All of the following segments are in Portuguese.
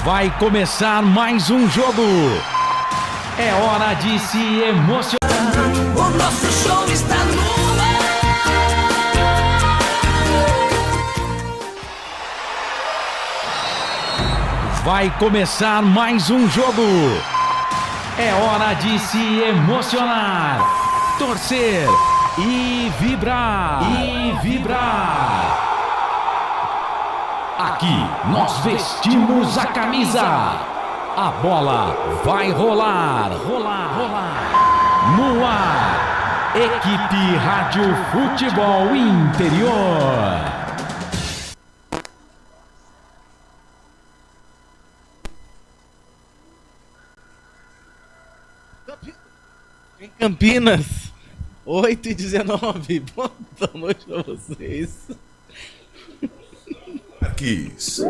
Vai começar mais um jogo. É hora de se emocionar. O nosso show está no ar. Vai começar mais um jogo. É hora de se emocionar, torcer e vibrar. Aqui nós vestimos a camisa. A bola vai rolar. No ar, Equipe Rádio Futebol Interior. Em Campinas, 8h19. Boa noite pra vocês. Marquis.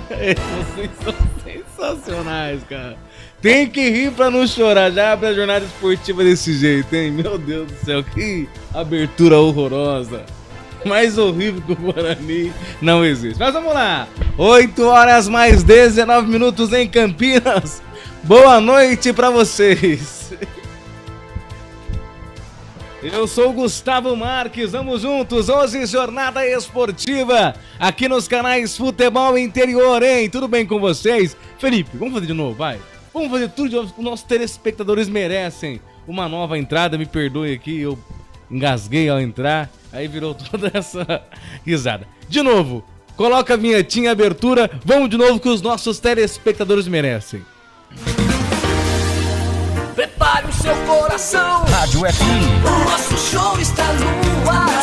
Vocês são sensacionais, cara. Tem que rir pra não chorar. Já abre a jornada esportiva desse jeito, hein? Meu Deus do céu, que abertura horrorosa. Mais horrível que o Guarani não existe. Mas vamos lá. 8h mais 19 minutos em Campinas. Boa noite pra vocês. Eu sou o Gustavo Marques, vamos juntos, hoje jornada esportiva, aqui nos canais Futebol Interior, hein? Tudo bem com vocês? Felipe, vamos fazer de novo, vai. Vamos fazer tudo de novo, os nossos telespectadores merecem uma nova entrada, me perdoe aqui, eu engasguei ao entrar, aí virou toda essa risada. De novo, coloca a vinhetinha, abertura, vamos de novo que os nossos telespectadores merecem. Prepare o seu coração. Rádio FM. O nosso show está no ar.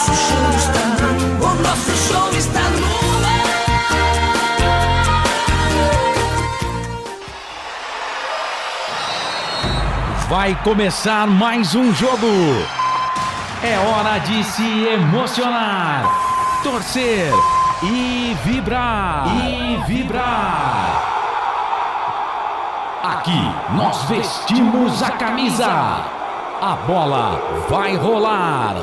O nosso show está no ar. Vai começar mais um jogo. É hora de se emocionar, torcer e vibrar. Aqui nós vestimos a camisa. A bola vai rolar.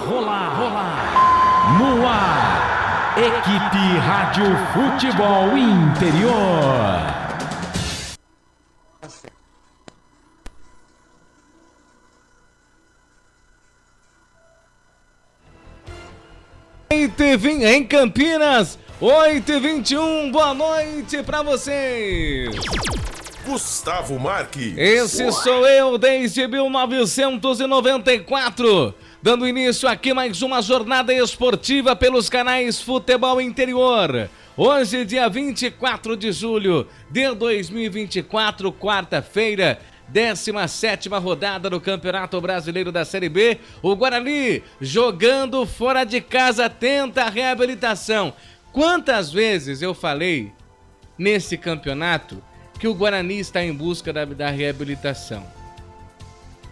No ar, Equipe Rádio Futebol Interior. Em Campinas, 8h21, boa noite pra vocês. Gustavo Marques. Esse sou eu desde 1994, dando início aqui mais uma jornada esportiva pelos canais Futebol Interior. Hoje, dia 24 de julho de 2024, quarta-feira, 17ª rodada do Campeonato Brasileiro da Série B. O Guarani, jogando fora de casa, tenta a reabilitação. Quantas vezes eu falei nesse campeonato que o Guarani está em busca da reabilitação?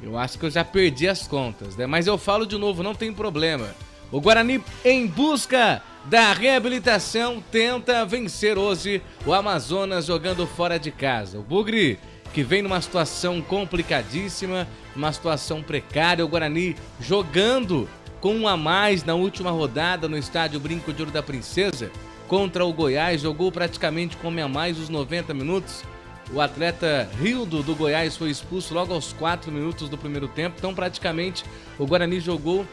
Eu acho que eu já perdi as contas, né? Mas eu falo de novo, não tem problema. O Guarani, em busca da reabilitação, tenta vencer hoje o Amazonas jogando fora de casa. O Bugre, que vem numa situação complicadíssima, uma situação precária. O Guarani jogando com um a mais na última rodada no estádio Brinco de Ouro da Princesa contra o Goiás, jogou praticamente com um a mais os 90 minutos. O atleta Rildo do Goiás foi expulso logo aos 4 minutos do primeiro tempo, então praticamente o Guarani jogou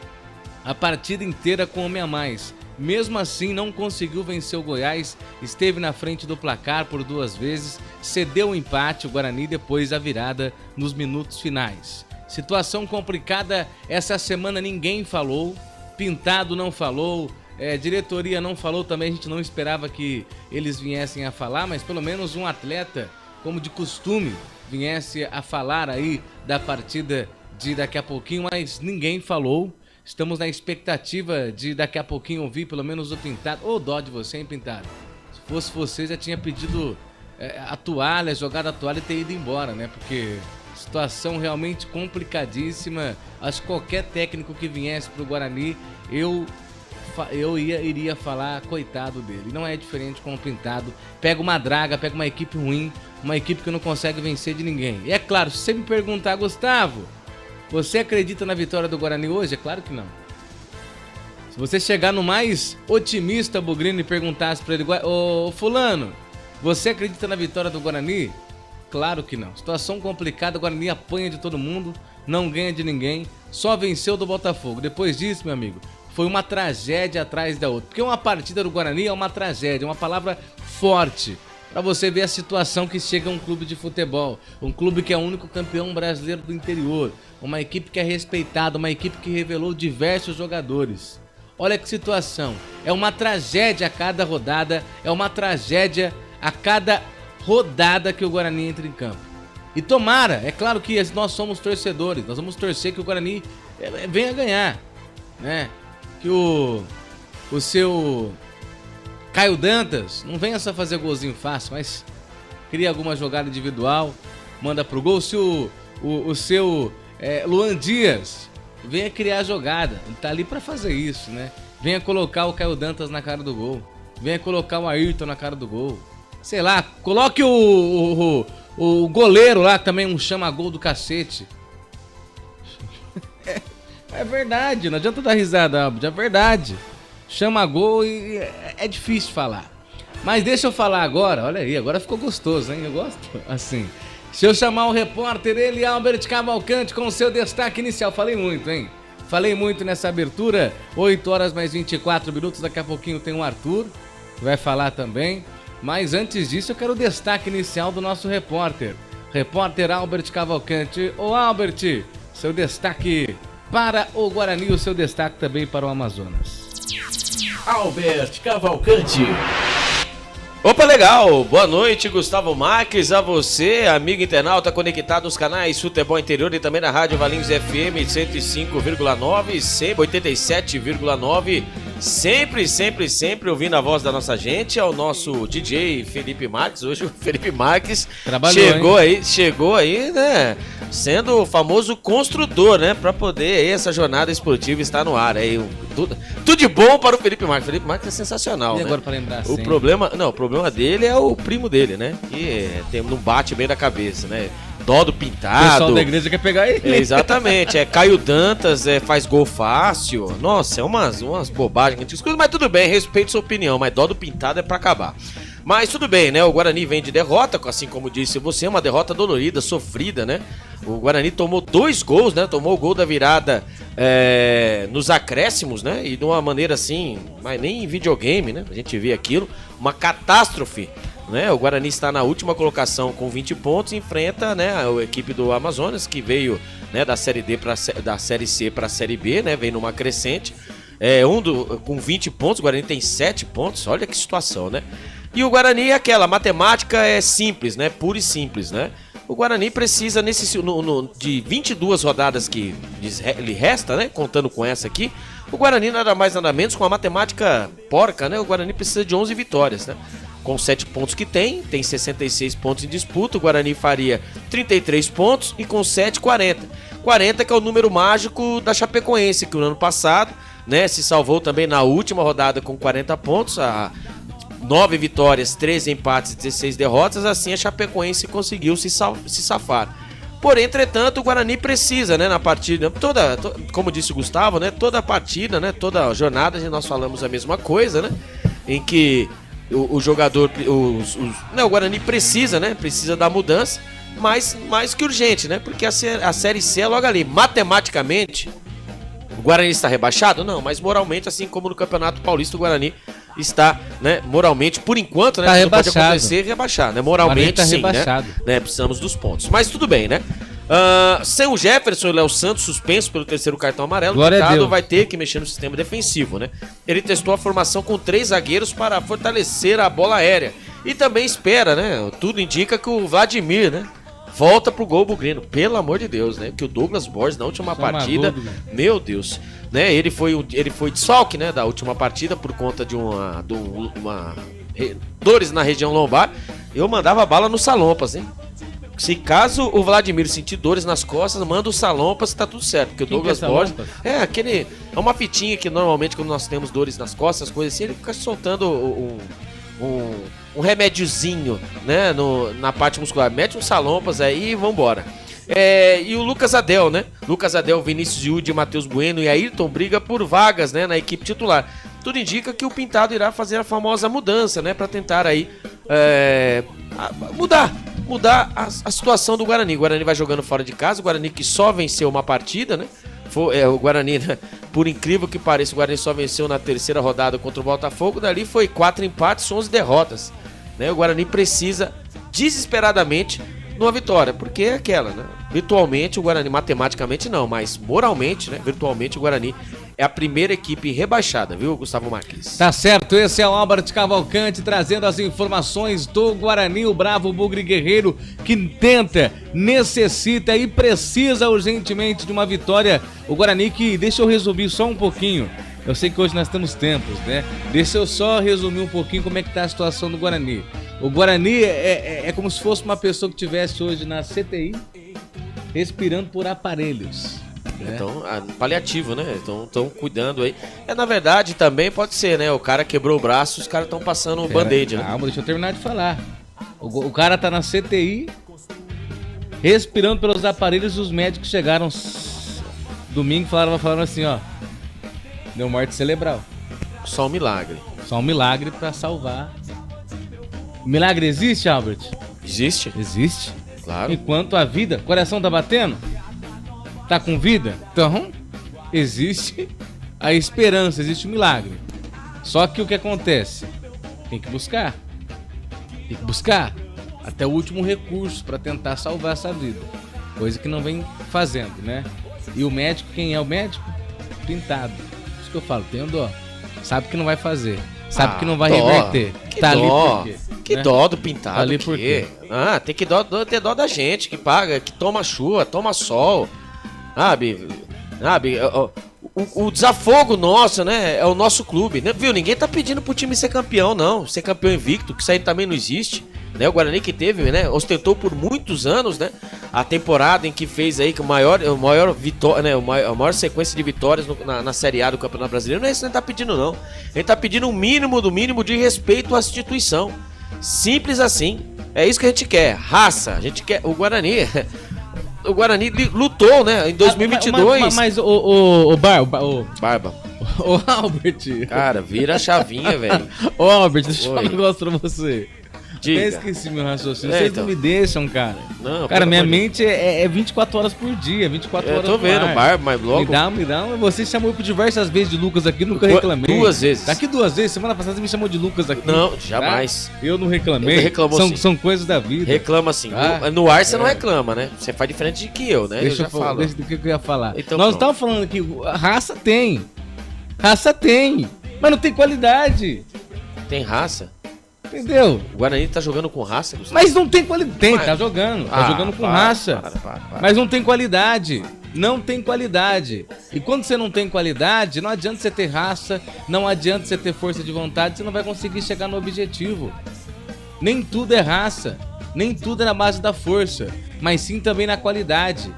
a partida inteira com um homem a mais. Mesmo assim, não conseguiu vencer o Goiás, esteve na frente do placar por 2 vezes, cedeu o empate, o Guarani, depois a virada nos minutos finais. Situação complicada, essa semana ninguém falou, Pintado não falou, diretoria não falou também, a gente não esperava que eles viessem a falar, mas pelo menos um atleta, como de costume, viesse a falar aí da partida de daqui a pouquinho, mas ninguém falou. Estamos na expectativa de daqui a pouquinho ouvir pelo menos o Pintado. Ô, dó de você, hein, Pintado? Se fosse você, já tinha pedido a toalha, jogado a toalha e ter ido embora, né? Porque situação realmente complicadíssima. Acho que qualquer técnico que viesse pro Guarani, eu iria falar coitado dele. Não é diferente com o Pintado. Pega uma draga, pega uma equipe ruim, uma equipe que não consegue vencer de ninguém. E é claro, se você me perguntar, Gustavo, você acredita na vitória do Guarani hoje? É claro que não. Se você chegar no mais otimista Bugrino e perguntasse pra ele, ô fulano, Você acredita na vitória do Guarani? Claro que não. Situação complicada, o Guarani apanha de todo mundo, não ganha de ninguém, só venceu do Botafogo. Depois disso, meu amigo, foi uma tragédia atrás da outra. Porque uma partida do Guarani é uma tragédia, uma palavra forte. Pra você ver a situação que chega um clube de futebol. Um clube que é o único campeão brasileiro do interior. Uma equipe que é respeitada, uma equipe que revelou diversos jogadores. Olha que situação. É uma tragédia a cada rodada, é uma tragédia a cada rodada que o Guarani entra em campo. E tomara, é claro que nós somos torcedores, nós vamos torcer que o Guarani venha ganhar, né? Que o seu Caio Dantas não venha só fazer golzinho fácil, mas cria alguma jogada individual, manda pro gol. Se o seu Luan Dias venha criar jogada, ele tá ali pra fazer isso, né? Venha colocar o Caio Dantas na cara do gol, venha colocar o Ayrton na cara do gol. Sei lá, coloque o goleiro lá também, um chama-gol do cacete. É verdade, não adianta dar risada, é verdade. Chama-gol e é difícil falar. Mas deixa eu falar agora, olha aí, agora ficou gostoso, hein? Eu gosto assim. Se eu chamar o repórter, ele, Albert Cavalcante, com o seu destaque inicial. Falei muito, hein? Falei muito nessa abertura. 8 horas mais 24 minutos, daqui a pouquinho tem o Arthur, que vai falar também. Mas antes disso, eu quero o destaque inicial do nosso repórter. Repórter Albert Cavalcante. Ô Albert, seu destaque para o Guarani, o seu destaque também para o Amazonas. Albert Cavalcante. Opa, legal! Boa noite, Gustavo Marques, a você, amigo internauta conectado nos canais Futebol Interior e também na Rádio Valinhos FM 105,9, 87,9. Sempre ouvindo a voz da nossa gente, é o nosso DJ Felipe Marques. Hoje o Felipe Marques chegou aí, né, sendo o famoso construtor, né, pra poder essa jornada esportiva estar no ar. Aí, tudo de bom para o Felipe Marques. Felipe Marques é sensacional, e né? agora pra lembrar assim? O problema dele é o primo dele, né, que não bate bem da cabeça, né? Dó do Pintado. O pessoal da igreja quer pegar ele. Exatamente, Caio Dantas faz gol fácil. Nossa, é umas bobagens que a gente escuta, mas tudo bem, respeito sua opinião, mas dó do Pintado é pra acabar. Mas tudo bem, né? O Guarani vem de derrota, assim como disse você, uma derrota dolorida, sofrida, né? O Guarani tomou 2 gols, né? Tomou o gol da virada nos acréscimos, né? E de uma maneira assim, mas nem em videogame, né? A gente vê aquilo, uma catástrofe. Né, o Guarani está na última colocação com 20 pontos, enfrenta, né, a equipe do Amazonas, que veio, né, da Série D da Série C para a Série B, né, veio numa crescente, com 20 pontos, o Guarani tem 7 pontos, olha que situação, né? E o Guarani é aquela, a matemática é simples, né, pura e simples, né? O Guarani precisa, de 22 rodadas que lhe resta, né, contando com essa aqui, o Guarani nada mais nada menos, com a matemática porca, né, o Guarani precisa de 11 vitórias, né? Com 7 pontos que tem 66 pontos em disputa, o Guarani faria 33 pontos e com 7, 40. 40 que é o número mágico da Chapecoense, que no ano passado, né, se salvou também na última rodada com 40 pontos, 9 vitórias, 13 empates e 16 derrotas, assim a Chapecoense conseguiu se safar. Porém, entretanto, o Guarani precisa, né, na partida, como disse o Gustavo, né, toda partida, né, toda jornada, nós falamos a mesma coisa, né, em que o jogador, o Guarani precisa, né? Precisa da mudança, mas mais que urgente, né? Porque a Série C é logo ali. Matematicamente, o Guarani está rebaixado? Não, mas moralmente, assim como no Campeonato Paulista, o Guarani está, né? Moralmente, por enquanto, né? Tá não pode rebaixado. acontecer rebaixar, né? Moralmente, tá sim, rebaixado. né? Precisamos dos pontos. Mas tudo bem, né? Sem o Jefferson e o Léo Santos suspenso pelo 3º cartão amarelo, o Pintado vai ter que mexer no sistema defensivo, né? Ele testou a formação com 3 zagueiros para fortalecer a bola aérea e também espera, né? Tudo indica que o Vladimir, né, volta pro gol bugrino, pelo amor de Deus, né? Que o Douglas Borges na última partida, meu Deus, né? Ele foi desfalque, né, da última partida por conta de dores na região lombar. Eu mandava bala no Salompas, hein? Se caso o Vladimir sentir dores nas costas, manda o Salompas que tá tudo certo. Porque o Douglas Borges é uma fitinha que normalmente quando nós temos dores nas costas, coisas assim, ele fica soltando um remédiozinho, né, na parte muscular. Mete um Salompas aí e vambora. E o Lucas Adel, né? Lucas Adel, Vinícius Yudi, Matheus Bueno e Ayrton briga por vagas, né, na equipe titular. Tudo indica que o Pintado irá fazer a famosa mudança, né, para tentar aí mudar a situação do Guarani. O Guarani vai jogando fora de casa, o Guarani que só venceu uma partida, né? O Guarani, né? Por incrível que pareça, o Guarani só venceu na terceira rodada contra o Botafogo, dali foi 4 empates, 11 derrotas, né? O Guarani precisa desesperadamente numa vitória, porque é aquela, né? Virtualmente o Guarani, matematicamente não, mas moralmente, né? Virtualmente o Guarani é a primeira equipe rebaixada, viu, Gustavo Marques? Tá certo, esse é o Albert Cavalcante trazendo as informações do Guarani, o bravo bugre guerreiro que tenta, necessita e precisa urgentemente de uma vitória. O Guarani que, deixa eu resumir só um pouquinho, eu sei que hoje nós temos tempos, né? Deixa eu só resumir um pouquinho como é que tá a situação do Guarani. O Guarani é como se fosse uma pessoa que estivesse hoje na CTI respirando por aparelhos. Então, paliativo, né? Estão cuidando aí. Na verdade, também pode ser, né? O cara quebrou o braço, os caras estão passando um band-aid, né? Calma, deixa eu terminar de falar. O cara tá na CTI, respirando pelos aparelhos, e os médicos chegaram domingo e falaram assim, ó. Deu morte cerebral. Só um milagre. Só um milagre pra salvar. Milagre existe, Albert? Existe? Existe. Claro. Enquanto a vida, coração tá batendo? Tá com vida? Então, existe a esperança, existe o milagre. Só que o que acontece? Tem que buscar. Tem que buscar até o último recurso para tentar salvar essa vida. Coisa que não vem fazendo, né? E o médico, quem é o médico? Pintado. Isso que eu falo, tem dó. Sabe que não vai fazer. Sabe que não vai reverter. Que tá dó. Ali por quê? Que né? dó do Pintado. Tá ali por quê? Tem que ter dó da gente que paga, que toma chuva, toma sol. Sabe? O desafogo nosso, né? É o nosso clube, né? Viu? Ninguém tá pedindo pro time ser campeão, não. Ser campeão invicto, que isso aí também não existe. Né? O Guarani que teve, né? Ostentou por muitos anos, né? A temporada em que fez aí que a maior vitória, né? A maior sequência de vitórias na Série A do Campeonato Brasileiro. Não é isso que a gente tá pedindo, não. A gente tá pedindo o mínimo do mínimo de respeito à instituição. Simples assim. É isso que a gente quer. Raça. A gente quer. O Guarani lutou, né? Em 2022. Mas o Barba. Ô, Albert. Cara, vira a chavinha, velho. Ô, Albert, deixa eu falar um negócio pra você. Diga. Até esqueci meu raciocínio. Vocês então. não me deixam, cara. Não, cara, minha mente é 24 horas por dia, 24 horas Eu tô vendo, Barba, mas logo... Me dá. Você chamou por diversas vezes de Lucas aqui, nunca reclamei. 2 vezes. Daqui 2 vezes. Semana passada você me chamou de Lucas aqui. Não, jamais. Tá? Eu não reclamei. São coisas da vida. Reclama sim. No ar você não reclama, né? Você faz diferente de que eu, né? Deixa eu falar. Deixa do que eu ia falar. Então, nós estávamos falando aqui, raça tem. Mas não tem qualidade. Tem raça? Entendeu? O Guarani tá jogando com raça, Gustavo? Mas não tem qualidade. Tá jogando. Tá jogando com raça. Para. Mas não tem qualidade. Não tem qualidade. E quando você não tem qualidade, não adianta você ter raça, não adianta você ter força de vontade, você não vai conseguir chegar no objetivo. Nem tudo é raça. Nem tudo é na base da força. Mas sim também na qualidade.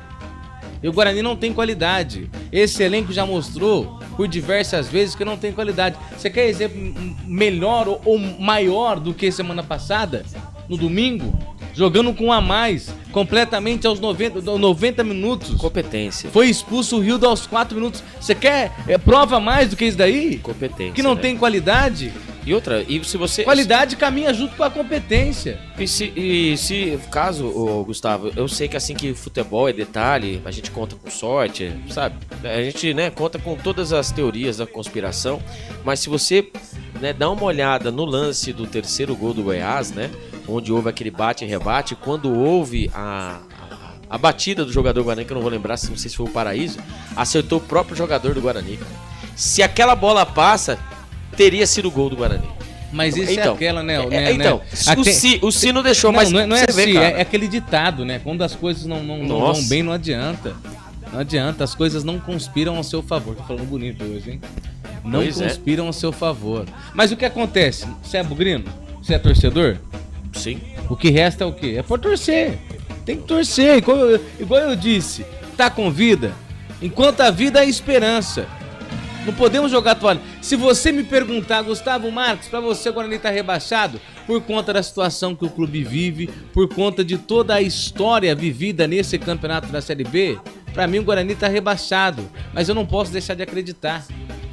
E o Guarani não tem qualidade. Esse elenco já mostrou por diversas vezes que não tem qualidade. Você quer exemplo melhor ou maior do que semana passada? No domingo? Jogando com um a mais, completamente aos 90 minutos. Competência. Foi expulso o Rildo aos 4 minutos. Você quer prova mais do que isso daí? Competência. Que não tem qualidade? E outra, e se você... Qualidade caminha junto com a competência. E se caso, Gustavo, eu sei que assim que futebol é detalhe, a gente conta com sorte, sabe? A gente, né, conta com todas as teorias da conspiração, mas se você, né, dá uma olhada no lance do terceiro gol do Goiás, né, onde houve aquele bate e rebate, quando houve a batida do jogador Guarani, que eu não vou lembrar, não sei se foi o Paraíso, acertou o próprio jogador do Guarani. Se aquela bola passa, teria sido o gol do Guarani. Mas isso então, é aquela, né? Então, o Sino deixou, não, mas não é você assim, vê, é aquele ditado, né? Quando as coisas não vão bem, não adianta. Não adianta, as coisas não conspiram ao seu favor. Tô falando bonito hoje, hein? Não conspiram ao seu favor. Mas o que acontece? Você é bugrino? Você é torcedor? Sim. O que resta é o quê? É por torcer. Tem que torcer. Igual eu disse, tá com vida? Enquanto a vida é esperança. Não podemos jogar a toalha. Se você me perguntar, Gustavo Marques, pra você o Guarani tá rebaixado por conta da situação que o clube vive, por conta de toda a história vivida nesse campeonato da Série B, pra mim o Guarani tá rebaixado. Mas eu não posso deixar de acreditar.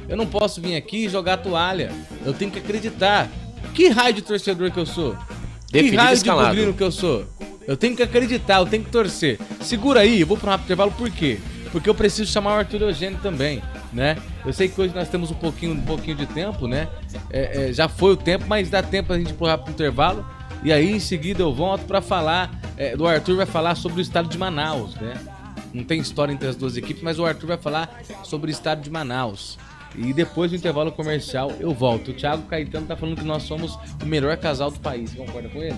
Eu não posso vir aqui e jogar a toalha. Eu tenho que acreditar. Que raio de torcedor que eu sou? Que Definido raio de escalado. bugrino que eu sou? Eu tenho que acreditar, eu tenho que torcer. Segura aí, eu vou para um rápido intervalo, por quê? Porque eu preciso chamar o Arthur Eugênio também, né? Eu sei que hoje nós temos um pouquinho de tempo, né? Já foi o tempo, mas dá tempo pra gente ir pro rápido intervalo. E aí, em seguida, eu volto pra falar... o Arthur vai falar sobre o estado de Manaus, né? Não tem história entre as duas equipes, mas o Arthur vai falar sobre o estado de Manaus. E depois do intervalo comercial, eu volto. O Thiago Caetano tá falando que nós somos o melhor casal do país. Você concorda com ele?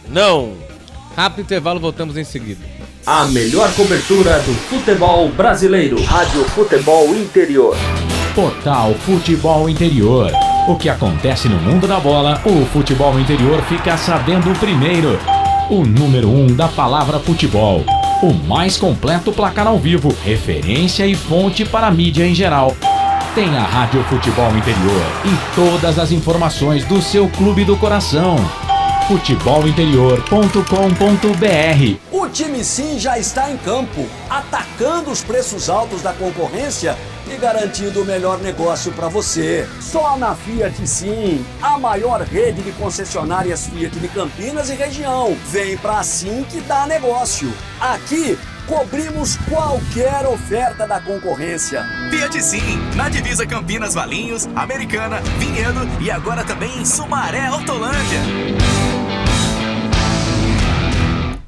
Não. Rápido intervalo, voltamos em seguida. A melhor cobertura do futebol brasileiro. Rádio Futebol Interior. Total Futebol Interior. O que acontece no mundo da bola, o Futebol Interior fica sabendo primeiro. O número 1 da palavra futebol. O mais completo placar ao vivo, referência e fonte para a mídia em geral. Tem a Rádio Futebol Interior e todas as informações do seu clube do coração. futebolinterior.com.br. O time Sim já está em campo, atacando os preços altos da concorrência e garantindo o melhor negócio para você. Só na Fiat Sim, a maior rede de concessionárias Fiat de Campinas e região. Vem pra Sim que dá negócio. Aqui cobrimos qualquer oferta da concorrência. Fiat Sim, na divisa Campinas, Valinhos, Americana, Vinhedo e agora também em Sumaré, Autolândia.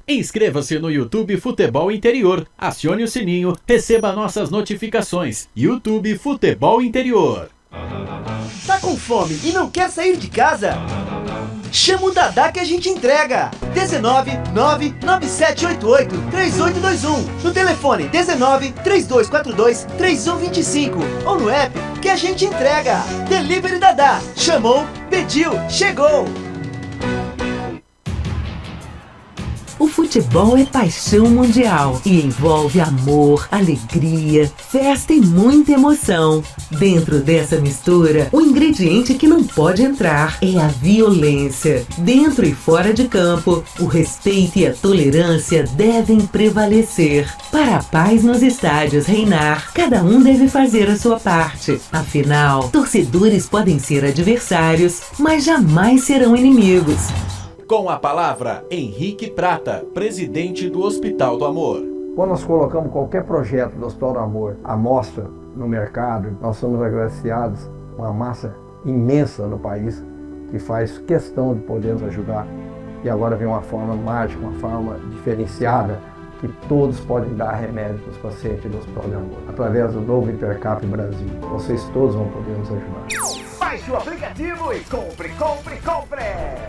Inscreva-se no YouTube Futebol Interior, acione o sininho, receba nossas notificações. YouTube Futebol Interior. Tá com fome e não quer sair de casa? Chama o Dadá que a gente entrega. 19 99788 3821. No telefone 19 3242 3125 ou no app que a gente entrega. Delivery Dadá. Chamou, pediu, chegou. O futebol é paixão mundial e envolve amor, alegria, festa e muita emoção. Dentro dessa mistura, o ingrediente que não pode entrar é a violência. Dentro e fora de campo, o respeito e a tolerância devem prevalecer. Para a paz nos estádios reinar, cada um deve fazer a sua parte. Afinal, torcedores podem ser adversários, mas jamais serão inimigos. Com a palavra, Henrique Prata, presidente do Hospital do Amor. Quando nós colocamos qualquer projeto do Hospital do Amor à mostra no mercado, nós somos agraciados com uma massa imensa no país que faz questão de poder nos ajudar. E agora vem uma forma mágica, uma forma diferenciada, que todos podem dar remédio para os pacientes do Hospital do Amor. Através do novo Hipercap Brasil, vocês todos vão poder nos ajudar. Baixe o aplicativo e compre, compre, compre!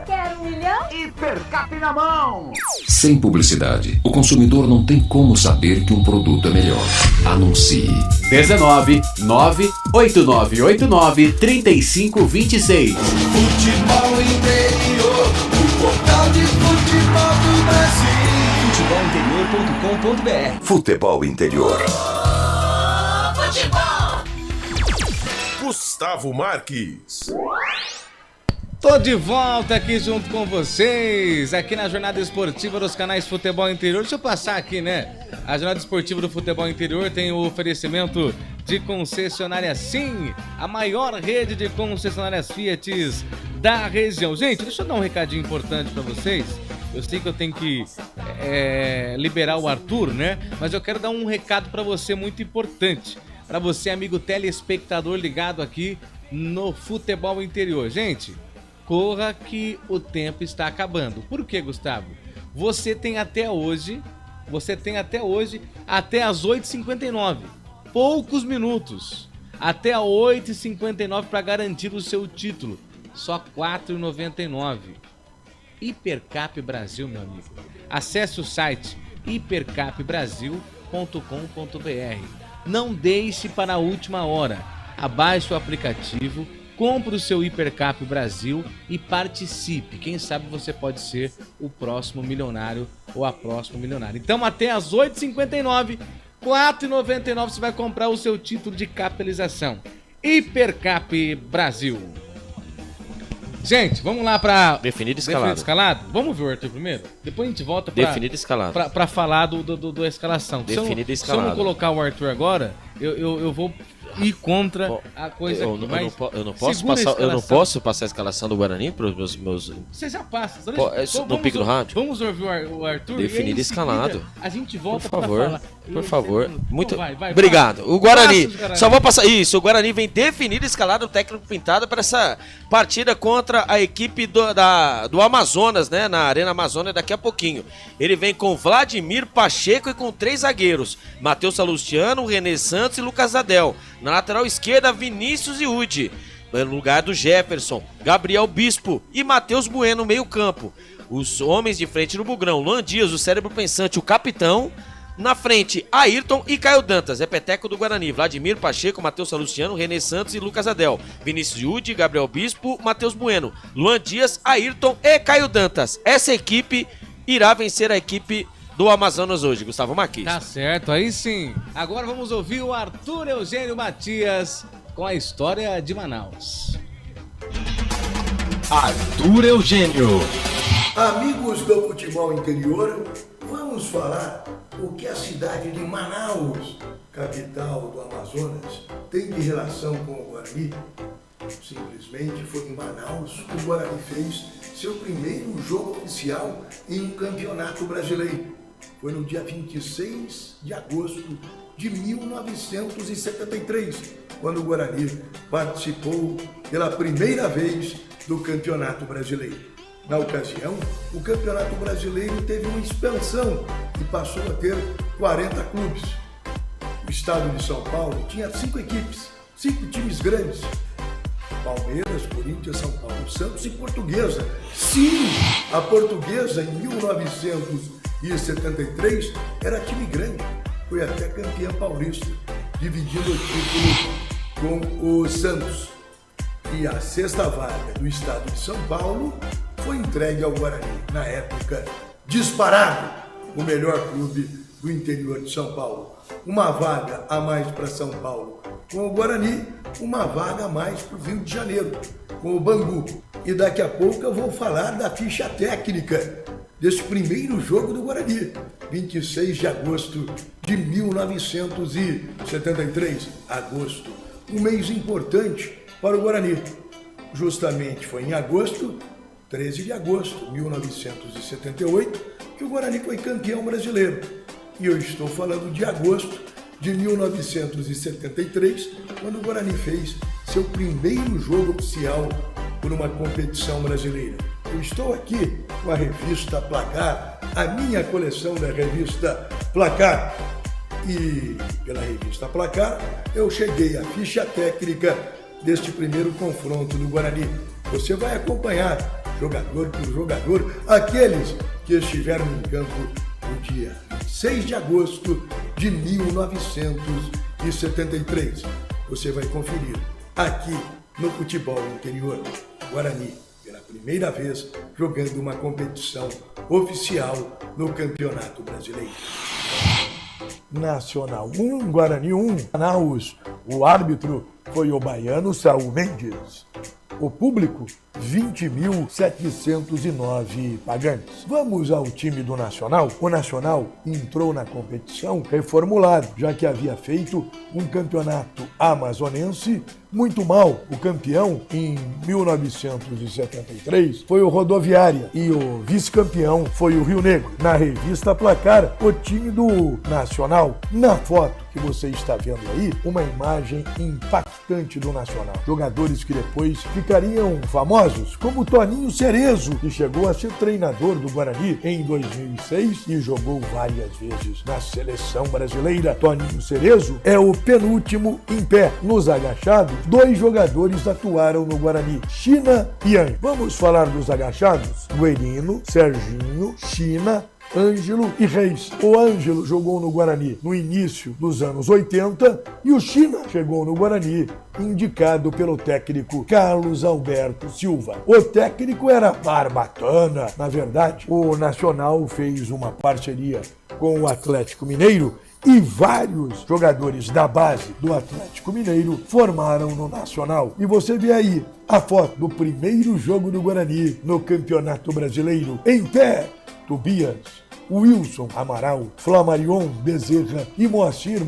Quer 1 milhão? Hipercap na mão! Sem publicidade, o consumidor não tem como saber que um produto é melhor. Anuncie. 19 98989 3526. Futebol Interior, o portal de futebol do Brasil. Futebolinterior.com.br. Futebol Interior. Futebol! Gustavo Marques. Tô de volta aqui junto com vocês, aqui na Jornada Esportiva dos canais Futebol Interior. Deixa eu passar aqui, né? A Jornada Esportiva do Futebol Interior tem o oferecimento de concessionária Sim, a maior rede de concessionárias Fiat da região. Gente, deixa eu dar um recadinho importante pra vocês. Eu sei que eu tenho que liberar o Arthur, né? Mas eu quero dar um recado pra você muito importante. Pra você, amigo telespectador ligado aqui no Futebol Interior. Gente, corra que o tempo está acabando. Por quê, Gustavo? Você tem até hoje, até as 8h59. Poucos minutos. Até 8h59 para garantir o seu título. Só R$ 4,99. Hipercap Brasil, meu amigo. Acesse o site hipercapbrasil.com.br. Não deixe para a última hora. Abaixe o aplicativo, compre o seu Hipercap Brasil e participe. Quem sabe você pode ser o próximo milionário ou a próxima milionária. Então, até as 8h59, R$ 4,99 você vai comprar o seu título de capitalização. Hipercap Brasil. Gente, vamos lá pra... Definido escalado. escalado? Vamos ver o Arthur primeiro? Depois a gente volta pra... Definido escalado. Pra falar da escalhação. Definido escalado. Se eu não colocar o Arthur agora, eu vou ir contra a coisa aqui. Eu não posso passar a escalação do Guarani para os meus... Você já passa. No pico do rádio? Vamos ouvir o Arthur. Definir escalado. A gente volta para falar. Por favor. Muito vai, obrigado. O Guarani, só vou passar isso. O Guarani vem definir escalado, o técnico Pintado, para essa partida contra a equipe do Amazonas, né? Na Arena Amazônia daqui a pouquinho. Ele vem com Vladimir Pacheco e com 3 zagueiros: Matheus Salustiano, René Santos e Lucas Adel. Na lateral esquerda, Vinícius e Udi. No lugar do Jefferson, Gabriel Bispo e Matheus Bueno no meio campo. Os homens de frente no Bugrão: Luan Dias, o cérebro pensante, o capitão. Na frente, Ayrton e Caio Dantas, repeteco do Guarani: Vladimir Pacheco, Matheus Salustiano, René Santos e Lucas Adel. Vinícius Udi, Gabriel Bispo, Matheus Bueno, Luan Dias, Ayrton e Caio Dantas. Essa equipe irá vencer a equipe do Amazonas hoje, Gustavo Marquis. Tá certo, aí sim. Agora vamos ouvir o Arthur Eugênio Matias com a história de Manaus. Arthur Eugênio. Amigos do futebol interior, vamos falar o que a cidade de Manaus, capital do Amazonas, tem de relação com o Guarani. Simplesmente foi em Manaus que o Guarani fez seu primeiro jogo oficial em um campeonato brasileiro. Foi no dia 26 de agosto de 1973, quando o Guarani participou pela primeira vez do Campeonato Brasileiro. Na ocasião, o Campeonato Brasileiro teve uma expansão e passou a ter 40 clubes. O estado de São Paulo tinha 5 equipes, 5 times grandes: Palmeiras, Corinthians, São Paulo, Santos e Portuguesa. Sim, a Portuguesa em 1973 era time grande, foi até campeã paulista, dividindo o título com o Santos. E a 6ª vaga do estado de São Paulo foi entregue ao Guarani, na época disparado o melhor clube do interior de São Paulo. Uma vaga a mais para São Paulo com o Guarani, uma vaga a mais para o Rio de Janeiro com o Bangu. E daqui a pouco eu vou falar da ficha técnica desse primeiro jogo do Guarani, 26 de agosto de 1973. Agosto, um mês importante para o Guarani. Justamente foi em agosto, 13 de agosto de 1978, que o Guarani foi campeão brasileiro. E eu estou falando de agosto de 1973, quando o Guarani fez seu primeiro jogo oficial por uma competição brasileira. Eu estou aqui com a revista Placar, a minha coleção da revista Placar. E pela revista Placar, eu cheguei à ficha técnica deste primeiro confronto do Guarani. Você vai acompanhar, jogador por jogador, aqueles que estiveram em campo no dia 6 de agosto de 1973. Você vai conferir aqui no Futebol Interior. Guarani, pela primeira vez, jogando uma competição oficial no Campeonato Brasileiro. Nacional 1, Guarani 1, Manaus. O árbitro foi o baiano Saul Mendes. O público, 20.709 pagantes. Vamos ao time do Nacional. O Nacional entrou na competição reformulado, já que havia feito um campeonato amazonense muito mal. O campeão, em 1973, foi o Rodoviária e o vice-campeão foi o Rio Negro. Na revista Placar, o time do Nacional. Na foto que você está vendo aí, uma imagem impactante do Nacional. Jogadores que depois ficariam famosos, como Toninho Cerezo, que chegou a ser treinador do Guarani em 2006 e jogou várias vezes na seleção brasileira. Toninho Cerezo é o penúltimo em pé. Nos agachados, 2 jogadores atuaram no Guarani, China e Ângelo. Vamos falar dos agachados? Guerino, Serginho, China, Ângelo e Reis. O Ângelo jogou no Guarani no início dos anos 80 e o China chegou no Guarani indicado pelo técnico Carlos Alberto Silva. O técnico era Barbatana. Na verdade, o Nacional fez uma parceria com o Atlético Mineiro e vários jogadores da base do Atlético Mineiro formaram no Nacional. E você vê aí a foto do primeiro jogo do Guarani no Campeonato Brasileiro. Em pé, Tobias, Wilson, Amaral, Flamarion, Bezerra e Moacir,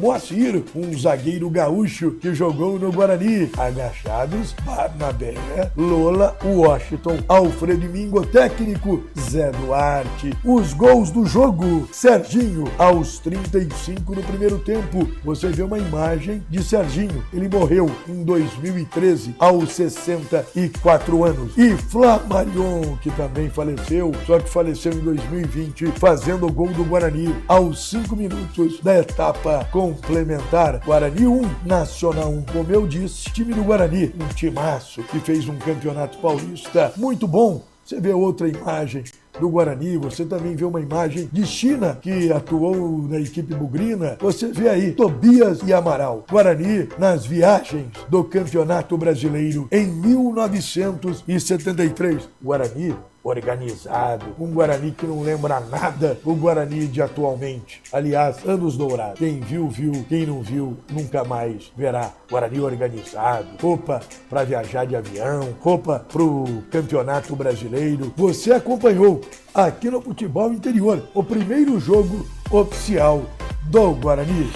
um zagueiro gaúcho que jogou no Guarani, Agachados, Barnabé, Lola, Washington, Alfredo Mingo, técnico, Zé Duarte. Os gols do jogo, Serginho, aos 35 no primeiro tempo. Você vê uma imagem de Serginho, ele morreu em 2013, aos 64 anos. E Flamarion, que também faleceu, só que faleceu em 2020, fazendo o gol do Guarani aos 5 minutos da etapa complementar. Guarani 1, Nacional 1. Como eu disse, time do Guarani, um timaço que fez um campeonato paulista muito bom. Você vê outra imagem do Guarani, você também vê uma imagem de China, que atuou na equipe bugrina. Você vê aí Tobias e Amaral. Guarani nas viagens do Campeonato Brasileiro em 1973. Guarani organizado, um Guarani que não lembra nada o Guarani de atualmente. Aliás, anos dourados. Quem viu, viu. Quem não viu, nunca mais verá. Guarani organizado, roupa para viajar de avião, roupa pro Campeonato Brasileiro. Você acompanhou aqui no Futebol Interior o primeiro jogo oficial do Guarani.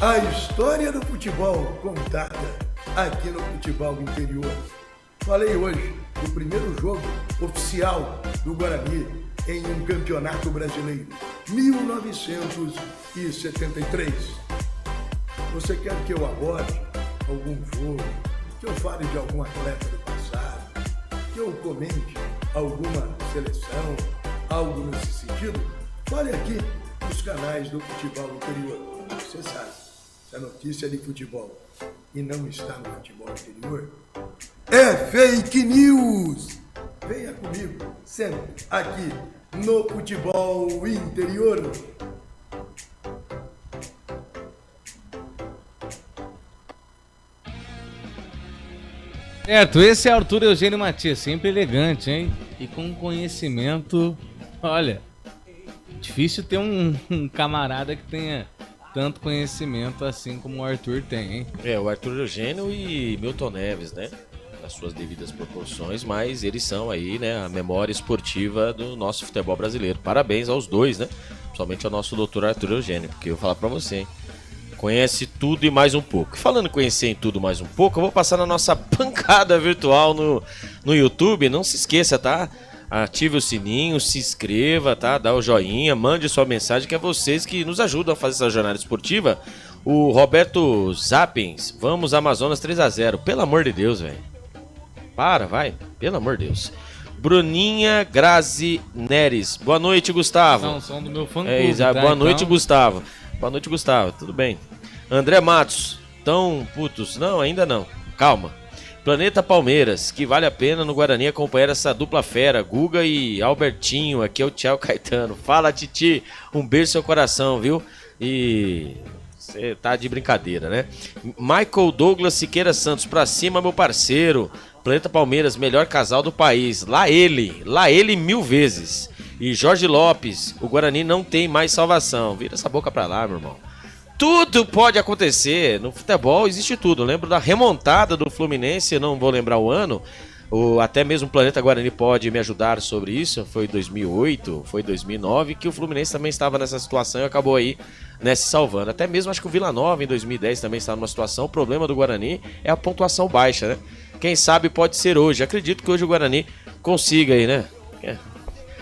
A história do futebol contada aqui no Futebol Interior. Falei hoje do primeiro jogo oficial do Guarani em um campeonato brasileiro, 1973. Você quer que eu aborde algum jogo, que eu fale de algum atleta do passado, que eu comente alguma seleção, algo nesse sentido? Fale aqui nos canais do Futebol Interior. Você sabe, se a notícia é de futebol e não está no Futebol Interior, é fake news! Venha comigo, sempre aqui no Futebol Interior. Certo, esse é Arthur Eugênio Matias, sempre elegante, hein? E com conhecimento, olha, difícil ter um camarada que tenha tanto conhecimento assim como o Arthur tem, hein? O Arthur Eugênio e Milton Neves, né? Nas suas devidas proporções, mas eles são aí, né, a memória esportiva do nosso futebol brasileiro. Parabéns aos dois, né? Principalmente ao nosso doutor Arthur Eugênio, porque eu vou falar pra você, hein? Conhece tudo e mais um pouco. E falando em conhecer em tudo mais um pouco, eu vou passar na nossa bancada virtual no YouTube. Não se esqueça, tá? Ative o sininho, se inscreva, tá? Dá o joinha, mande sua mensagem, que é vocês que nos ajudam a fazer essa jornada esportiva. O Roberto Zappens, vamos Amazonas 3-0. Pelo amor de Deus, velho. Vai. Pelo amor de Deus. Bruninha Grazi Neres. Boa noite, Gustavo. Não, som do meu fã-clube, tá? Boa noite, Gustavo. Boa noite, Gustavo. Tudo bem. André Matos. Tão putos? Não, ainda não. Calma. Planeta Palmeiras, que vale a pena no Guarani acompanhar essa dupla fera, Guga e Albertinho. Aqui é o Thiago Caetano. Fala, Titi. Um beijo no seu coração, viu? E você tá de brincadeira, né? Michael Douglas Siqueira Santos, pra cima, meu parceiro. Planeta Palmeiras, melhor casal do país. Lá ele 1000 vezes. E Jorge Lopes, o Guarani não tem mais salvação. Vira essa boca pra lá, meu irmão. Tudo pode acontecer. No futebol existe tudo. Eu lembro da remontada do Fluminense, não vou lembrar o ano. Até mesmo o Planeta Guarani pode me ajudar sobre isso. Foi 2008, foi 2009, que o Fluminense também estava nessa situação e acabou aí, né, se salvando. Até mesmo acho que o Vila Nova em 2010 também estava numa situação. O problema do Guarani é a pontuação baixa, né? Quem sabe pode ser hoje. Acredito que hoje o Guarani consiga aí, né?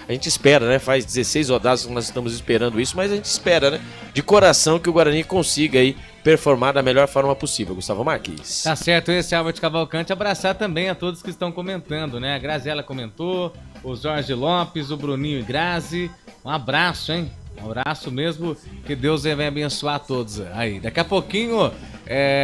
A gente espera, né? Faz 16 rodadas que nós estamos esperando isso, mas a gente espera, né? De coração que o Guarani consiga aí performar da melhor forma possível. Gustavo Marques. Tá certo, esse é Albert Cavalcante. Abraçar também a todos que estão comentando, né? A Graziela comentou, o Jorge Lopes, o Bruninho e Grazi. Um abraço, hein? Um abraço mesmo, que Deus venha abençoar a todos aí. Daqui a pouquinho,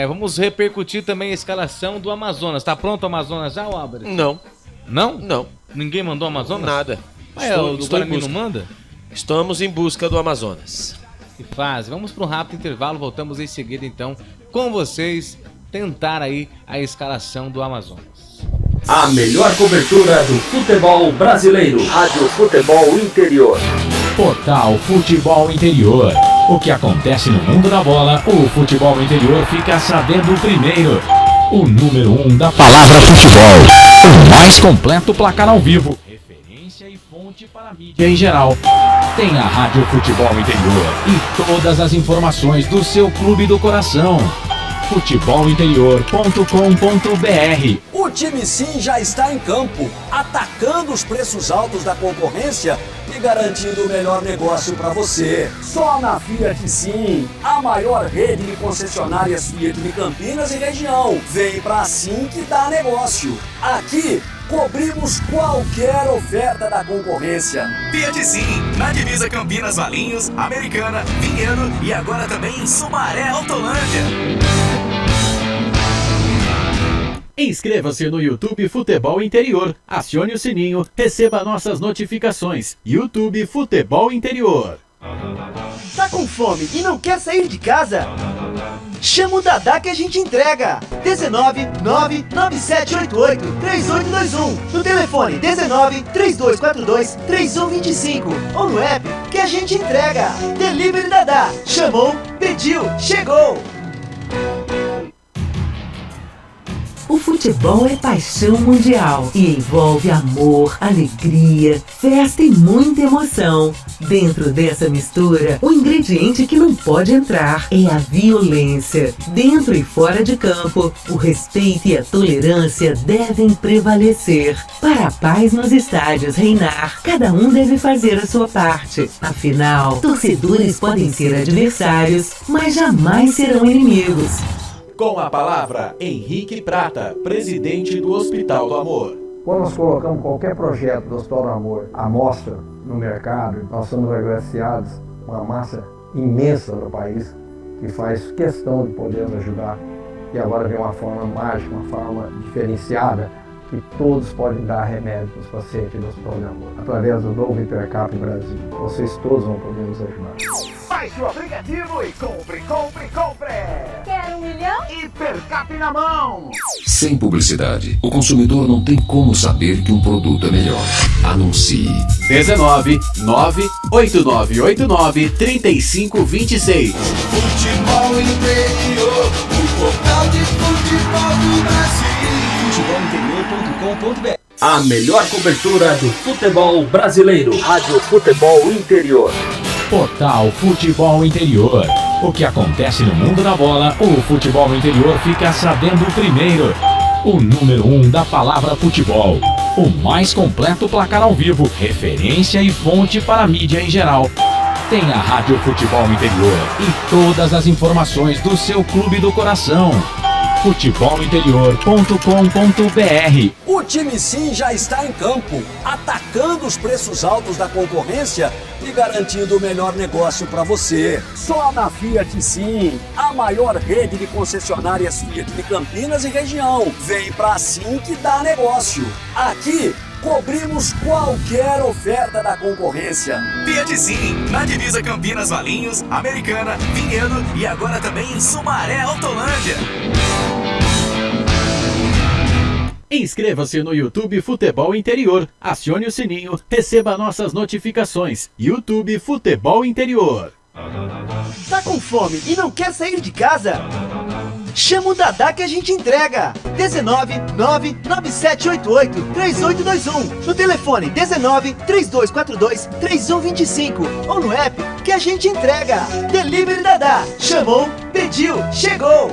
vamos repercutir também a escalação do Amazonas. Tá pronto o Amazonas já, Albert? Não. Não? Não. Ninguém mandou o Amazonas? Nada. O Guarani não manda? Estamos em busca do Amazonas. Que fase. Vamos para um rápido intervalo, voltamos em seguida então com vocês tentar aí a escalação do Amazonas. A melhor cobertura do futebol brasileiro. Rádio Futebol Interior. Portal Futebol Interior. O que acontece no mundo da bola, o Futebol Interior fica sabendo primeiro. O número 1 da palavra futebol. O mais completo placar ao vivo. Referência e fonte para a mídia em geral. Tem a Rádio Futebol Interior e todas as informações do seu clube do coração. futebolinterior.com.br. O time Sim já está em campo, atacando os preços altos da concorrência e garantindo o melhor negócio para você. Só na Fiat Sim, a maior rede de concessionárias Fiat de Campinas e região. Vem pra Sim que dá negócio. Aqui cobrimos qualquer oferta da concorrência. Fiat Sim, na divisa Campinas, Valinhos, Americana, Vinhedo e agora também em Sumaré, Autolândia. Inscreva-se no YouTube Futebol Interior, acione o sininho, receba nossas notificações. YouTube Futebol Interior. Tá com fome e não quer sair de casa? Chama o Dadá que a gente entrega. 19 99788 3821. No telefone 19 3242 3125. Ou no app que a gente entrega. Delivery Dadá. Chamou, pediu, chegou. O futebol é paixão mundial e envolve amor, alegria, festa e muita emoção. Dentro dessa mistura, o ingrediente que não pode entrar é a violência. Dentro e fora de campo, o respeito e a tolerância devem prevalecer. Para a paz nos estádios reinar, cada um deve fazer a sua parte. Afinal, torcedores podem ser adversários, mas jamais serão inimigos. Com a palavra, Henrique Prata, presidente do Hospital do Amor. Quando nós colocamos qualquer projeto do Hospital do Amor à mostra no mercado, nós somos agraciados uma massa imensa no país que faz questão de poder nos ajudar. E agora vem uma forma mágica, uma forma diferenciada, que todos podem dar remédio para os pacientes do Hospital do Amor. Através do novo Hipercap Brasil. Vocês todos vão poder nos ajudar. Baixe o aplicativo e compre, compre, compre! Quer 1 milhão? Hipercap na mão! Sem publicidade, o consumidor não tem como saber que um produto é melhor. Anuncie. 19 98989 3526. Futebol Interior, o portal de futebol do Brasil. Futebolinterior.com.br. A melhor cobertura do futebol brasileiro. Rádio Futebol Interior. Portal Futebol Interior. O que acontece no mundo da bola, o Futebol Interior fica sabendo primeiro. O número 1 da palavra futebol. O mais completo placar ao vivo, referência e fonte para a mídia em geral. Tem a Rádio Futebol Interior e todas as informações do seu clube do coração. futebolinterior.com.br. O time Sim já está em campo, atacando os preços altos da concorrência e garantindo o melhor negócio para você. Só na Fiat Sim, a maior rede de concessionárias Fiat de Campinas e região. Vem pra Sim que dá negócio. Aqui cobrimos qualquer oferta da concorrência. Fiat Sim, na divisa Campinas, Valinhos, Americana, Vinhedo e agora também em Sumaré, Autolândia. Inscreva-se no YouTube Futebol Interior, acione o sininho, receba nossas notificações. YouTube Futebol Interior. Tá com fome e não quer sair de casa? Chama o Dadá que a gente entrega. 19 99788 3821. No telefone 19 3242 3125. Ou no app que a gente entrega. Delivery Dadá. Chamou, pediu, chegou.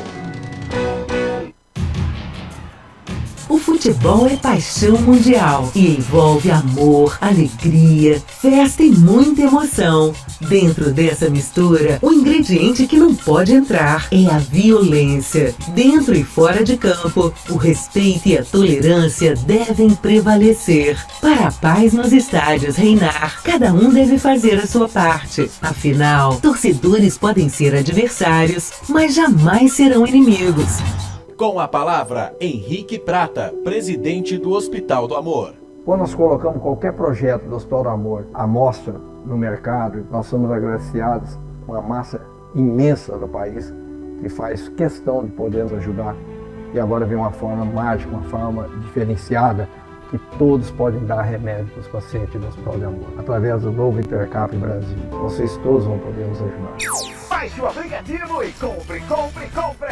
O futebol é paixão mundial e envolve amor, alegria, festa e muita emoção. Dentro dessa mistura, o ingrediente que não pode entrar é a violência. Dentro e fora de campo, o respeito e a tolerância devem prevalecer. Para a paz nos estádios reinar, cada um deve fazer a sua parte. Afinal, torcedores podem ser adversários, mas jamais serão inimigos. Com a palavra, Henrique Prata, presidente do Hospital do Amor. Quando nós colocamos qualquer projeto do Hospital do Amor à mostra no mercado, nós somos agraciados uma massa imensa no país que faz questão de poder nos ajudar. E agora vem uma forma mágica, uma forma diferenciada, que todos podem dar remédio para os pacientes do Hospital do Amor. Através do novo Hipercap Brasil. Vocês todos vão poder nos ajudar. Baixe o aplicativo e compre, compre, compre!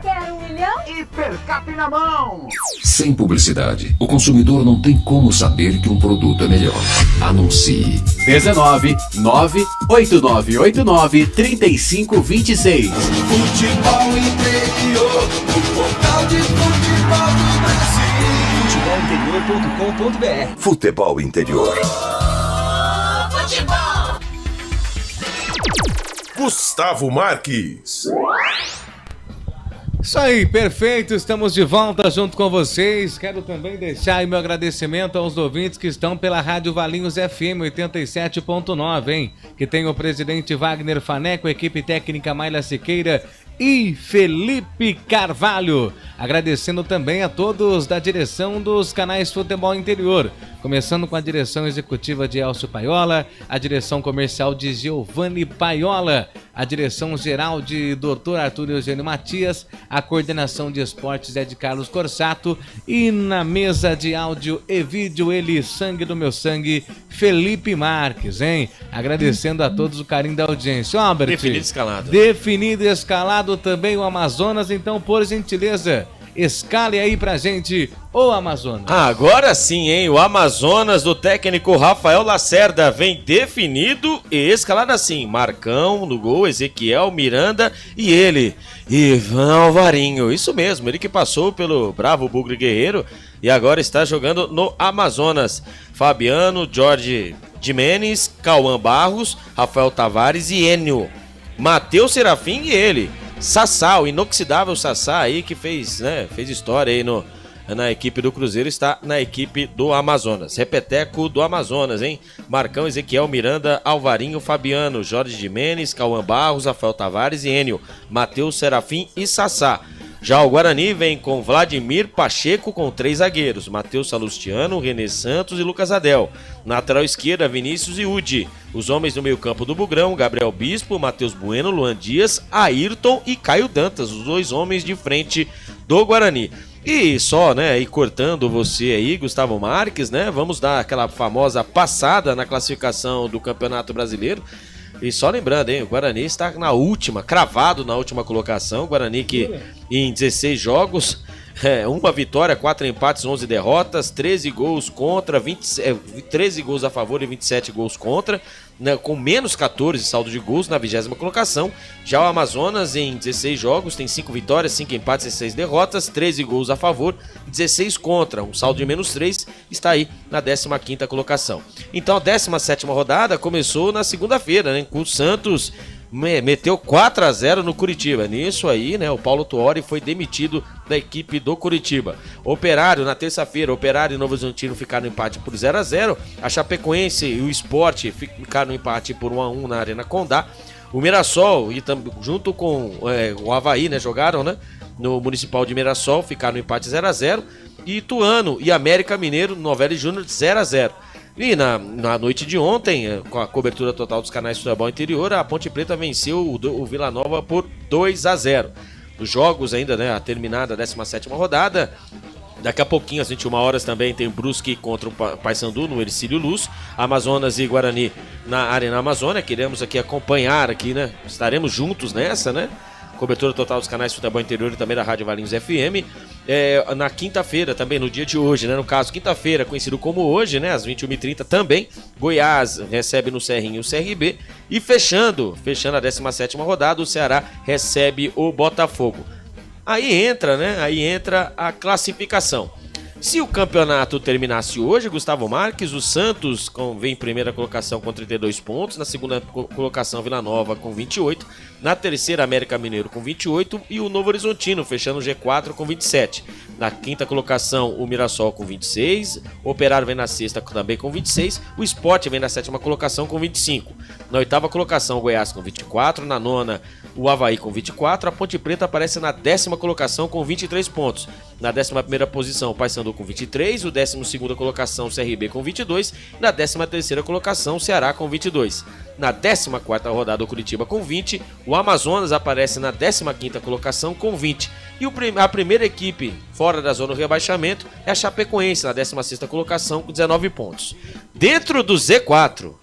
Quer 1 milhão? milhão e percap na mão. Sem publicidade, o consumidor não tem como saber que um produto é melhor. Anuncie. 19 98989 3526. Futebol Interior, o portal de futebol do Brasil. Futebolinterior.com.br. Futebol Interior. Futebol. Gustavo Marques. Isso aí, perfeito, estamos de volta junto com vocês. Quero também deixar aí meu agradecimento aos ouvintes que estão pela Rádio Valinhos FM 87.9, hein? Que tem o presidente Wagner Faneco, equipe técnica Maila Siqueira e Felipe Carvalho. Agradecendo também a todos da direção dos canais Futebol Interior, começando com a direção executiva de Elcio Paiola, a direção comercial de Giovanni Paiola, a direção geral de Dr. Arthur Eugênio Matias, a coordenação de esportes é de Carlos Corsato e na mesa de áudio e vídeo ele, sangue do meu sangue, Felipe Marques, hein? Agradecendo a todos o carinho da audiência. Ó, Bert, Definido e escalado. Definido e escalado também o Amazonas, então, por gentileza, escale aí pra gente o Amazonas. Agora sim, hein? O Amazonas do técnico Rafael Lacerda vem definido e escalado assim. Marcão no gol, Ezequiel, Miranda e ele, Ivan Alvarinho. Isso mesmo, ele que passou pelo Bravo Bugre Guerreiro e agora está jogando no Amazonas. Fabiano, Jorge Jimenez, Cauã Barros, Rafael Tavares e Enio. Matheus Serafim e ele, Sassá, o inoxidável Sassá aí que fez história aí na equipe do Cruzeiro, está na equipe do Amazonas. Repeteco do Amazonas, hein? Marcão, Ezequiel, Miranda, Alvarinho, Fabiano, Jorge Jimenez, Cauã Barros, Rafael Tavares e Enio, Matheus Serafim e Sassá. Já o Guarani vem com Vladimir Pacheco com 3 zagueiros, Matheus Salustiano, René Santos e Lucas Adel. Na lateral esquerda, Vinícius e Udi. Os homens do meio campo do Bugrão, Gabriel Bispo, Matheus Bueno, Luan Dias, Ayrton e Caio Dantas, os 2 homens de frente do Guarani. E só, e cortando você aí, Gustavo Marques, vamos dar aquela famosa passada na classificação do Campeonato Brasileiro. E só lembrando, hein, o Guarani está cravado na última colocação. O Guarani que em 16 jogos, 1 vitória, 4 empates, 11 derrotas, 13 gols contra, 13 gols a favor e 27 gols contra, com menos 14 saldo de gols na 20ª colocação. Já o Amazonas em 16 jogos tem 5 vitórias, 5 empates e 6 derrotas, 13 gols a favor, 16 contra, um saldo de menos 3, está aí na 15ª colocação. Então a 17ª rodada começou na segunda-feira, com o Santos meteu 4-0 no Curitiba. Nisso aí, o Paulo Tuori foi demitido da equipe do Curitiba. Operário, na terça-feira, Operário e Novo Horizontino ficaram no empate por 0-0. A Chapecoense e o Sport ficaram no empate por 1-1 na Arena Condá. O Mirassol, e junto com o Avaí, jogaram no Municipal de Mirassol, ficaram no empate 0-0. E Ituano e América Mineiro, Novelli Júnior, 0-0. E na noite de ontem, com a cobertura total dos canais de futebol interior, a Ponte Preta venceu o Vila Nova por 2-0. Os jogos ainda, a terminada a 17ª rodada. Daqui a pouquinho, às 21 horas, também tem o Brusque contra o Paysandu no Ercílio Luz. Amazonas e Guarani na Arena Amazônia. Queremos aqui acompanhar, estaremos juntos nessa, Cobertura total dos canais de futebol interior e também da Rádio Valinhos FM. Na quinta-feira, também no dia de hoje, no caso, quinta-feira, conhecido como hoje, às 21h30 também, Goiás recebe no Serrinho o CRB. E fechando a 17ª rodada, o Ceará recebe o Botafogo. Aí entra a classificação. Se o campeonato terminasse hoje, Gustavo Marques, o Santos vem em primeira colocação com 32 pontos, na segunda colocação Vila Nova com 28, na terceira América Mineiro com 28 e o Novo Horizontino fechando o G4 com 27. Na quinta colocação o Mirassol com 26, o Operário vem na sexta também com 26, o Sport vem na 7ª colocação com 25. Na 8ª colocação o Goiás com 24, na 9ª o Avaí com 24, a Ponte Preta aparece na 10ª colocação com 23 pontos. Na 11ª posição o Paysandu com 23, o 12ª colocação o CRB com 22, na 13ª colocação o Ceará com 22. Na 14ª rodada o Curitiba com 20, o Amazonas aparece na 15ª colocação com 20. E a primeira equipe fora da zona do rebaixamento é a Chapecoense, na 16ª colocação com 19 pontos. Dentro do Z4,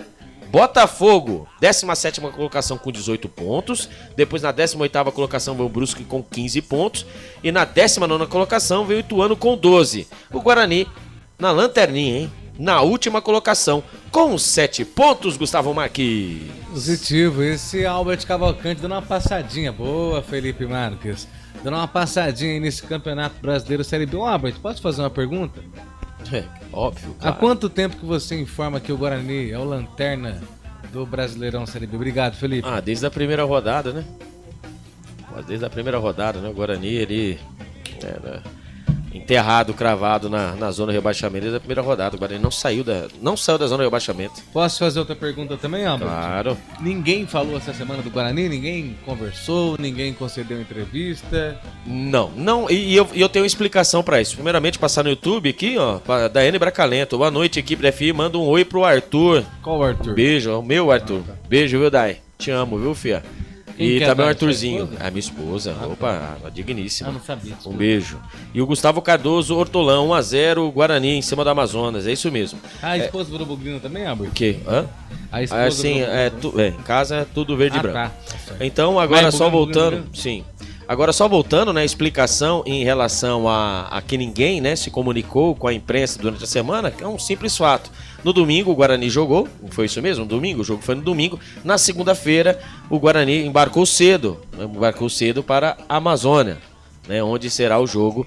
Botafogo, 17ª colocação com 18 pontos. Depois na 18ª colocação veio o Brusque com 15 pontos. E na 19ª colocação veio o Ituano com 12. O Guarani na lanterninha, hein? Na última colocação, com 7 pontos, Gustavo Marques. Positivo, esse Albert Cavalcante dando uma passadinha. Boa, Felipe Marques. Dando uma passadinha aí nesse Campeonato Brasileiro Série B. Ô, Albert, posso fazer uma pergunta? É, óbvio, claro. Há quanto tempo que você informa que o Guarani é o lanterna do Brasileirão Série B? Obrigado, Felipe. Desde a primeira rodada, né? Desde a primeira rodada, né? O Guarani, ele era enterrado, cravado na zona de rebaixamento desde a primeira rodada. O Guarani não saiu da zona de rebaixamento. Posso fazer outra pergunta também, Albert? Claro. Ninguém falou essa semana do Guarani? Ninguém conversou? Ninguém concedeu entrevista? Não. E eu tenho uma explicação pra isso. Primeiramente, passar no YouTube aqui, ó, da Daiane Bracalento. Boa noite, equipe da FI. Manda um oi pro Arthur. Qual Arthur? Beijo, é o meu Arthur. Beijo, viu, Dai? Te amo, viu, fia? E também o Arthurzinho, a minha esposa. Opa, digníssima. Não sabia. Um beijo. E o Gustavo Cardoso, Hortolão, 1-0, Guarani em cima do Amazonas. É isso mesmo. A esposa do Bugrino também, Albert? O quê? Hã? A esposa sim, em casa é tudo verde e branco. Tá. Então, agora só voltando. Sim. Agora só voltando, né, a explicação em relação a que ninguém, né, se comunicou com a imprensa durante a semana, que é um simples fato. No domingo o Guarani jogou, foi isso mesmo? Domingo, o jogo foi no domingo. Na segunda-feira o Guarani embarcou cedo para a Amazônia, né, onde será o jogo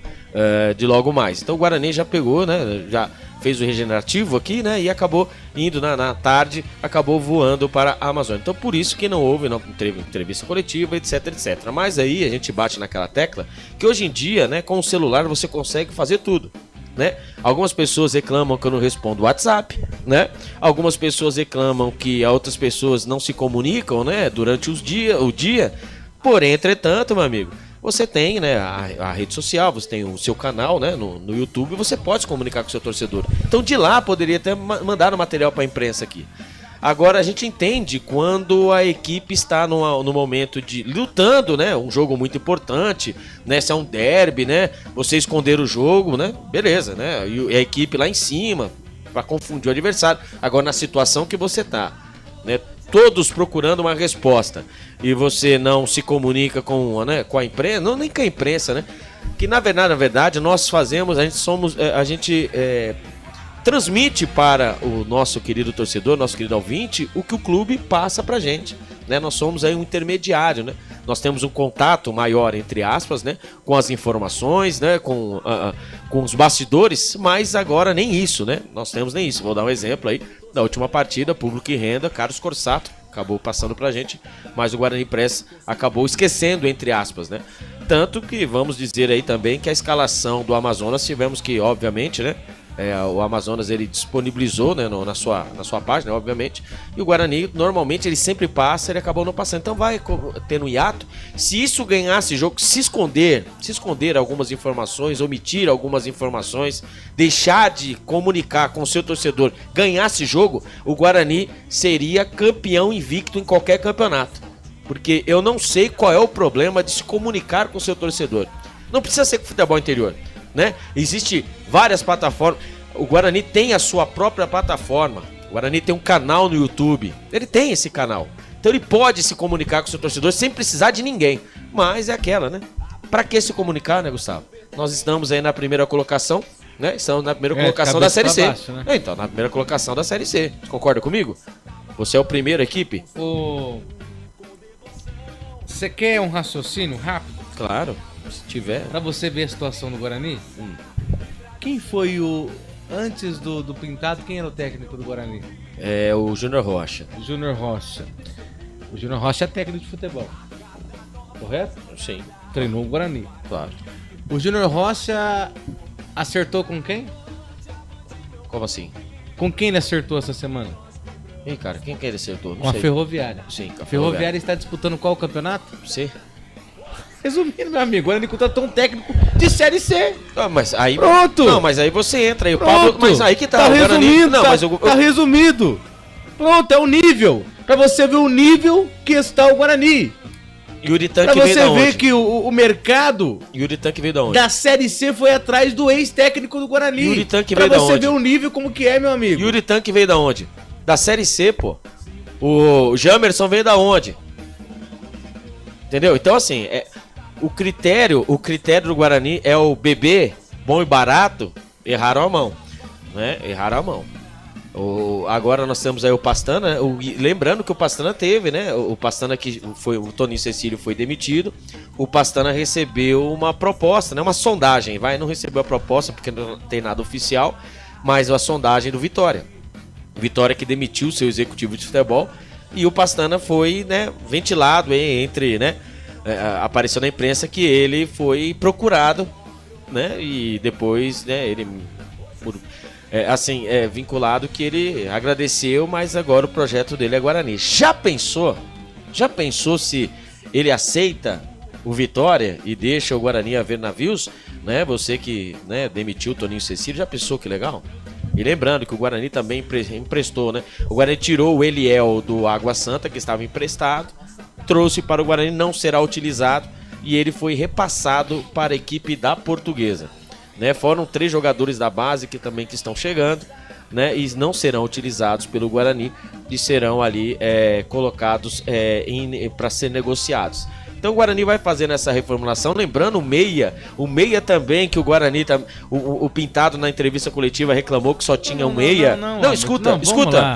de logo mais. Então o Guarani já pegou, né, já fez o regenerativo aqui, né, e acabou indo na tarde, acabou voando para a Amazônia. Então por isso que não teve entrevista coletiva, etc, etc. Mas aí a gente bate naquela tecla que hoje em dia, né, com o celular você consegue fazer tudo, né? Algumas pessoas reclamam que eu não respondo o WhatsApp, né? Algumas pessoas reclamam que outras pessoas não se comunicam, né, durante o dia. Porém, entretanto, meu amigo, você tem, né, a rede social, você tem o seu canal, né, no YouTube, você pode se comunicar com o seu torcedor. Então de lá poderia até mandar o material para a imprensa aqui. Agora a gente entende quando a equipe está no momento de lutando, né, um jogo muito importante, né, se é um derby, né, você esconder o jogo, né, beleza, né, e a equipe lá em cima para confundir o adversário. Agora na situação que você tá, né, todos procurando uma resposta e você não se comunica com a imprensa, não nem com a imprensa, né? Que na verdade nós fazemos, a gente transmite para o nosso querido torcedor, nosso querido ouvinte, o que o clube passa pra gente, né? Nós somos aí um intermediário, né? Nós temos um contato maior, entre aspas, né, com as informações, né, com os bastidores, mas agora nem isso, né? Nós temos nem isso. Vou dar um exemplo aí da última partida, Público e Renda, Carlos Corsato acabou passando pra gente, mas o Guarani Press acabou esquecendo, entre aspas, né? Tanto que vamos dizer aí também que a escalação do Amazonas tivemos que, obviamente, né, o Amazonas ele disponibilizou, né, na sua página, obviamente, e o Guarani normalmente ele sempre passa, ele acabou não passando, então vai tendo hiato. Se isso ganhasse jogo, se esconder algumas informações, omitir algumas informações, deixar de comunicar com o seu torcedor, ganhasse jogo, o Guarani seria campeão invicto em qualquer campeonato, porque eu não sei qual é o problema de se comunicar com o seu torcedor. Não precisa ser com futebol interior, né? Existe várias plataformas. O Guarani tem a sua própria plataforma. O Guarani tem um canal no YouTube. Ele tem esse canal. Então ele pode se comunicar com o seu torcedor sem precisar de ninguém. Mas é aquela, né? Pra que se comunicar, né, Gustavo? Nós estamos aí na primeira colocação, né? Estamos na primeira colocação da Série C. Baixo, né? Então, na primeira colocação da Série C. Você concorda comigo? Você é o primeiro, equipe? Você quer um raciocínio rápido? Claro. Se tiver. Pra você ver a situação do Guarani, quem foi antes do Pintado, quem era o técnico do Guarani? É o Júnior Rocha. O Júnior Rocha é técnico de futebol, correto? Sim. Treinou o Guarani. Claro. O Júnior Rocha acertou com quem? Como assim? Com quem ele acertou essa semana? Ei, cara, quem que ele acertou? Com a Ferroviária. Sim, com a Ferroviária está disputando qual campeonato? C. Resumindo, meu amigo, o Guarani contratou um técnico de Série C. Ah, mas aí... Pronto! Não, mas aí você entra aí, o Pablo... Mas aí que tá... Tá resumido, não, mas tá resumido. Pronto, é o nível. Pra você ver o nível que está o Guarani. Yuri Tanque veio da onde? Pra você ver que o mercado... Yuri Tanque veio da onde? Da Série C foi atrás do ex-técnico do Guarani. Yuri Tanque veio da onde? Pra você ver o nível como que é, meu amigo. Yuri Tanque veio da onde? Da Série C, pô. O Jamerson veio da onde? Entendeu? Então, assim, o critério do Guarani é o bebê bom e barato, erraram a mão, né? Erraram a mão. Agora nós temos aí o Pastana, lembrando que o Pastana teve, né? O Pastana que foi, o Toninho Cecílio foi demitido, o Pastana recebeu uma proposta, né? Uma sondagem, não recebeu a proposta porque não tem nada oficial, mas a sondagem do Vitória. Vitória que demitiu seu executivo de futebol e o Pastana foi, né, ventilado entre, né? Apareceu na imprensa que ele foi procurado, né? E depois, né, ele vinculado que ele agradeceu, mas agora o projeto dele é Guarani. Já pensou se ele aceita o Vitória e deixa o Guarani a ver navios, né? Você que, né, demitiu o Toninho Cecílio, já pensou que legal? E lembrando que o Guarani também emprestou, né? O Guarani tirou o Eliel do Água Santa, que estava emprestado, trouxe para o Guarani, não será utilizado e ele foi repassado para a equipe da Portuguesa, né? Foram 3 jogadores da base que estão chegando, né? E não serão utilizados pelo Guarani e serão ali colocados para ser negociados. Então o Guarani vai fazendo essa reformulação, lembrando o meia também, que o Guarani, o Pintado na entrevista coletiva reclamou que só tinha um meia. Não, escuta,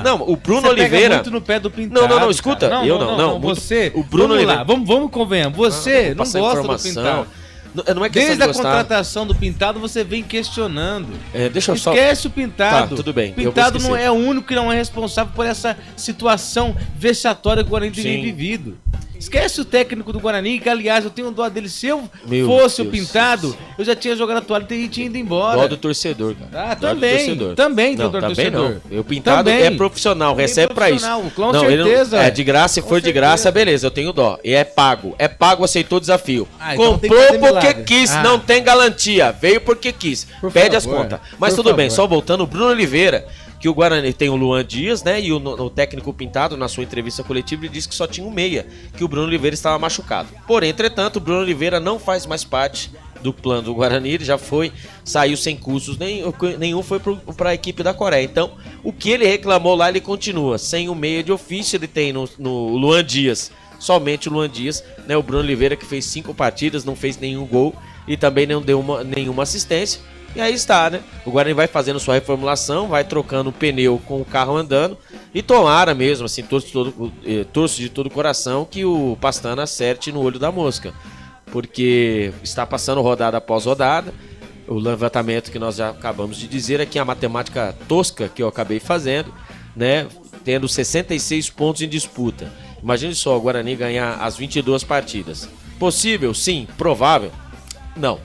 não, o Bruno Oliveira... Pega muito no pé do Pintado. Não, escuta, não, você, o Bruno Oliveira... Vamos convenhar, você não gosta do Pintado. Não é questão desde a de contratação do Pintado você vem questionando. Esquece o Pintado. Tá, tudo bem. O Pintado não é o único que não é responsável por essa situação vexatória que o Guarani tem vivido. Esquece o técnico do Guarani, que aliás eu tenho dó dele. Se eu fosse o Pintado, eu já tinha jogado a toalha e tinha ido embora. Dó do torcedor, cara. Ah, também tem dó do torcedor. O Pintado é profissional, recebe pra isso. Com certeza. É de graça, se for de graça, beleza, eu tenho dó. E é pago, aceitou o desafio. Então comprou porque quis, não tem garantia. Veio porque quis, pede as contas. Mas tudo bem, só voltando, o Bruno Oliveira, que o Guarani tem o Luan Dias, né? E o técnico Pintado, na sua entrevista coletiva, ele disse que só tinha um meia, que o Bruno Oliveira estava machucado. Porém, entretanto, o Bruno Oliveira não faz mais parte do plano do Guarani, ele já saiu sem custos, nenhum foi para a equipe da Coreia. Então, o que ele reclamou lá, ele continua. Sem o meia de ofício, ele tem no Luan Dias, somente o Luan Dias, né? O Bruno Oliveira que fez 5 partidas, não fez nenhum gol e também não deu nenhuma assistência. E aí está, né? O Guarani vai fazendo sua reformulação, vai trocando o pneu com o carro andando e tomara mesmo, assim, torço de todo o coração que o Pastana acerte no olho da mosca. Porque está passando rodada após rodada, o levantamento que nós já acabamos de dizer aqui, a matemática tosca que eu acabei fazendo, né? Tendo 66 pontos em disputa. Imagine só o Guarani ganhar as 22 partidas. Possível? Sim. Provável? Não,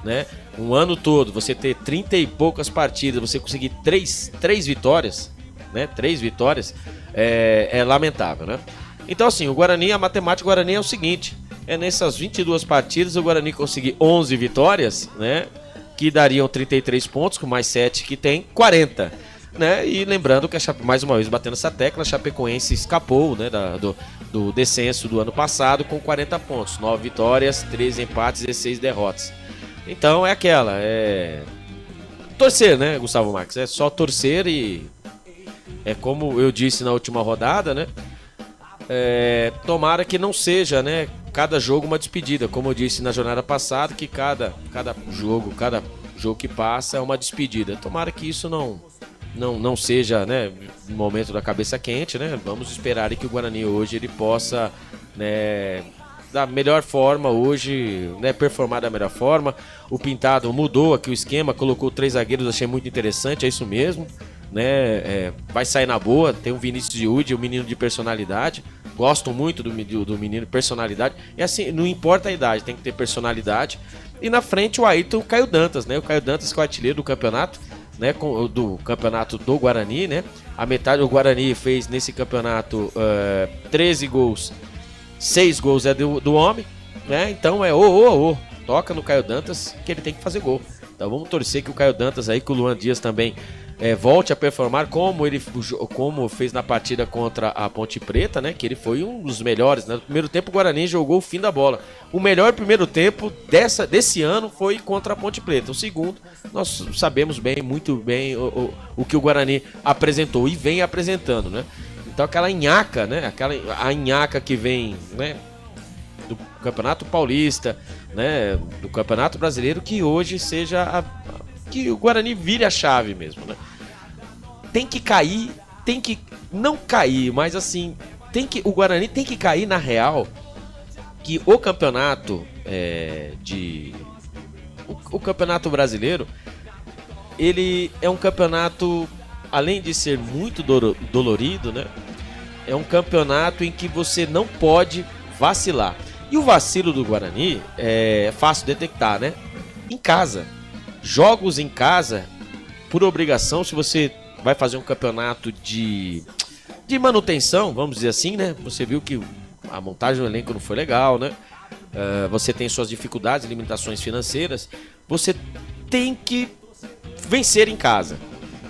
né? Um ano todo, você ter 30 e poucas partidas, você conseguir 3 vitórias, né? 3 vitórias, é lamentável, né? Então, assim, a matemática do Guarani é o seguinte: nessas 22 partidas, o Guarani conseguir 11 vitórias, né? Que dariam 33 pontos, com mais 7 que tem, 40. Né? E lembrando que mais uma vez batendo essa tecla, a Chapecoense escapou, né, do descenso do ano passado com 40 pontos, 9 vitórias, 13 empates e 16 derrotas. Então torcer, né, Gustavo Marques? É só torcer e como eu disse na última rodada, né? Tomara que não seja, né, cada jogo uma despedida, como eu disse na jornada passada, que cada jogo que passa é uma despedida. Tomara que isso não seja, né, no momento da cabeça quente, né? Vamos esperar que o Guarani hoje ele possa, né, da melhor forma hoje, né, performar da melhor forma. O Pintado mudou aqui o esquema, colocou 3 zagueiros, achei muito interessante, é isso mesmo, né? Vai sair na boa, tem o Vinícius Giudi, um menino de personalidade. Gosto muito do menino, personalidade. E assim, não importa a idade, tem que ter personalidade. E na frente o Ayrton, o Caio Dantas, né? O Caio Dantas que é o artilheiro do campeonato, né, do campeonato do Guarani, né? A metade do Guarani fez nesse campeonato 13 gols, 6 gols é do homem, né? Então toca no Caio Dantas que ele tem que fazer gol. Então vamos torcer que o Caio Dantas aí, que o Luan Dias também volte a performar como fez na partida contra a Ponte Preta, né? Que ele foi um dos melhores, né? No primeiro tempo o Guarani jogou o fim da bola. O melhor primeiro tempo desse ano foi contra a Ponte Preta. O segundo, nós sabemos muito bem o que o Guarani apresentou e vem apresentando, né? Então aquela nhaca, né? A nhaca que vem, né? Do Campeonato Paulista, né? Do Campeonato Brasileiro, que hoje seja que o Guarani vire a chave mesmo, né? Tem que cair, tem que não cair, mas assim, o Guarani tem que cair na real que o campeonato o Campeonato Brasileiro, ele é um campeonato, além de ser muito dolorido, né? É um campeonato em que você não pode vacilar. E o vacilo do Guarani é fácil detectar, né? Em casa. Jogos em casa, por obrigação, se você vai fazer um campeonato de manutenção, vamos dizer assim, né? Você viu que a montagem do elenco não foi legal, né? Você tem suas dificuldades, limitações financeiras. Você tem que vencer em casa.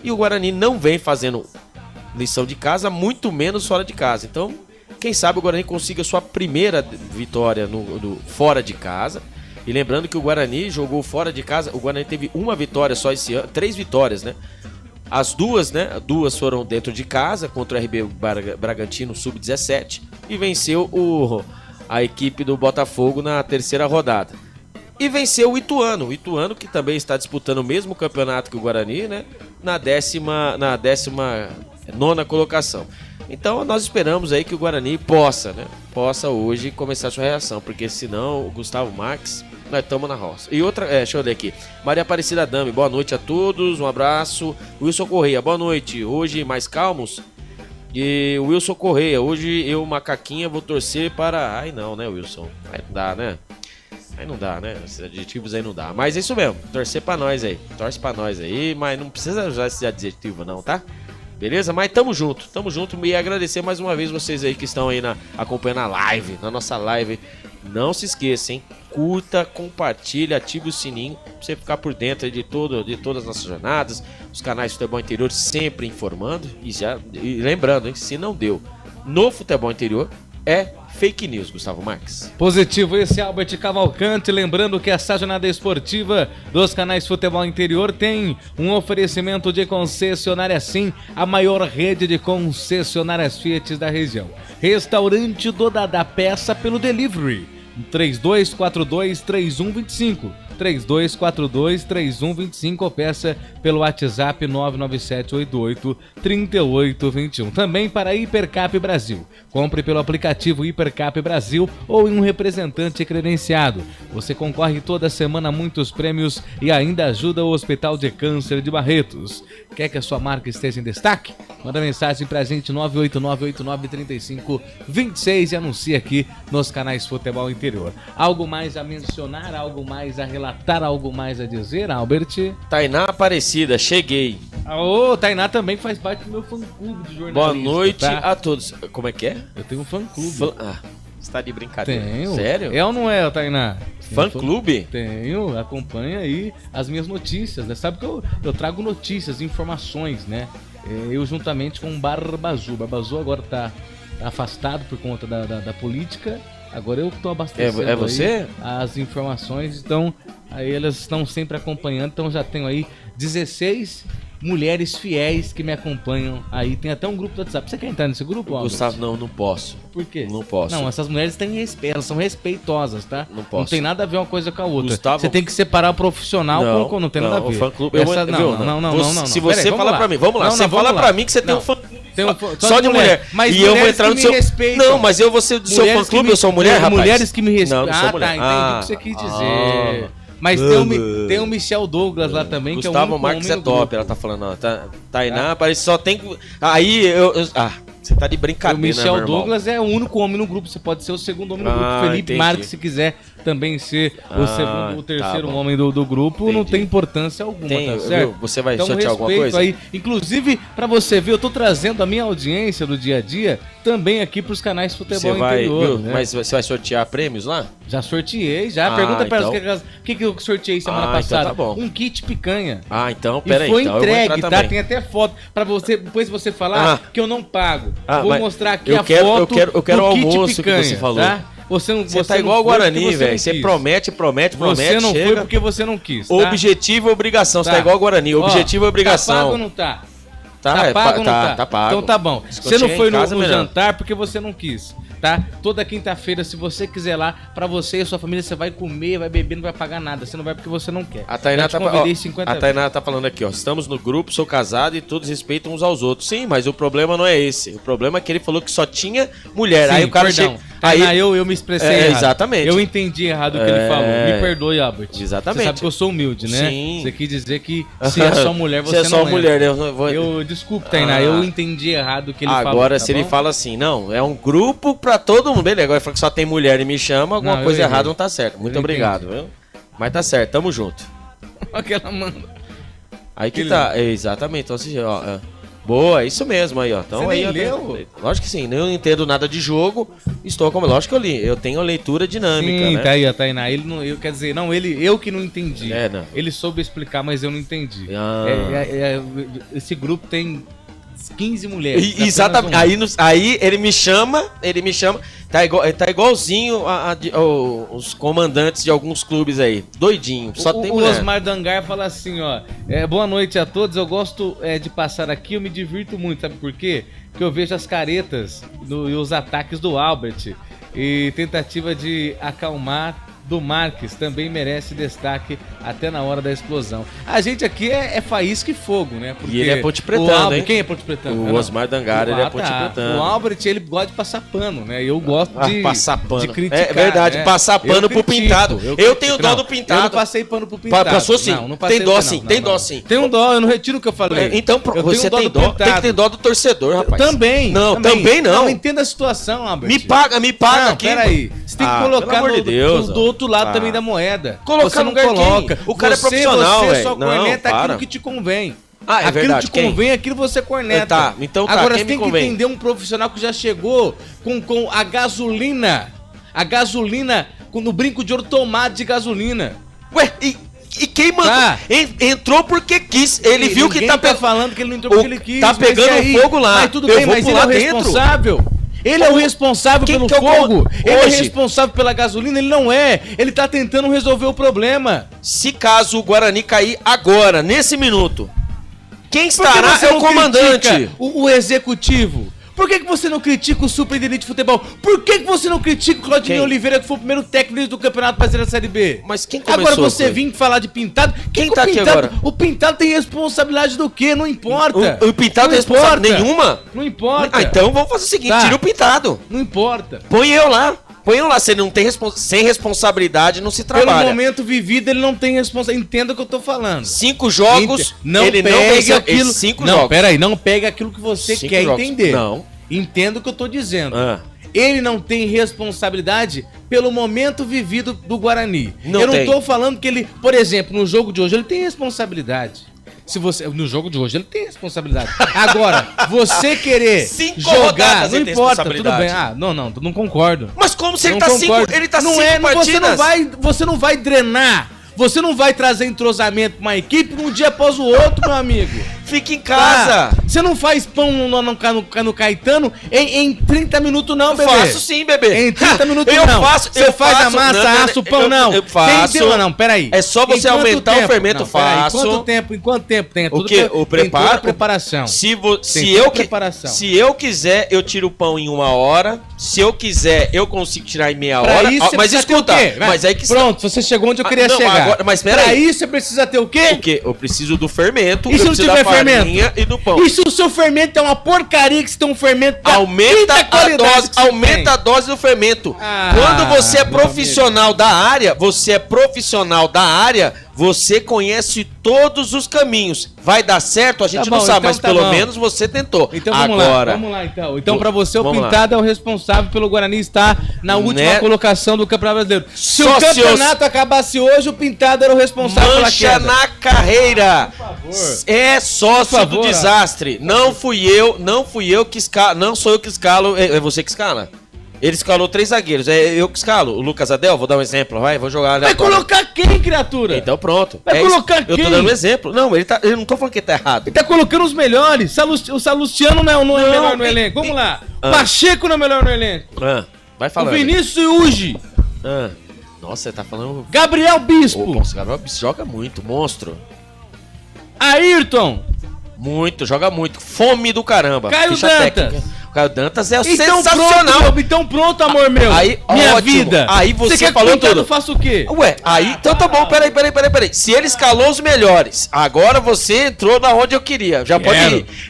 E o Guarani não vem fazendo lição de casa, muito menos fora de casa. Então, quem sabe o Guarani consiga sua primeira vitória fora de casa. E lembrando que o Guarani jogou fora de casa. O Guarani teve uma vitória só esse ano, 3 vitórias, né? As duas, né? Duas foram dentro de casa contra o RB Bragantino Sub-17 e venceu a equipe do Botafogo na terceira rodada. E venceu o Ituano. O Ituano que também está disputando o mesmo campeonato que o Guarani, né? Na 19ª colocação. Então nós esperamos aí que o Guarani possa hoje começar a sua reação, porque senão o Gustavo Marques, nós estamos na roça. E outra, deixa eu ler aqui. Maria Aparecida Dami, boa noite a todos, um abraço. Wilson Correia, boa noite. Hoje mais calmos? E Wilson Correia, hoje eu, macaquinha, vou torcer para... Ai não, né, Wilson? Aí não dá, né? Aí não dá, né? Esses adjetivos aí não dá. Mas é isso mesmo, torcer pra nós aí. Torce pra nós aí, mas não precisa usar esse adjetivo não, tá? Beleza? Mas tamo junto e agradecer mais uma vez vocês aí que estão aí acompanhando a live, na nossa live. Não se esqueça, hein? Curta, compartilha, ative o sininho pra você ficar por dentro de todas as nossas jornadas, os canais de Futebol Interior sempre informando. E lembrando, hein? Se não deu no Futebol Interior, é fake news, Gustavo Marques. Positivo esse Albert Cavalcante, lembrando que essa jornada esportiva dos canais Futebol Interior tem um oferecimento de concessionária Sim, a maior rede de concessionárias Fiat da região. Restaurante do Dadá, peça pelo delivery, 3242-3125. 3242-3125 ou peça pelo WhatsApp 99788-3821. Também para Hipercap Brasil. Compre pelo aplicativo Hipercap Brasil ou em um representante credenciado. Você concorre toda semana a muitos prêmios e ainda ajuda o Hospital de Câncer de Barretos. Quer que a sua marca esteja em destaque? Manda mensagem pra gente 989893526 e anuncia aqui nos canais Futebol Interior. Algo mais a mencionar, algo mais a relatar, algo mais a dizer, Albert? Tainá Aparecida, cheguei. Ô, Tainá também faz parte do meu fã-clube de jornalista. Boa noite, tá? a todos. Como é que é? Eu tenho um fã-clube. Você tá de brincadeira. Tenho. Sério? É ou não é, Tainá? Fã-clube? Tenho, acompanha aí as minhas notícias, né? Sabe que eu trago notícias, informações, né? Eu juntamente com o Barbazu. Barbazu agora tá afastado por conta da política. Agora eu tô abastecendo é você? As informações, então aí elas estão sempre acompanhando, então já tenho aí 16 mulheres fiéis que me acompanham aí, tem até um grupo do WhatsApp. Você quer entrar nesse grupo, Albert? Gustavo, não posso. Por quê? Não posso. Não, essas mulheres têm respeito, elas são respeitosas, tá? Não posso. Não tem nada a ver uma coisa com a outra. Gustavo... Você tem que separar o profissional com não tem nada a ver. O fã-clube... Não. Se você falar pra mim, vamos lá, você fala pra mim que você tem um fã-clube. Só de mulher. Mas e eu vou entrar no seu... Não, mas eu vou ser do seu fã-clube, eu sou mulher, rapaz? Mulheres que me respeitam. Não sou mulher. Tá, entendi o que você quis dizer. Mas tem o Michel Douglas lá também, que é o Gustavo Marques é top, ela tá falando, ó. Tainá, parece que só tem... Aí você tá de brincadeira, o Michel Douglas é o único homem no grupo, você pode ser o segundo homem no grupo. Felipe Marques, se quiser também ser o segundo, o terceiro homem do grupo, não tem importância alguma, tá certo? Você vai sortear alguma coisa? Aí. Inclusive, pra você ver, eu tô trazendo a minha audiência do dia a dia também aqui pros canais Futebol Interior. Né? Mas você vai sortear prêmios lá? Já sorteei, já. Pergunta pra elas o que eu sorteei semana passada. Então tá bom. Um kit picanha. Então, peraí. E foi então entregue, tá? Tem até foto pra você, depois você falar que eu não pago. Vou mostrar aqui a foto eu quero o almoço picanha, que você falou. Tá? Você tá igual o Guarani, velho. Você promete. Você não chega. foi porque você não quis. Tá? Objetivo e obrigação. Você tá igual o Guarani. Objetivo e obrigação. Tá pago ou não tá? Tá pago ou não tá? Tá pago. Então tá bom. Se Você não chegar foi em casa, no melhor. jantar porque você não quis, tá? Toda quinta-feira, se você quiser lá, pra você e a sua família, você vai comer, vai beber, não vai pagar nada. Você não vai porque você não quer. A Tainá, Eu te convidei 50 Tainá tá falando aqui, ó. Estamos no grupo, sou casado e todos respeitam uns aos outros. Sim, mas o problema não é esse. O problema é que ele falou que só tinha mulher. Sim, aí o cara perdão. chega. Tainá, Aí eu me expressei errado. Exatamente. Eu entendi errado o que ele falou. Me perdoe, Albert. Exatamente. Você sabe que eu sou humilde, né? Sim. Você quis dizer que se é só mulher, você se é não só entra. mulher, eu vou... Desculpe, Tainá, eu entendi errado o que ele falou. Agora, tá se bom? ele fala assim, não, é um grupo pra todo mundo. Beleza, agora ele fala que só tem mulher e me chama, alguma Não, coisa eu errei. errada não tá certo. Muito Eu obrigado, viu? Mas tá certo, tamo junto. Aquela manda. Aí que tá, exatamente. Então, assim, ó, boa, é isso mesmo aí, ó. Então, Você aí nem eu leu? Lógico que sim, eu não entendo nada de jogo, estou como. Lógico que eu li, eu tenho leitura dinâmica, Sim, né? tá aí, ó, Tainá. Ele não, eu, quer dizer, não, eu que não entendi. Não. Ele soube explicar, mas eu não entendi. Ah. Esse grupo tem 15 mulheres. Exatamente. apenas Aí ele me chama, tá igualzinho os comandantes de alguns clubes aí. Doidinho, só tem o mulher. Osmar Dangar fala assim, ó. Boa noite a todos, eu gosto de passar aqui, eu me divirto muito, sabe por quê? Porque eu vejo as caretas e os ataques do Albert. E tentativa de acalmar do Marques também merece destaque até na hora da explosão. A gente aqui é faísca e fogo, né? Porque E ele é Ponte Pretano, o Albert, hein? quem é Ponte Pretano? O Osmar Dangar, ele é Ponte Pretano. O Albert, ele gosta de passar pano, né? Eu gosto de passar pano. de criticar, É verdade, né? passar pano pro Pintado. Eu tenho dó do Pintado. Eu não passei pano pro Pintado. Passou sim. Não passei, Tem dó não, sim, não, tem não. dó sim. Tem um dó, eu não retiro o que eu falei. Então, Eu você tenho tem do dó, Pintado. tem que ter dó do torcedor, rapaz. Também. Não, também não. Não, entenda a situação, Albert. Me paga não, aqui. Peraí. Você tem que colocar pelo amor de Deus, do outro lado também da moeda. Colocar você não no lugar coloca. quem? O cara é profissional, Você velho. só Não, corneta para. aquilo que te convém. Ah, é aquilo verdade. que te convém, aquilo você corneta. Tá, então tá. Agora quem você tem me que convém? entender um profissional que já chegou com a gasolina. A gasolina no brinco de ouro tomado de gasolina. Ué, e quem mandou? Tá. Entrou porque quis. Ele viu que tá falando que ele não entrou porque ele quis. Tá mas pegando e aí? fogo lá. Mas tudo Eu bem, vou mas ele é pular o dentro. responsável. Ele é o responsável Quem pelo que é o fogo. Ele é hoje? responsável pela gasolina. Ele não é. Ele tá tentando resolver o problema. Se caso o Guarani cair agora, nesse minuto, quem estará Por que você é o não comandante. critica o executivo? Por que você não critica o superintendente de futebol? Por que você não critica o Claudinei Oliveira, que foi o primeiro técnico do Campeonato Brasileiro da Série B? Mas quem começou? Agora você vir falar de Pintado. Quem tá aqui agora? O Pintado tem responsabilidade do quê? Não importa. O Pintado Não tem responsabilidade importa. nenhuma? Não importa. Ah, então vamos fazer o seguinte, Tá. tira o Pintado. Não importa. Põe eu lá. Se ele não tem sem responsabilidade, não se trabalha. Pelo momento vivido, ele não tem responsabilidade. Entenda o que eu tô falando. 5 jogos, Não ele não pegue venceu aquilo. 5 Não, jogos. peraí, não pega aquilo que você 5 quer jogos. entender. Não. Entenda o que eu tô dizendo. Ele não tem responsabilidade pelo momento vivido do Guarani. Eu não tô falando que ele, por exemplo, no jogo de hoje, ele tem responsabilidade. No jogo de hoje ele tem responsabilidade. Agora, você querer 5 jogar, rodadas não ele tem importa, tudo responsabilidade. bem. Não concordo. Mas como se ele Não tá 5 concordo. ele tá Não 5 é, partidas? você não vai drenar. Você não vai trazer entrosamento pra uma equipe num dia após o outro, meu amigo. Fica em casa. Você não faz pão no Caetano em 30 minutos, não, bebê. Faço sim, bebê. Em 30 minutos, eu não. faço, Você faz a massa, assa o pão, não. Eu faço. Não, peraí. É só você Em quanto aumentar o tempo? fermento, Não, peraí, faço. Em quanto tempo tem? O quê? O Tem toda a preparo? preparação. Se preparação. eu quiser, eu tiro o pão em 1 hora. Se eu quiser, eu consigo tirar em meia Pra hora. isso você Mas precisa escuta, ter o quê? mas aí que Pronto, você chegou onde eu queria não, chegar. agora- mas pera pra aí. isso você precisa ter o quê? O quê? Eu preciso do fermento. E se eu não preciso tiver da farinha fermento? e do pão. E se o seu fermento é uma porcaria, que você tem um fermento da Aumenta quinta a qualidade dose, que você aumenta tem? a dose do fermento. Ah, Quando você é meu profissional da área, você conhece todos os caminhos. Vai dar certo? A gente Tá não bom, sabe, então mas tá pelo bom. menos você tentou. Então vamos lá então. Então pra você o Vamos lá. Pintado é o responsável pelo Guarani estar na última Né? colocação do Campeonato Brasileiro. Se Só o se campeonato acabasse hoje, o Pintado era o responsável pela Mancha queda. na carreira. É sócio Por favor, do desastre. Não fui eu que escalo. Não sou eu que escalo. É você que escala. Ele escalou 3 zagueiros. É eu que escalo. O Lucas Adel, vou dar um exemplo. Vou jogar. Vai colocar quem, criatura? Então pronto. Vai colocar quem? Eu tô dando um exemplo. Não, eu não tô falando que ele tá errado. Ele tá colocando os melhores. O Salustiano não é melhor no elenco. Vamos lá. O Pacheco não é melhor no elenco. Vai falando. O Vinícius Uji. Nossa, você tá falando... Gabriel Bispo. Nossa, Gabriel Bispo joga muito, monstro. Ayrton. Muito, joga muito. Fome do caramba. Caio Ficha Dantas. técnica. O Caio Dantas é Então sensacional. pronto, então pronto, amor meu. Aí, minha ótimo. vida. Aí você quer falou que o Pintado tudo. faça o quê? Ué, aí, então tá bom, peraí. Se ele escalou os melhores, agora você entrou na onde eu queria.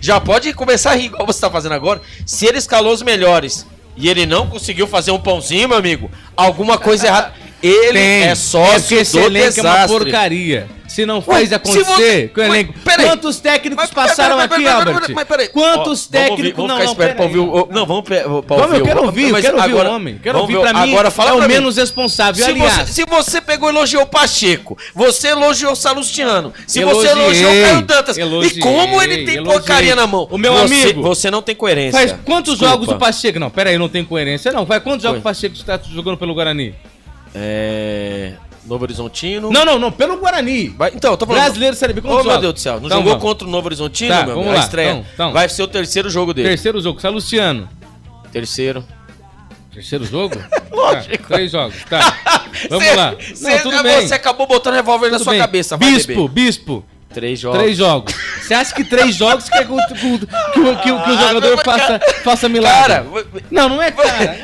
Já pode começar a rir, igual você tá fazendo agora. Se ele escalou os melhores e ele não conseguiu fazer um pãozinho, meu amigo, alguma coisa errada. Ele é sócio esse do elenco desastre. é uma porcaria. Se não faz acontecer com o elenco. Quantos técnicos passaram aqui, Albert? Quantos técnicos... Vamos ficar esperto pra ouvir o... Não, vamos pra ouvir. Eu quero ouvir o homem. Quero ouvir, pra mim, agora fala é o pra mim. menos responsável. Aliás, Se você pegou e elogiou o Pacheco, você elogiou o Salustiano, se você elogiou o Caio Dantas, e como ele tem porcaria na mão? O meu amigo... Você não tem coerência. Faz quantos jogos o Pacheco... Não, pera aí, não tem coerência. Não, faz quantos jogos o Pacheco está jogando pelo Guarani? Novo Horizontino. Não, pelo Guarani. Então, eu tô falando. Brasileiro Série B, Oh, meu Deus do céu. Não jogou contra o Novo Horizontino, tá, meu vamos amigo? lá. A estreia. Então. Vai ser o terceiro jogo dele. Terceiro jogo, Salustiano. Terceiro jogo? Lógico. Tá, 3 jogos, tá. Vamos lá. Tudo bem. Você acabou botando revólver na sua cabeça. Bispo. 3 jogos. 3 jogos. Você acha que 3 jogos quer que o jogador faça milagre? Cara, não é cara.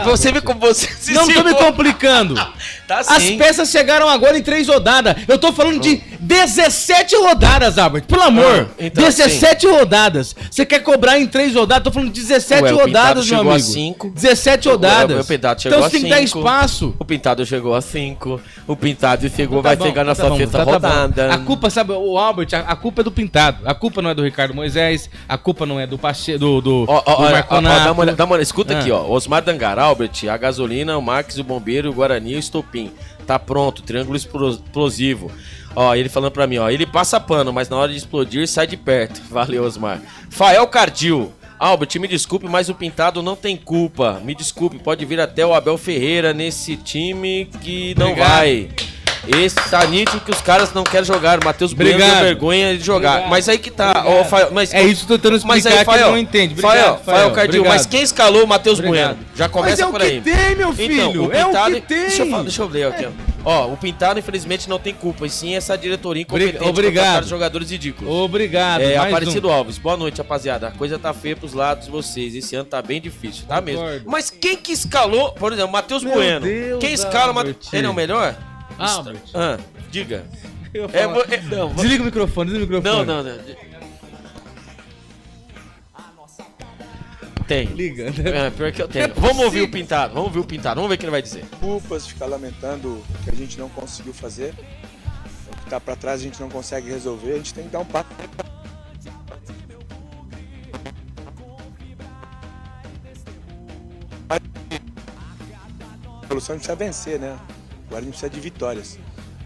Você vê como você se Não tô me complicando. Tá As sim. peças chegaram agora em 3 rodadas. Eu tô falando de 17 rodadas, Albert. Pelo amor. Então 17 rodadas. Você quer cobrar em 3 rodadas? Tô falando de 17 rodadas, meu amigo. 17 rodadas. O Pintado chegou então a você 5. tem que dar espaço. O Pintado chegou a 5. O Pintado vai chegar na sua sexta rodada. A culpa, sabe, o Albert, a culpa é do Pintado. A culpa não é do Ricardo Moisés. A culpa não é do Pacheco, do Marconato. Dá uma olhada, escuta aqui, ó. Osmar Dangar, Albert, a gasolina, o Marques, o bombeiro, o Guarani e o estopim. Tá pronto, triângulo explosivo. Ó, ele falando pra mim, ó. Ele passa pano, mas na hora de explodir sai de perto. Valeu, Osmar. Fael Cardil. Albert, me desculpe, mas o Pintado não tem culpa. Me desculpe, pode vir até o Abel Ferreira nesse time que não vai. Esse tá nítido que os caras não querem jogar. O Matheus Bueno deu vergonha de jogar. Obrigado. Mas aí que tá. Ó, Fael, mas, é isso que eu tô tentando explicar aí, Fael, que ele não entende. Fael Cardil, mas quem escalou o Matheus Bueno? Já começa por aí. Mas é o que tem, meu filho. Então, o Pintado, é o que tem. Deixa eu ler aqui, ó. Ó, o Pintado, infelizmente, não tem culpa. E sim essa diretoria incompetente de contratar jogadores ridículos. Obrigado. Aparecido Alves. Boa noite, rapaziada. A coisa tá feia pros lados de vocês. Esse ano tá bem difícil, tá mesmo. Mas quem que escalou, por exemplo, Matheus Bueno? Quem escala o Matheus? Ele é o melhor? Albert. Diga. Desliga o microfone, Não. Tem. Liga. Pior que eu tenho. Vamos ouvir o Pintado, vamos ver o que ele vai dizer. Culpas, ficar lamentando o que a gente não conseguiu fazer. O que tá pra trás a gente não consegue resolver, a gente tem que dar um passo. A solução precisa vencer, né? Agora a gente precisa de vitórias.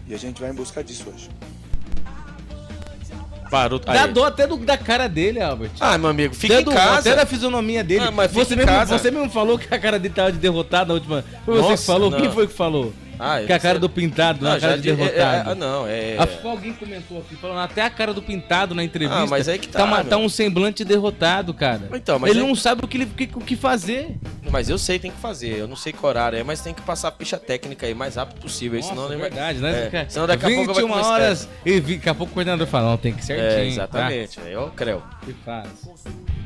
E a gente vai em busca disso hoje. Parou. Dá dó até da cara dele, Albert. Meu amigo, fica em casa. Até da fisionomia dele. Mas você mesmo falou que a cara dele tava de derrotado na última. Foi você que falou? Quem foi que falou? Que a cara do Pintado na cara de derrotado. Alguém comentou aqui, falando até a cara do Pintado na entrevista. Mas aí que tá um semblante derrotado, cara. Então, mas ele não sabe o que fazer. Mas eu sei, tem que fazer. Eu não sei que horário é, mas tem que passar a ficha técnica aí o mais rápido possível. Nossa, senão é verdade, né? Senão daqui a pouco vai 21 horas e daqui a pouco o coordenador fala, não, tem que ser certinho. Exatamente, tá? Eu creio. Que faz?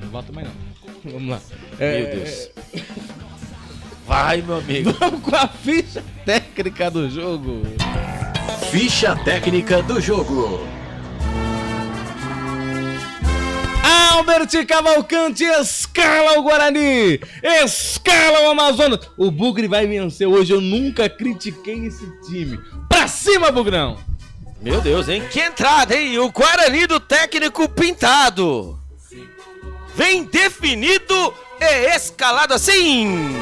Não volta mais não. Vamos lá. Meu Deus. Vai, meu amigo. Vamos com a ficha técnica do jogo. Ficha técnica do jogo. Albert Cavalcante escala o Guarani, escala o Amazonas. O Bugre vai vencer hoje, eu nunca critiquei esse time. Pra cima, Bugrão! Meu Deus, hein? Que entrada, hein? O Guarani do técnico Pintado. Vem definido e escalado assim.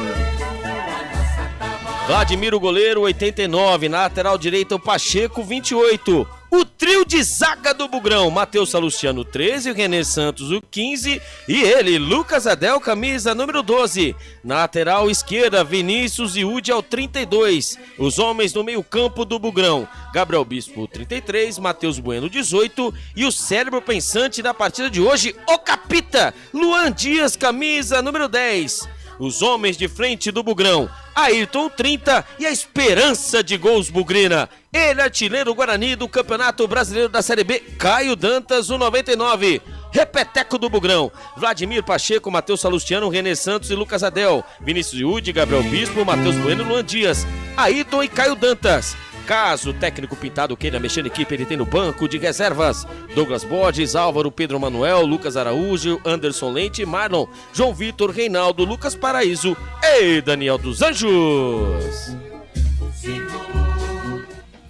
Vladimir, o goleiro, 89. Na lateral direita, o Pacheco, 28. O trio de zaga do Bugrão, Matheus Salustiano, 13, o René Santos, o 15, e ele, Lucas Adel, camisa número 12. Na lateral esquerda, Vinícius e Udi ao 32. Os homens no meio campo do Bugrão, Gabriel Bispo, 33, Matheus Bueno, 18, e o cérebro pensante da partida de hoje, o Capita, Luan Dias, camisa número 10. Os homens de frente do Bugrão, Ayrton 30 e a esperança de gols bugrina. Ele, artilheiro Guarani do Campeonato Brasileiro da Série B, Caio Dantas, o 99. Repeteco do Bugrão, Vladimir Pacheco, Matheus Salustiano, René Santos e Lucas Adel, Vinícius Yudi, Gabriel Bispo, Matheus Bueno e Luan Dias, Ayrton e Caio Dantas. Caso o técnico Pintado queira mexer na equipe, ele tem no banco de reservas Douglas Borges, Álvaro, Pedro Manuel, Lucas Araújo, Anderson Leite, Marlon, João Vitor, Reinaldo, Lucas Paraíso e Daniel dos Anjos.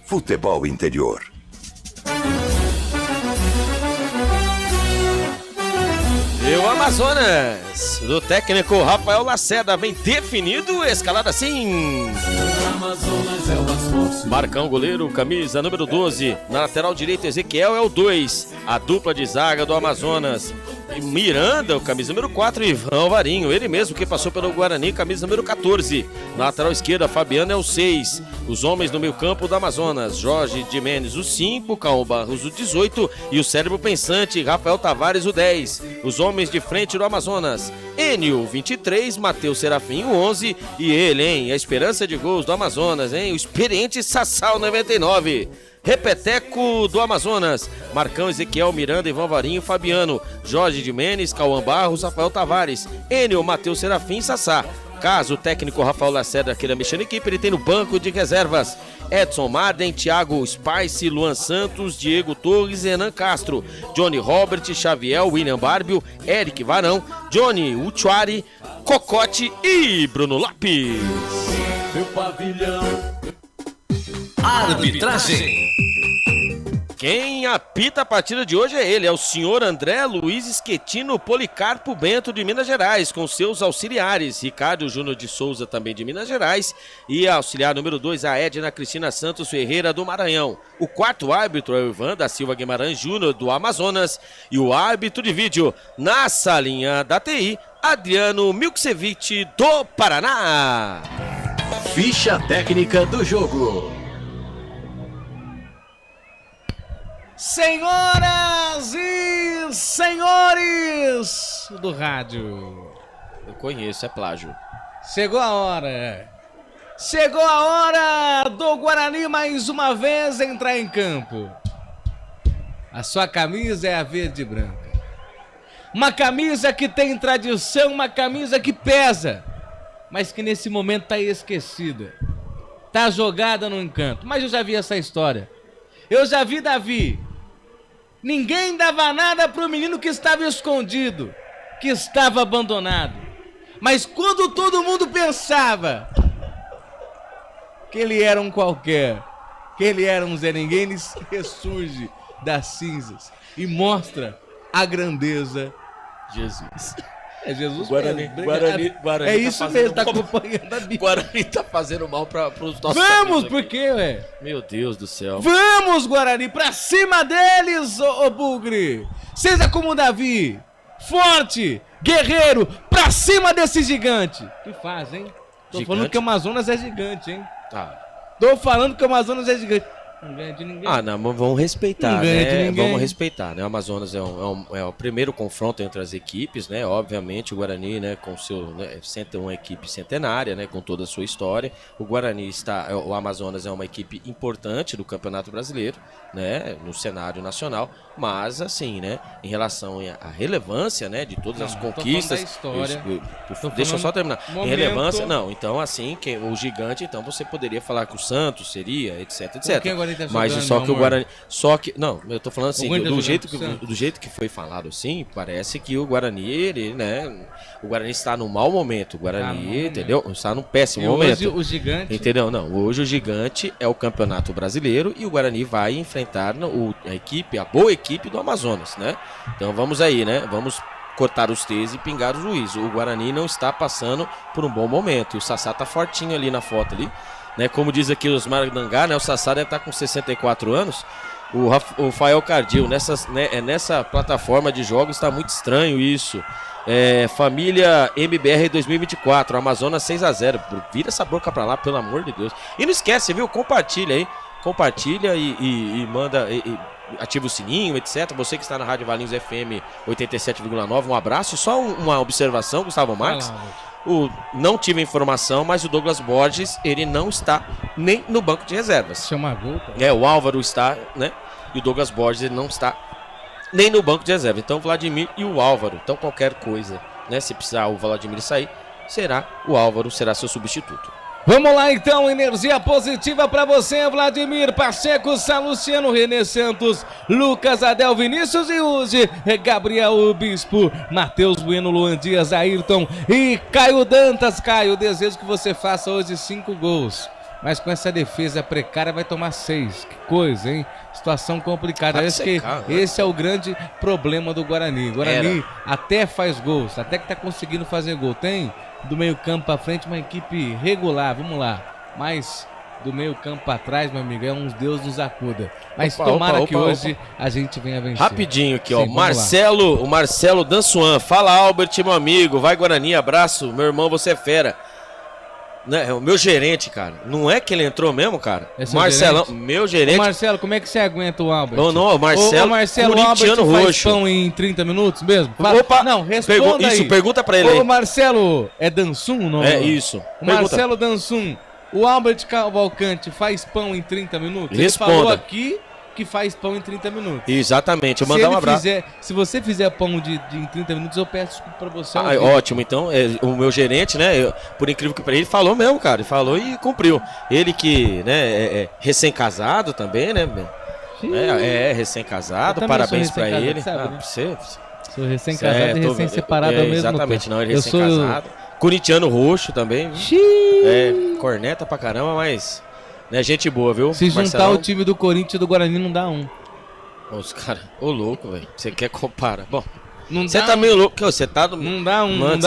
Futebol Interior. E o Amazonas, do técnico Rafael Lacerda, vem definido, escalada assim. Marcão, goleiro, camisa número 12. Na lateral direita, Ezequiel é o 2. A dupla de zaga do Amazonas. Miranda, o camisa número 4, e Ivan Varinho, ele mesmo que passou pelo Guarani, camisa número 14. Na lateral esquerda, Fabiano é o 6. Os homens no meio campo do Amazonas, Jorge Jimenez, o 5, Caon Barros, o 18, e o cérebro pensante, Rafael Tavares, o 10. Os homens de frente do Amazonas, Enio, 23, Matheus Serafim, o 11, e ele, hein, a esperança de gols do Amazonas, hein, o experiente Sassal, 99. Repeteco do Amazonas, Marcão, Ezequiel, Miranda, Ivan Varinho, Fabiano, Jorge Jimenez, Cauã Barros, Rafael Tavares, Enio, Matheus Serafim e Sassá. Caso o técnico Rafael Lacerda queira mexer na equipe, ele tem no banco de reservas Edson Marden, Thiago Spice, Luan Santos, Diego Torres, Renan Castro, Johnny Robert, Xavier, William Barbio, Eric Varão, Johnny Uchuari, Cocote e Bruno Lopes. Meu pavilhão. Arbitragem. Quem apita a partida de hoje é ele, é o senhor André Luiz Schettino Policarpo Bento de Minas Gerais, com seus auxiliares, Ricardo Júnior de Souza também de Minas Gerais, e a auxiliar número 2, a Edna Cristina Santos Ferreira do Maranhão. O quarto árbitro é o Ivan da Silva Guimarães Júnior do Amazonas, e o árbitro de vídeo na salinha da TI, Adriano Milksevich do Paraná. Ficha técnica do jogo. Senhoras e senhores do rádio. Eu conheço, é plágio. Chegou a hora. Chegou a hora do Guarani mais uma vez entrar em campo. A sua camisa é a verde e branca. Uma camisa que tem tradição, uma camisa que pesa, mas que nesse momento está esquecida. Está jogada no encanto. Mas eu já vi essa história. Eu já vi Davi. Ninguém dava nada para o menino que estava escondido, que estava abandonado. Mas quando todo mundo pensava que ele era um qualquer, que ele era um Zé Ninguém, ele ressurge das cinzas e mostra a grandeza de Jesus. É Jesus Guarani, é isso tá mesmo, tá acompanhando a Bíblia. Guarani tá fazendo mal para os nossos Vamos, por quê, ué? Meu Deus do céu. Vamos, Guarani, pra cima deles, ô Bugre. Seja como Davi, forte, guerreiro, pra cima desse gigante. Que faz, hein? Tô falando que o Amazonas é gigante, hein? Tá. Tô falando que o Amazonas é gigante. Não ganha de ninguém. Ah, não, mas vamos respeitar, não ganha de né? ninguém. Vamos respeitar, né? O Amazonas é o primeiro confronto entre as equipes, né? Obviamente o Guarani, né, com seu, né, uma equipe centenária, né, com toda a sua história. O Guarani o Amazonas é uma equipe importante do Campeonato Brasileiro, né, no cenário nacional, mas assim, né, em relação à relevância, né, de todas as conquistas, deixa eu só terminar. Em relevância, não, então assim, o gigante, então você poderia falar que o Santos seria, etc, etc. Mas só que o Guarani, não, eu tô falando assim, do jeito que foi falado assim, parece que o Guarani, ele, né, o Guarani está num mau momento, o Guarani, entendeu? Está num péssimo momento. Hoje o gigante, entendeu? Não, hoje o gigante é o Campeonato Brasileiro e o Guarani vai enfrentar a boa equipe do Amazonas, né? Então vamos aí, né? Vamos cortar os T's e pingar o juiz. O Guarani não está passando por um bom momento e o Sassá tá fortinho ali na foto ali. Né, como diz aqui os Marangá, né, o Sassá deve estar com 64 anos. O Rafael Cardil, nessa plataforma de jogos está muito estranho isso. Família MBR 2024, Amazonas 6-0. Vira essa boca pra lá, pelo amor de Deus. E não esquece, viu? Compartilha aí. Compartilha e manda. Ativa o sininho, etc. Você que está na Rádio Valinhos FM 87,9, um abraço. E só uma observação, Gustavo Marques. Não tive informação, mas o Douglas Borges, ele não está nem no banco de reservas. Chama gol, tá? O Álvaro está, né? E o Douglas Borges, ele não está nem no banco de reserva. Então o Vladimir e o Álvaro. Então qualquer coisa, né? Se precisar o Vladimir sair, o Álvaro será seu substituto. Vamos lá então, energia positiva para você, Vladimir, Pacheco, Salustiano, René Santos, Lucas, Adel, Vinícius e Uzi, Gabriel Bispo, Matheus Bueno, Luan Dias, Ayrton e Caio Dantas. Caio, desejo que você faça hoje 5 gols, mas com essa defesa precária vai tomar 6. Que coisa, hein? Situação complicada. Esse é o grande problema do Guarani. Guarani até faz gols, até que tá conseguindo fazer gol. Tem do meio campo pra frente uma equipe regular, vamos lá. Mas do meio campo pra trás, meu amigo, uns Deus nos acuda. Mas tomara que hoje a gente venha vencer. Rapidinho aqui, ó. O Marcelo Dansuan. Fala, Albert, meu amigo. Vai, Guarani, abraço. Meu irmão, você é fera. É o meu gerente, cara. Não é que ele entrou mesmo, cara? Marcelão, meu gerente. Ô Marcelo, como é que você aguenta o Albert? Não, o Marcelo, o Albert faz pão em 30 minutos mesmo? Opa, não, responda aí. Isso, pergunta pra ele aí. Ô Marcelo, é Dansum, não? É isso. O Marcelo Dansum, o Albert Cavalcante faz pão em 30 minutos? Responda. Ele falou aqui que faz pão em 30 minutos. Exatamente, eu mandar um abraço. Se você fizer pão em 30 minutos, eu peço desculpa pra você. Ótimo, então o meu gerente, né, por incrível que pareça, ele falou mesmo, cara, ele falou e cumpriu. Ele que, né, é recém-casado também, né, recém-casado, parabéns pra ele. Sabe, né? Você... Sou recém-casado e recém-separado ao mesmo tempo. Exatamente, não, ele é recém-casado. Corintiano roxo também. Corneta pra caramba, mas... É gente boa, viu? Se juntar Marcelão, o time do Corinthians e do Guarani não dá um. Os caras, louco, velho. Você quer comparar? Bom, você tá meio louco, você tá... Não dá um, mano,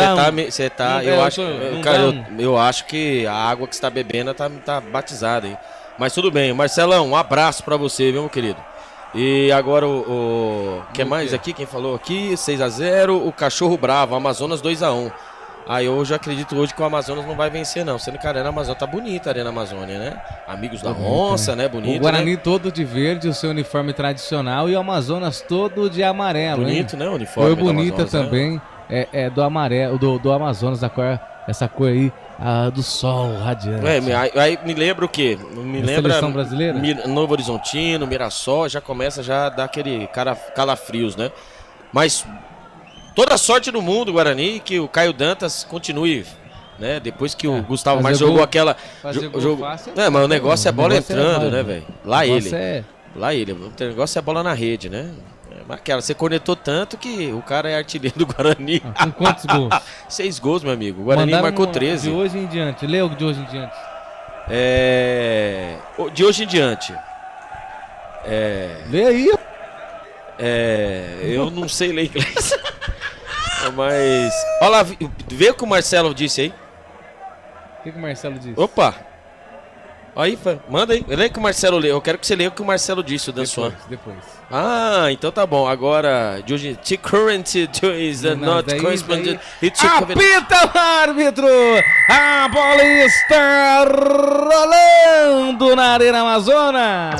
você tá... Eu acho que a água que você tá bebendo tá batizada aí. Mas tudo bem, Marcelão, um abraço pra você, viu, meu querido? E agora o que mais aqui? Quem falou aqui? 6-0, o Cachorro Bravo, Amazonas 2-1. Eu já acredito hoje que o Amazonas não vai vencer, não. Sendo que a Arena Amazônia tá bonita, a Arena Amazônia, né? Amigos da Onça, né? Bonito, o Guarani, né? todo de verde, o seu uniforme tradicional, e o Amazonas todo de amarelo. Bonito, hein? né? O uniforme. Foi bonita também, né? Do amarelo, do Amazonas, essa cor aí, do sol radiante. Aí me lembra o quê? Me lembra seleção brasileira? Novo Horizontino, Mirassol, já começa já a dar aquele calafrios, né? Mas... toda a sorte do mundo, Guarani, que o Caio Dantas continue, né? Depois que o Gustavo Marques jogou aquela... mas o negócio é bola entrando, né, velho? Lá ele. O negócio é bola na rede, né? Mas você cornetou tanto que o cara é artilheiro do Guarani. Com quantos gols? 6 gols, meu amigo. O Guarani marcou 13. De hoje em diante. Lê o de hoje em diante. De hoje em diante. Lê aí. Eu não sei ler inglês. Mas... olha lá, vê o que o Marcelo disse aí. O que o Marcelo disse? Opa! Aí, manda aí. Lê que o Marcelo lê. Eu quero que você leia o que o Marcelo disse, o Dansuan. Depois. Então tá bom. Agora, de hoje... The current is not corresponding... Apita o árbitro! A bola está rolando na Arena Amazonas!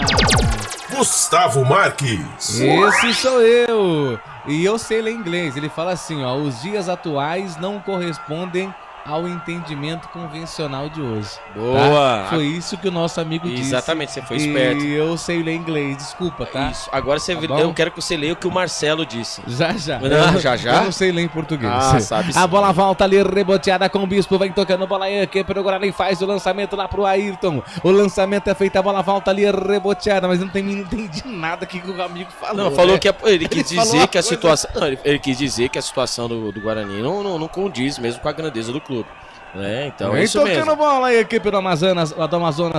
Gustavo Marques. Esse sou eu. E eu sei ler inglês. Ele fala assim, ó: os dias atuais não correspondem ao entendimento convencional de hoje. Boa! Tá? Foi isso que o nosso amigo disse. Exatamente, você foi esperto. E eu sei ler inglês, desculpa, tá? Isso. Agora eu quero que você leia o que o Marcelo disse. Já. Já? Eu não sei ler em português. Sabe sim. A bola volta ali, reboteada com o Bispo, vem tocando bola aí, aqui pelo Guarani, faz o lançamento lá pro Ayrton. O lançamento é feito, a bola volta ali, reboteada, mas não entendi nada que o amigo falou. Não, falou, né? Que ele quis dizer que a situação... ele quis dizer que a situação do Guarani não condiz mesmo com a grandeza do clube. Então é isso mesmo. Tocando bola aí, equipe do Amazonas,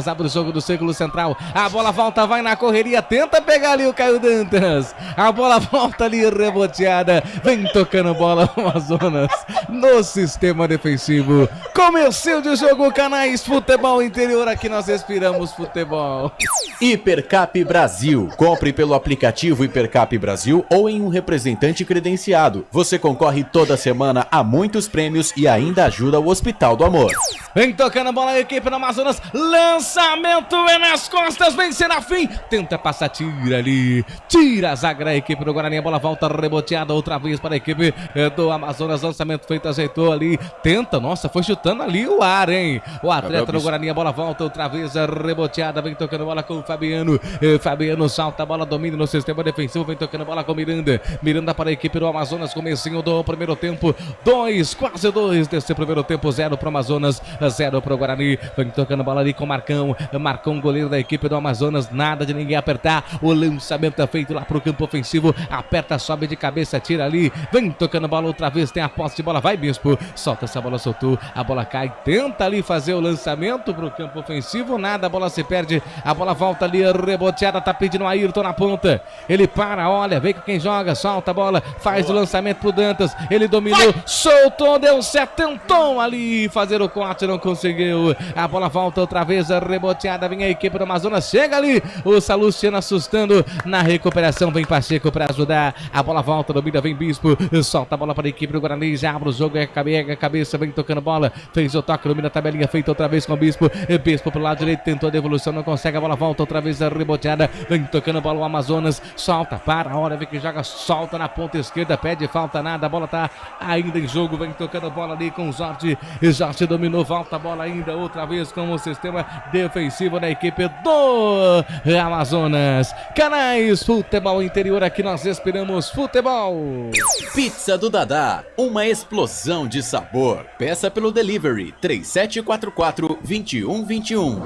abre o jogo do círculo central, a bola volta, vai na correria, tenta pegar ali o Caio Dantas, a bola volta ali, reboteada, vem tocando bola o Amazonas no sistema defensivo. Começou de jogo, canais Futebol Interior, aqui nós respiramos futebol. Hipercap Brasil, compre pelo aplicativo Hipercap Brasil ou em um representante credenciado. Você concorre toda semana a muitos prêmios e ainda ajuda o Hospital do Amor. Vem tocando a bola a equipe do Amazonas. Lançamento é nas costas. Vem Serafim. Tenta passar, tira ali. Tira a zaga da equipe do Guarani. A bola volta reboteada outra vez para a equipe do Amazonas. Lançamento feito, ajeitou ali. Tenta, nossa, foi chutando ali o ar, hein? O atleta do Guarani. A bola volta outra vez reboteada. Vem tocando a bola com o Fabiano. Fabiano salta a bola, domina no sistema defensivo. Vem tocando a bola com o Miranda. Miranda para a equipe do Amazonas. Comecinho do primeiro tempo. 2, quase 2 desse primeiro tempo. 0 para o Amazonas. 0 para o Guarani. Vem tocando bola ali com o Marcão. Marcão, goleiro da equipe do Amazonas. Nada de ninguém apertar. O lançamento é feito lá para o campo ofensivo. Aperta, sobe de cabeça, tira ali. Vem tocando bola outra vez. Tem a posse de bola. Vai, Bispo. Solta essa bola, soltou. A bola cai. Tenta ali fazer o lançamento para o campo ofensivo. Nada, a bola se perde. A bola volta ali, reboteada. Tá pedindo o Ayrton na ponta. Ele para, olha, vem com quem joga. Solta a bola. Faz o lançamento pro Dantas. Ele dominou. Soltou, deu certo. Tentou ali fazer o corte. Não conseguiu. A bola volta outra vez, reboteada. Vem a equipe do Amazonas. Chega ali. O Salustiano assustando na recuperação. Vem Pacheco para ajudar. A bola volta, domina. Vem Bispo. Solta a bola para a equipe do Guarani. Já abre o jogo. É a cabeça. Vem tocando bola. Fez o toque. Domina a tabelinha. Feita outra vez com o Bispo. Bispo pro lado direito. Tentou a devolução. Não consegue. A bola volta outra vez, reboteada. Vem tocando bola o Amazonas. Solta. Para a hora. Vem que joga. Solta na ponta esquerda. Pede falta. Nada. A bola tá ainda em jogo. Vem tocando bola ali com o Jorge. Jorge dominou. Volta a bola ainda outra vez com o sistema defensivo da equipe do Amazonas. Canais Futebol Interior, aqui nós esperamos futebol. Pizza do Dadá, uma explosão de sabor. Peça pelo delivery 3744-2121.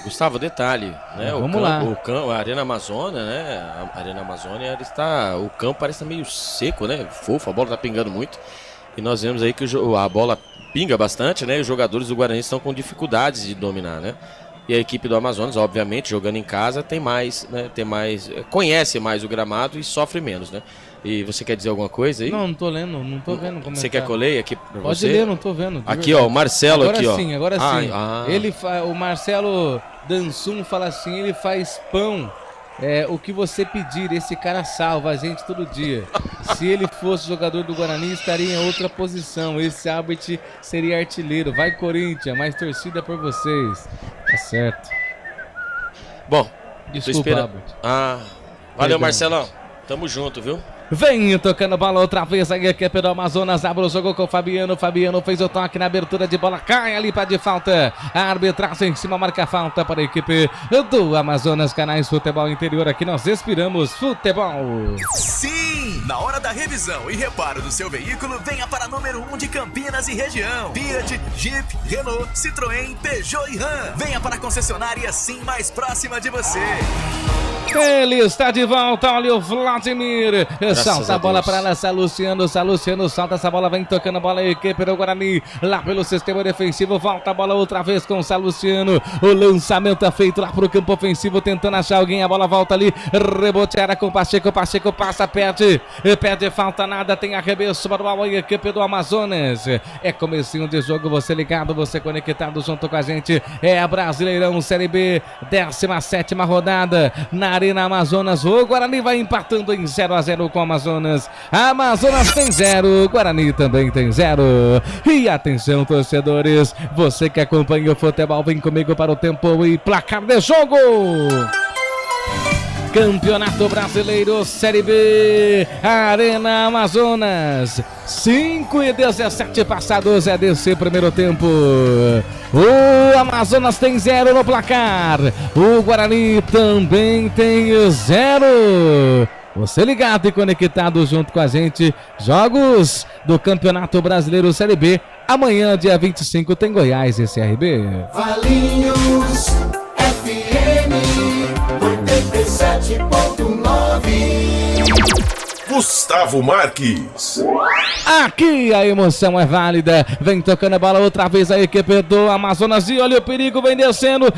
Gustavo, detalhe, né? Vamos lá. A Arena Amazônia, né? A Arena Amazônia, o campo parece meio seco, né? Fofo, a bola tá pingando muito. E nós vemos aí que a bola pinga bastante, né? E os jogadores do Guarani estão com dificuldades de dominar, né? E a equipe do Amazonas, obviamente, jogando em casa, tem mais, né? Conhece mais o gramado e sofre menos, né? E você quer dizer alguma coisa aí? Não tô lendo, não tô vendo como Você quer que eu leia aqui pra Pode você? Pode ler, não tô vendo. Aqui, ó, o Marcelo agora aqui, ó. Agora sim. O Marcelo Dansum fala assim, ele faz pão. O que você pedir, esse cara salva a gente todo dia. Se ele fosse jogador do Guarani, estaria em outra posição. Esse Albert seria artilheiro. Vai, Corinthians, mais torcida por vocês. Tá certo. Bom, desculpa, Albert. Valeu, Marcelão. Tamo junto, viu? Vem tocando bola outra vez a equipe do Amazonas. Abre o jogo com o Fabiano. Fabiano fez o toque na abertura de bola. Cai ali para de falta. A arbitragem em cima marca falta para a equipe do Amazonas. Canais Futebol Interior. Aqui nós inspiramos futebol. Sim! Na hora da revisão e reparo do seu veículo, venha para número 1 de Campinas e região. Fiat, Jeep, Renault, Citroën, Peugeot e Ram. Venha para a concessionária Sim mais próxima de você. Ele está de volta, olha o Vladimir. Solta a bola para lá, Salustiano solta essa bola, vem tocando a bola a equipe do Guarani. Lá pelo sistema defensivo, volta a bola outra vez com o Salustiano. O lançamento é feito lá pro campo ofensivo, tentando achar alguém, a bola volta ali. Reboteada com o Pacheco passa, perde falta, nada, tem arremesso para a equipe do Amazonas. É comecinho de jogo, você ligado, você conectado junto com a gente. É Brasileirão Série B, 17ª rodada na Arena Amazonas. O Guarani vai empatando em 0-0 com o Amazonas. Amazonas tem 0, Guarani também tem 0. E atenção, torcedores, você que acompanha o futebol, vem comigo para o tempo e placar de jogo. Campeonato Brasileiro Série B, Arena Amazonas, 5:17 passados é desse primeiro tempo. O Amazonas tem 0 no placar, o Guarani também tem 0. Você ligado e conectado junto com a gente, jogos do Campeonato Brasileiro Série B. Amanhã, dia 25, tem Goiás e CRB. Valinhos FM 97.9. Gustavo Marques. Aqui a emoção é válida. Vem tocando a bola outra vez a equipe do Amazonas. E olha o perigo, vem descendo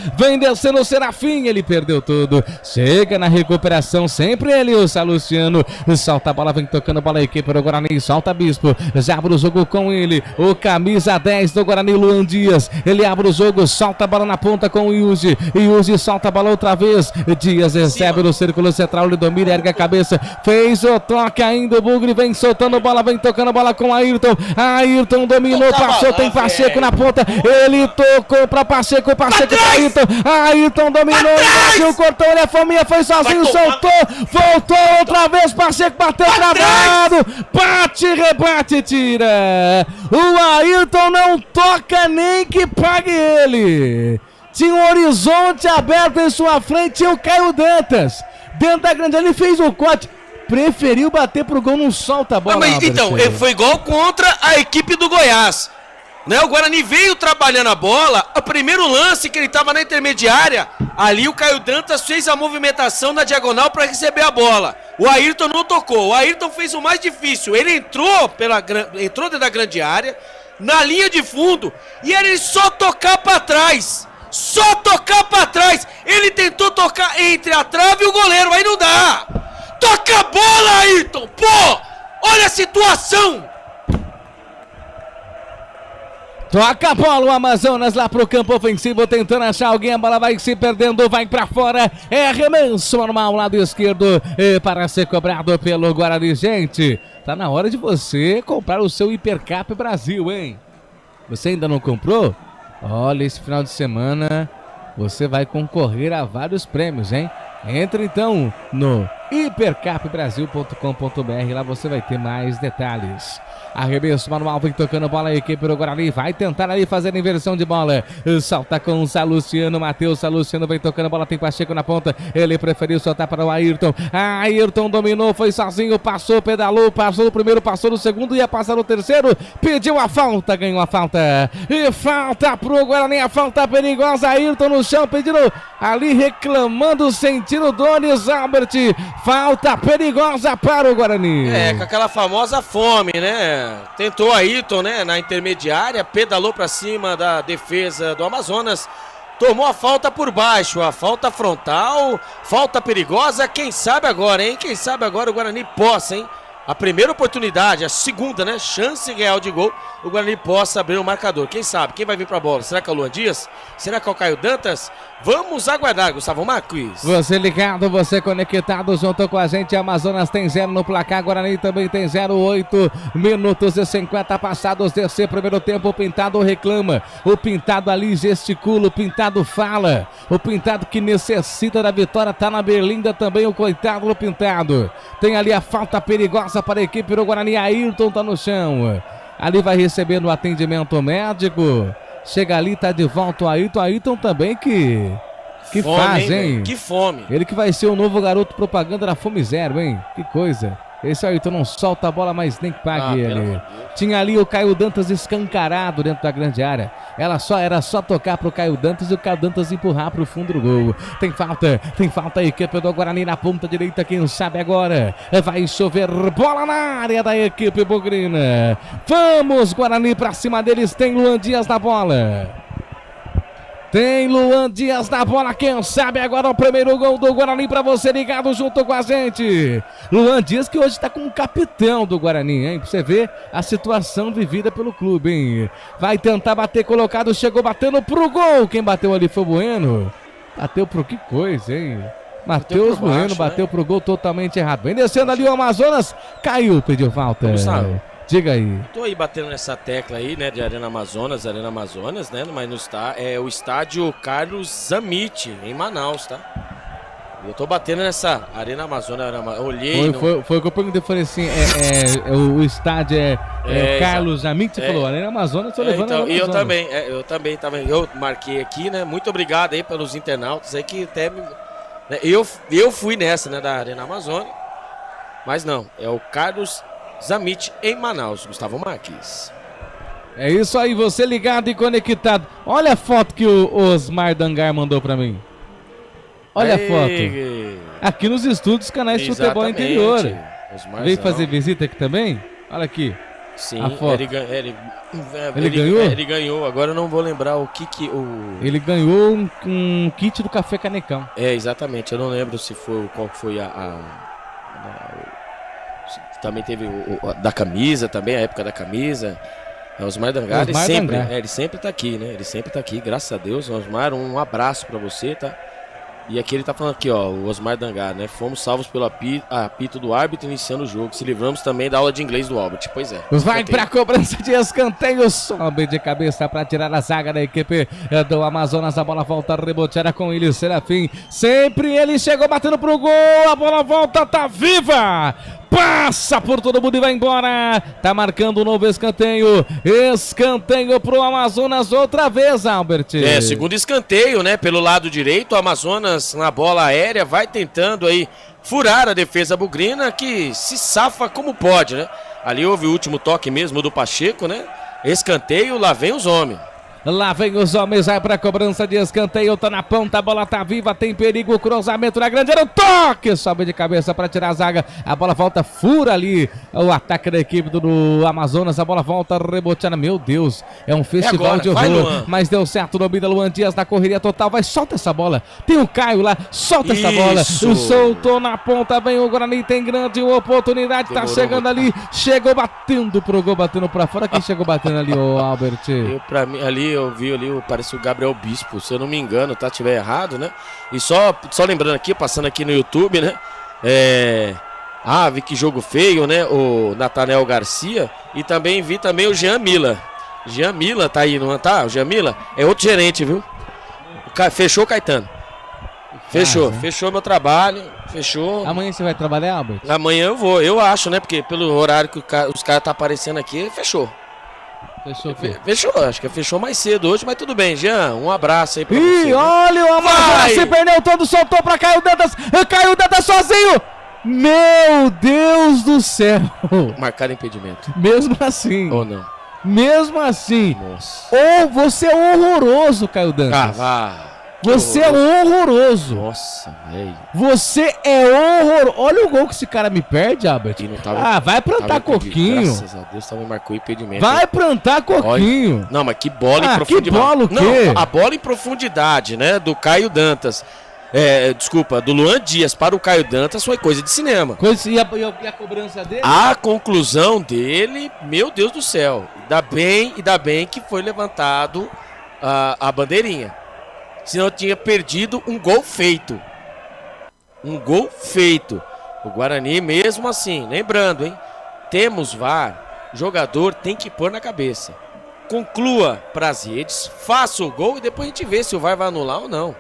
o Serafim. Ele perdeu tudo. Chega na recuperação, sempre ele, o Salustiano. Solta a bola, vem tocando a bola a equipe do Guarani. Solta Bispo, já abre o jogo com ele. O camisa 10 do Guarani, Luan Dias. Ele abre o jogo, solta a bola na ponta com o Yuji. Yuji solta a bola outra vez. Dias recebe no círculo central, ele domina, ergue a cabeça. Fez o toque. toque ainda, o Bugre vem soltando bola, vem tocando bola com Ayrton. Ayrton dominou, passou, tem Pacheco na ponta. Ele tocou pra Pacheco pra Ayrton. Ayrton dominou, invadiu, cortou, ele é fominha, foi sozinho, soltou, voltou outra vez, Pacheco bateu travado. Bate, rebate, tira. O Ayrton não toca nem que pague ele. Tinha um horizonte aberto em sua frente e o Caio Dantas. Dentro da grande área, ele fez o corte. Preferiu bater pro gol, não solta a bola. Mas, então, foi igual contra a equipe do Goiás. Né? O Guarani veio trabalhando a bola. O primeiro lance que ele estava na intermediária, ali o Caio Dantas fez a movimentação na diagonal para receber a bola. O Ayrton não tocou. O Ayrton fez o mais difícil. Ele entrou dentro da grande área, na linha de fundo, e ele só tocar para trás. Só tocar pra trás. Ele tentou tocar entre a trave e o goleiro, aí não dá. Toca a bola, Ayrton. Pô, olha a situação. Toca a bola o Amazonas lá pro campo ofensivo, tentando achar alguém, a bola vai se perdendo, vai pra fora, é arremesso normal, lado esquerdo, para ser cobrado pelo Guarani. Gente, tá na hora de você comprar o seu Hipercap Brasil, hein? Você ainda não comprou? Olha, esse final de semana você vai concorrer a vários prêmios, hein? Entre então no hipercapbrasil.com.br, lá você vai ter mais detalhes. Arremesso manual, vem tocando bola, a equipe do Guarani vai tentar ali fazer a inversão de bola. Salta com o Salustiano, Matheus Salustiano vem tocando bola, tem Pacheco na ponta, ele preferiu soltar para o Ayrton. Ayrton dominou, foi sozinho, passou, pedalou, passou no primeiro, passou no segundo, ia passar no terceiro, pediu a falta, ganhou a falta. E falta pro Guarani, a falta perigosa, Ayrton no chão, pedindo ali, reclamando, sentindo Donis Albert. Falta perigosa para o Guarani. Com aquela famosa fome, né? Tentou Ayrton, né? Na intermediária, pedalou para cima da defesa do Amazonas. Tomou a falta por baixo, a falta frontal, falta perigosa. Quem sabe agora, hein? Quem sabe agora o Guarani possa, hein? A primeira oportunidade, a segunda, né? Chance real de gol, o Guarani possa abrir o marcador. Quem sabe? Quem vai vir pra bola? Será que é o Luan Dias? Será que é o Caio Dantas? Vamos aguardar, Gustavo Marques. Você ligado, você conectado, junto com a gente. Amazonas tem 0 no placar, Guarani também tem 0, 8 minutos e 50 passados desse primeiro tempo. O Pintado reclama, o Pintado ali gesticula, o Pintado fala, o Pintado que necessita da vitória, tá na berlinda também o coitado do Pintado. Tem ali a falta perigosa para a equipe do Guarani, Ayrton tá no chão. Ali vai recebendo o atendimento médico. Chega ali, tá de volta o Ayrton também que fome, faz, hein? Que fome. Ele que vai ser o novo garoto propaganda da Fome Zero, hein? Que coisa. Esse Ayrton não solta a bola, mas nem pague ele. Tinha ali o Caio Dantas escancarado dentro da grande área. Era só tocar pro Caio Dantas e o Caio Dantas empurrar pro fundo do gol. Tem falta a equipe do Guarani na ponta direita, quem sabe agora. Vai chover bola na área da equipe bugrina. Vamos, Guarani, pra cima deles, tem Luan Dias na bola. Tem Luan Dias na bola, quem sabe agora o primeiro gol do Guarani pra você ligado junto com a gente. Luan Dias que hoje tá com o capitão do Guarani, hein? Pra você ver a situação vivida pelo clube, hein? Vai tentar bater colocado, chegou batendo pro gol. Quem bateu ali foi o Bueno. Bateu pro que coisa, hein? Matheus Bueno bateu pro gol totalmente errado. Vem descendo ali o Amazonas, caiu, pediu falta. Diga aí. Tô aí batendo nessa tecla aí, né, de Arena Amazonas, né, mas não está, é o estádio Carlos Zammit, em Manaus, tá? Eu tô batendo nessa Arena Amazonas, olhei... Foi o que eu perguntei, falei assim, o estádio Carlos Zammit, você falou, Arena Amazonas, tô levando então, a Amazonas. Eu também, eu marquei aqui, né, muito obrigado aí pelos internautas aí que até... Né, eu fui nessa, né, da Arena Amazonas, mas não, é o Carlos Zammit em Manaus, Gustavo Marques. É isso aí, você ligado e conectado. Olha a foto que o Osmar Dangar mandou pra mim. Olha a foto. Aqui nos estúdios Canais Futebol Interior. Veio fazer visita aqui também? Olha aqui. Sim, a foto. Ele ganhou? Ele ganhou, agora eu não vou lembrar o que Ele ganhou um kit do Café Canecão. Exatamente, eu não lembro qual foi também teve da camisa, também a época da camisa. Osmar Dangar, ele sempre tá aqui, né? Ele sempre tá aqui, graças a Deus. Osmar, um abraço pra você, tá? E aqui ele tá falando aqui, ó, o Osmar Dangar, né? Fomos salvos pelo apito do árbitro iniciando o jogo. Se livramos também da aula de inglês do Albert. Pois é. Vai pra cobrança de escanteio. Sobe de cabeça pra tirar a zaga da equipe do Amazonas. A bola volta reboteada com ele, Serafim. Sempre ele chegou batendo pro gol. A bola volta, tá viva. Passa por todo mundo e vai embora. Tá marcando um novo escanteio. Escanteio pro Amazonas outra vez, Albert. Segundo escanteio, né? Pelo lado direito, o Amazonas na bola aérea vai tentando aí furar a defesa bugrina, que se safa como pode, né? Ali houve o último toque mesmo do Pacheco, né? Escanteio, lá vem os homens. Lá vem os homens, vai pra cobrança de escanteio, tá na ponta, a bola tá viva, tem perigo, cruzamento na grande área, o toque, sobe de cabeça pra tirar a zaga, a bola volta, fura ali o ataque da equipe do Amazonas, a bola volta reboteada, meu Deus, é um festival agora, de horror, mas deu certo no da Luan Dias na correria total, vai, solta essa bola, tem o Caio lá, solta essa bola, soltou na ponta, vem o Guarani, tem grande oportunidade, tá chegando ali, chegou batendo pro gol, batendo pra fora, quem chegou batendo ali, o Albert? Pra mim, ali eu vi ali, parece o Gabriel Bispo, se eu não me engano, tá? Tiver errado, né? E só lembrando aqui, passando aqui no YouTube, né? Vi que jogo feio, né? O Nathanael Garcia e também vi também o Jean Mila. Jean Mila tá aí, não tá? O Jean Mila é outro gerente, viu? Fechou o Caetano. Fechou meu trabalho, fechou. Amanhã você vai trabalhar, Albert? Amanhã eu vou, eu acho, né? Porque pelo horário que os caras tá aparecendo aqui, fechou. Fechou, acho que fechou mais cedo hoje, mas tudo bem, Jean, um abraço aí pra você. Olha o Amazonas, se perdeu todo, soltou pra Caio Dantas sozinho. Meu Deus do céu. Marcado impedimento. Mesmo assim. Ou não? Mesmo assim. Nossa. Ou você é horroroso, Caio Dantas. Você é horroroso. Nossa, velho. Você é horroroso. Olha o gol que esse cara me perde, Albert. Vai plantar coquinho. Graças a Deus, também marcou impedimento. Vai plantar coquinho. Olha. Não, mas que bola em profundidade. Que bola o quê? Não, a bola em profundidade, né, do Caio Dantas. Do Luan Dias para o Caio Dantas foi coisa de cinema. E a cobrança dele? A conclusão dele, meu Deus do céu. Ainda bem que foi levantado a bandeirinha. Senão tinha perdido um gol feito. O Guarani, mesmo assim, lembrando, hein? Temos VAR, jogador tem que pôr na cabeça. Conclua pras redes, faça o gol e depois a gente vê se o VAR vai anular ou não.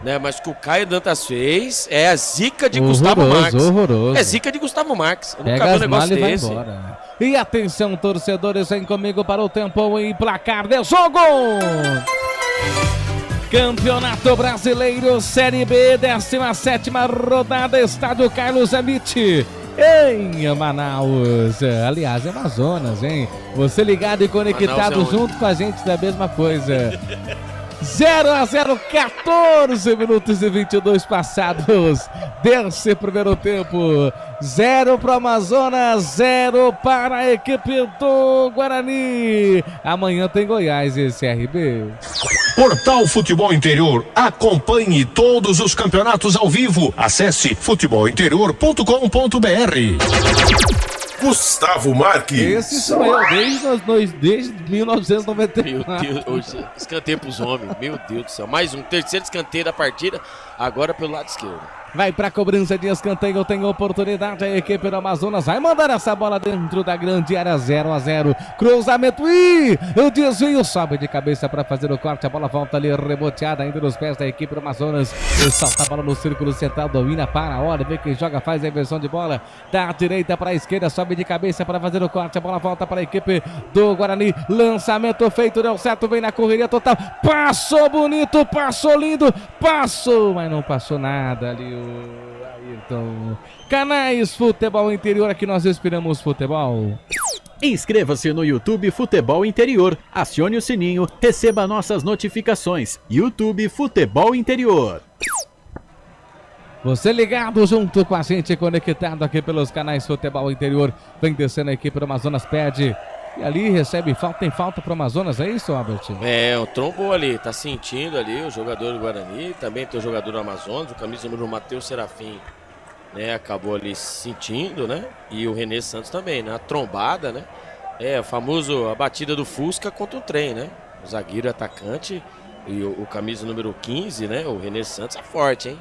Né? Mas o que o Caio Dantas fez é a zica de Gustavo Marques. Horroroso. É zica de Gustavo Marques. Eu nunca vi um negócio desse. E atenção, torcedores, vem comigo para o tempo e placar de jogo. Campeonato Brasileiro Série B, 17ª rodada, Estádio Carlos Amit, em Manaus. Aliás, Amazonas, hein? Você ligado e conectado junto com a gente da mesma coisa. 0-0, 14 minutos e 22 passados desse primeiro tempo. 0 para o Amazonas, 0 para a equipe do Guarani. Amanhã tem Goiás e CRB. Portal Futebol Interior. Acompanhe todos os campeonatos ao vivo. Acesse futebolinterior.com.br. Gustavo Marques. Esse sou eu, desde 1991. Meu Deus, escanteio pros homens, meu Deus do céu. Mais um terceiro escanteio da partida, agora pelo lado esquerdo. Vai pra cobrança de escanteio, tem oportunidade, a equipe do Amazonas vai mandar essa bola dentro da grande área, 0-0, cruzamento, o desvio, sobe de cabeça para fazer o corte, a bola volta ali, reboteada ainda nos pés da equipe do Amazonas, salta a bola no círculo central, domina, para a hora, vê quem joga, faz a inversão de bola, da direita para a esquerda, sobe de cabeça para fazer o corte, a bola volta para a equipe do Guarani, lançamento feito, deu certo, vem na correria total, passou bonito, passou lindo, passou, mas não passou nada ali, Ayrton. Canais Futebol Interior, aqui nós respiramos futebol. Inscreva-se no YouTube Futebol Interior, acione o sininho, receba nossas notificações. YouTube Futebol Interior. Você ligado junto com a gente, conectado aqui pelos canais Futebol Interior, vem descendo a equipe do Amazonas, pede. E ali recebe falta, tem falta pro Amazonas, é isso, Albert? O trombou ali, tá sentindo ali o jogador do Guarani, também tem o jogador do Amazonas, o camisa número Matheus Serafim, né, acabou ali sentindo, né, e o René Santos também, né, a trombada, né, o famoso, a batida do Fusca contra o trem, né, o zagueiro atacante E o camisa número 15, né? O René Santos é forte, hein?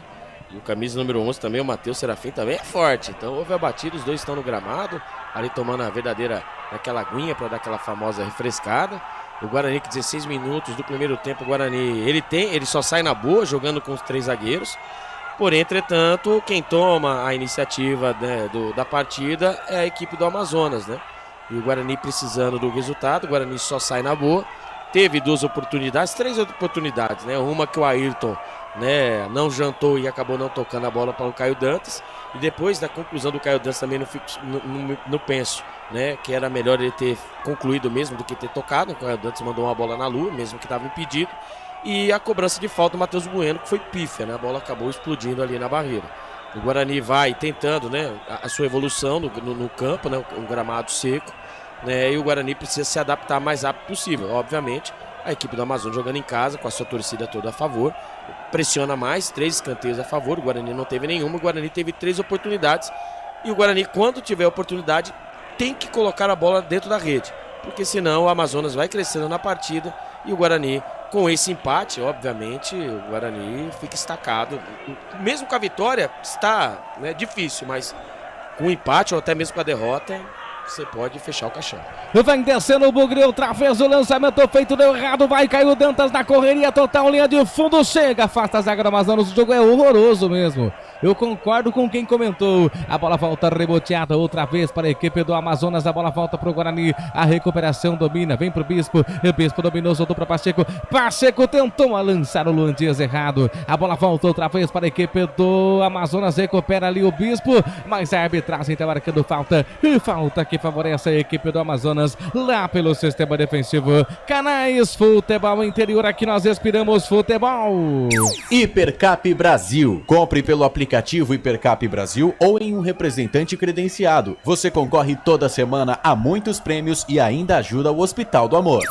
E o camisa número 11 também, o Matheus Serafim, também é forte. Então houve a batida, os dois estão no gramado, ali tomando a verdadeira, aquela aguinha para dar aquela famosa refrescada. O Guarani, que 16 minutos do primeiro tempo, o Guarani, ele só sai na boa, jogando com os 3 zagueiros. Porém, entretanto, quem toma a iniciativa, né, da partida é a equipe do Amazonas, né? E o Guarani precisando do resultado, o Guarani só sai na boa. Teve 3 oportunidades, né? Uma que o Ayrton, né, não jantou e acabou não tocando a bola para o Caio Dantas. E depois da conclusão do Caio Dantas também não penso, né, que era melhor ele ter concluído mesmo do que ter tocado. O Caio Dantas mandou uma bola na lua, mesmo que estava impedido. E a cobrança de falta do Matheus Bueno, que foi pífia, né? A bola acabou explodindo ali na barreira. O Guarani vai tentando, né, a sua evolução no campo, né, um gramado seco, né, e o Guarani precisa se adaptar o mais rápido possível. Obviamente, a equipe do Amazonas jogando em casa, com a sua torcida toda a favor, pressiona mais, 3 escanteios a favor, o Guarani não teve nenhuma, o Guarani teve 3 oportunidades, e o Guarani, quando tiver oportunidade, tem que colocar a bola dentro da rede, porque senão o Amazonas vai crescendo na partida, e o Guarani, com esse empate, obviamente, o Guarani fica estacado. Mesmo com a vitória, está, né, difícil, mas com o empate ou até mesmo com a derrota, você pode fechar o caixão. Vem descendo o Bugre, outra vez o lançamento feito, deu errado, vai cair o Dantas na correria total, linha de fundo, chega, afasta a zaga do Amazonas, o jogo é horroroso mesmo. Eu concordo com quem comentou. A bola volta reboteada outra vez para a equipe do Amazonas, a bola volta para o Guarani, a recuperação domina, vem para o Bispo, o Bispo dominou, soltou para Pacheco, Pacheco tentou lançar o Luan Dias errado, a bola volta outra vez para a equipe do Amazonas, recupera ali o Bispo, mas a arbitragem está marcando falta, e falta que favorece a equipe do Amazonas, lá pelo sistema defensivo. Canais Futebol Interior, aqui nós respiramos futebol. Hipercap Brasil, compre pelo aplicativo Hipercap Brasil ou em um representante credenciado. Você concorre toda semana a muitos prêmios e ainda ajuda o Hospital do Amor.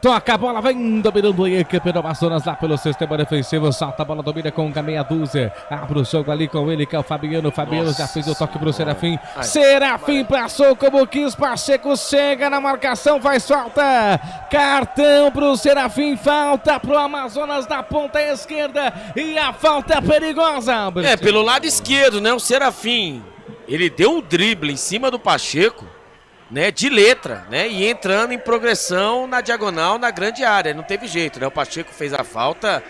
Toca a bola, vem dominando a equipe do Amazonas lá pelo sistema defensivo, salta a bola, domina com a meia dúzia, abre o jogo ali com ele que é o Fabiano, já fez o toque pro Serafim, Serafim passou como quis, Pacheco chega na marcação, faz falta, cartão pro Serafim, falta pro Amazonas na ponta esquerda e a falta é perigosa, Albert. É, pelo lado esquerdo, né, o Serafim, ele deu um drible em cima do Pacheco, né, de letra, né, e entrando em progressão na diagonal, na grande área, não teve jeito, né, o Pacheco fez a falta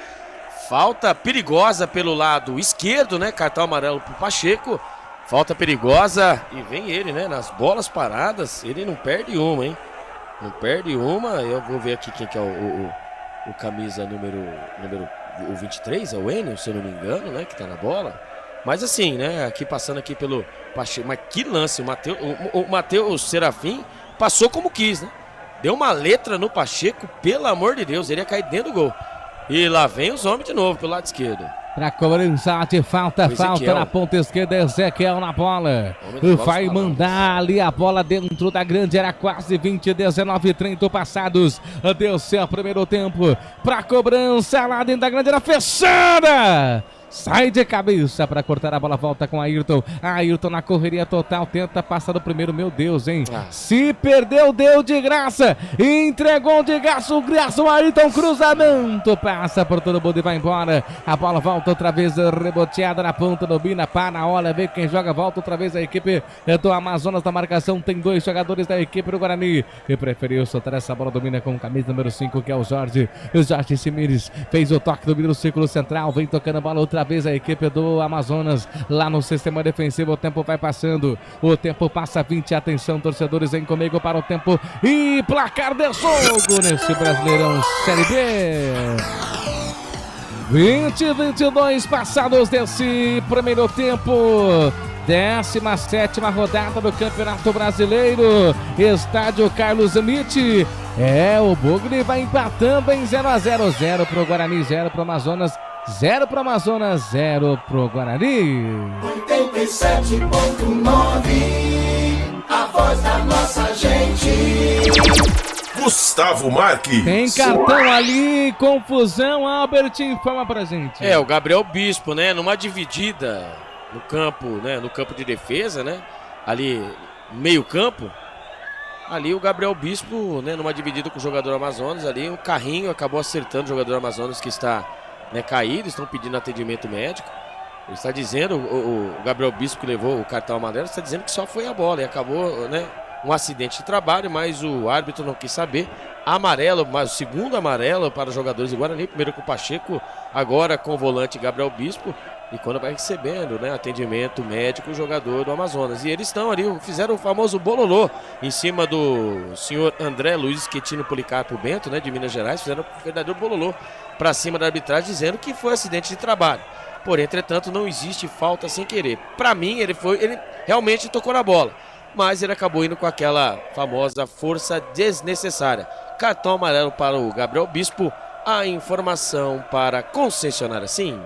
perigosa pelo lado esquerdo, né, cartão amarelo pro Pacheco, falta perigosa, e vem ele, né, nas bolas paradas, ele não perde uma, hein, não perde uma. Eu vou ver aqui quem que é o camisa número o 23, é o Enio, se eu não me engano, né, que tá na bola. Mas assim, né, aqui passando aqui pelo Pacheco, mas que lance, o Matheus Serafim passou como quis, né? Deu uma letra no Pacheco, pelo amor de Deus, ele ia cair dentro do gol. E lá vem os homens de novo pelo lado esquerdo. Pra cobrança de falta na ponta esquerda, Ezequiel na bola. Vai mandar ali a bola dentro da grande área, quase 20, 19, 30 passados. Deu seu primeiro tempo. Pra cobrança lá dentro da grande área, fechada! Sai de cabeça para cortar a bola, volta com Ayrton. Ayrton na correria total, tenta passar do primeiro, meu Deus, hein? Se perdeu, deu de graça. Entregou de graça o Ayrton, cruzamento. Passa por todo mundo e vai embora. A bola volta outra vez, reboteada na ponta, domina, para, olha, vê quem joga, volta outra vez a equipe do Amazonas na marcação. Tem 2 jogadores da equipe do Guarani que preferiu soltar essa bola, domina com camisa número 5, que é o Jorge. O Jorge Simires fez o toque, domina no círculo central, vem tocando a bola outra vez a equipe do Amazonas lá no sistema defensivo. O tempo vai passando, o tempo passa 20, atenção torcedores, vem comigo para o tempo e placar de jogo nesse Brasileirão Série B. 20-22 passados desse primeiro tempo, 17ª rodada do Campeonato Brasileiro, estádio Carlos Amit. O Bugre vai empatando em 0-0, 0 pro Guarani, 0 pro Amazonas, 0 pro Amazonas, 0 pro Guarani. 87.9, a voz da nossa gente. Gustavo Marques. Tem cartão ali, confusão, Albert, informa pra gente. O Gabriel Bispo, né, numa dividida no campo, né, no campo de defesa, né, ali meio campo. Ali o Gabriel Bispo, né, numa dividida com o jogador Amazonas, ali o carrinho acabou acertando o jogador Amazonas que está, né, caído, estão pedindo atendimento médico. Ele está dizendo, o Gabriel Bispo que levou o cartão amarelo, está dizendo que só foi a bola e acabou, né, um acidente de trabalho, mas o árbitro não quis saber. Amarelo, mas o segundo amarelo para os jogadores do Guarani, primeiro com o Pacheco, agora com o volante Gabriel Bispo, e quando vai recebendo, né, atendimento médico o jogador do Amazonas. E eles estão ali, fizeram o famoso bololô em cima do senhor André Luiz Quetino Policarpo Bento, né, de Minas Gerais, fizeram o verdadeiro bololô para cima da arbitragem, dizendo que foi acidente de trabalho. Porém, entretanto, não existe falta sem querer. Para mim, ele realmente tocou na bola, mas ele acabou indo com aquela famosa força desnecessária. Cartão amarelo para o Gabriel Bispo. A informação para a concessionária Sim.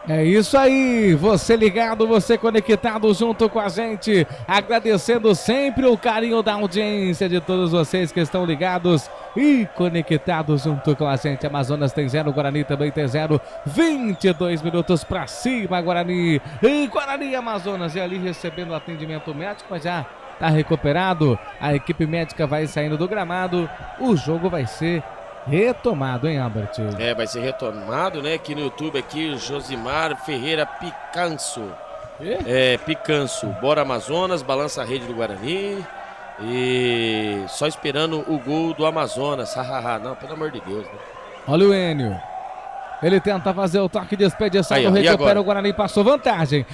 É isso aí, você ligado, você conectado junto com a gente, agradecendo sempre o carinho da audiência de todos vocês que estão ligados e conectados junto com a gente. Amazonas tem 0, Guarani também tem 0, 22 minutos pra cima, Guarani e Guarani Amazonas, e ali recebendo atendimento médico, mas já tá recuperado, a equipe médica vai saindo do gramado, o jogo vai ser retomado, hein, Albert? Vai ser retomado, né? Aqui no YouTube, aqui, Josimar Ferreira Picanço. Picanço. Bora Amazonas, balança a rede do Guarani. E só esperando o gol do Amazonas. Não, pelo amor de Deus, né? Olha o Enio. Ele tenta fazer o toque de expedição, recupera o Guarani, passou vantagem,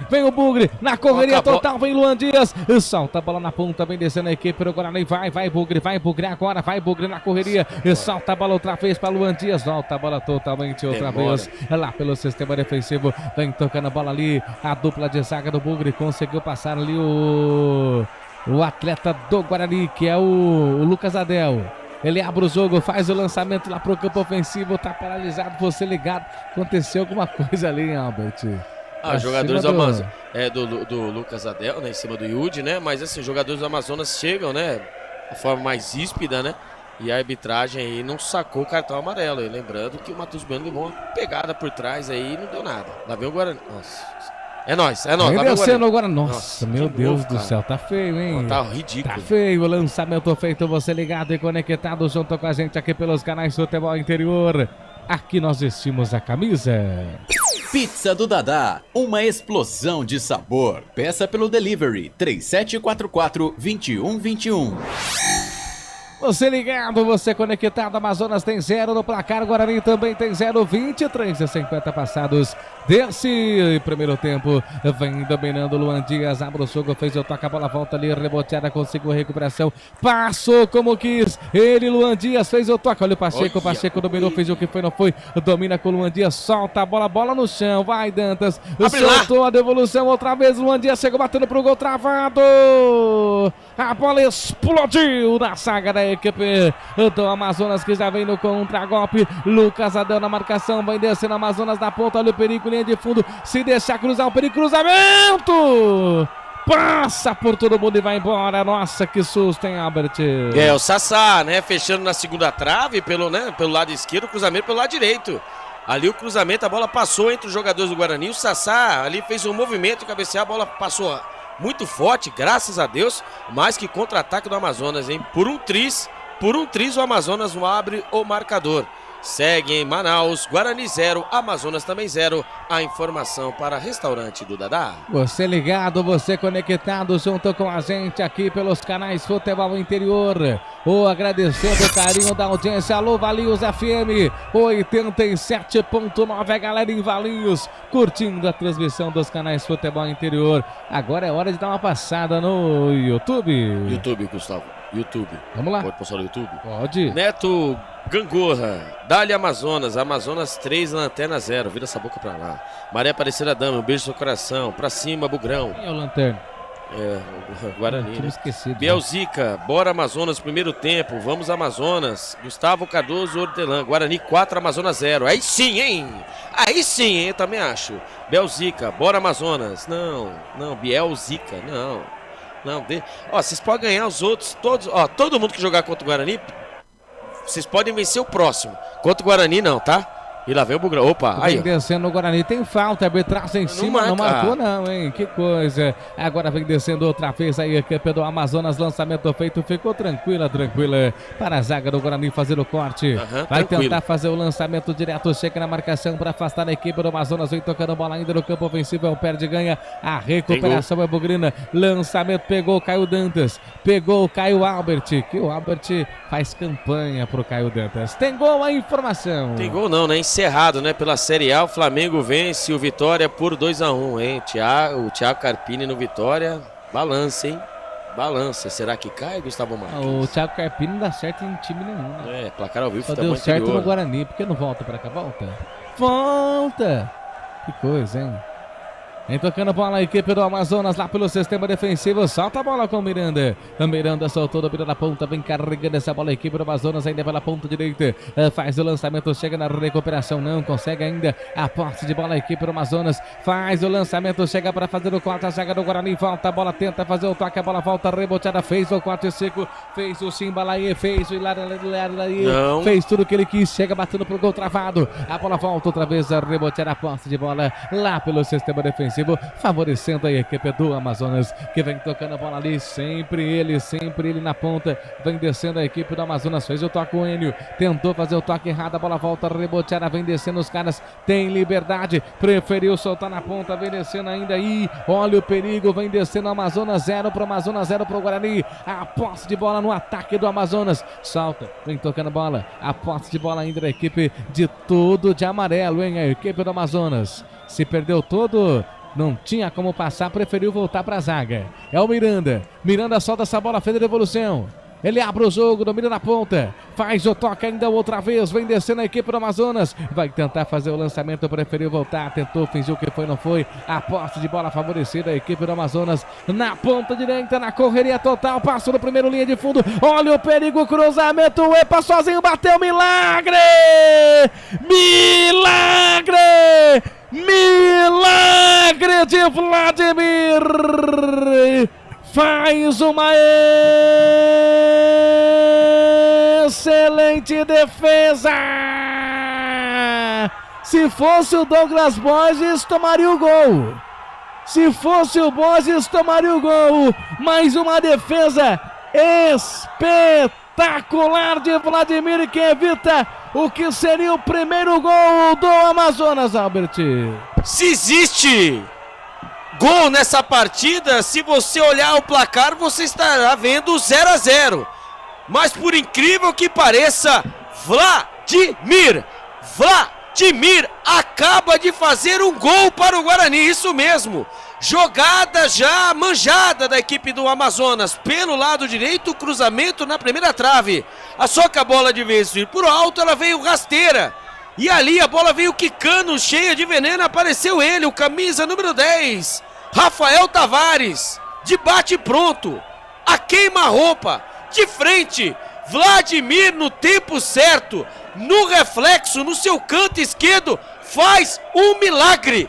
vem o Bugre, na correria total, vem Luan Dias, solta a bola na ponta, vem descendo a equipe do Guarani, vai Bugre agora, vai Bugre na correria, solta a bola outra vez para Luan Dias, volta a bola totalmente outra vez, lá pelo sistema defensivo, vem tocando a bola ali, a dupla de zaga do Bugre, conseguiu passar ali o atleta do Guarani, que é o Lucas Adel. Ele abre o jogo, faz o lançamento lá pro campo ofensivo, tá paralisado, você ligado. Aconteceu alguma coisa ali, hein, Albert? Os jogadores do Amazonas, do Lucas Adel, né, em cima do Yudi, né? Mas assim, os jogadores do Amazonas chegam, né, de forma mais ríspida, né? E a arbitragem aí não sacou o cartão amarelo. E lembrando que o Matheus Bueno levou uma pegada por trás aí e não deu nada. Lá vem o Guarani. Nossa. É nóis. Descendo agora. Nossa, meu Deus do céu, tá feio, hein? Tá ridículo. Tá feio o lançamento feito, você ligado e conectado junto com a gente aqui pelos canais Futebol Interior. Aqui nós vestimos a camisa. Pizza do Dadá, uma explosão de sabor. Peça pelo delivery 3744-2121. Você ligado, você conectado, Amazonas tem 0 no placar, Guarani também tem 0, 23:50 passados desse primeiro tempo, vem dominando Luan Dias, abre o jogo, fez o toque, a bola volta ali, reboteada, conseguiu a recuperação, passou como quis, ele, Luan Dias, fez o toque, olha o Pacheco dominou, fez o que foi, não foi, domina com o Luan Dias, solta a bola no chão, vai Dantas, soltou a devolução outra vez, Luan Dias chegou batendo pro gol, travado, a bola explodiu na saga da equipe do Amazonas, que já vem no contra-golpe. Lucas Adel na marcação, vai descendo Amazonas na ponta, olha o perigo, linha de fundo, se deixar cruzar o perigo, cruzamento! Passa por todo mundo e vai embora. Nossa, que susto, hein, Albert? O Sassá, né, fechando na segunda trave pelo lado esquerdo, o cruzamento pelo lado direito. Ali o cruzamento, a bola passou entre os jogadores do Guarani, o Sassá ali fez um movimento de cabecear, a bola passou muito forte, graças a Deus, mais que contra-ataque do Amazonas, hein? Por um triz o Amazonas não abre o marcador. Segue em Manaus, Guarani 0, Amazonas também 0. A informação para restaurante do Dadá. Você ligado, você conectado junto com a gente aqui pelos canais Futebol Interior. Agradecendo o carinho da audiência. Alô, Valinhos FM 87.9, a galera em Valinhos, curtindo a transmissão dos canais Futebol Interior. Agora é hora de dar uma passada no YouTube. YouTube, Gustavo. YouTube. Vamos lá. Pode passar no YouTube? Pode. Neto Gangorra, Dali Amazonas, Amazonas 3, Lanterna 0, vira essa boca pra lá. Maria Aparecida Dama, um beijo no seu coração, pra cima, Bugrão. Quem é o Lanterna? O Guarani, né? Esquecido. Bielzica, bora Amazonas, primeiro tempo, vamos Amazonas. Gustavo Cardoso Hortelã, Guarani 4, Amazonas 0. Aí sim, hein? Eu também acho. Bielzica, bora Amazonas. Não, Bielzica, não. Vocês podem ganhar os outros, todos, todo mundo que jogar contra o Guarani, vocês podem vencer o próximo. Contra o Guarani não, tá? E lá vem o Bugrão. Opa, aí. Vem descendo o Guarani. Tem falta, arbitragem em cima. Não marcou, não, hein? Que coisa. Agora vem descendo outra vez aí a equipe do Amazonas. Lançamento feito. Ficou tranquila para a zaga do Guarani fazer o corte. Vai tentar fazer o lançamento direto. Chega na marcação para afastar a equipe do Amazonas. Vem tocando bola ainda no campo ofensivo. É o perde ganha. A recuperação é Bugrina. Lançamento pegou o Caio Dantas. Pegou o Caio Albert. Que o Albert faz campanha pro Caio Dantas. Tem gol a informação. Tem gol não, né? Encerrado, né? Pela Série A, o Flamengo vence o Vitória por 2-1, hein? O Thiago Carpini no Vitória. Balança, hein? Balança. Será que cai, Gustavo Marques? O Thiago Carpini não dá certo em time nenhum. É, placar ao vivo. Só deu certo no Guarani. Por que não volta pra cá? Volta. Volta! Que coisa, hein? Vem tocando a bola a equipe do Amazonas lá pelo sistema defensivo. Solta a bola com o Miranda. O Miranda soltou, domina na ponta. Vem carregando essa bola a equipe do Amazonas ainda pela ponta direita. Faz o lançamento, chega na recuperação. Não consegue ainda a posse de bola a equipe do Amazonas. Faz o lançamento, chega para fazer o corte. A zaga do Guarani volta a bola, tenta fazer o toque. A bola volta reboteada. Fez o corte seco. Fez o Simbalaie. Fez o Hilariaie. Fez tudo o que ele quis. Chega batendo pro gol travado. A bola volta outra vez a rebotear a posse de bola lá pelo sistema defensivo, favorecendo a equipe do Amazonas, que vem tocando a bola ali, sempre ele na ponta, vem descendo a equipe do Amazonas, fez o toque o Enio, tentou fazer o toque errado, a bola volta reboteada, vem descendo os caras, tem liberdade, preferiu soltar na ponta, vem descendo ainda aí, olha o perigo, vem descendo o Amazonas, 0 pro Amazonas, 0 pro Guarani, a posse de bola no ataque do Amazonas, salta, vem tocando bola, a posse de bola ainda da equipe de todo de amarelo, hein, a equipe do Amazonas, se perdeu todo. Não tinha como passar, preferiu voltar para a zaga. É o Miranda. Miranda solta essa bola, fez a devolução. Ele abre o jogo, domina na ponta. Faz o toque ainda outra vez. Vem descendo a equipe do Amazonas. Vai tentar fazer o lançamento, preferiu voltar. Tentou, fingiu que foi, não foi. A posse de bola favorecida a equipe do Amazonas. Na ponta direita, na correria total. Passou no primeiro linha de fundo. Olha o perigo, cruzamento. O Epa sozinho, bateu, milagre! Milagre! Milagre de Vladimir! Faz uma excelente defesa! Se fosse o Douglas Borges, tomaria o gol. Se fosse o Borges, tomaria o gol. Mais uma defesa espetacular de Vladimir, que evita o que seria o primeiro gol do Amazonas, Albert. Se existe gol nessa partida, se você olhar o placar, você estará vendo 0-0. Mas por incrível que pareça, Vladimir acaba de fazer um gol para o Guarani, isso mesmo. Jogada já manjada da equipe do Amazonas. Pelo lado direito, cruzamento na primeira trave. Só que a bola de vez vir por alto, ela veio rasteira. E ali a bola veio quicando, cheia de veneno. Apareceu ele, o camisa número 10, Rafael Tavares. De bate pronto, a queima-roupa, de frente. Vladimir no tempo certo, no reflexo, no seu canto esquerdo, faz um milagre.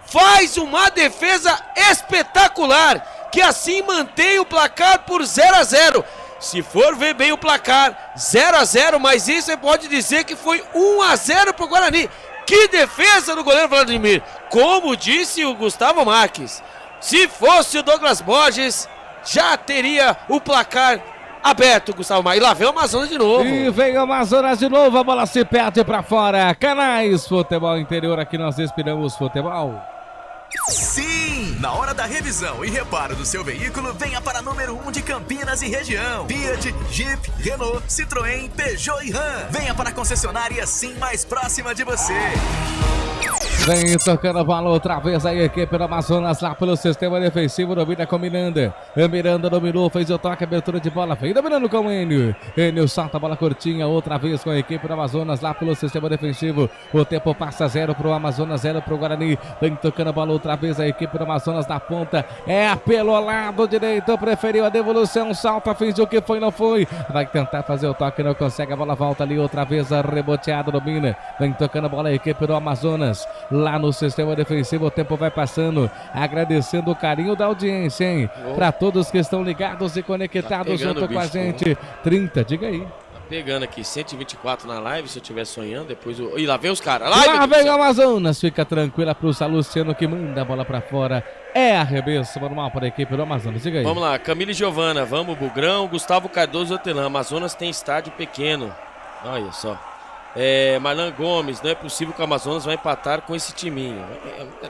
Faz uma defesa espetacular, que assim mantém o placar por 0-0. Se for ver bem o placar, 0-0, mas isso você pode dizer que foi 1-0 para o Guarani. Que defesa do goleiro Vladimir! Como disse o Gustavo Marques, se fosse o Douglas Borges, já teria o placar aberto, Gustavo Marques. E lá vem o Amazonas de novo. E vem o Amazonas de novo, a bola se perde para fora. Canais Futebol Interior, aqui nós respiramos futebol. Sim! Na hora da revisão e reparo do seu veículo, venha para número 1 de Campinas e região. Fiat, Jeep, Renault, Citroën, Peugeot e Ram. Venha para a concessionária Sim mais próxima de você. Vem tocando a bola outra vez a equipe do Amazonas lá pelo sistema defensivo, domina com Miranda. Miranda dominou, fez o toque, abertura de bola, vem dominando com o Enio. Enio salta a bola curtinha outra vez com a equipe do Amazonas lá pelo sistema defensivo. O tempo passa 0 pro Amazonas, 0 pro Guarani. Vem tocando a bola outra vez a equipe do Amazonas na ponta. É pelo lado direito, preferiu a devolução, salta, fingiu que foi, não foi. Vai tentar fazer o toque, não consegue, a bola volta ali outra vez, a reboteada, domina. Vem tocando a bola a equipe do Amazonas lá no sistema defensivo, o tempo vai passando, agradecendo o carinho da audiência, hein? Para todos que estão ligados e conectados junto com a gente. 30, diga aí. Pegando aqui, 124 na live, se eu estiver sonhando, depois eu... Ih, lá vem os caras. Lá vem o Amazonas, fica tranquila pro Salustiano que manda a bola pra fora. É arremesso manual para a equipe do Amazonas, siga aí. Vamos lá, Camila e Giovana, vamos, Bugrão, Gustavo Cardoso, Otelã. Amazonas tem estádio pequeno. Olha só. Marlan Gomes, não é possível que o Amazonas vai empatar com esse timinho.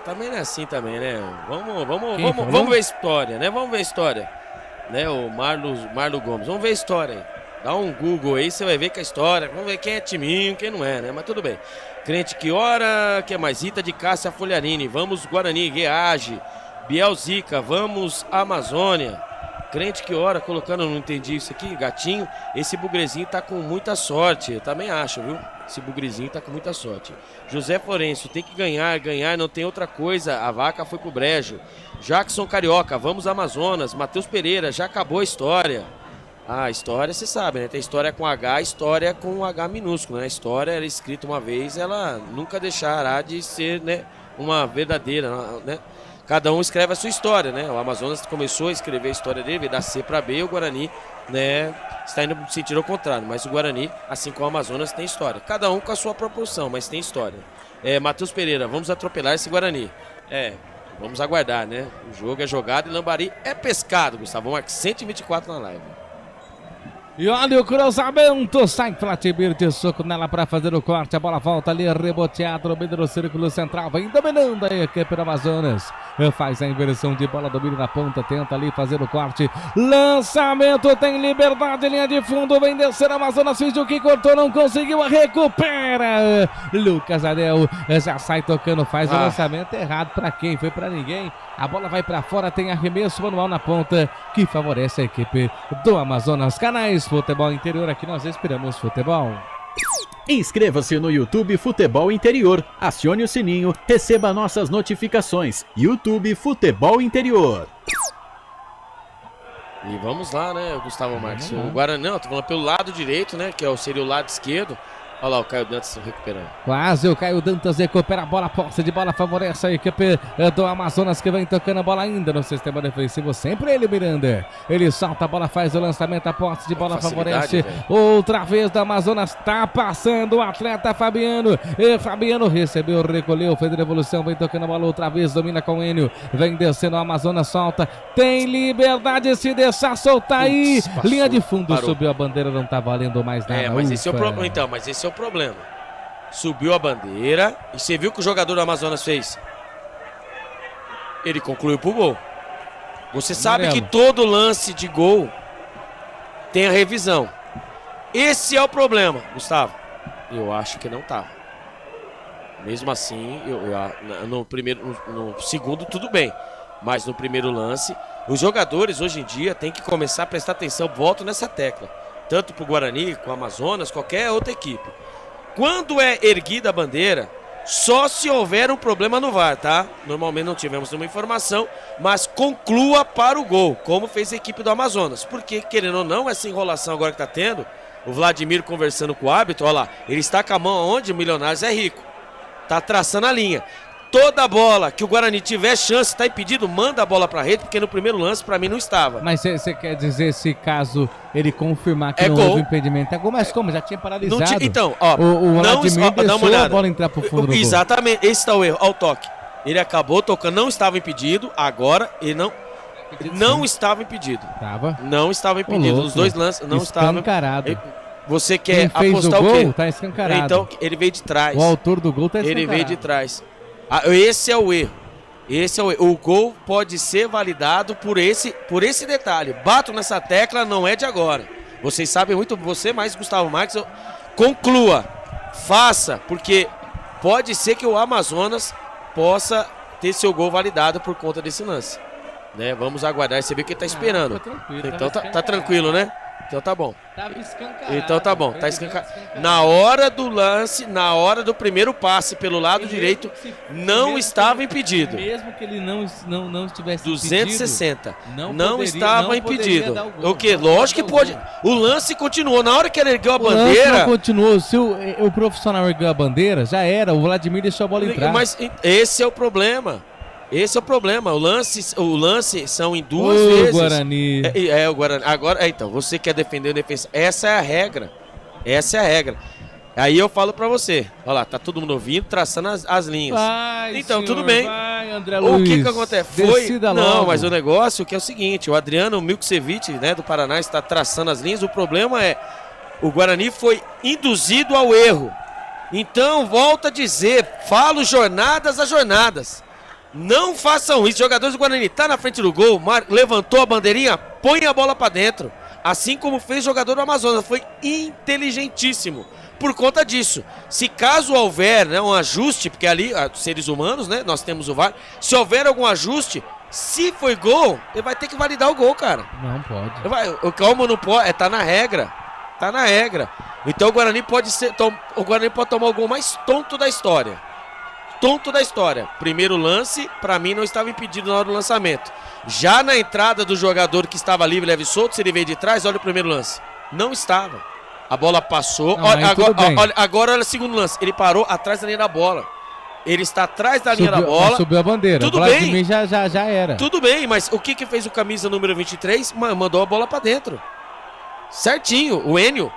Também não é assim também, né? Vamos ver a história, né? Vamos ver a história. Né, o Marlo Gomes, vamos ver a história aí. Dá um Google aí, você vai ver que a história, vamos ver quem é timinho, quem não é, né? Mas tudo bem. Crente que ora, que é mais Rita de Cássia Folharini, vamos Guarani, Reage, Biel Zica, vamos Amazônia. Crente que ora, colocando, não entendi isso aqui, gatinho, esse bugrezinho tá com muita sorte, eu também acho, viu? Esse bugrezinho tá com muita sorte. José Florencio, tem que ganhar, não tem outra coisa, a vaca foi pro brejo. Jackson Carioca, vamos Amazonas. Matheus Pereira, já acabou a história. A história, você sabe, né? Tem história com H, história com H minúsculo, né? A história era escrita uma vez, ela nunca deixará de ser, né, uma verdadeira, né? Cada um escreve a sua história, né? O Amazonas começou a escrever a história dele, veio da C para B, o Guarani, né, está indo no sentido ao contrário, mas o Guarani, assim como o Amazonas, tem história. Cada um com a sua proporção, mas tem história. Matheus Pereira, vamos atropelar esse Guarani. Vamos aguardar, né? O jogo é jogado e Lambari é pescado, Gustavo Marques, 124 na live. E olha o cruzamento, sai Flatibir de soco nela para fazer o corte, a bola volta ali, reboteado no meio do círculo central, vem dominando a equipe do Amazonas, faz a inversão de bola, domina na ponta, tenta ali fazer o corte, lançamento, tem liberdade, linha de fundo, vem descer Amazonas, fez o que cortou, não conseguiu, recupera, Lucas Adel, já sai tocando, faz o lançamento errado, para quem? Foi para ninguém, a bola vai para fora, tem arremesso manual na ponta, que favorece a equipe do Amazonas. Canais Futebol Interior, aqui nós esperamos futebol. Inscreva-se no YouTube Futebol Interior, acione o sininho, receba nossas notificações. YouTube Futebol Interior. E vamos lá, né, Gustavo Marques? O Guarani, não, tô falando pelo lado direito, né, que seria o lado esquerdo. Olha lá o Caio Dantas recuperando. Quase o Caio Dantas recupera a bola, posse de bola favorece a equipe do Amazonas que vem tocando a bola ainda no sistema defensivo. Sempre ele, Miranda. Ele salta a bola, faz o lançamento, a posse de bola favorece. Outra vez do Amazonas, tá passando o atleta Fabiano. E Fabiano recebeu, recolheu, fez a devolução, vem tocando a bola outra vez, domina com o Enio. Vem descendo o Amazonas, solta. Tem liberdade se deixar soltar aí. Passou, linha de fundo, parou. Subiu a bandeira, não tá valendo mais nada. Mas esse é o problema, então, mas esse é o problema. Subiu a bandeira e você viu o que o jogador do Amazonas fez? Ele concluiu pro gol. Você sabe que todo lance de gol tem a revisão. Esse é o problema, Gustavo. Eu acho que não tá. Mesmo assim, no segundo tudo bem, mas no primeiro lance, os jogadores hoje em dia têm que começar a prestar atenção. Volto nessa tecla. Tanto pro Guarani, com o Amazonas, qualquer outra equipe. Quando é erguida a bandeira, só se houver um problema no VAR, tá? Normalmente não tivemos nenhuma informação, mas conclua para o gol, como fez a equipe do Amazonas. Porque, querendo ou não, essa enrolação agora que tá tendo, o Vladimir conversando com o árbitro, olha lá, ele está com a mão onde o Milionários é rico. Tá traçando a linha. Toda bola que o Guarani tiver chance, tá impedido, manda a bola pra rede, porque no primeiro lance pra mim não estava. Mas você quer dizer, se caso ele confirmar que não houve impedimento, é gol, mas como? Já tinha paralisado. Então, ó, o Vladimir deixou a bola entrar pro fundo do gol. Exatamente, esse tá o erro, ó o toque. Ele acabou tocando, não estava impedido, agora ele não estava impedido. Não estava impedido, os dois lances não estavam. Escancarado. Você quer quem fez apostar o gol, o quê? Tá escancarado. Então, ele veio de trás. O autor do gol tá escancarado. Ele veio de trás. Esse é o erro. O gol pode ser validado por esse detalhe. Bato nessa tecla, não é de agora. Vocês sabem muito, você mais Gustavo Marques, conclua, faça, porque pode ser que o Amazonas possa ter seu gol validado por conta desse lance. Né? Vamos aguardar, você vê que ele tá esperando. Então tá tranquilo, né? Então tá bom. Tava escancarado. Então tá bom, tá escancarado. Na hora do lance, na hora do primeiro passe pelo lado direito, não estava impedido. Mesmo que ele não estivesse 260. Não estava impedido. O que? Lógico que pode. O lance continuou. Na hora que ele ergueu a bandeira. O lance não continuou. Se o profissional ergueu a bandeira, já era. O Vladimir deixou a bola entrar. Mas esse é o problema. Esse é o problema, o lance são em duas vezes. Guarani. O Guarani. Agora, então, você quer defender o defesa. Essa é a regra. Essa é a regra. Aí eu falo pra você, olha lá, tá todo mundo ouvindo, traçando as linhas. Vai, então, senhor, tudo bem. vai, André O Luiz. que acontece? Foi... Decida Não, logo. mas o negócio que é o seguinte, o Adriano Milksevic, né, do Paraná, está traçando as linhas. O problema é, o Guarani foi induzido ao erro. Então, volto a dizer, falo jornadas a jornadas. Não façam isso. Jogadores do Guarani tá na frente do gol, levantou a bandeirinha, põe a bola pra dentro. Assim como fez o jogador do Amazonas. Foi inteligentíssimo. Por conta disso, se caso houver, né, um ajuste, porque ali, seres humanos, né, nós temos o VAR, se houver algum ajuste, se foi gol, ele vai ter que validar o gol, cara. Não pode. O calma não pode, tá na regra. Tá na regra. Então o Guarani pode tomar o gol mais tonto da história. Tonto da história. Primeiro lance, pra mim não estava impedido na hora do lançamento. Já na entrada do jogador que estava livre, leve e solto, se ele veio de trás, olha o primeiro lance. Não estava. A bola passou. Não, Agora olha o segundo lance. Ele parou atrás da linha da bola. Ele está atrás da linha da bola. Subiu a bandeira. Tudo o bem. Vladimir já era. Tudo bem, mas o que fez o camisa número 23? Mandou a bola pra dentro. Certinho. O Enio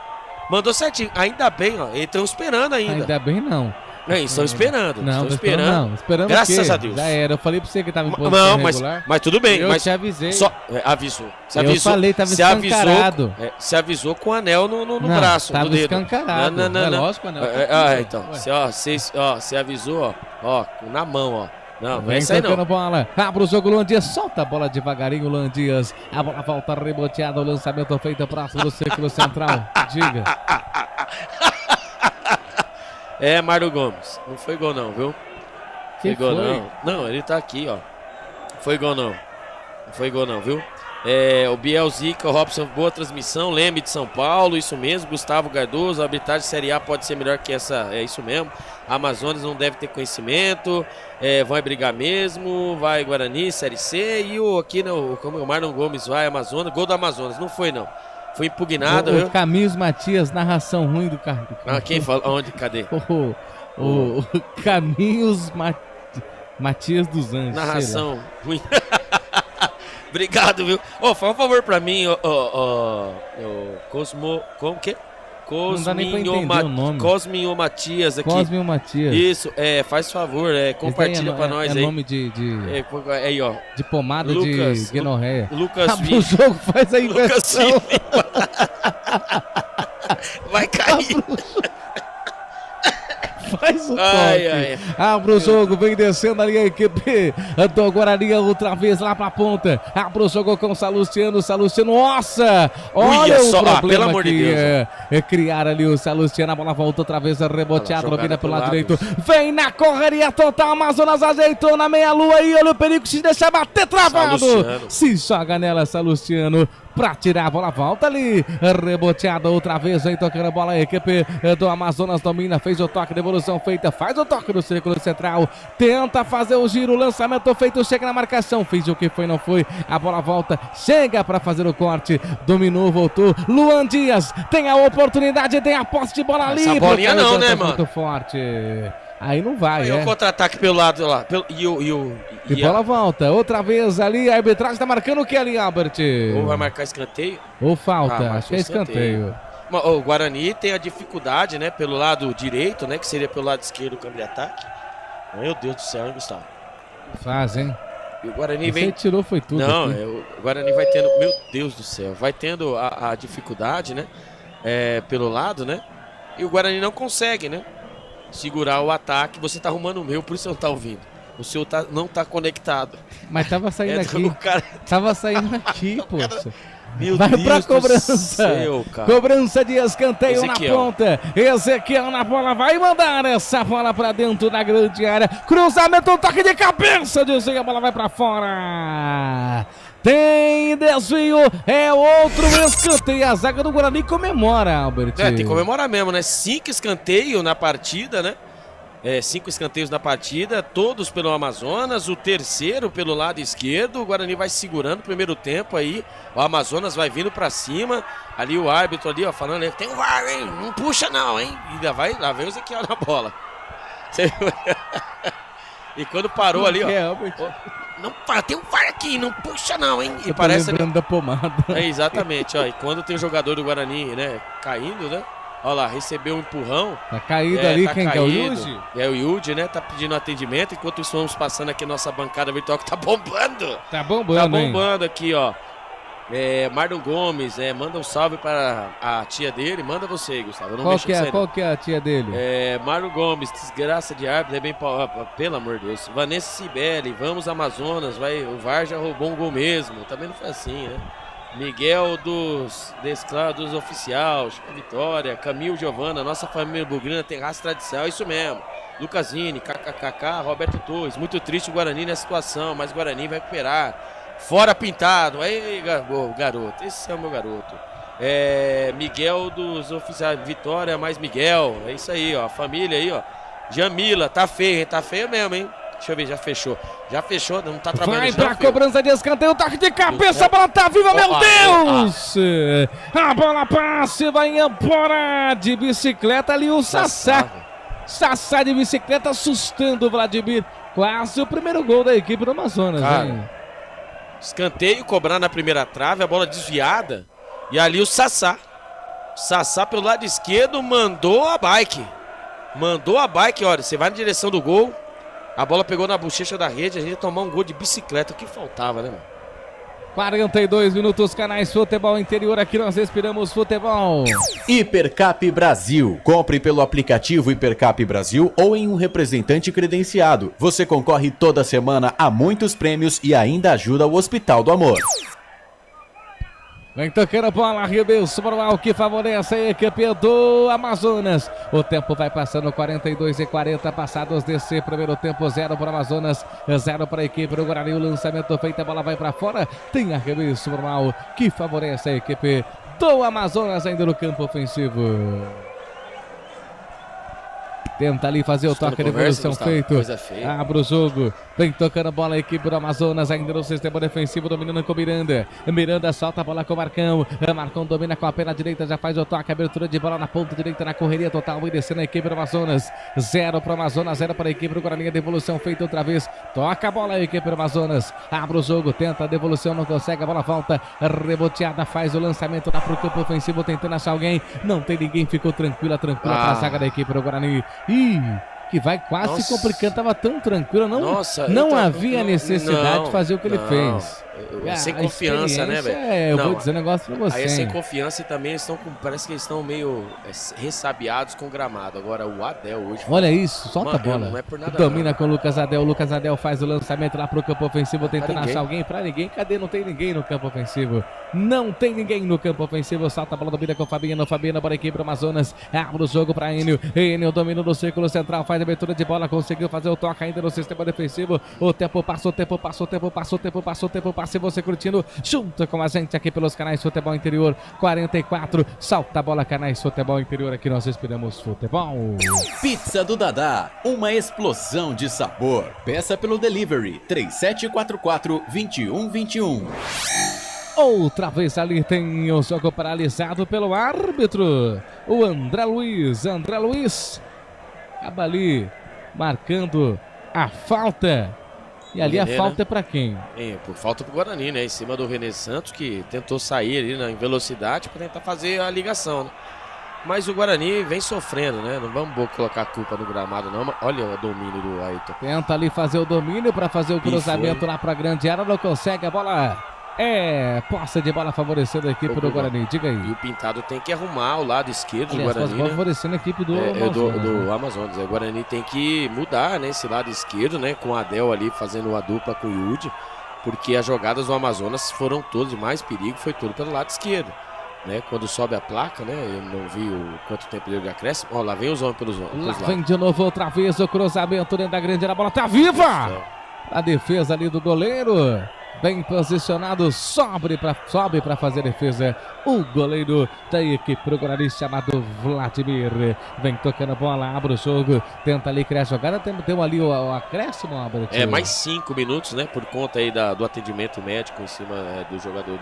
mandou certinho. Ainda bem, ó. Eles estão esperando ainda. Ainda bem não. Estão esperando. Não, estão esperando. Não, esperando Graças a Deus. Já era. Eu falei pra você que tava em posição Não, regular. mas tudo bem. Eu te avisei. Avisou. Eu falei, tava escancarado. Se avisou com o anel no braço, tava no dedo. escancarado. Não. É lógico, anel. Então. Você avisou, ó, na mão, ó. Não, Vem essa aí não. bola. Abre o jogo, Luan Dias. Solta a bola devagarinho, Luan Dias. A bola volta reboteada. O lançamento feito próximo do círculo central. Diga. É, Mário Gomes. Não foi gol não, viu? Que foi gol foi? não. Não, ele tá aqui, ó. Foi gol não. Não foi gol não, viu? O Biel Zica, o Robson, boa transmissão. Leme de São Paulo, isso mesmo. Gustavo Cardoso, a arbitragem Série A pode ser melhor que essa. É isso mesmo. Amazonas não deve ter conhecimento. Vai brigar mesmo. Vai Guarani, Série C. E como o Marlon Gomes vai, Amazonas. Gol do Amazonas. Não foi não. Foi impugnado. O Camis Matias, narração ruim do carro. Quem fala? Onde? Cadê? O Caminhos Matias dos Anjos. Narração ruim. Obrigado, viu? Faz um favor pra mim, Cosmo... Como que? Não dá nem pra entender o nome. Cosminho Matias aqui. Cosminho Matias. Isso, faz favor, compartilha pra nós aí. É nome de aí, ó. De pomada de guenorreia. Lucas O jogo faz a inversão. Vai cair. Faz o toque. Abre o jogo, vem descendo ali a equipe do Guarani outra vez lá pra ponta. Abre o jogo com o Salustiano. Nossa! Olha o problema pelo amor que de Deus, é criar ali o Salustiano. A bola volta outra vez, reboteado, domina pelo lado direito. Vem na correria total, Amazonas ajeitou na meia-lua e olha o perigo, se deixar bater travado. Salustiano. Se joga nela, Salustiano. Pra tirar a bola, volta ali, reboteada outra vez, vem tocando a bola, a equipe do Amazonas domina, fez o toque, devolução feita, faz o toque no círculo central, tenta fazer o giro, lançamento feito, chega na marcação, fez o que foi, não foi, a bola volta, chega pra fazer o corte, dominou, voltou, Luan Dias, tem a oportunidade, tem a posse de bola ali. Essa bolinha não, né, mano? Muito forte. Aí não vai, o contra-ataque pelo lado lá. E bola volta. Outra vez ali, a arbitragem tá marcando o que ali, Albert? Ou vai marcar escanteio? Ou falta, acho que é escanteio. O Guarani tem a dificuldade, né, pelo lado direito, né, que seria pelo lado esquerdo o campo de ataque. Meu Deus do céu, hein, Gustavo? Faz, hein? E o Guarani Você tirou, foi tudo. Não, o Guarani vai tendo, meu Deus do céu, vai tendo a dificuldade, né, pelo lado, né, e o Guarani não consegue, né, segurar o ataque. Você tá arrumando o meu, por isso você não tá ouvindo. O seu não tá conectado. Mas tava saindo aqui. Tava saindo aqui, poxa. Meu vai Deus pra cobrança. Do céu, cara. Cobrança de escanteio Ezequiel. na ponta. Ezequiel na bola, vai mandar essa bola pra dentro da grande área. Cruzamento, toque de cabeça. A bola vai pra fora. Tem desvio, é outro escanteio. A zaga do Guarani comemora, Albert. Tem que comemorar mesmo, né? 5 escanteios na partida, né? 5 escanteios na partida, todos pelo Amazonas, o terceiro pelo lado esquerdo. O Guarani vai segurando o primeiro tempo aí. O Amazonas vai vindo pra cima. Ali o árbitro ali, ó, falando, tem um VAR, hein? Não puxa não, hein? E lá vem o Ezequiel na bola. E quando parou ali, ó. Não para, tem um VAR aqui, não puxa não, hein? E parece lembrando da pomada. Exatamente, ó. E quando tem um jogador do Guarani, né, caindo, né? Olha lá, recebeu um empurrão. Tá caído ali, tá quem caído. que é o Yuji? É o Yuji, né? Tá pedindo atendimento. Enquanto isso, vamos passando aqui a nossa bancada virtual que tá bombando. Tá bombando, Tá bombando aqui, ó. Marlon Gomes, manda um salve para a tia dele. Manda você, Gustavo. Eu não mexo com isso aí, Qual que é a tia dele? Marlon Gomes, desgraça de árbitro, pelo amor de Deus. Vanessa Cibele, vamos Amazonas, o VAR já roubou um gol mesmo. Também não foi assim, né? Miguel dos Oficial, Chico Vitória, Camilo Giovana, nossa família bugrina tem raça tradição, isso mesmo. Lucasini, KKKK, Roberto Torres, muito triste o Guarani nessa situação, mas o Guarani vai recuperar. Fora Pintado, aí garoto, esse é o meu garoto. Miguel dos Oficiais, Vitória mais Miguel, é isso aí, ó, família aí, ó. Jamila, tá feio mesmo, hein? Deixa eu ver, já fechou, não tá trabalhando. Vai pra cobrança de escanteio, toque de cabeça, a bola tá viva, meu Deus! A bola passa, vai embora de bicicleta ali o Sassá. Sassá de bicicleta assustando o Vladimir. Quase o primeiro gol da equipe do Amazonas, hein? Escanteio, cobrar na primeira trave, a bola desviada. E ali o Sassá. Sassá pelo lado esquerdo mandou a bike. Olha, você vai na direção do gol. A bola pegou na bochecha da rede, a gente ia tomar um gol de bicicleta. O que faltava, né, mano? 42 minutos, canais Futebol Interior, aqui nós respiramos futebol. Hipercap Brasil. Compre pelo aplicativo Hipercap Brasil ou em um representante credenciado. Você concorre toda semana a muitos prêmios e ainda ajuda o Hospital do Amor. Vem tocando a bola, Rebelso Manuel, que favorece a equipe do Amazonas. O tempo vai passando, 42:40 passados desse primeiro tempo, 0 para o Amazonas, 0 para a equipe do Guarani. O lançamento feito, a bola vai para fora. Tem a Rebelso Manuel, que favorece a equipe do Amazonas ainda no campo ofensivo. Tenta ali fazer o toque de devolução feito. Abre o jogo. Vem tocando a bola a equipe do Amazonas. Ainda no sistema defensivo, dominando com Miranda. Miranda solta a bola com o Marcão. Marcão domina com a perna direita. Já faz o toque. Abertura de bola na ponta direita na correria total. E descendo a equipe do Amazonas. 0 para o Amazonas, 0 para a equipe do Guarani. A devolução feita outra vez. Toca a bola a equipe do Amazonas. Abre o jogo. Tenta a devolução. Não consegue. A bola volta. Reboteada. Faz o lançamento lá para o campo ofensivo. Tentando achar alguém. Não tem ninguém. Ficou tranquila para a zaga da equipe do Guarani. Que vai quase complicando, tava tão tranquilo, não havia necessidade de fazer o que ele fez. Sem confiança, né, velho? Eu vou dizer um negócio pra você. Aí é sem confiança e também eles estão parece que eles estão meio ressabiados com o gramado. Agora o Adel hoje. Olha isso, solta a bola. Não é por nada. Domina com o Lucas Adel. Lucas Adel faz o lançamento lá pro campo ofensivo, tentando achar alguém. Pra ninguém. Cadê? Não tem ninguém no campo ofensivo. Não tem ninguém no campo ofensivo. Salta a bola, domina com o Fabiano. Fabiano para a equipe do Amazonas. Abre o jogo pra Enio. Enio domina no círculo central. Faz a abertura de bola. Conseguiu fazer o toque ainda no sistema defensivo. O tempo passa, o tempo passa, o tempo passa, o tempo passa, o tempo passa. E você curtindo junto com a gente aqui pelos canais Futebol Interior 44. Salta a bola, canais Futebol Interior. Aqui nós respiramos futebol. Pizza do Dadá, uma explosão de sabor. Peça pelo delivery 3744-2121. Outra vez ali tem o jogo paralisado pelo árbitro, o André Luiz. André Luiz acaba ali marcando a falta. E ali a falta é pra quem? Por falta pro Guarani, né? Em cima do René Santos, que tentou sair ali em velocidade para tentar fazer a ligação, né? Mas o Guarani vem sofrendo, né? Não vamos colocar a culpa no gramado, não. Olha o domínio do Ayrton. Tenta ali fazer o domínio para fazer o cruzamento lá pra grande área. Não consegue, a bola posse de bola favorecendo a equipe do Guarani. Diga aí. E o Pintado tem que arrumar o lado esquerdo do Guarani. Favorecendo a equipe do Amazonas. O Guarani tem que mudar, né, esse lado esquerdo, né? Com o Adel ali fazendo a dupla com o Yudi. Porque as jogadas do Amazonas foram todas de mais perigo. Foi tudo pelo lado esquerdo. Né, quando sobe a placa, né? Eu não vi quanto tempo dele de acréscimo. Ó, lá vem os homens pelos lados. Vem de novo outra vez o cruzamento dentro da grande área. A bola tá viva! A defesa ali do goleiro. Bem posicionado, sobe para fazer a defesa. O goleiro da equipe do Guarani chamado Vladimir. Vem tocando a bola, abre o jogo. Tenta ali criar a jogada. Tem ali o acréscimo, Albert. Mais 5 minutos, né? Por conta aí do atendimento médico em cima do jogador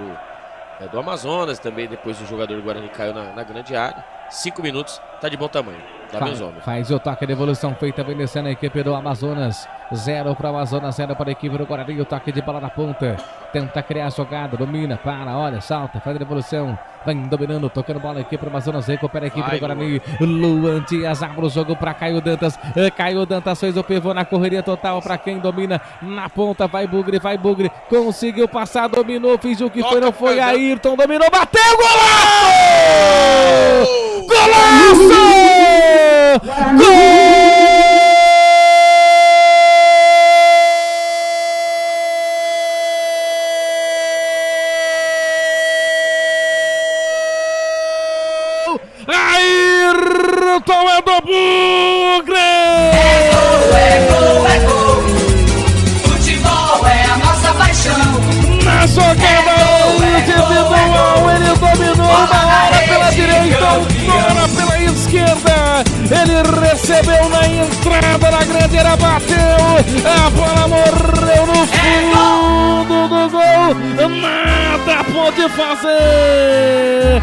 do Amazonas. Também depois o jogador do Guarani caiu na grande área. 5 minutos. tá de bom tamanho. Tá bem, homem. Faz o toque de evolução feita, vencendo a equipe do Amazonas. 0 para o Amazonas, 0 para a equipe do Guarani. O toque de bola na ponta. Tenta criar a jogada, domina, para, olha, salta, faz a devolução. Vem dominando, tocando bola a equipe do Amazonas. Recupera a equipe do Guarani. Luan Dias abre o jogo para Caio Dantas. Caio Dantas fez o pivô na correria total para quem domina na ponta. Vai Bugre. Conseguiu passar, dominou, fingiu que foi, não foi. Ayrton dominou, bateu, golaço! Ayrton é do Bugre! É gol! Futebol é a nossa paixão! Na jogada individual, ele dominou uma hora pela direita, outra pela esquerda. Ele recebeu na entrada da grande área, bateu, a bola morreu no fundo do gol. Nada pode fazer.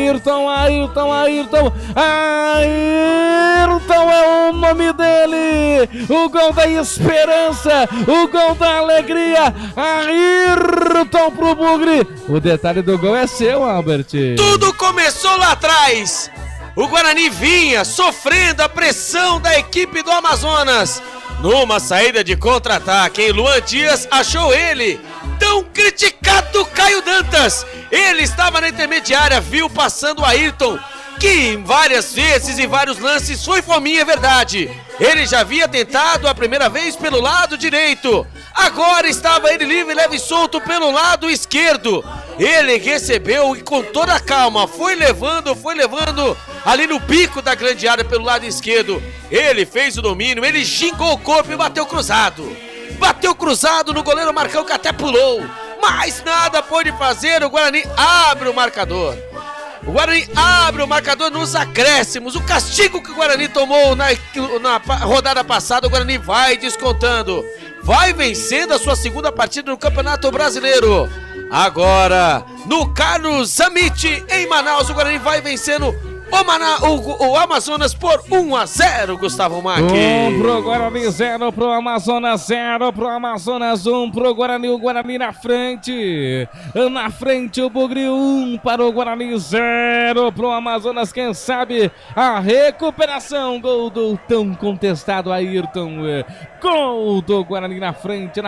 Ayrton é o nome dele, o gol da esperança, o gol da alegria. Ayrton pro Bugre. O detalhe do gol é seu, Albert. Tudo começou lá atrás. O Guarani vinha sofrendo a pressão da equipe do Amazonas. Numa saída de contra-ataque, hein? Luan Dias achou ele, tão criticado Caio Dantas. Ele estava na intermediária, viu passando o Ayrton, que várias vezes e vários lances foi fominha, é verdade. Ele já havia tentado a primeira vez pelo lado direito. Agora estava ele livre, leve e solto pelo lado esquerdo. Ele recebeu e com toda a calma foi levando ali no bico da grande área pelo lado esquerdo. Ele fez o domínio, ele gingou o corpo e bateu cruzado. Bateu cruzado no goleiro Marcão, que até pulou. Mas nada pôde fazer, o Guarani abre o marcador. O Guarani abre o marcador nos acréscimos. O castigo que o Guarani tomou na rodada passada, o Guarani vai descontando. Vai vencendo a sua segunda partida no Campeonato Brasileiro. Agora, no Carlos Zamit, em Manaus, o Guarani vai vencendo o Amazonas por 1-0, Gustavo Mac. 1 pro Guarani, 0 pro Amazonas, 0 pro Amazonas, 1 pro Guarani, o Guarani na frente. Na frente o Bugre, 1 para o Guarani, 0 pro Amazonas. Quem sabe a recuperação. Gol do tão contestado Ayrton. Gol do Guarani na frente.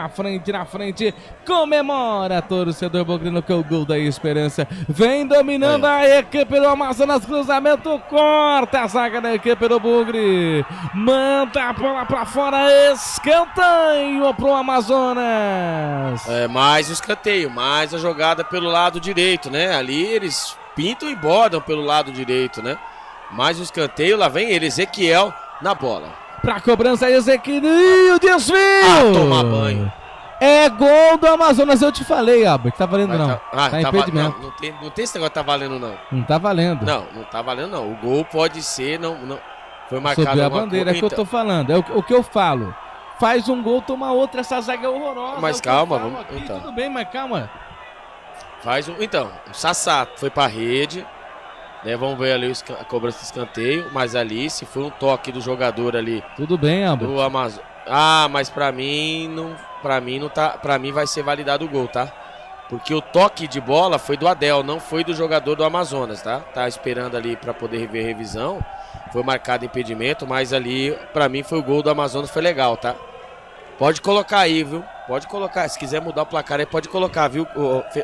Comemora, torcedor bugrino, que é o gol da esperança. Vem dominando a equipe do Amazonas, cruzamento, corta a zaga da equipe do Bugre. Manda a bola pra fora, escanteio pro Amazonas. Mais o escanteio, mais a jogada pelo lado direito, né? Ali eles pintam e bordam pelo lado direito, né? Mais o escanteio, lá vem ele, Ezequiel na bola. Pra cobrança, Ezequiel, desvio! Tomar banho. É gol do Amazonas, eu te falei, Albert. Tá valendo não. Tá impedimento. Não tem esse negócio de tá valendo não. Não tá valendo. Não tá valendo não. O gol pode ser, não foi marcado. Subiu a bandeira, é que eu tô falando. É o que eu falo. Faz um gol, toma outra, essa zaga é horrorosa. Mas calma, vamos. Então. Tudo bem, mas calma. Faz então, o Sassá foi pra rede. Né, vamos ver ali a cobrança de escanteio. Mas ali, se foi um toque do jogador ali. Tudo bem, Albert. Do Amazonas. Mas pra mim não tá. Pra mim vai ser validado o gol, tá? Porque o toque de bola foi do Adel, não foi do jogador do Amazonas, tá? Tá esperando ali pra poder ver revisão. Foi marcado impedimento, mas ali, pra mim, foi o gol do Amazonas, foi legal, tá? Pode colocar aí, viu? Pode colocar. Se quiser mudar o placar aí, pode colocar, viu?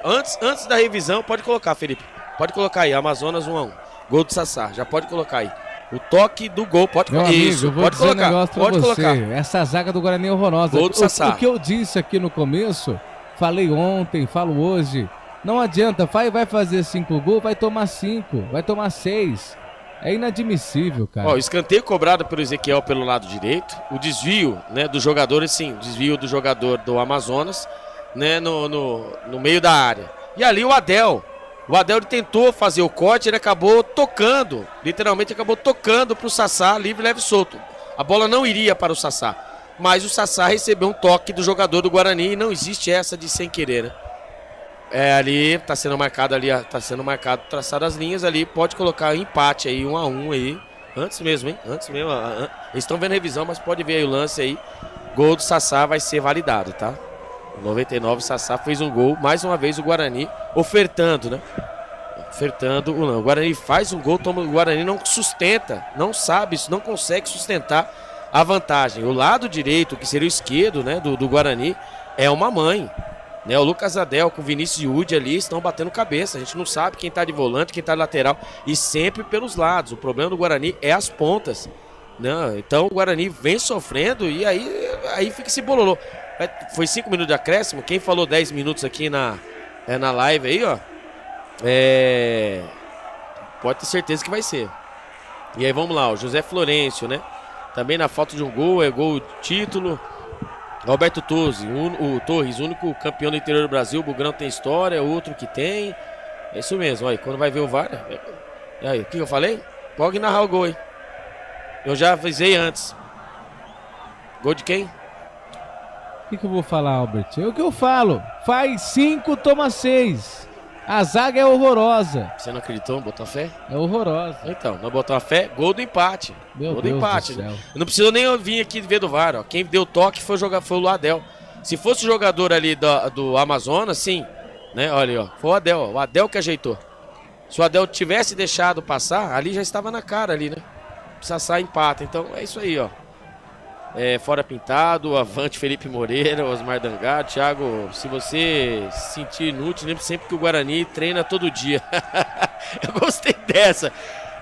Antes da revisão, pode colocar, Felipe. Pode colocar aí, Amazonas 1-1. Gol do Sassá, já pode colocar aí. O toque do gol, pode colocar. Isso, pode colocar. Pode colocar. Essa zaga do Guarani é horrorosa. Gol do Sassá. O que eu disse aqui no começo, falei ontem, falo hoje. Não adianta, vai fazer 5 gols, vai tomar 5, vai tomar 6. É inadmissível, cara. O escanteio cobrado pelo Ezequiel pelo lado direito. O desvio, né, do jogador, sim, desvio do jogador do Amazonas, né, no meio da área. E ali o Adel ele tentou fazer o corte, ele acabou tocando, literalmente acabou tocando pro Sassá, livre, leve e solto. A bola não iria para o Sassá, mas o Sassá recebeu um toque do jogador do Guarani e não existe essa de sem querer, né? ali tá sendo marcado traçado as linhas ali, pode colocar empate aí, 1-1 aí. Antes mesmo, hein? Eles estão vendo revisão, mas pode ver aí o lance aí. Gol do Sassá vai ser validado, tá? 99, Sassá fez um gol, mais uma vez o Guarani ofertando, né? O Guarani faz um gol, o Guarani não sustenta, não consegue sustentar a vantagem. O lado direito, que seria o esquerdo, né, do Guarani, é uma mãe. Né, o Lucas Adel com o Vinícius Yudi ali estão batendo cabeça. A gente não sabe quem tá de volante, quem tá de lateral. E sempre pelos lados. O problema do Guarani é as pontas. Né? Então o Guarani vem sofrendo e aí fica esse bololô. Foi 5 minutos de acréscimo. Quem falou 10 minutos aqui na live aí, ó. Pode ter certeza que vai ser. E aí vamos lá, o José Florencio, né? Também na falta de um gol, é gol título. Roberto Torres, o único campeão do interior do Brasil. O Bugrão tem história, outro que tem. É isso mesmo, olha, quando vai ver o VAR. E aí, o que eu falei? Pode narrar o gol, hein? Eu já avisei antes. Gol de quem? O que eu vou falar, Albert? É o que eu falo. Faz 5, toma 6. A zaga é horrorosa. Você não acreditou? Botou fé? É horrorosa. Então, não botou a fé, gol do empate. Meu gol Deus do empate. do céu. Não precisa nem vir aqui ver do VAR, ó. Quem deu toque foi o Adel. Se fosse o jogador ali do Amazonas, sim. Né? Olha aí, ó. Foi o Adel que ajeitou. Se o Adel tivesse deixado passar, ali já estava na cara ali, né? Precisa sair empate. Então é isso aí, ó. Fora Pintado, avante Felipe Moreira, Osmar Dangar, Thiago, se você se sentir inútil, lembre sempre que o Guarani treina todo dia. Eu gostei dessa.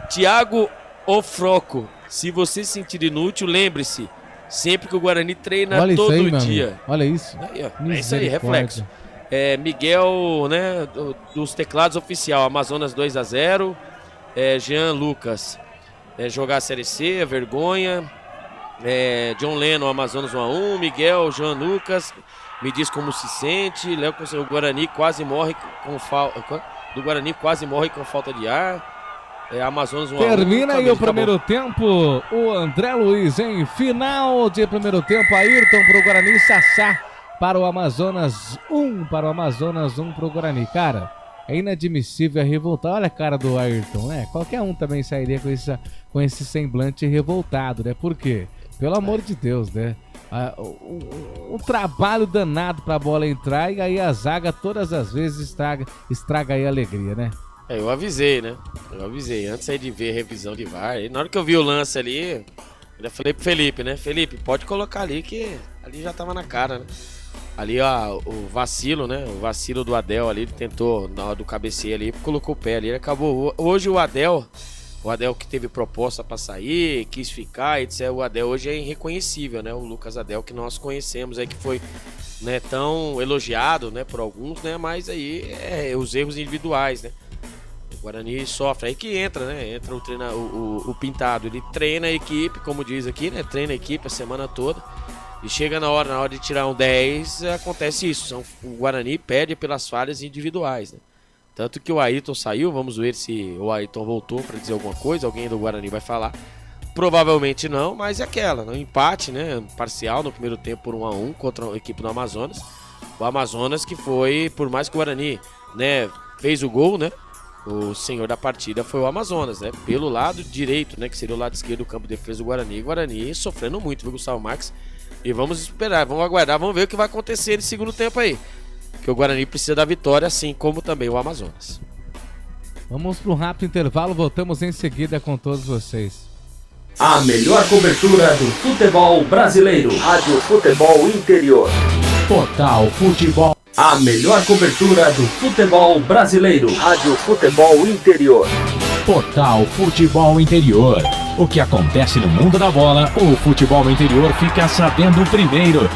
Thiago Ofroco, se você se sentir inútil, lembre-se, sempre que o Guarani treina todo dia. Olha isso. Aí, ó, é isso aí, reflexo. Miguel, né, dos teclados oficial, Amazonas 2-0. Jean Lucas, jogar a Série C, vergonha. John Lennon, Amazonas 1-1. Miguel, João Lucas, me diz como se sente. Léo, o Guarani quase morre com falta de ar. Amazonas 1-1. Termina aí o primeiro tempo. O André Luiz em final de primeiro tempo. Ayrton para o Guarani, Sassá para o Amazonas 1. Para o Amazonas 1 para o Guarani. Cara, é inadmissível revoltar. Olha a cara do Ayrton, né? Qualquer um também sairia com esse semblante revoltado, né? Por quê? Pelo amor de Deus, né? Um trabalho danado pra bola entrar e aí a zaga todas as vezes estraga aí a alegria, né? Eu avisei, né? Antes aí de ver a revisão de VAR. E na hora que eu vi o lance ali, eu falei pro Felipe, né? Felipe, pode colocar ali que ali já tava na cara, né? Ali, ó, o vacilo, né? O vacilo do Adel ali, ele tentou na hora do cabeceio ali, colocou o pé ali, ele acabou. Hoje o Adel que teve proposta para sair, quis ficar, etc. O Adel hoje é irreconhecível, né? O Lucas Adel que nós conhecemos aí, que foi, né, tão elogiado, né, por alguns, né? Mas aí os erros individuais, né? O Guarani sofre, aí que entra, né? Entra o Pintado, ele treina a equipe, como diz aqui, né? Treina a equipe a semana toda. E chega na hora de tirar um 10, acontece isso. O Guarani perde pelas falhas individuais, né? Tanto que o Ayrton saiu, vamos ver se o Ayrton voltou para dizer alguma coisa, alguém do Guarani vai falar. Provavelmente não, mas é aquela, um empate, né, parcial no primeiro tempo por 1-1 contra a equipe do Amazonas. O Amazonas que foi, por mais que o Guarani, né, fez o gol, né, o senhor da partida foi o Amazonas, né, pelo lado direito, né, que seria o lado esquerdo do campo de defesa do Guarani. E o Guarani sofrendo muito, viu, Gustavo Marques? E vamos esperar, vamos aguardar, vamos ver o que vai acontecer nesse segundo tempo aí. Que o Guarani precisa da vitória, assim como também o Amazonas. Vamos para um rápido intervalo, voltamos em seguida com todos vocês. A melhor cobertura do futebol brasileiro. Rádio Futebol Interior. Total Futebol. A melhor cobertura do futebol brasileiro. Rádio Futebol Interior. Total Futebol Interior. O que acontece no mundo da bola, o futebol interior fica sabendo primeiro.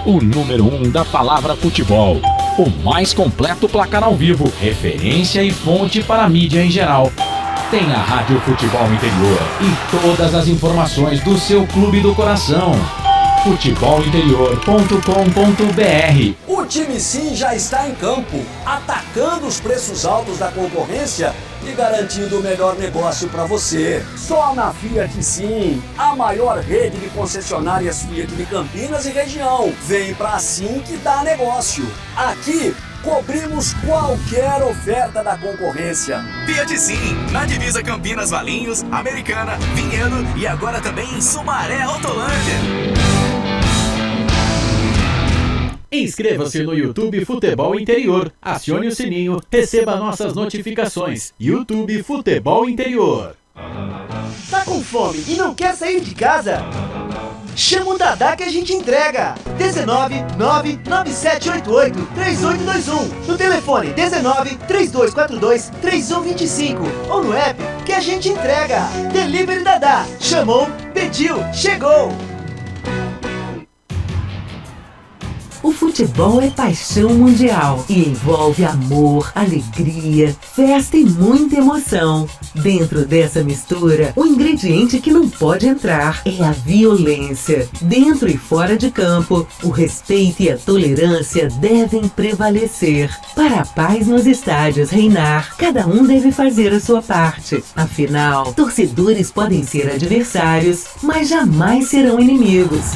O número 1 da palavra futebol. O mais completo placar ao vivo, referência e fonte para a mídia em geral. Tem a Rádio Futebol Interior e todas as informações do seu clube do coração. futebolinterior.com.br. O time Sim já está em campo, atacando os preços altos da concorrência e garantindo o melhor negócio para você. Só na Fiat Sim, a maior rede de concessionárias Fiat de Campinas e região. Vem pra Sim que dá negócio. Aqui cobrimos qualquer oferta da concorrência. Fiat Sim, na divisa Campinas, Valinhos, Americana, Vinhedo e agora também em Sumaré, Autolândia. Inscreva-se no YouTube Futebol Interior, acione o sininho, receba nossas notificações. YouTube Futebol Interior. Tá com fome e não quer sair de casa? Chama o Dadá que a gente entrega. 19 99788 3821. No telefone 19 3242 3125. Ou no app que a gente entrega. Delivery Dadá. Chamou, pediu, chegou. O futebol é paixão mundial e envolve amor, alegria, festa e muita emoção. Dentro dessa mistura, o ingrediente que não pode entrar é a violência. Dentro e fora de campo, o respeito e a tolerância devem prevalecer. Para a paz nos estádios reinar, cada um deve fazer a sua parte. Afinal, torcedores podem ser adversários, mas jamais serão inimigos.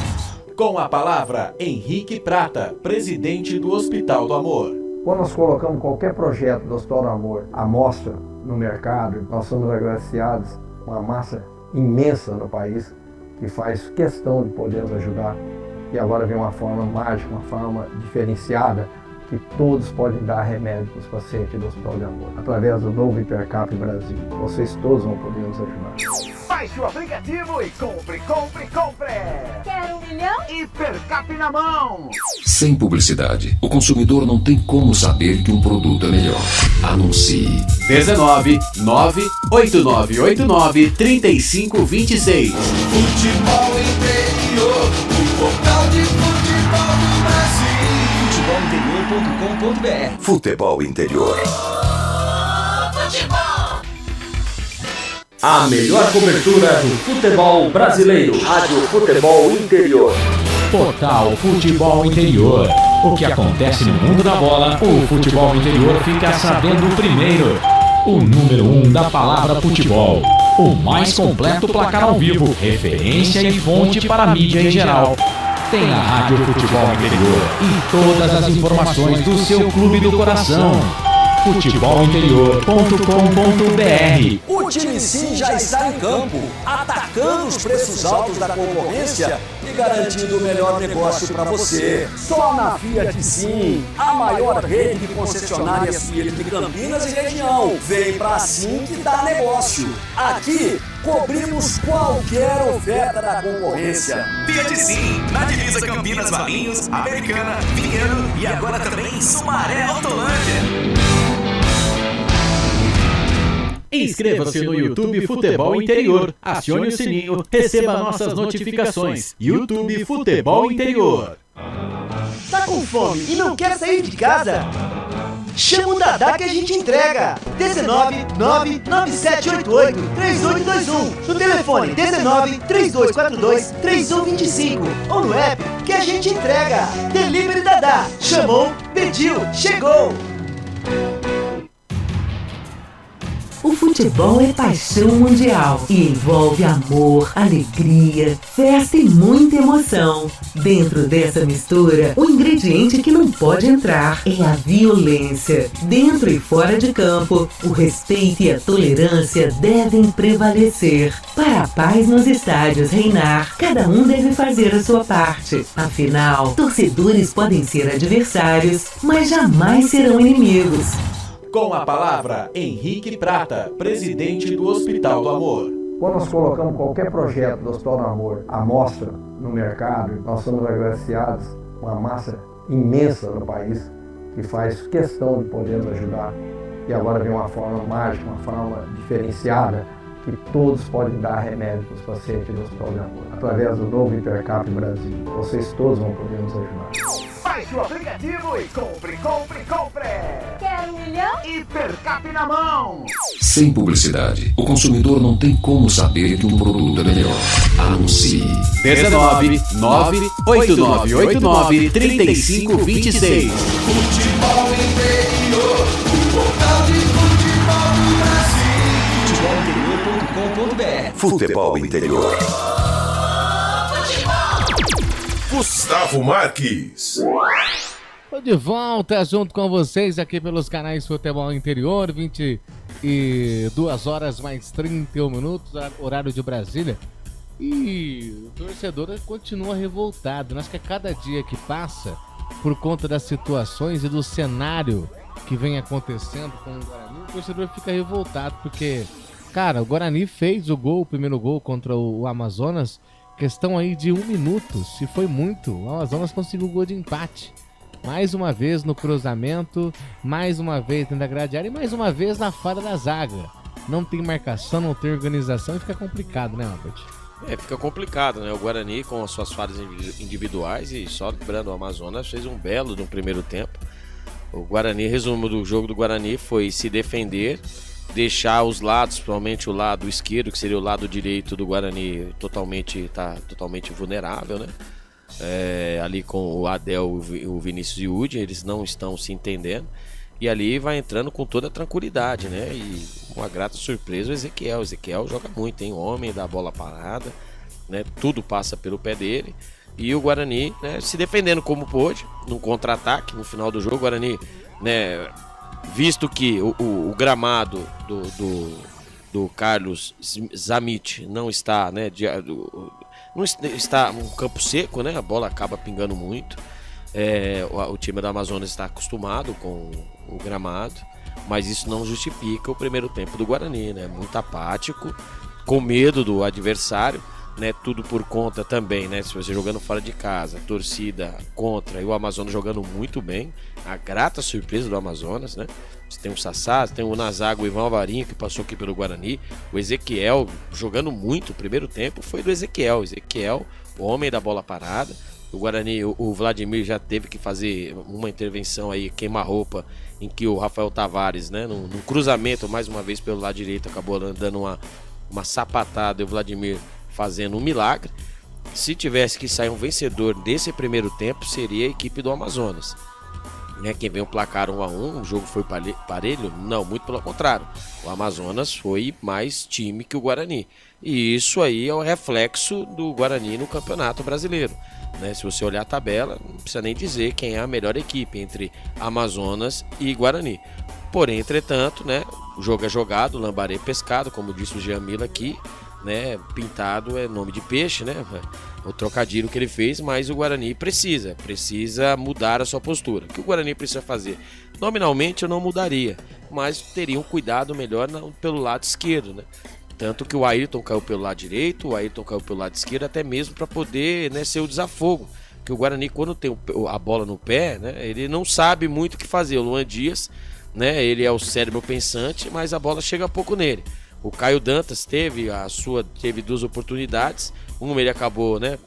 Com a palavra, Henrique Prata, presidente do Hospital do Amor. Quando nós colocamos qualquer projeto do Hospital do Amor à mostra no mercado, nós somos agraciados com uma massa imensa no país que faz questão de poder nos ajudar. E agora vem uma forma mágica, uma forma diferenciada, que todos podem dar remédio para os pacientes do Hospital do Amor. Através do novo Hipercap Brasil. Vocês todos vão poder nos ajudar. Baixe o aplicativo e compre, compre, compre! Quer 1 milhão? Hipercap na mão! Sem publicidade, o consumidor não tem como saber que um produto é melhor. Anuncie. 19 98989 3526. Futebol Interior, o portal de futebol do Brasil. Futebolinterior.com.br. Futebol Interior. A melhor cobertura do futebol brasileiro. Rádio Futebol Interior. Portal Futebol Interior. O que acontece no mundo da bola, o Futebol Interior fica sabendo primeiro. O número 1 da palavra futebol. O mais completo placar ao vivo, referência e fonte para a mídia em geral. Tem a Rádio Futebol Interior e todas as informações do seu clube do coração. futebolinterior.com.br. O time Sim já está em campo, atacando os preços altos da concorrência e garantindo o melhor negócio para você. Só na Fiat Sim, a maior rede de concessionárias Fiat de Campinas e região. Vem pra Sim que dá negócio. Aqui cobrimos qualquer oferta da concorrência. Fiat Sim, na divisa Campinas, Valinhos, Americana, Vinhedo e agora também em Sumaré, Autolândia. Inscreva-se no YouTube Futebol Interior, acione o sininho, receba nossas notificações. YouTube Futebol Interior. Tá com fome e não quer sair de casa? Chama o Dadá que a gente entrega. 19 99788 3821. No telefone 19 3242 3125. Ou no app que a gente entrega. Delivery Dadá. Chamou, pediu, chegou. O futebol é paixão mundial e envolve amor, alegria, festa e muita emoção. Dentro dessa mistura, o ingrediente que não pode entrar é a violência. Dentro e fora de campo, o respeito e a tolerância devem prevalecer. Para a paz nos estádios reinar, cada um deve fazer a sua parte. Afinal, torcedores podem ser adversários, mas jamais serão inimigos. Com a palavra, Henrique Prata, presidente do Hospital do Amor. Quando nós colocamos qualquer projeto do Hospital do Amor à mostra no mercado, nós somos agraciados com uma massa imensa no país que faz questão de poder nos ajudar. E agora vem uma forma mágica, uma forma diferenciada, que todos podem dar remédio para os pacientes do Hospital do Amor. Através do novo Hipercap Brasil. Vocês todos vão poder nos ajudar. Baixe o aplicativo e compre, compre, compre! Quer 1 milhão? Hipercap na mão! Sem publicidade, o consumidor não tem como saber que um produto é melhor. Anuncie. 19 98989 3526. Futebol Interior, o portal de futebol do Brasil. Futebolinterior.com.br. Futebol Interior. Gustavo Marques. Tô de volta junto com vocês aqui pelos canais Futebol Interior, 22 horas mais 31 minutos, horário de Brasília. E o torcedor continua revoltado. Acho que a cada dia que passa, por conta das situações e do cenário que vem acontecendo com o Guarani, o torcedor fica revoltado, porque, cara, o Guarani fez o primeiro gol contra o Amazonas, questão aí de 1 minuto, se foi muito, o Amazonas conseguiu o gol de empate. Mais uma vez no cruzamento, mais uma vez dentro da grade área e mais uma vez na falha da zaga. Não tem marcação, não tem organização e fica complicado, né, Albert? Fica complicado, né? O Guarani com as suas falhas individuais e só lembrando, o Amazonas fez um belo no primeiro tempo. O Guarani, resumo do jogo do Guarani foi se defender, deixar os lados, principalmente o lado esquerdo, que seria o lado direito do Guarani, totalmente vulnerável, né? Ali com o Adel e o Vinícius Yudi, eles não estão se entendendo. E ali vai entrando com toda a tranquilidade, né? E uma grata surpresa o Ezequiel. O Ezequiel joga muito, hein? Homem da bola parada, né? Tudo passa pelo pé dele. E o Guarani, né, se defendendo como pôde, num contra-ataque no final do jogo. O Guarani, né, visto que o gramado do Carlos Zamit não está, né? Não está um campo seco, né? A bola acaba pingando muito. O time da Amazonas está acostumado com o gramado, mas isso não justifica o primeiro tempo do Guarani, né? Muito apático, com medo do adversário, né? Tudo por conta também, né? Se você jogando fora de casa, torcida contra, e o Amazonas jogando muito bem, a grata surpresa do Amazonas, né? Você tem o Sassá, você tem o Nazago, o Ivan Alvarinho, que passou aqui pelo Guarani, o Ezequiel jogando muito. O primeiro tempo foi do Ezequiel, o homem da bola parada. O Guarani, o Vladimir já teve que fazer uma intervenção aí, queima-roupa, em que o Rafael Tavares, né, num cruzamento, mais uma vez pelo lado direito, acabou dando uma sapatada, e o Vladimir fazendo um milagre. Se tivesse que sair um vencedor desse primeiro tempo, seria a equipe do Amazonas. Né, quem vem o placar 1-1, o jogo foi parelho? Não, muito pelo contrário. O Amazonas foi mais time que o Guarani. E isso aí é o reflexo do Guarani no Campeonato Brasileiro. Né, se você olhar a tabela, não precisa nem dizer quem é a melhor equipe entre Amazonas e Guarani. Porém, entretanto, né, o jogo é jogado, lambaré pescado, como disse o Jean Mila aqui, né, pintado é nome de peixe, né, o trocadilho que ele fez, mas o Guarani precisa mudar a sua postura. O que o Guarani precisa fazer? Nominalmente eu não mudaria, mas teria um cuidado melhor pelo lado esquerdo, né? Tanto que o Ayrton caiu pelo lado direito, o Ayrton caiu pelo lado esquerdo, até mesmo para poder, né, ser o desafogo. Porque o Guarani, quando tem a bola no pé, né, ele não sabe muito o que fazer. O Luan Dias, né, ele é o cérebro pensante, mas a bola chega pouco nele. O Caio Dantas teve 2 oportunidades, uma ele acabou, né,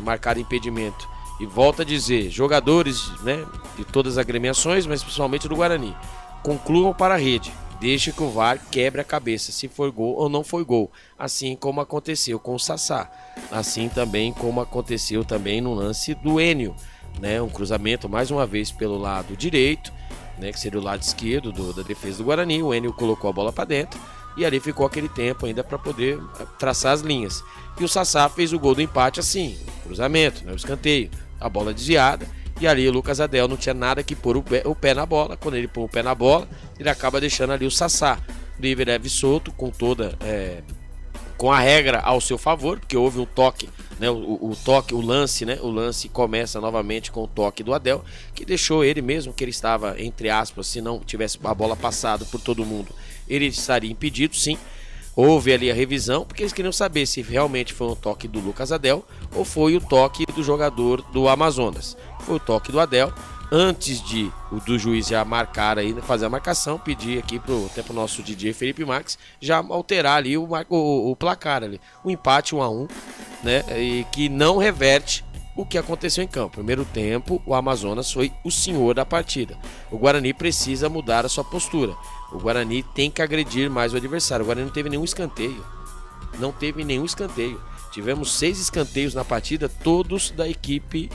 marcado impedimento. E volta a dizer, jogadores, né, de todas as agremiações, mas principalmente do Guarani, concluam para a rede. Deixa que o VAR quebre a cabeça se foi gol ou não foi gol. Assim como aconteceu com o Sassá. Assim também como aconteceu também no lance do Enio, né? Um cruzamento mais uma vez pelo lado direito, né? Que seria o lado esquerdo da defesa do Guarani. O Enio colocou a bola para dentro e ali ficou aquele tempo ainda para poder traçar as linhas. E o Sassá fez o gol do empate assim, cruzamento, né? O escanteio, a bola desviada. E ali o Lucas Adel não tinha nada que pôr o pé na bola. Quando ele põe o pé na bola, ele acaba deixando ali o Sassá livre, leve e solto, com toda com a regra ao seu favor, porque houve um toque, né? O lance, né? O lance começa novamente com o toque do Adel, que deixou ele, mesmo que ele estava, entre aspas, se não tivesse a bola passada por todo mundo, ele estaria impedido, sim. Houve ali a revisão, porque eles queriam saber se realmente foi um toque do Lucas Adel ou foi o toque do jogador do Amazonas. Foi o toque do Adel. Antes do juiz já marcar aí, fazer a marcação, pedir aqui pro tempo nosso DJ Felipe Marques já alterar ali o placar ali. O empate 1-1, né? E que não reverte o que aconteceu em campo. Primeiro tempo, o Amazonas foi o senhor da partida. O Guarani precisa mudar a sua postura. O Guarani tem que agredir mais o adversário. O Guarani não teve nenhum escanteio. Não teve nenhum escanteio. Tivemos 6 escanteios na partida, todos da equipe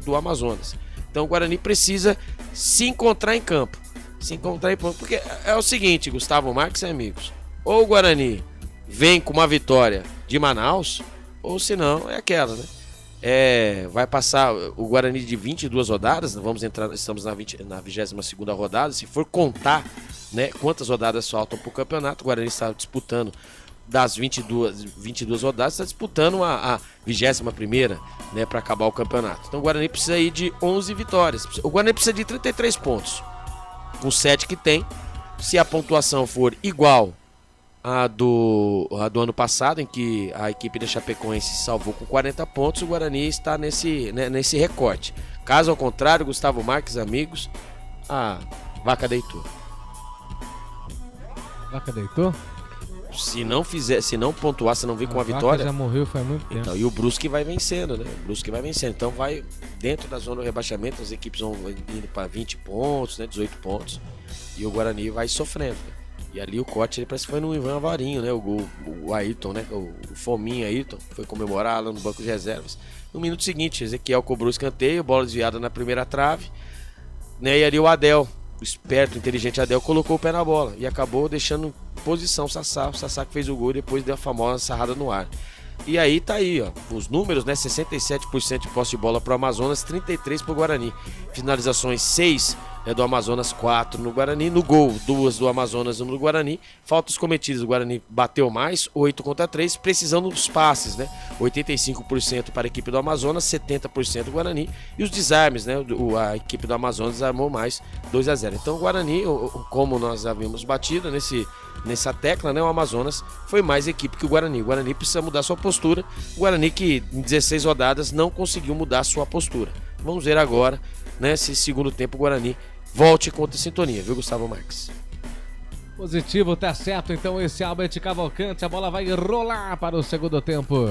do Amazonas. Então o Guarani precisa se encontrar em campo. Se encontrar em campo. Porque é o seguinte, Gustavo Marques e amigos. Ou o Guarani vem com uma vitória de Manaus, ou se não, é aquela, né? vai passar o Guarani de 22 rodadas, estamos na 22ª rodada, se for contar, né, quantas rodadas faltam para o campeonato, o Guarani está disputando das 22 rodadas, está disputando a 21ª, né, para acabar o campeonato. Então o Guarani precisa ir de 11 vitórias, o Guarani precisa de 33 pontos, com 7 que tem, se a pontuação for igual a do ano passado, em que a equipe da Chapecoense se salvou com 40 pontos, o Guarani está nesse recorte. Caso ao contrário, Gustavo Marques, amigos, a vaca deitou. Vaca deitou? Se não pontuar, se não vir com a vitória... já morreu faz muito tempo. Então, e o Brusque vai vencendo, né? O Brusque vai vencendo. Então vai dentro da zona do rebaixamento, as equipes vão indo para 20 pontos, né? 18 pontos. E o Guarani vai sofrendo. E ali o corte, ele parece que foi no Ivan Avarinho, né? O Ayrton, né? O Fominha Ayrton, foi comemorar lá no banco de reservas. No minuto seguinte, Ezequiel cobrou o escanteio, bola desviada na primeira trave, né? E ali o Adel, o esperto, inteligente Adel, colocou o pé na bola e acabou deixando em posição o Sassá que fez o gol e depois deu a famosa sarrada no ar. E aí tá aí, ó, os números, né? 67% de posse de bola pro Amazonas, 33% pro Guarani. Finalizações 6 do Amazonas, 4 no Guarani. No gol, 2 do Amazonas, 1 no Guarani. Faltas cometidas, o Guarani bateu mais, 8-3, precisando dos passes, né? 85% para a equipe do Amazonas, 70% do Guarani. E os desarmes, né? A equipe do Amazonas desarmou mais, 2-0. Então o Guarani, como nós havíamos batido nessa tecla, né? O Amazonas foi mais equipe que o Guarani. O Guarani precisa mudar sua postura. O Guarani que em 16 rodadas não conseguiu mudar sua postura. Vamos ver agora, né, se segundo tempo o Guarani volte contra a sintonia, viu, Gustavo Marques? Positivo, tá certo. Então esse Albert Cavalcante, a bola vai rolar para o segundo tempo.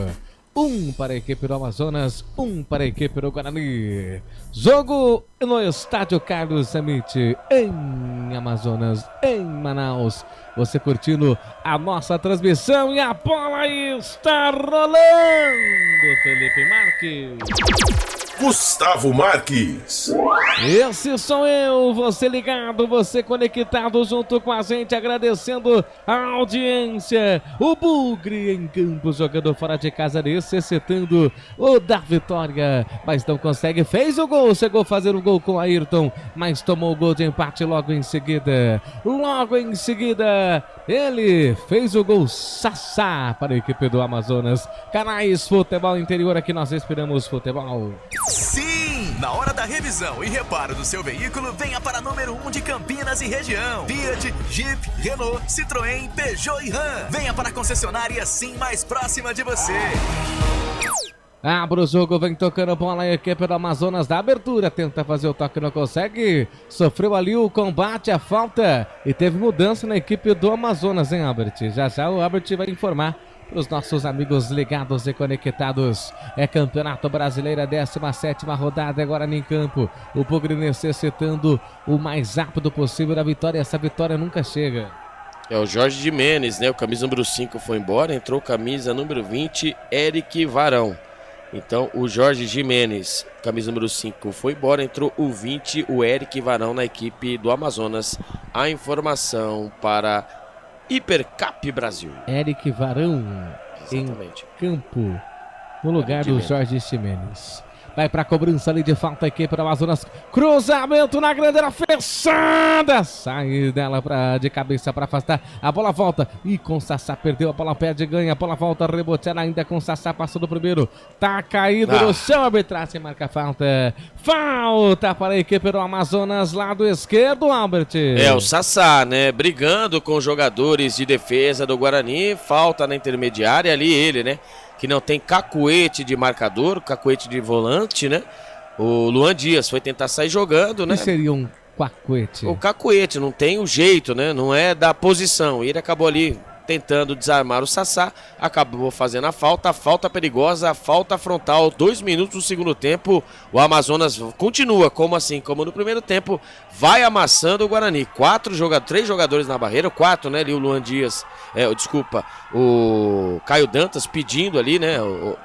1 para a equipe do Amazonas, 1 para a equipe do Guarani. Jogo no estádio Carlos Amit, em Amazonas, em Manaus. Você curtindo a nossa transmissão e a bola está rolando, Felipe Marques. Gustavo Marques. Esse sou eu, você ligado, você conectado junto com a gente, agradecendo a audiência. O Bugre em campo, jogando fora de casa, necessitando o da vitória, mas não consegue, fez o gol, chegou a fazer o gol com a Ayrton, mas tomou o gol de empate logo em seguida. Logo em seguida, ele fez o gol, Sassá, para a equipe do Amazonas. Canais Futebol Interior, aqui nós esperamos futebol. Sim! Na hora da revisão e reparo do seu veículo, venha para número 1 de Campinas e região. Fiat, Jeep, Renault, Citroën, Peugeot e Ram. Venha para a concessionária Sim mais próxima de você. Abre o jogo, vem tocando bola, a equipe do Amazonas da abertura, tenta fazer o toque, não consegue, sofreu ali o combate, a falta, e teve mudança na equipe do Amazonas, hein, Albert? Já o Albert vai informar para os nossos amigos ligados e conectados. É Campeonato Brasileiro, 17ª rodada, agora em campo. O Bugre necessitando o mais rápido possível da vitória, essa vitória nunca chega. É o Jorge Jimenez, né? O camisa número 5 foi embora, entrou camisa número 20, Eric Varão. Então o Jorge Jimenez, camisa número 5, foi embora, entrou o 20, o Eric Varão na equipe do Amazonas. A informação para Hipercap Brasil. Eric Varão. Exatamente. Em campo, no lugar do Jorge Jimenez. Vai para a cobrança ali de falta aqui para o Amazonas. Cruzamento na grandeira fechada. Sai dela de cabeça para afastar. A bola volta. E com Sassá perdeu. A bola perde e ganha. A bola volta reboteada ainda com Sassá. Passou do primeiro. Tá caído no chão. Arbitragem marca falta. Falta para a equipe do Amazonas. Lado esquerdo, Albert. É o Sassá, né? Brigando com os jogadores de defesa do Guarani. Falta na intermediária ali ele, né? Que não tem cacuete de marcador, cacuete de volante, né? O Luan Dias foi tentar sair jogando, né? O que seria um cacuete? O cacuete, não tem o jeito, né? Não é da posição. Ele acabou ali tentando desarmar o Sassá, acabou fazendo a falta perigosa, a falta frontal, 2 minutos do segundo tempo. O Amazonas continua, como no primeiro tempo, vai amassando o Guarani. 3 jogadores na barreira, 4, né? Ali o Luan Dias, o Caio Dantas pedindo ali, né? O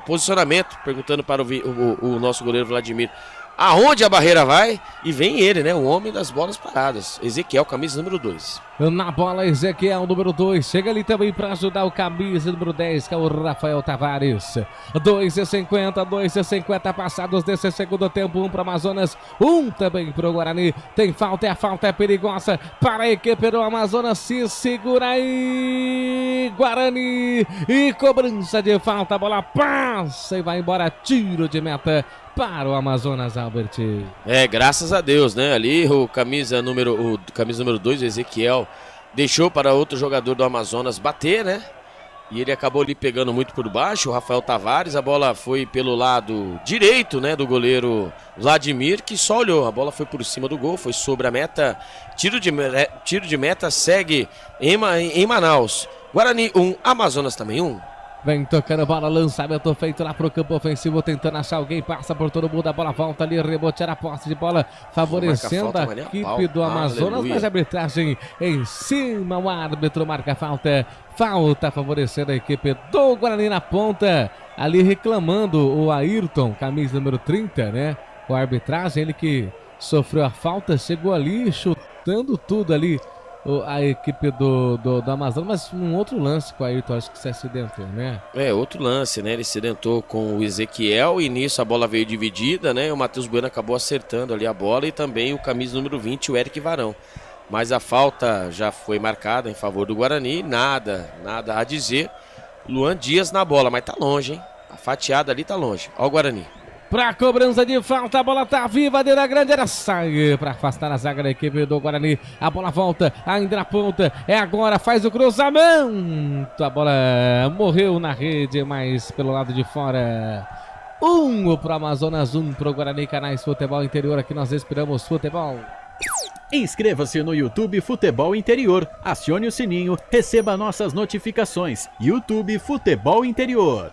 posicionamento, perguntando para o nosso goleiro Vladimir aonde a barreira vai, e vem ele, né, o homem das bolas paradas, Ezequiel, camisa número 2. Na bola, Ezequiel, número 2. Chega ali também para ajudar o camisa número 10, que é o Rafael Tavares. 2,50 passados desse segundo tempo. 1 para o Amazonas, 1 também para o Guarani. Tem falta, a falta é perigosa para a equipe do Amazonas. Se segura aí, Guarani. E cobrança de falta, a bola passa e vai embora. Tiro de meta para o Amazonas, Albert. Graças a Deus, né? Ali o camisa número 2, Ezequiel, deixou para outro jogador do Amazonas bater, né? E ele acabou ali pegando muito por baixo, o Rafael Tavares. A bola foi pelo lado direito, né, do goleiro Vladimir, que só olhou. A bola foi por cima do gol, foi sobre a meta. Tiro de meta segue em Manaus. Guarani 1, Amazonas também 1. Vem tocando bola, lançamento feito lá pro campo ofensivo, tentando achar alguém, passa por todo mundo, a bola volta ali, rebotear a posse de bola, favorecendo a equipe do Amazonas, mas a arbitragem em cima, o árbitro marca a falta, favorecendo a equipe do Guarani na ponta, ali reclamando o Ayrton, camisa número 30, né, com a arbitragem, ele que sofreu a falta, chegou ali chutando tudo ali, a equipe do Amazonas, mas um outro lance com o Ayrton, acho que se acidentou, né? Outro lance, né? Ele se acidentou com o Ezequiel e nisso a bola veio dividida, né? O Matheus Bueno acabou acertando ali a bola e também o camisa número 20, o Eric Varão. Mas a falta já foi marcada em favor do Guarani, nada a dizer. Luan Dias na bola, mas tá longe, hein? A fatiada ali tá longe. Ó o Guarani. Pra cobrança de falta, a bola tá viva, dentro da grande área, sai pra afastar a zaga da equipe do Guarani, a bola volta, ainda na ponta, é agora, faz o cruzamento, a bola morreu na rede, mas pelo lado de fora, 1 pro Amazonas, 1 pro Guarani, canais Futebol Interior, aqui nós esperamos futebol. Inscreva-se no YouTube Futebol Interior, acione o sininho, receba nossas notificações, YouTube Futebol Interior.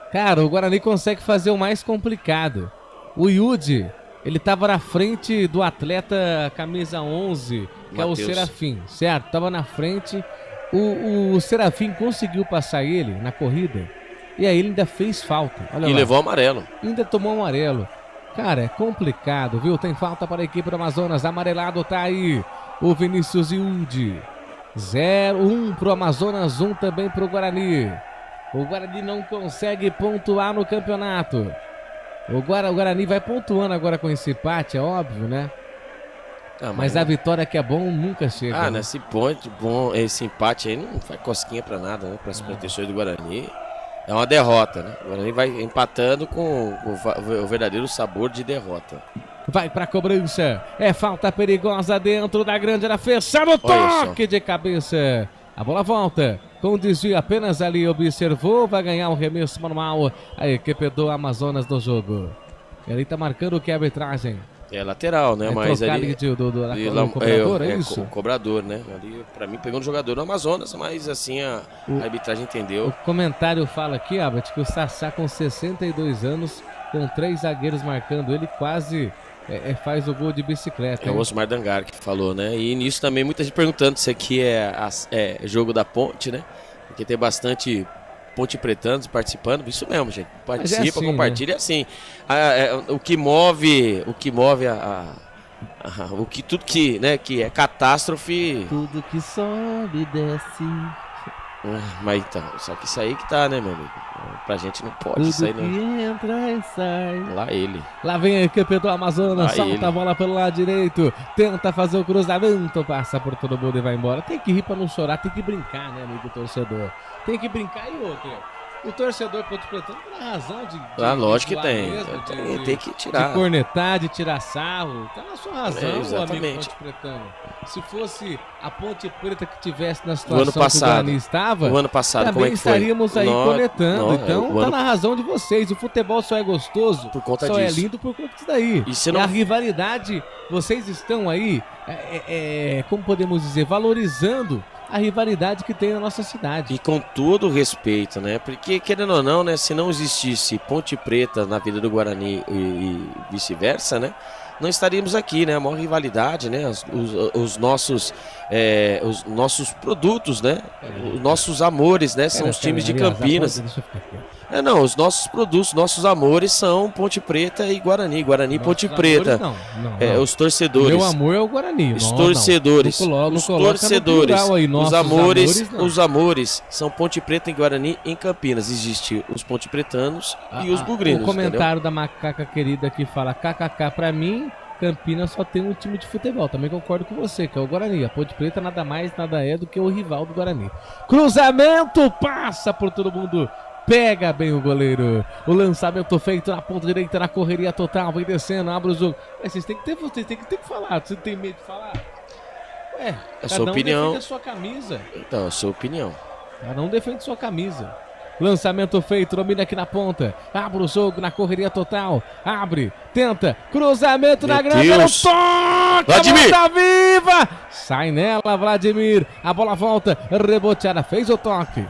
Cara, o Guarani consegue fazer o mais complicado. O Yudi, ele tava na frente do atleta camisa 11, que Mateus. é o Serafim, certo? Tava na frente, o Serafim conseguiu passar ele na corrida, e aí ele ainda fez falta. Olha e lá. levou amarelo. Ainda tomou amarelo. Cara, é complicado, viu? Tem falta para a equipe do Amazonas, amarelado tá aí o Vinícius Yudi. 0-1 pro Amazonas, 1 também pro Guarani. O Guarani não consegue pontuar no campeonato. O Guarani vai pontuando agora com esse empate, é óbvio, né? Mas a vitória que é bom nunca chega. Né? Nesse ponto, esse empate aí não faz cosquinha pra nada, né? Para as pretensões do Guarani. É uma derrota, né? O Guarani vai empatando com o verdadeiro sabor de derrota. Vai pra cobrança. É falta perigosa dentro da grande área fechada. Toque de cabeça. A bola volta. Com desvio apenas ali, observou, vai ganhar um remesso manual a equipe do Amazonas no jogo. Ele tá marcando o que é arbitragem? É lateral, né? Mas ali do cobrador, é isso? O cobrador, né? Ali, pra mim, pegou um jogador do Amazonas, mas assim a arbitragem entendeu. O comentário fala aqui, Albert, que o Sassá com 62 anos, com 3 zagueiros marcando ele, quase faz o gol de bicicleta. É o Osmar Dangar que falou, né? E nisso também muita gente perguntando se aqui é jogo da Ponte, né? Porque tem bastante Ponte Pretanos participando. Isso mesmo, gente. Participa, assim, compartilha, né? Assim. O que move tudo que, né, que é catástrofe. Tudo que sobe e desce. Mas então, só que isso aí que tá, né, meu amigo? Pra gente não pode tudo sair, que não. entra e sai. Lá ele. Lá vem a equipe do Amazonas, solta a bola pelo lado direito, tenta fazer o cruzamento, passa por todo mundo e vai embora. Tem que rir pra não chorar, tem que brincar, né, amigo torcedor? Tem que brincar e outro. O torcedor Ponte Pretano tem razão de lógico que tem. Tem que tirar. De cornetar, de tirar sarro. Tá na sua razão, exatamente. amigo Ponte Pretano. Se fosse a Ponte Preta que tivesse na situação que o Guarani estava, o ano passado, também como é que foi? estaríamos aí cornetando. Então tá na razão de vocês. O futebol só é gostoso, por conta só disso. É lindo por conta disso daí. E a rivalidade, vocês estão aí, como podemos dizer, valorizando a rivalidade que tem na nossa cidade. E com todo respeito, né? Porque, querendo ou não, né? Se não existisse Ponte Preta na vida do Guarani e vice-versa, né? Não estaríamos aqui, né? A maior rivalidade, né? Os nossos produtos, né? Os nossos amores, né? São os times de Campinas. Não, os nossos produtos, nossos amores são Ponte Preta e Guarani. Guarani e Ponte Preta. Não. Os torcedores. Meu amor é o Guarani. Os torcedores. Os torcedores. Os amores são Ponte Preta e Guarani em Campinas. Existe os ponte pretanos e os bugrinos. O comentário da macaca querida que fala kkk pra mim, Campinas só tem um time de futebol. Também concordo com você, que é o Guarani. A Ponte Preta nada mais, nada é do que o rival do Guarani. Cruzamento, passa por todo mundo. Pega bem o goleiro. O lançamento feito na ponta direita, na correria total. Vem descendo, abre o jogo. Vocês têm que falar. Você tem medo de falar? É a sua opinião. Defende a sua camisa. Então, é a sua opinião. Cada um defende sua camisa. Lançamento feito, domina aqui na ponta. Abre o jogo na correria total. Abre, tenta. Cruzamento na grande. Não toca. Vladimir. Tá viva. Sai nela, Vladimir. A bola volta. Reboteada. Fez o toque.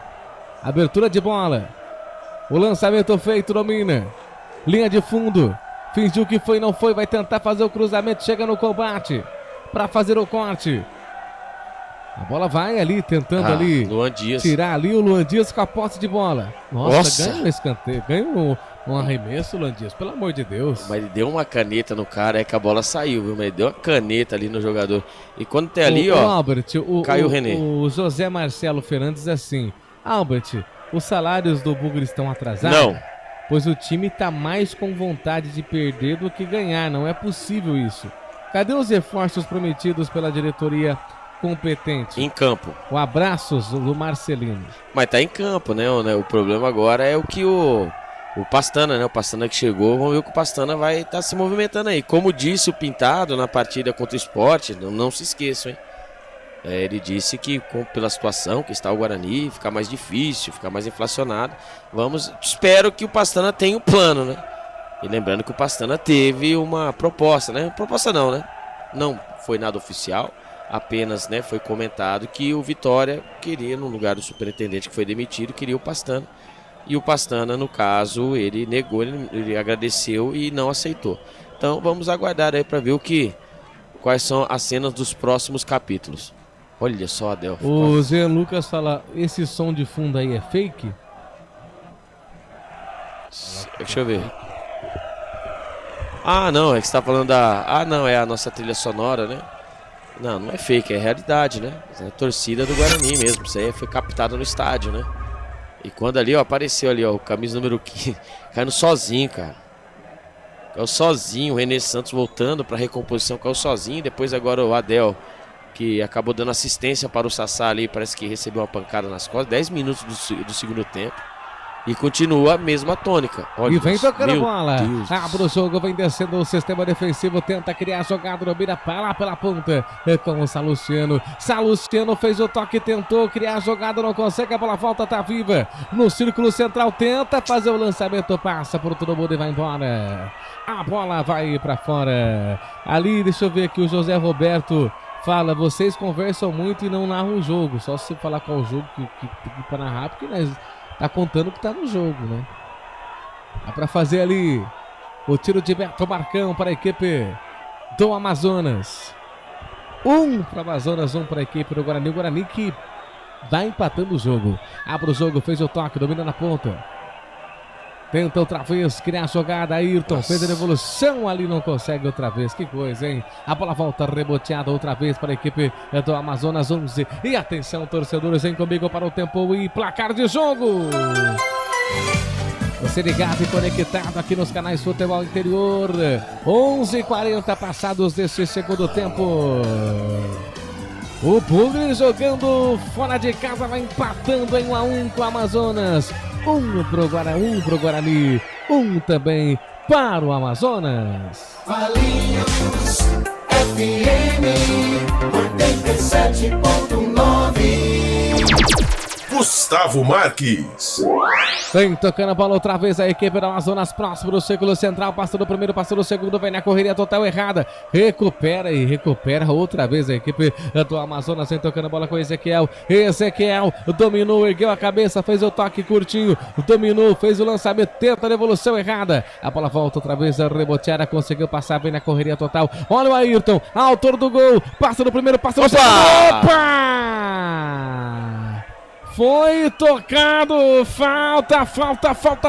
Abertura de bola. O lançamento feito, domina. Linha de fundo. Fingiu que foi, não foi. Vai tentar fazer o cruzamento. Chega no combate. Para fazer o corte. A bola vai ali, tentando ali. Luan Dias. Tirar ali o Luan Dias com a posse de bola. Nossa. Ganha um escanteio. Ganha um arremesso, Luan Dias. Pelo amor de Deus. Mas ele deu uma caneta no cara, é que a bola saiu, viu? Mas ele deu uma caneta ali no jogador. E quando tem ali, Albert, caiu o René. O José Marcelo Fernandes assim. Albert, os salários do Bugre estão atrasados? Não. Pois o time está mais com vontade de perder do que ganhar. Não é possível isso. Cadê os reforços prometidos pela diretoria competente? Em campo. O abraço do Marcelino. Mas tá em campo, né? O problema agora é o que o Pastana, né? O Pastana que chegou, vamos ver o que o Pastana vai estar se movimentando aí. Como disse o Pintado na partida contra o Sport, não se esqueçam, hein? Ele disse que pela situação que está o Guarani, fica mais difícil, fica mais inflacionado. Espero que o Pastana tenha um plano, né? E lembrando que o Pastana teve uma proposta, né? Proposta não, né? Não foi nada oficial, apenas, né, foi comentado que o Vitória queria, no lugar do superintendente que foi demitido, queria o Pastana. E o Pastana, no caso, ele negou, ele agradeceu e não aceitou. Então vamos aguardar aí para ver quais são as cenas dos próximos capítulos. Olha só, Adel. O Zé Lucas fala, esse som de fundo aí é fake? Deixa eu ver. Ah, não, é que você tá falando não, é a nossa trilha sonora, né? Não é fake, é realidade, né? É a torcida do Guarani mesmo, isso aí foi captado no estádio, né? E quando ali, apareceu ali, o camisa número 15, caindo sozinho, cara. Caiu sozinho, o René Santos voltando pra recomposição, caiu sozinho, depois agora o Adel, que acabou dando assistência para o Sassá ali, parece que recebeu uma pancada nas costas, 10 minutos do segundo tempo. E continua a mesma tônica. Olha, e vem tocando a bola. Abre o jogo, vem descendo o sistema defensivo. Tenta criar a jogada, domina lá pela ponta. Com o Salustiano. Salustiano fez o toque, tentou criar a jogada, não consegue. A bola volta, tá viva. No círculo central, tenta fazer o lançamento. Passa por todo mundo e vai embora. A bola vai pra fora. Ali, deixa eu ver aqui, o José Roberto fala, vocês conversam muito e não narram o jogo. Só se falar qual o jogo que pra narrar, porque nós tá contando que tá no jogo, né? Dá pra fazer ali o tiro de Beto Marcão para a equipe do Amazonas. 1 para o Amazonas, 1 para a equipe do Guarani. O Guarani que vai empatando o jogo. Abre o jogo, fez o toque, domina na ponta. Tenta outra vez criar a jogada, Ayrton fez a devolução ali, não consegue outra vez, que coisa, hein? A bola volta reboteada outra vez para a equipe do Amazonas 11. E atenção, torcedores, vem comigo para o tempo e placar de jogo. Você ligado e conectado aqui nos canais Futebol Interior. 11h40 passados desse segundo tempo. O Bugre jogando fora de casa, vai empatando em 1-1 com o Amazonas. 1 pro Guarani, 1 também para o Amazonas. Valinhos FM 87.9. Gustavo Marques. Vem tocando a bola outra vez a equipe da Amazonas, próximo do círculo central, passou do primeiro, passou do segundo, vem na correria total errada, recupera outra vez a equipe do Amazonas, vem tocando a bola com Ezequiel dominou, ergueu a cabeça, fez o toque curtinho, dominou, fez o lançamento, tenta a devolução errada, a bola volta outra vez, a reboteada, conseguiu passar, vem na correria total, olha o Ayrton, autor do gol, passa do primeiro, passa do segundo, opa! Foi tocado, falta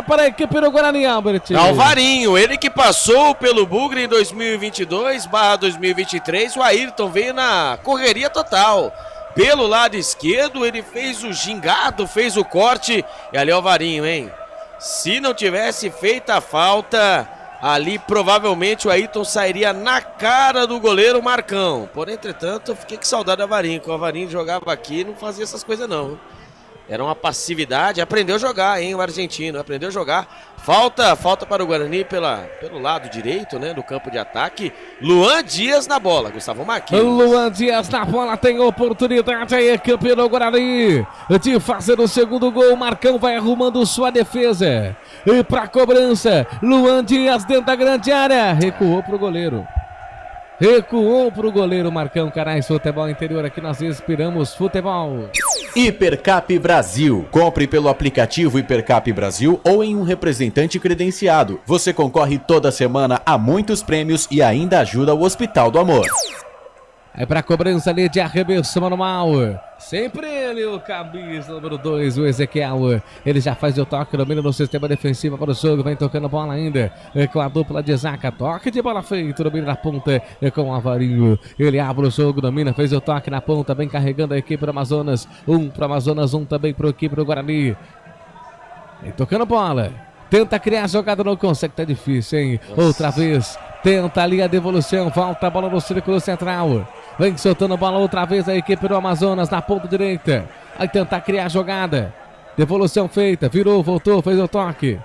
para a equipe do Guarani, Albert. Alvarinho, ele que passou pelo Bugre em 2022/2023, o Ayrton veio na correria total. Pelo lado esquerdo, ele fez o gingado, fez o corte, e ali Alvarinho, hein? Se não tivesse feito a falta, ali provavelmente o Ayrton sairia na cara do goleiro Marcão. Porém, entretanto, eu fiquei com saudade do Alvarinho, que o Alvarinho jogava aqui e não fazia essas coisas não. Era uma passividade, aprendeu a jogar, hein, o argentino, aprendeu a jogar. Falta para o Guarani pelo lado direito, né, do campo de ataque. Luan Dias na bola, Gustavo Marquinhos. Luan Dias na bola, tem oportunidade aí, equipe do Guarani de fazer o segundo gol. Marcão vai arrumando sua defesa. E pra cobrança, Luan Dias dentro da grande área, recuou pro goleiro. Marcão. Canais Futebol Interior, aqui nós inspiramos futebol. Hipercap Brasil. Compre pelo aplicativo Hipercap Brasil ou em um representante credenciado. Você concorre toda semana a muitos prêmios e ainda ajuda o Hospital do Amor. É pra cobrança ali de arremesso manual. Sempre ele, o camisa número 2, o Ezequiel. Ele já faz o toque, domina no sistema defensivo para o jogo. Vem tocando bola ainda com a dupla de zaga. Toque de bola feito, domina na ponta com o Alvarinho. Ele abre o jogo, domina, fez o toque na ponta. Vem carregando a equipe do Amazonas. Um para Amazonas, um também para a equipe do Guarani. Vem tocando bola. Tenta criar a jogada, não consegue, tá difícil, hein? Nossa. Outra vez. Tenta ali a devolução. Volta a bola no círculo central. Vem soltando bola outra vez a equipe do Amazonas na ponta direita. Vai tentar criar a jogada. Devolução feita. Virou, voltou, fez o toque.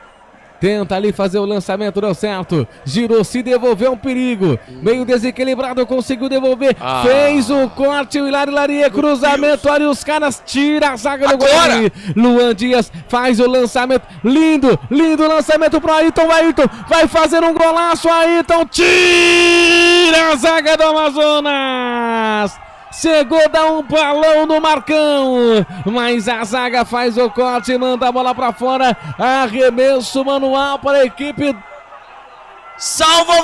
Tenta ali fazer o lançamento, deu certo. Girou, se devolveu, um perigo. Meio desequilibrado, conseguiu devolver. Fez o corte, o Hilarie, cruzamento. Olha os caras, tira a zaga do Guarani. Luan Dias faz o lançamento. Lindo lançamento pro Ayrton. Ayrton vai fazer um golaço. Ayrton tira a zaga do Amazonas. Chegou, dá um balão no Marcão, mas a zaga faz o corte, manda a bola pra fora. Arremesso manual para a equipe. Salva o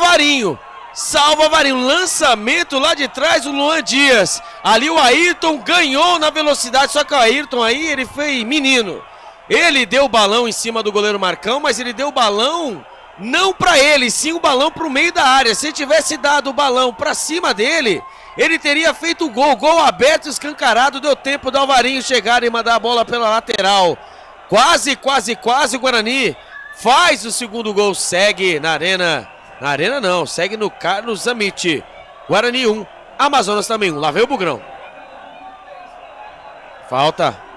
Varinho, lançamento lá de trás, o Luan Dias. Ali o Ayrton ganhou na velocidade, só que o Ayrton aí, ele foi menino. Ele deu o balão em cima do goleiro Marcão, mas ele deu o balão não pra ele, sim o balão pro meio da área. Se tivesse dado o balão pra cima dele, ele teria feito o gol aberto, escancarado, deu tempo do Alvarinho chegar e mandar a bola pela lateral. Quase, o Guarani faz o segundo gol, segue na arena não, segue no Carlos Zamit. Guarani 1, Amazonas também 1, lá vem o Bugrão. Falta.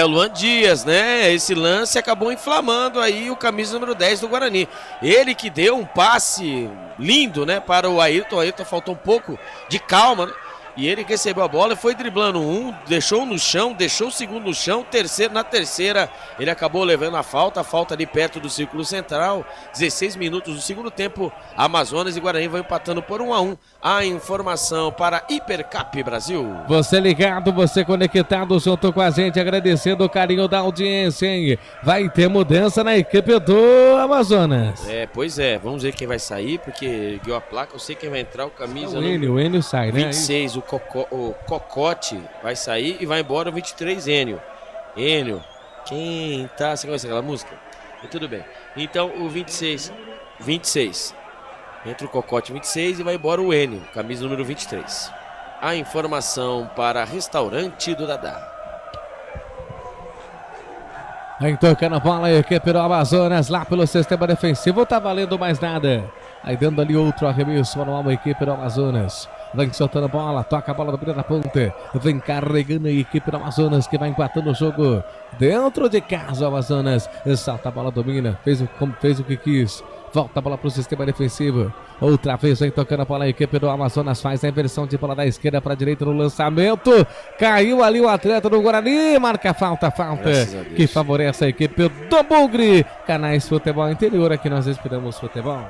Luan Dias, né? Esse lance acabou inflamando aí o camisa número 10 do Guarani. Ele que deu um passe lindo, né, para o Ayrton. O Ayrton faltou um pouco de calma, né? E ele recebeu a bola e foi driblando um, deixou no chão, deixou o segundo no chão, terceiro na terceira. Ele acabou levando a falta ali perto do círculo central. 16 minutos do segundo tempo. Amazonas e Guarani vão empatando por 1-1. A informação para Hipercap Brasil. Você ligado, você conectado junto com a gente, agradecendo o carinho da audiência, hein? Vai ter mudança na equipe do Amazonas. Pois é. Vamos ver quem vai sair, porque viu a placa, eu sei quem vai entrar, o camisa. O Enio sai, né? 26, o Cocote vai sair e vai embora o 23, Enio. Quem tá? Você conhece aquela música? Tudo bem. Então o 26. Entra o Cocote 26 e vai embora o Enio, camisa número 23. A informação para Restaurante do Dadá. Aí tocando a bola, a equipe do Amazonas lá pelo sistema defensivo, tá valendo mais nada. Aí dando ali outro arremesso manual, a equipe do Amazonas. Vem soltando a bola, toca a bola do primeiro da ponta. Vem carregando a equipe do Amazonas que vai empatando o jogo dentro de casa. O Amazonas salta a bola, domina, fez o que quis. Volta a bola para o sistema defensivo. Outra vez vem tocando a bola, a equipe do Amazonas faz a inversão de bola da esquerda para a direita no lançamento. Caiu ali o atleta do Guarani, marca falta que favorece a equipe do Bugre. Canais Futebol Interior, aqui nós esperamos futebol.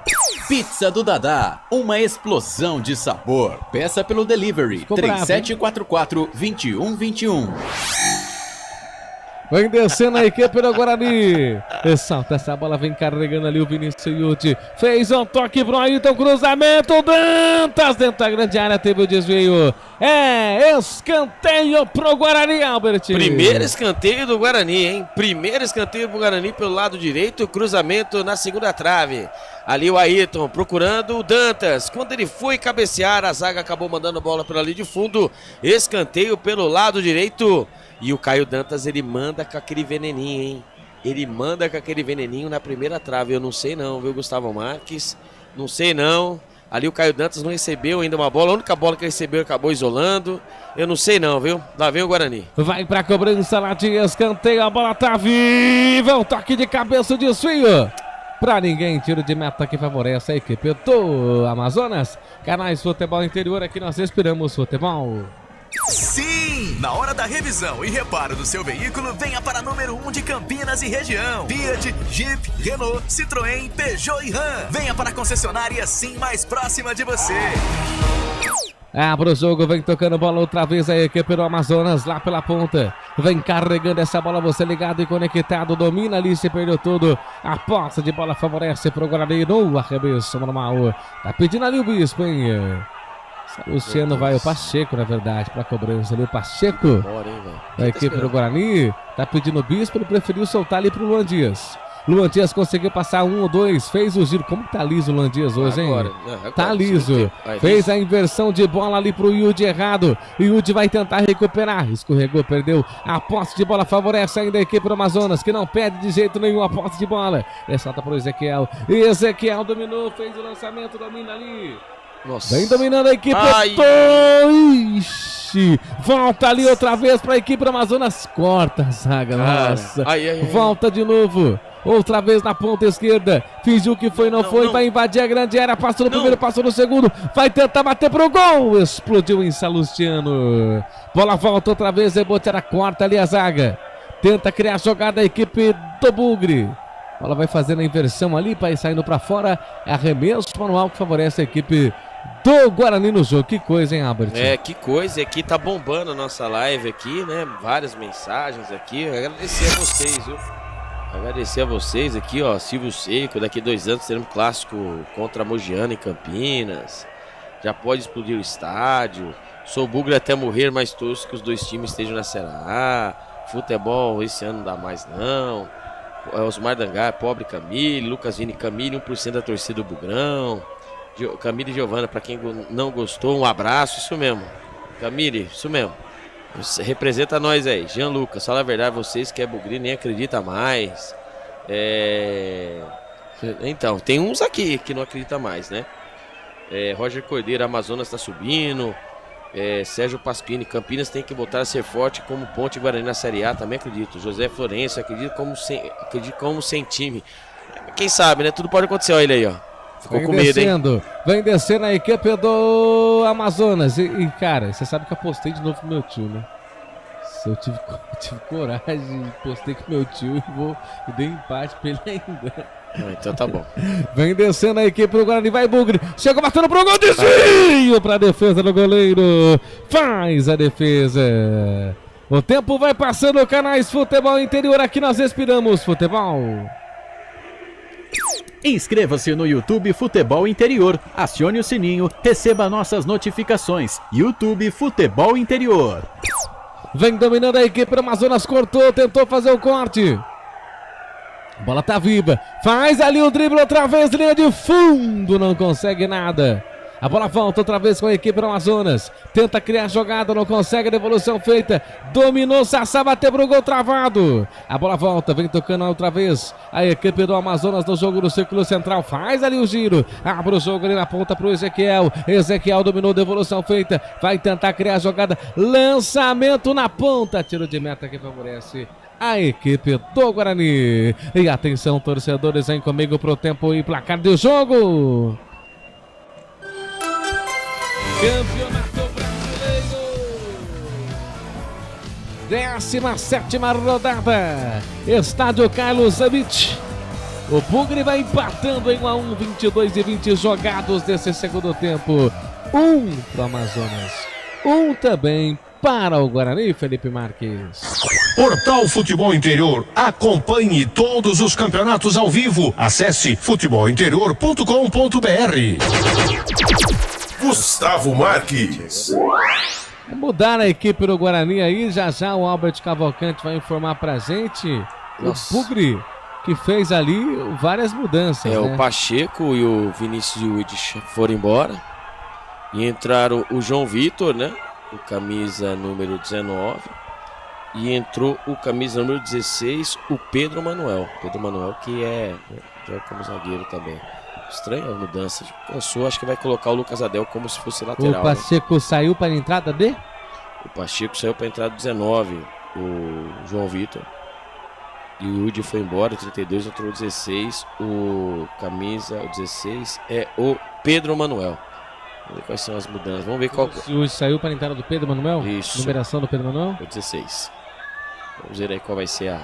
Pizza do Dadá, uma explosão de sabor. Peça pelo delivery 3744-2121. Vem descendo a equipe do Guarani. Salta essa bola, vem carregando ali o Vinícius Yudi. Fez um toque pro Ayrton, cruzamento. Dantas dentro da grande área, teve o desvio. É escanteio pro Guarani, Albert. Primeiro escanteio do Guarani, hein? Primeiro escanteio pro Guarani pelo lado direito. Cruzamento na segunda trave. Ali o Ayrton procurando o Dantas. Quando ele foi cabecear, a zaga acabou mandando a bola pela linha de fundo. Escanteio pelo lado direito. E o Caio Dantas, ele manda com aquele veneninho, hein? Ele manda com aquele veneninho na primeira trave. Eu não sei não, viu, Gustavo Marques? Não sei não. Ali o Caio Dantas não recebeu ainda uma bola. A única bola que ele recebeu acabou isolando. Eu não sei não, viu? Lá vem o Guarani. Vai pra cobrança lá de escanteio. A bola tá viva. O toque de cabeça, o desvio. Pra ninguém, tiro de meta que favorece a equipe do Amazonas. Canais Futebol Interior, aqui nós respiramos futebol. Sim! Na hora da revisão e reparo do seu veículo, venha para número 1 de Campinas e região. Fiat, Jeep, Renault, Citroën, Peugeot e Ram. Venha para a concessionária Sim mais próxima de você. Abre o jogo, vem tocando bola outra vez a equipe do Amazonas lá pela ponta. Vem carregando essa bola, você ligado e conectado, domina ali, se perdeu tudo. A posse de bola favorece pro Guarani no arremesso normal. Tá pedindo ali o Bispo, hein? Luciano vai, o Pacheco, na verdade, pra cobrança ali. O Pacheco, da equipe do Guarani, tá pedindo o Bispo, ele preferiu soltar ali pro Luan Dias. Luan Dias conseguiu passar 1 ou 2, fez o giro. Como que tá liso o Luan Dias hoje, hein? Agora, tá liso. Fez a inversão de bola ali pro Yudi errado. Yudi vai tentar recuperar. Escorregou, perdeu. A posse de bola favorece ainda a equipe do Amazonas, que não perde de jeito nenhum a posse de bola. Ressalta pro Ezequiel. Ezequiel dominou, fez o lançamento, domina ali. Nossa. Vem dominando a equipe. Ixi, volta ali outra vez para a equipe do Amazonas. Corta a zaga. Nossa. Volta de novo. Outra vez na ponta esquerda. Fingiu que foi, não foi. Vai invadir a grande área. Passou no primeiro, passou no segundo. Vai tentar bater pro gol. Explodiu em Salustiano. Bola volta outra vez. Rebotera corta ali a zaga. Tenta criar jogada a equipe do Bugre. Bola vai fazendo a inversão ali para ir saindo para fora. Arremesso manual que favorece a equipe do Guarani no jogo. Que coisa, hein, Albert? Que coisa. Aqui tá bombando a nossa live aqui, né? Várias mensagens aqui. Agradecer a vocês, viu? Agradecer a vocês aqui, ó. Silvio Seco, daqui 2 anos teremos clássico contra a Mogiana em Campinas. Já pode explodir o estádio. Sou Bugre até morrer, mas torço que os 2 times estejam na Série A. Futebol esse ano não dá mais, não. Osmar Dangar, pobre Camille, Lucas Vini Camille, 1% da torcida do Bugrão. Camille e Giovana, pra quem não gostou, um abraço, isso mesmo. Camille, isso mesmo. Você representa nós aí. Jean Lucas, fala a verdade, vocês que é bugre nem acredita mais. Então, tem uns aqui que não acredita mais, né? Roger Cordeiro, Amazonas tá subindo. Sérgio Pasquini, Campinas tem que voltar a ser forte como Ponte Guarani na Série A, também acredito. José Florencio, acredito como sem time. Quem sabe, né? Tudo pode acontecer, olha ele aí, ó. Ficou com medo, hein? Vem descendo a equipe do Amazonas. E cara, você sabe que eu postei de novo com meu tio, né? Eu tive coragem, postei com meu tio e dei empate pra ele ainda. Então tá bom. Vem descendo a equipe do Guarani, vai Bugre. Chegou batendo pro gol, desvio pra defesa do goleiro. Faz a defesa. O tempo vai passando, Canais Futebol Interior, aqui nós respiramos futebol. Inscreva-se no YouTube Futebol Interior, acione o sininho, receba nossas notificações. YouTube Futebol Interior. Vem dominando a equipe do Amazonas, cortou, tentou fazer o corte. A bola tá viva, faz ali o drible outra vez, linha de fundo, não consegue nada. A bola volta outra vez com a equipe do Amazonas. Tenta criar jogada, não consegue, devolução feita. Dominou, Sassá, bateu pro gol travado. A bola volta, vem tocando outra vez a equipe do Amazonas no jogo do círculo central. Faz ali o giro, abre o jogo ali na ponta pro Ezequiel. Ezequiel dominou, devolução feita. Vai tentar criar jogada, lançamento na ponta. Tiro de meta que favorece a equipe do Guarani. E atenção, torcedores, vem comigo pro tempo e placar do jogo. Campeonato Brasileiro, 17ª rodada, Estádio Carlos Zabic. O Bugre vai empatando em 1-1, 22 e 20 jogados desse segundo tempo. 1 para o Amazonas, 1 também para o Guarani, Felipe Marques. Portal Futebol Interior. Acompanhe todos os campeonatos ao vivo. Acesse futebolinterior.com.br. Gustavo Marques. Mudar a equipe do Guarani aí, já o Albert Cavalcante vai informar pra gente. Nossa. O Bugre, que fez ali várias mudanças, né? O Pacheco e o Vinícius Wood foram embora. E entraram o João Vitor, né? O camisa número 19. E entrou o camisa número 16, o Pedro Manuel. Pedro Manuel que joga como zagueiro também. Estranha a mudança. Cansou, acho que vai colocar o Lucas Adel como se fosse lateral. O Pacheco saiu para a entrada de? O Pacheco saiu para a entrada 19, o João Vitor. E o Udi foi embora, o 32 entrou o 16. O camisa, o 16 é o Pedro Manuel. Vamos ver quais são as mudanças. Vamos ver qual. O Udi saiu para a entrada do Pedro Manuel? Isso. Numeração do Pedro Manuel? O 16. Vamos ver aí qual vai ser o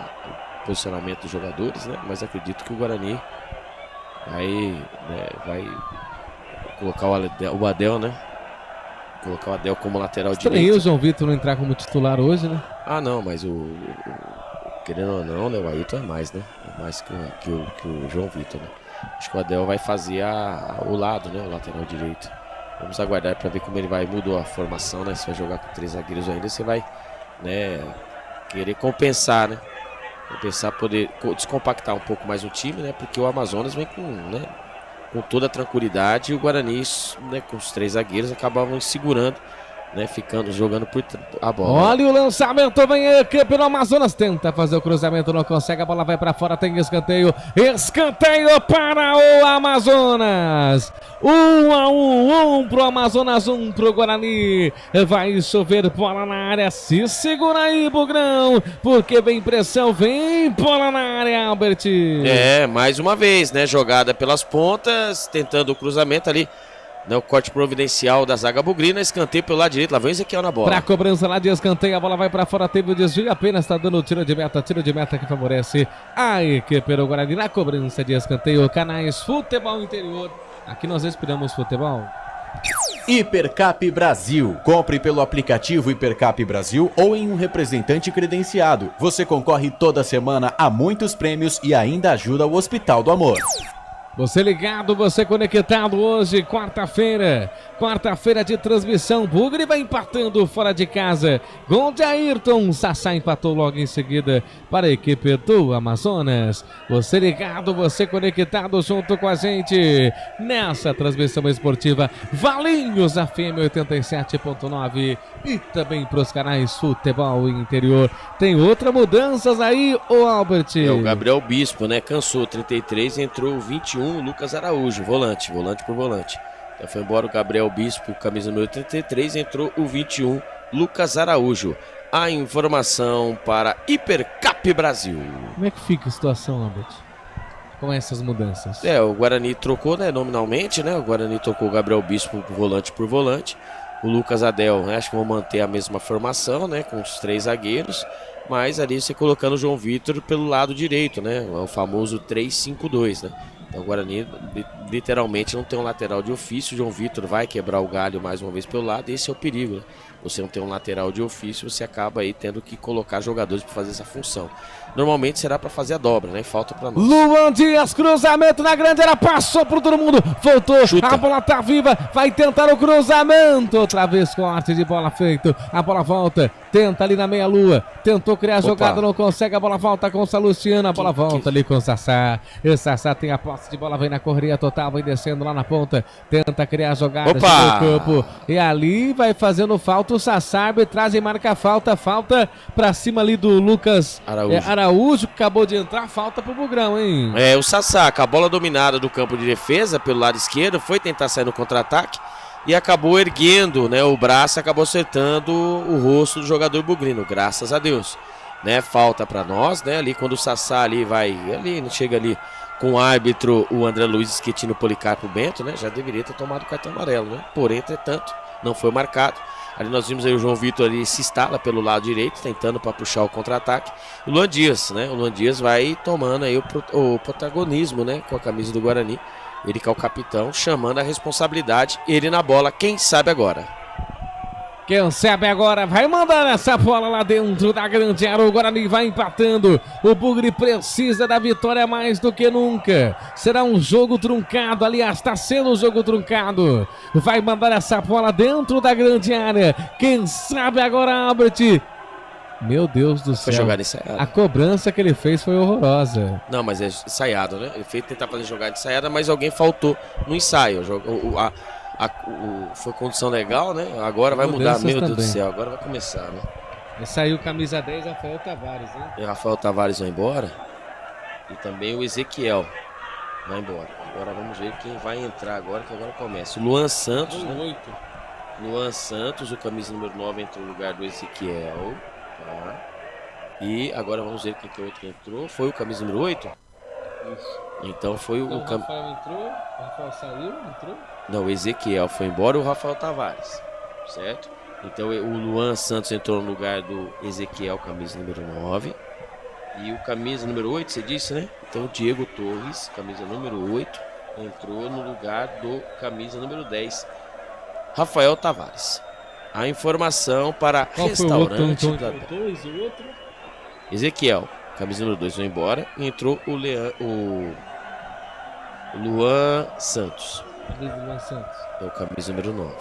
posicionamento dos jogadores, né? Mas acredito que o Guarani vai colocar o Adel, né? Colocar o Adel como lateral direito. Estranho o João Vitor não entrar como titular hoje, né? Ah, não, mas querendo ou não, né? O Ailton é mais, né? É mais que o João Vitor, né? Acho que o Adel vai fazer o lado, né? O lateral direito. Vamos aguardar para ver como ele mudou a formação, né? Se vai jogar com 3 zagueiros ainda, você vai, né? Querer compensar, né? Compensar, poder descompactar um pouco mais o time, né? Porque o Amazonas vem com toda a tranquilidade e o Guarani, né, com os 3 zagueiros, acabavam segurando, né? Jogando por a bola. Olha o lançamento, vem a equipe do Amazonas, tenta fazer o cruzamento, não consegue, a bola vai para fora, tem escanteio para o Amazonas. 1-1 pro Amazonas, 1 pro Guarani. Vai chover bola na área, se segura aí, Bugrão, porque vem pressão, vem bola na área, Albert. Mais uma vez, né? Jogada pelas pontas, tentando o cruzamento ali. O corte providencial da zaga bugrina, escanteio pelo lado direito, lá vem o Ezequiel na bola. Pra cobrança lá de escanteio, a bola vai pra fora, teve o desvio, apenas tá dando tiro de meta que favorece a equipe do Guarani na cobrança de escanteio. Canais Futebol Interior, aqui nós respiramos futebol. Hipercap Brasil. Compre pelo aplicativo Hipercap Brasil ou em um representante credenciado. Você concorre toda semana a muitos prêmios e ainda ajuda o Hospital do Amor. Você ligado, você conectado hoje, quarta-feira de transmissão. Bugre vai empatando fora de casa. Gol de Ayrton, Sassá empatou logo em seguida para a equipe do Amazonas. Você ligado, você conectado junto com a gente nessa transmissão esportiva Valinhos FM 87.9 e também para os canais Futebol Interior. Tem outras mudanças aí, ô Albert? O Gabriel Bispo, né? Cansou, 33, entrou 21. Lucas Araújo, volante por volante. Já foi embora o Gabriel Bispo, camisa número 33, entrou o 21, Lucas Araújo. A informação para Hipercap Brasil. Como é que fica a situação, Albert, com essas mudanças? O Guarani trocou, né, nominalmente, né? O Guarani trocou o Gabriel Bispo por volante. O Lucas Adel, né, acho que vão manter a mesma formação, né, com os 3 zagueiros. Mas ali você colocando o João Vitor pelo lado direito, né? O famoso 3-5-2, né? Então o Guarani literalmente não tem um lateral de ofício. O João Vitor vai quebrar o galho mais uma vez pelo lado. Esse é o perigo, né? Você não tem um lateral de ofício, você acaba aí tendo que colocar jogadores para fazer essa função. Normalmente será para fazer a dobra, né? Falta para nós. Luan Dias, cruzamento na grande área, passou por todo mundo, voltou, chuta. A bola tá viva, vai tentar o cruzamento, outra vez corte de bola feito, a bola volta, tenta ali na meia-lua, tentou criar a jogada, não consegue, a bola volta com o Salustiano, a bola volta ali com o Sassá, e o Sassá tem a posse de bola, vem na correria total, vai descendo lá na ponta, tenta criar a jogada, no campo, e ali vai fazendo falta o Sassá, arbitragem marca falta pra cima ali do Lucas Araújo, que acabou de entrar, falta pro Bugrão, hein? O Sassá, com a bola dominada do campo de defesa pelo lado esquerdo, foi tentar sair no contra-ataque e acabou erguendo, né, o braço, acabou acertando o rosto do jogador bugrino, graças a Deus, né? Falta pra nós, né? Ali quando o Sassá chega ali com o árbitro, o André Luiz Schettino Policarpo Bento, né? Já deveria ter tomado o cartão amarelo, né? Porém, entretanto, não foi marcado. Ali nós vimos aí o João Vitor ali se instala pelo lado direito, tentando para puxar o contra-ataque. O Luan Dias, né? O Luan Dias vai tomando aí o protagonismo, né? Com a camisa do Guarani. Ele que é o capitão, chamando a responsabilidade. Ele na bola, quem sabe agora? Quem sabe agora vai mandar essa bola lá dentro da grande área. O Guarani vai empatando. O Bugre precisa da vitória mais do que nunca. Será um jogo truncado. Aliás, está sendo um jogo truncado. Vai mandar essa bola dentro da grande área. Quem sabe agora, Albert. Meu Deus do céu. Foi jogada ensaiada. A cobrança que ele fez foi horrorosa. Não, mas é ensaiado, né? Ele fez tentar fazer jogada ensaiada, mas alguém faltou no ensaio. Foi condição legal, né? Agora vai mudar. Meu Deus do céu, agora vai começar, né? E saiu camisa 10, Rafael Tavares, hein? E Rafael Tavares vai embora. E também o Ezequiel vai embora. Agora vamos ver quem vai entrar agora, que agora começa. O Luan Santos, né? Luan Santos, o camisa número 9, entrou no lugar do Ezequiel. Tá. E agora vamos ver quem que é o outro que entrou. Foi o camisa número 8? Isso. Então foi o Rafael entrou, o Rafael saiu, entrou? Não, o Ezequiel foi embora e o Rafael Tavares, certo? Então o Luan Santos entrou no lugar do Ezequiel, camisa número 9. E o camisa número 8, você disse, né? Então o Diego Torres, camisa número 8, entrou no lugar do camisa número 10, Rafael Tavares. A informação para Qual restaurante foi o da... o outro? Ezequiel, camisa número 2, foi embora. E entrou o Luan Santos. Luan Santos. É o camisa número 9.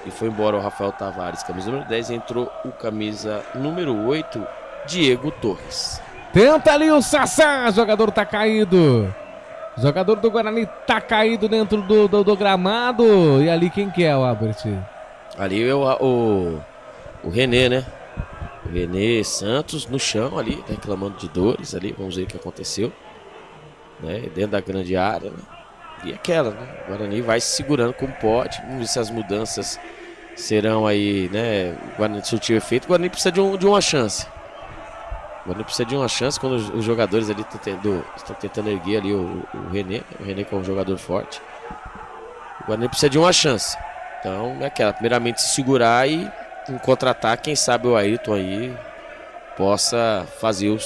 E foi embora o Rafael Tavares, camisa número 10. Entrou o camisa número 8, Diego Torres. Tenta ali o Sassá, jogador tá caído. Jogador do Guarani tá caído dentro do gramado. E ali quem que é, o Albert? Ali é o René, né? O René Santos no chão ali, reclamando de dores ali. Vamos ver o que aconteceu, né? Dentro da grande área, né? E aquela, né? O Guarani vai se segurando como pode. Vamos ver se as mudanças serão aí, né? O Guarani surtiu efeito. O Guarani precisa de uma chance. O Guarani precisa de uma chance quando os jogadores ali estão tentando erguer ali o René. O René que é um jogador forte. O Guarani precisa de uma chance. Então é aquela, primeiramente se segurar e em contra-ataque, quem sabe o Ayrton aí possa fazer o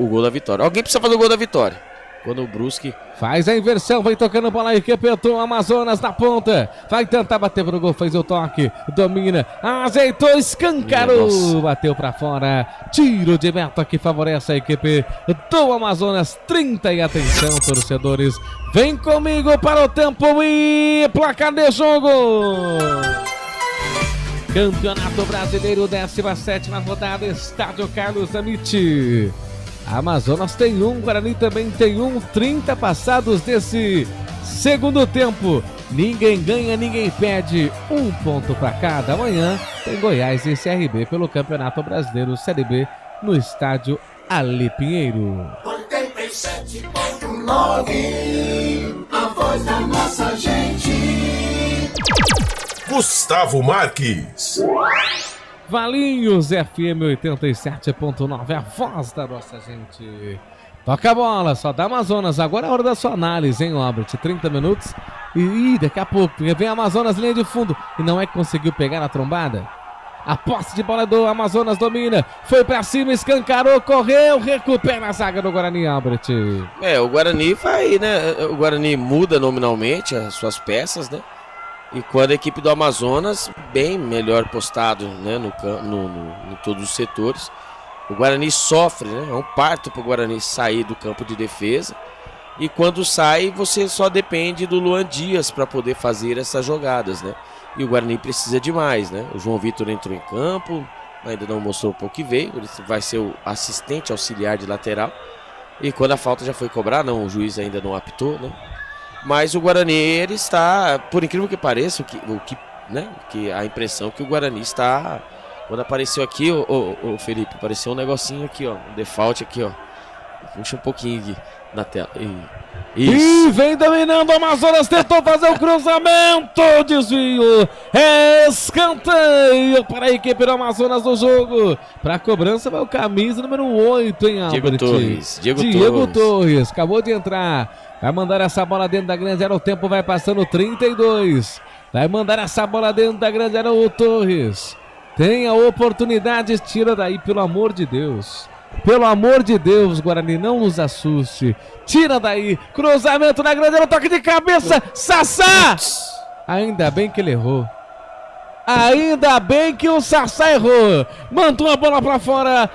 gol da vitória. Alguém precisa fazer o gol da vitória. Quando o Brusque faz a inversão, vai tocando bola aí, que apertou o Amazonas na ponta. Vai tentar bater pro gol, fez o toque, domina, ajeitou, escancarou, bateu pra fora. Tiro de meta que favorece a equipe do Amazonas. 30 e atenção, torcedores. Vem comigo para o tempo e placar de jogo. Campeonato Brasileiro, 17ª rodada, Estádio Carlos Amit. Amazonas tem um, Guarani também tem um. 30 passados desse segundo tempo. Ninguém ganha, ninguém perde. Um ponto para cada. Amanhã tem Goiás e CRB pelo Campeonato Brasileiro Série B no estádio Ali Pinheiro. 87.9, a voz da nossa gente. Gustavo Marques. Valinhos FM 87.9, a voz da nossa gente. Toca a bola, só da Amazonas. Agora é a hora da sua análise, hein, Albert? 30 minutos e daqui a pouco vem Amazonas, linha de fundo. E não é que conseguiu pegar na trombada? A posse de bola do Amazonas domina. Foi pra cima, escancarou, correu, recupera a zaga do Guarani, Albert. O Guarani vai, né? O Guarani muda nominalmente as suas peças, né? E quando a equipe do Amazonas, bem melhor postado, né, em todos os setores, o Guarani sofre, né, é um parto para o Guarani sair do campo de defesa. E quando sai, você só depende do Luan Dias para poder fazer essas jogadas, né? E o Guarani precisa de mais, né? O João Vitor entrou em campo, ainda não mostrou para o que veio, ele vai ser o assistente auxiliar de lateral. E quando a falta já foi cobrada, o juiz ainda não apitou, né? Mas o Guarani, ele está, por incrível que pareça, que a impressão que o Guarani está... Quando apareceu aqui, o Felipe, apareceu um negocinho aqui, ó, um default aqui, ó. Puxa um pouquinho aqui na tela. E vem dominando o Amazonas, tentou fazer o cruzamento, desvio, escanteio para a equipe do Amazonas do jogo. Para a cobrança vai o camisa número 8, hein, Albert? Diego Torres, acabou de entrar. Vai mandar essa bola dentro da grande área, o tempo vai passando, 32. Vai mandar essa bola dentro da grande área, o Torres. Tem a oportunidade, tira daí, pelo amor de Deus. Pelo amor de Deus, Guarani, não nos assuste. Tira daí, cruzamento na grande área, toque de cabeça, Sassá! Ainda bem que ele errou. Ainda bem que o Sassá errou. Mandou a bola pra fora.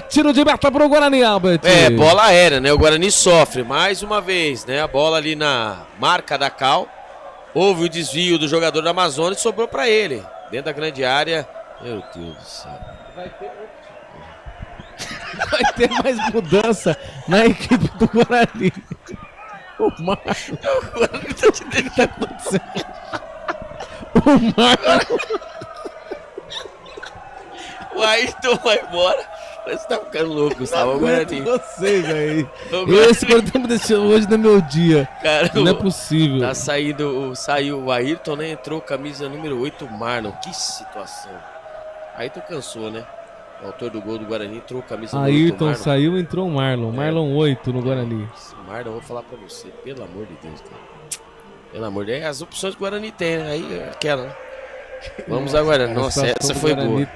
Tiro de meta pro Guarani, Albert. Bola aérea, né? O Guarani sofre mais uma vez, né? A bola ali na marca da Cal. Houve o desvio do jogador da Amazonas e sobrou pra ele. Dentro da grande área. Meu Deus do céu. Vai ter mais mudança na equipe do Guarani. O Guarani tá te dando o que tá acontecendo. O Marlon. O Ayrton vai embora. Você tá ficando louco, Gustavo. Guarani. Vocês aí. Esse programa deixou hoje no meu dia. Cara, não é possível. Tá saiu o Ayrton, né? Entrou camisa número 8, Marlon. Que situação. Ayrton cansou, né? O autor do gol do Guarani entrou camisa número 8, Ayrton Marlon. saiu, entrou o Marlon. Marlon 8 no Guarani. Marlon, eu vou falar pra você. Pelo amor de Deus, cara. Pelo amor de Deus. As opções que o Guarani tem, né? Aí é aquela, né? Vamos agora. Nossa, essa foi boa.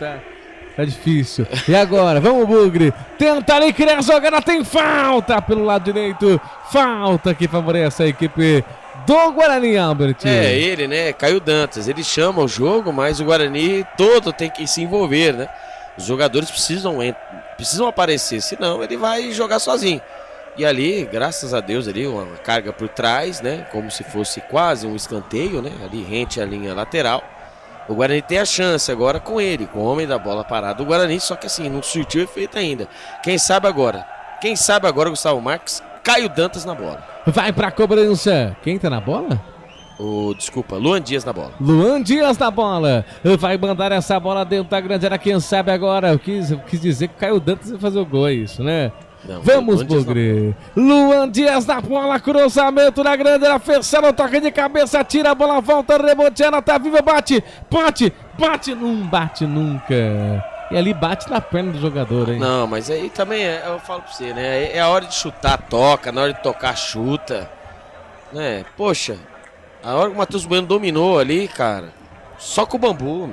Tá difícil. E agora? Vamos, Bugre. Tenta ali criar a jogada. Tem falta pelo lado direito. Falta que favorece a equipe do Guarani, Albert. Ele, né? Caio Dantas. Ele chama o jogo, mas o Guarani todo tem que se envolver, né? Os jogadores precisam aparecer, senão ele vai jogar sozinho. E ali, graças a Deus, ali uma carga por trás, né? Como se fosse quase um escanteio, né? Ali rente a linha lateral. O Guarani tem a chance agora com ele, com o homem da bola parado. O Guarani, só que assim, não surtiu efeito ainda. Quem sabe agora, Gustavo Marques, Caio Dantas na bola. Vai pra cobrança. Quem tá na bola? Luan Dias na bola. Luan Dias na bola. Vai mandar essa bola dentro da grande área. Quem sabe agora? Eu quis dizer que o Caio Dantas ia fazer o gol, é isso, né? Não, vamos, Bugre. Luan Dias na bola, cruzamento na grande área, fechando o toque de cabeça, tira a bola, volta, reboteando, tá viva, bate, não bate nunca. E ali bate na perna do jogador, hein? Não, mas aí também eu falo pra você, né? É a hora de chutar, toca, na hora de tocar, chuta. Né? Poxa, a hora que o Matheus Bueno dominou ali, cara, só com o bambu,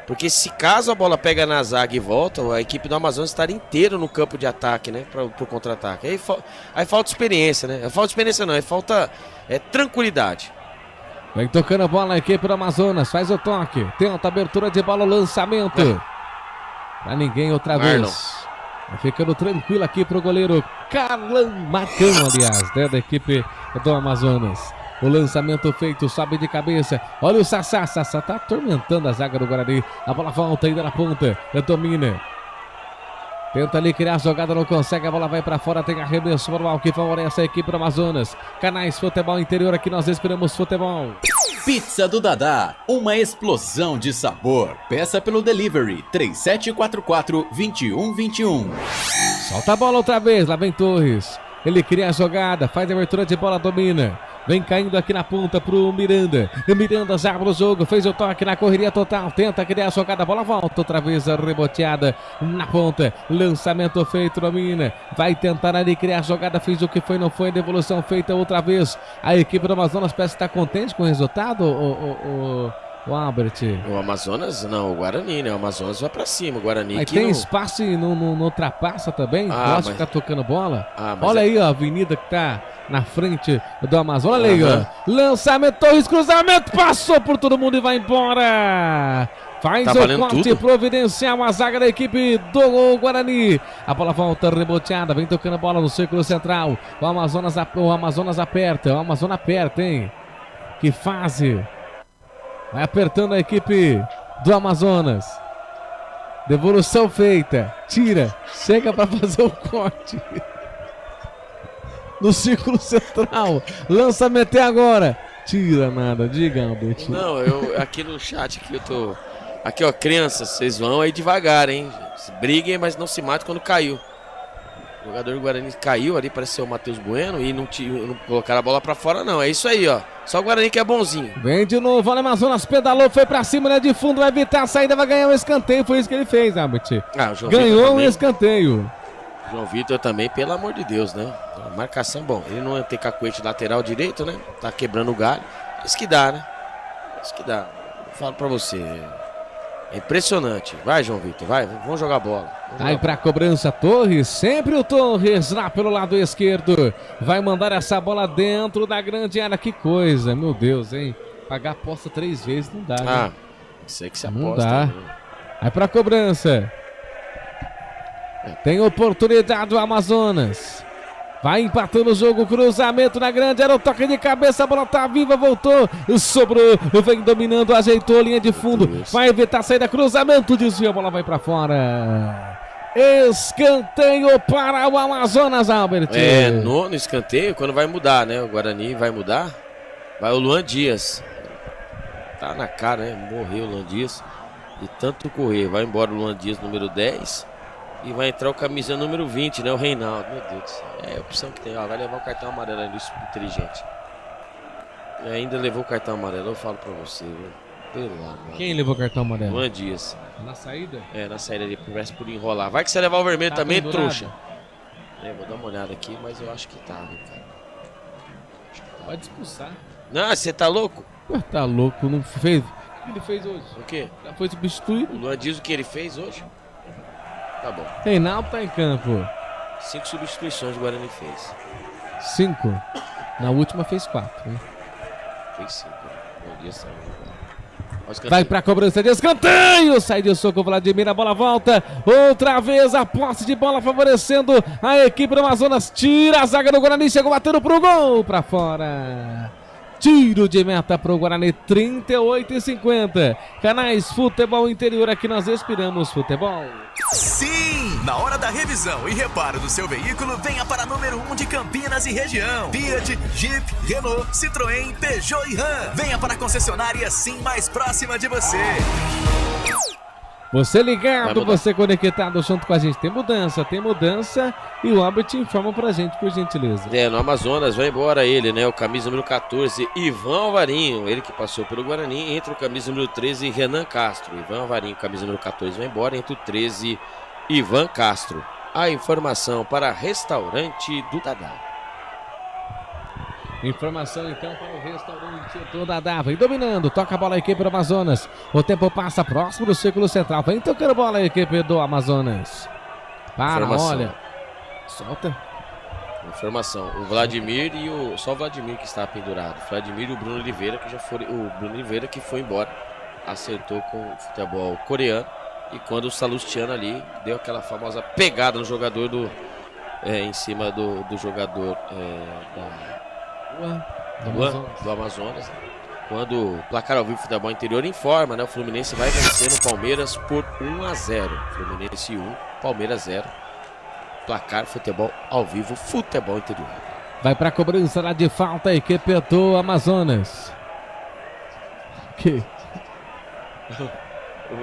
porque se caso a bola pega na zaga e volta, a equipe do Amazonas estaria inteira no campo de ataque, né? Pro contra-ataque. Aí falta experiência, né? Falta experiência não, aí falta tranquilidade. Vem tocando a bola a equipe do Amazonas, faz o toque. Tenta abertura de bola, lançamento. Pra ninguém outra vez. Vai ficando tranquilo aqui pro goleiro Carlan Macão, aliás, né? Da equipe do Amazonas. O lançamento feito, sobe de cabeça. Olha o Sassá. Sassá tá atormentando a zaga do Guarani. A bola volta ainda na ponta. Domina. Tenta ali criar a jogada, não consegue. A bola vai pra fora. Tem arremesso manual que favorece a equipe do Amazonas. Canais Futebol Interior. Aqui nós esperamos futebol. Pizza do Dadá. Uma explosão de sabor. Peça pelo delivery 3744-2121. Solta a bola outra vez. Lá vem Torres. Ele cria a jogada. Faz a abertura de bola, domina. Vem caindo aqui na ponta pro Miranda. Miranda já abre o jogo, fez o toque na correria total. Tenta criar a jogada, a bola volta outra vez reboteada na ponta. Lançamento feito, domina. Vai tentar ali criar a jogada, fez o que foi, não foi. Devolução feita outra vez. A equipe do Amazonas parece estar contente com o resultado, o Albert. O Amazonas, não, o Guarani, né? O Amazonas vai pra cima, o Guarani. Mas tem espaço e não ultrapassa também? Gosta de ficar tocando bola? Mas olha aí, ó, a avenida que tá na frente do Amazonas. Olha aí, ó. Lançamento, Torres, cruzamento, passou por todo mundo e vai embora. Faz o corte providencial, a zaga da equipe do Guarani. A bola volta reboteada, vem tocando a bola no círculo central. O Amazonas aperta, hein? Que fase. Vai apertando a equipe do Amazonas. Devolução feita. Tira. Chega para fazer o corte. No círculo central. Lançamento agora. Tira nada. Diga, Albert. Não, eu aqui no chat que eu tô... Aqui, ó, crianças, vocês vão aí devagar, hein? Briguem, mas não se matem quando caiu. O jogador do Guarani caiu ali, pareceu o Matheus Bueno, e não colocaram a bola pra fora, não. É isso aí, ó. Só o Guarani que é bonzinho. Vem de novo, olha, Amazonas pedalou, foi pra cima, né? De fundo, vai evitar a saída, vai ganhar um escanteio. Foi isso que ele fez, Albert. Ganhou um escanteio. João Vitor também, pelo amor de Deus, né? Marcação, bom, ele não ia ter cacuete lateral direito, né? Tá quebrando o galho. Isso que dá, né? Isso que dá. Eu falo pra você. É impressionante. Vai, João Vitor, vai, vamos jogar bola. Aí pra cobrança, Torres, sempre o Torres lá pelo lado esquerdo. Vai mandar essa bola dentro da grande área. Que coisa, meu Deus, hein? Pagar aposta 3 vezes não dá, né? Isso aí que se Não aposta. dá. Né? Vai pra cobrança. Tem oportunidade o Amazonas. Vai empatando o jogo, cruzamento na grande, era o toque de cabeça, a bola tá viva, voltou, sobrou, vem dominando, ajeitou a linha de fundo, vai evitar a saída, cruzamento, desvio, a bola vai pra fora. Escanteio para o Amazonas, Albert. No escanteio, quando vai mudar, né? O Guarani vai mudar. Vai o Luan Dias. Tá na cara, né? Morreu o Luan Dias. De tanto correr. Vai embora o Luan Dias, número 10. E vai entrar o camisa número 20, né? O Reinaldo. Meu Deus do céu. É a opção que tem. Ó, vai levar o cartão amarelo ali, inteligente. E ainda levou o cartão amarelo, eu falo pra você, viu? Pelo amor. Quem levou o cartão amarelo? Luan Dias. Na saída? Na saída ali, parece por enrolar. Vai que você levar o vermelho Tá também, pendurado? trouxa. Vou dar uma olhada aqui, mas eu acho que tá, viu, cara? Pode expulsar. Não, você tá louco? Tá louco, não fez. O que ele fez hoje? O quê? Já foi substituído. O Luan diz o que ele fez hoje? Tá bom. Reinaldo tá em campo. 5 substituições o Guarani fez. 5. Na última fez 4. Né? Fez 5. Bom dia, saiu. Vai pra cobrança de escanteio. Sai de soco o Vladimir, a bola volta. Outra vez a posse de bola favorecendo a equipe do Amazonas. Tira a zaga do Guarani, chegou batendo pro gol. Pra fora. Tiro de meta pro Guarani, 38,50. Canais Futebol Interior, aqui nós respiramos futebol. Sim! Na hora da revisão e reparo do seu veículo, venha para número 1 de Campinas e região. Fiat, Jeep, Renault, Citroën, Peugeot e Ram. Venha para a concessionária Sim mais próxima de você. Você ligado, você conectado junto com a gente. Tem mudança e o Albert informa pra gente, por gentileza. No Amazonas vai embora ele, né? O camisa número 14, Ivan Alvarinho. Ele que passou pelo Guarani. Entra o camisa número 13, Renan Castro. Ivan Alvarinho, camisa número 14, vai embora. Entra o 13, Ivan Castro. A informação para Restaurante do Dadá. Informação então para o restaurante do Dadá. Vem dominando, toca a bola a equipe do Amazonas. O tempo passa próximo do círculo central. Vem tocando bola a equipe do Amazonas. Para, olha. Solta. Informação. O Vladimir e só o Vladimir que está pendurado. O Vladimir e o Bruno Oliveira que já foram. O Bruno Oliveira que foi embora. Acertou com o futebol coreano. E quando o Salustiano ali deu aquela famosa pegada no jogador em cima do jogador do Amazonas. Quando o placar ao vivo futebol interior informa, né? O Fluminense vai vencer no Palmeiras por 1-0. Fluminense 1, Palmeiras 0. Placar futebol ao vivo, futebol interior. Vai para a cobrança lá de falta a equipe do Amazonas. Que?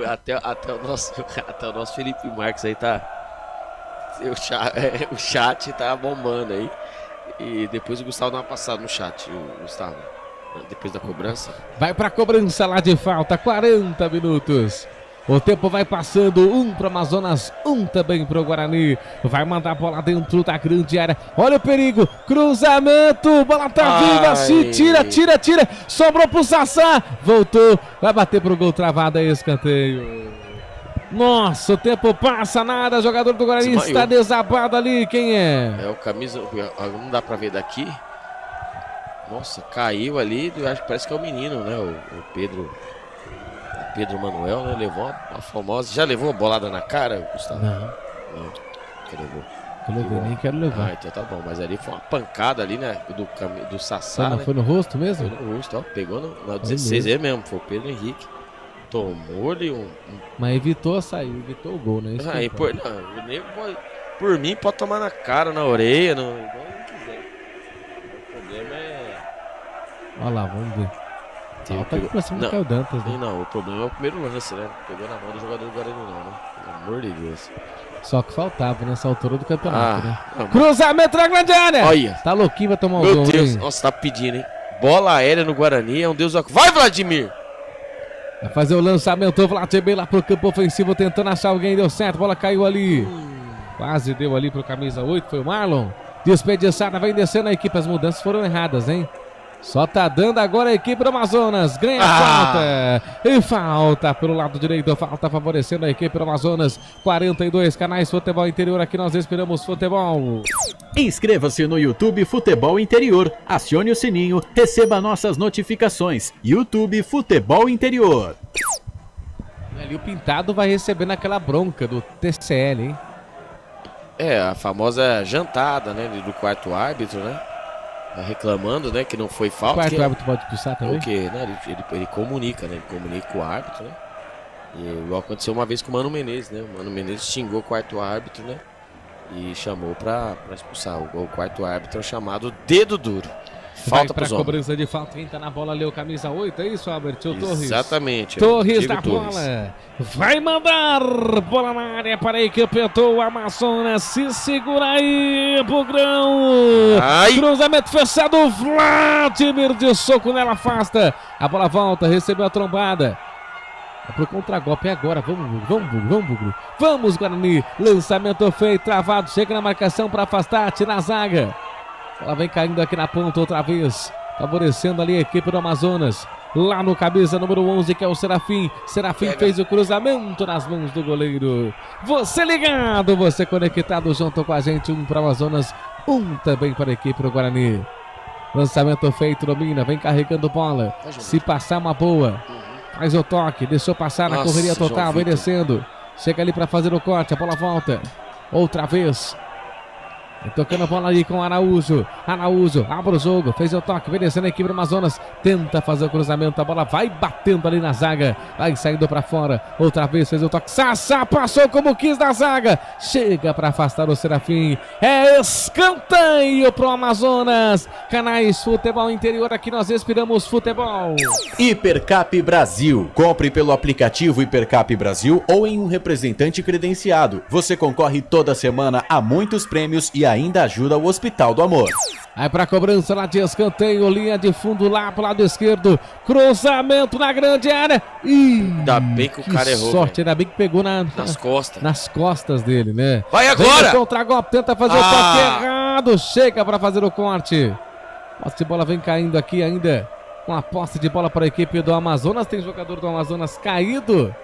Até o nosso Felipe Marques aí tá. O chat tá bombando aí. E depois o Gustavo dá uma passada no chat, o Gustavo. Depois da cobrança. Vai pra cobrança lá de falta, 40 minutos. O tempo vai passando, 1 pro Amazonas, 1 também pro Guarani. Vai mandar a bola dentro da grande área. Olha o perigo, cruzamento, bola tá viva, se tira. Sobrou pro Sassá, voltou, vai bater pro gol travado aí, escanteio. Nossa, o tempo passa, nada, o jogador do Guarani está desabado ali, quem é? É o camisa, não dá pra ver daqui. Nossa, caiu ali, parece que é o menino, né, o Pedro Manuel, né, levou uma famosa, já levou uma bolada na cara, Gustavo? Não. Nem quero levar. Então tá bom, mas ali foi uma pancada ali, né, do Sassá, né? Foi no rosto mesmo? Foi no rosto, ó, pegou no 16, é mesmo, foi o Pedro Henrique. Tomou-lhe Mas evitou a sair, evitou o gol, né? Por mim pode tomar na cara, na orelha, igual ele quiser. O problema é... Olha lá, vamos ver. Tá aqui pra cima do Caio Dantas, né? Não, o problema é o primeiro lance, né? Pegou na mão do jogador do Guarani não, né? Pelo amor de Deus. Só que faltava nessa altura do campeonato, né? Cruzamento na grande área! Olha! Tá louquinho, vai tomar o gol, Meu Deus, nossa, tá pedindo, hein? Bola aérea no Guarani, é um Deus... Vai, Vladimir! Vai fazer o lançamento, o Vladimir lá pro campo ofensivo, tentando achar alguém, deu certo, a bola caiu ali. Quase deu ali pro camisa 8, foi o Marlon. Desperdiçada, vai descendo a equipe, as mudanças foram erradas, hein? Só tá dando agora a equipe do Amazonas, ganha a falta. E falta pelo lado direito, falta favorecendo a equipe do Amazonas. 42 canais Futebol Interior, aqui nós esperamos futebol. Inscreva-se no YouTube Futebol Interior, acione o sininho, receba nossas notificações. YouTube Futebol Interior. E o Pintado vai recebendo aquela bronca do TCL, hein? A famosa jantada, né, do quarto árbitro, né? Reclamando, né, que não foi falta. O quarto árbitro pode expulsar também? O quê? Né? Ele comunica, né? Ele comunica com o árbitro, né? E igual aconteceu uma vez com o Mano Menezes, né? O Mano Menezes xingou o quarto árbitro, né? E chamou pra expulsar. O quarto árbitro é o chamado dedo duro. Falta para pros homens. cobrança de falta. Quem tá na bola leu camisa 8, é isso, Albert? O Torres. Exatamente. Torres da Torres. bola. Vai mandar bola na área para a equipe do Amazonas. Se segura aí, Bugrão. Cruzamento fechado. Vladimir de soco nela, afasta. A bola volta, recebeu a trombada. É pro contragolpe agora. Vamos, Bugro. Vamos, Guarani. Lançamento feito, travado. Chega na marcação para afastar, tira a zaga. Ela vem caindo aqui na ponta outra vez, favorecendo ali a equipe do Amazonas. Lá no camisa número 11, que é o Serafim. Serafim fez o cruzamento nas mãos do goleiro. Você ligado, você conectado junto com a gente. Um para o Amazonas, um também para a equipe do Guarani. Lançamento feito, domina, vem carregando bola. Se passar uma boa, faz o toque, deixou passar na correria total, vem descendo. Chega ali para fazer o corte, a bola volta. Outra vez. Tocando a bola ali com o Araújo. Araújo abre o jogo, fez o toque, vem descendo a equipe do Amazonas. Tenta fazer o cruzamento, a bola vai batendo ali na zaga. Vai saindo pra fora. Outra vez fez o toque. Sassá passou como quis na zaga. Chega pra afastar o Serafim. É escanteio pro Amazonas. Canais Futebol Interior, aqui nós respiramos futebol. Hipercap Brasil. Compre pelo aplicativo Hipercap Brasil ou em um representante credenciado. Você concorre toda semana a muitos prêmios e ainda ajuda o Hospital do Amor. Aí pra cobrança lá de escanteio, linha de fundo lá pro lado esquerdo, cruzamento na grande área. Ainda bem que o cara errou. Sorte, ainda bem que pegou nas costas. Nas costas dele, né? Vai agora! Contra-golpe, tenta fazer o toque errado, chega pra fazer o corte. Posse de bola vem caindo aqui ainda, com a posse de bola para a equipe do Amazonas. Tem jogador do Amazonas caído.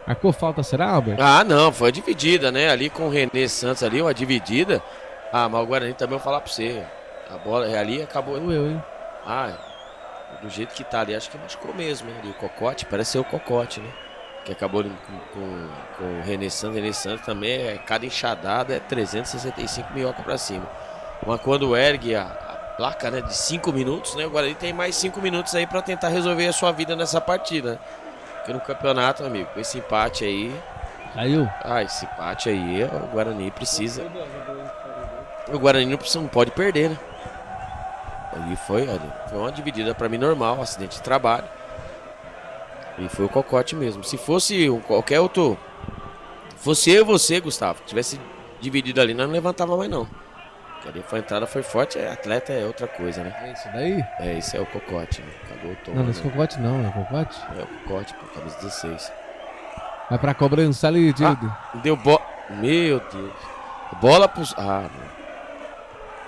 Marcou falta, será, Albert? Não, foi a dividida, né? Ali com o René Santos ali, uma dividida. Mas o Guarani também, eu vou falar pra você. A bola ali acabou. Hein? Do jeito que tá ali, acho que machucou mesmo, hein? Ali, o Cocote, parece ser o Cocote, né? Que acabou com o René Santos. René Santos também, cada enxadada é 365 minhoca pra cima. Mas quando ergue a placa, né, de 5 minutos, né? O Guarani tem mais 5 minutos aí pra tentar resolver a sua vida nessa partida, né? Porque no campeonato, amigo, com esse empate aí... Caiu? Esse empate aí, o Guarani precisa... O Guarani não pode perder, né? Ali foi uma dividida pra mim normal, acidente de trabalho. E foi o Cocote mesmo. Se fosse qualquer outro... Fosse eu e você, Gustavo, que tivesse dividido ali, nós não levantava mais não. Porque ali a entrada foi forte, atleta é outra coisa, né? É isso daí? Esse é o Cocote, né? Cagou o tom, não, esse Cocote não, é o Cocote? É o Cocote, pô, camisa 16. Vai pra cobrança ali, Dido. Deu bola. Meu Deus. Bola pros...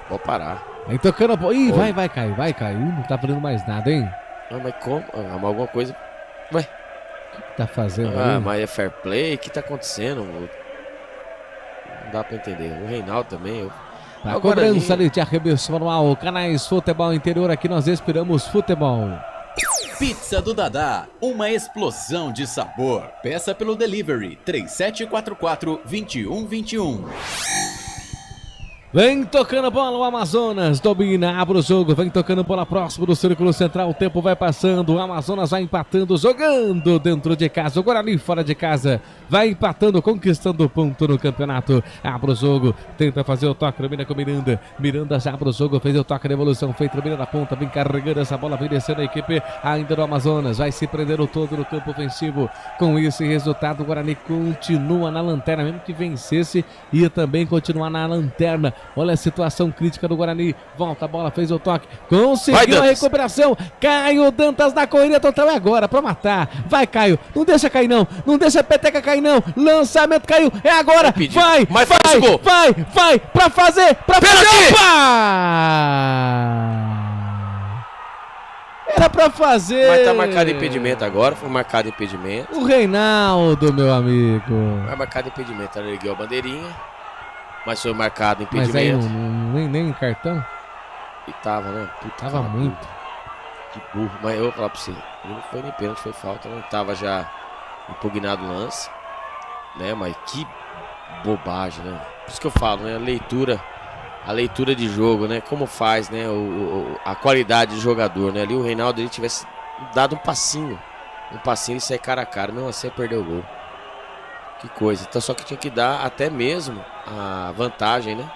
Vou parar. Aí tocando a bola. Ih, vai cair. Não tá fazendo mais nada, hein? Mas como? Alguma coisa. Ué? O que tá fazendo ali? Mas é fair play? O que tá acontecendo? Não dá pra entender. O Reinaldo também. A cobrança ali de arremesso manual. Canais Futebol Interior, aqui nós respiramos futebol. Pizza do Dadá, uma explosão de sabor. Peça pelo delivery 3744-2121. Vem tocando bola o Amazonas, domina, abre o jogo, vem tocando bola próximo do círculo central, o tempo vai passando, o Amazonas vai empatando, jogando dentro de casa, o Guarani fora de casa, vai empatando, conquistando o ponto no campeonato, abre o jogo, tenta fazer o toque, domina com Miranda, Miranda já abre o jogo, fez o toque de evolução, feito, domina na ponta, vem carregando essa bola, vem descendo a equipe ainda do Amazonas, vai se prendendo todo no campo ofensivo, com esse resultado o Guarani continua na lanterna, mesmo que vencesse, ia também continuar na lanterna. Olha a situação crítica do Guarani. Volta a bola, fez o toque. Conseguiu a recuperação. Caio Dantas na corrida total. É agora pra matar. Vai, Caio. Não deixa cair, não. Não deixa a peteca cair, não. Lançamento caiu. É agora. Vai. Vai. Pra fazer. Opa! Era pra fazer. Mas tá marcado impedimento agora. Foi marcado impedimento. O Reinaldo, meu amigo. Vai marcado impedimento. Ela ergueu a bandeirinha. Mas foi marcado impedimento. Mas aí nem cartão? E tava, né? Puta, tava muito. Que burro. Mas eu vou falar pra você. Não foi nem pênalti, foi falta. Não tava já impugnado o lance, né? Mas que bobagem, né? Por isso que eu falo, né? A leitura de jogo, né? Como faz, né? A qualidade de jogador, né? Ali o Reinaldo, ele tivesse dado um passinho e sair cara a cara, mesmo assim perdeu o gol. Que coisa. Então só que tinha que dar até mesmo a vantagem, né?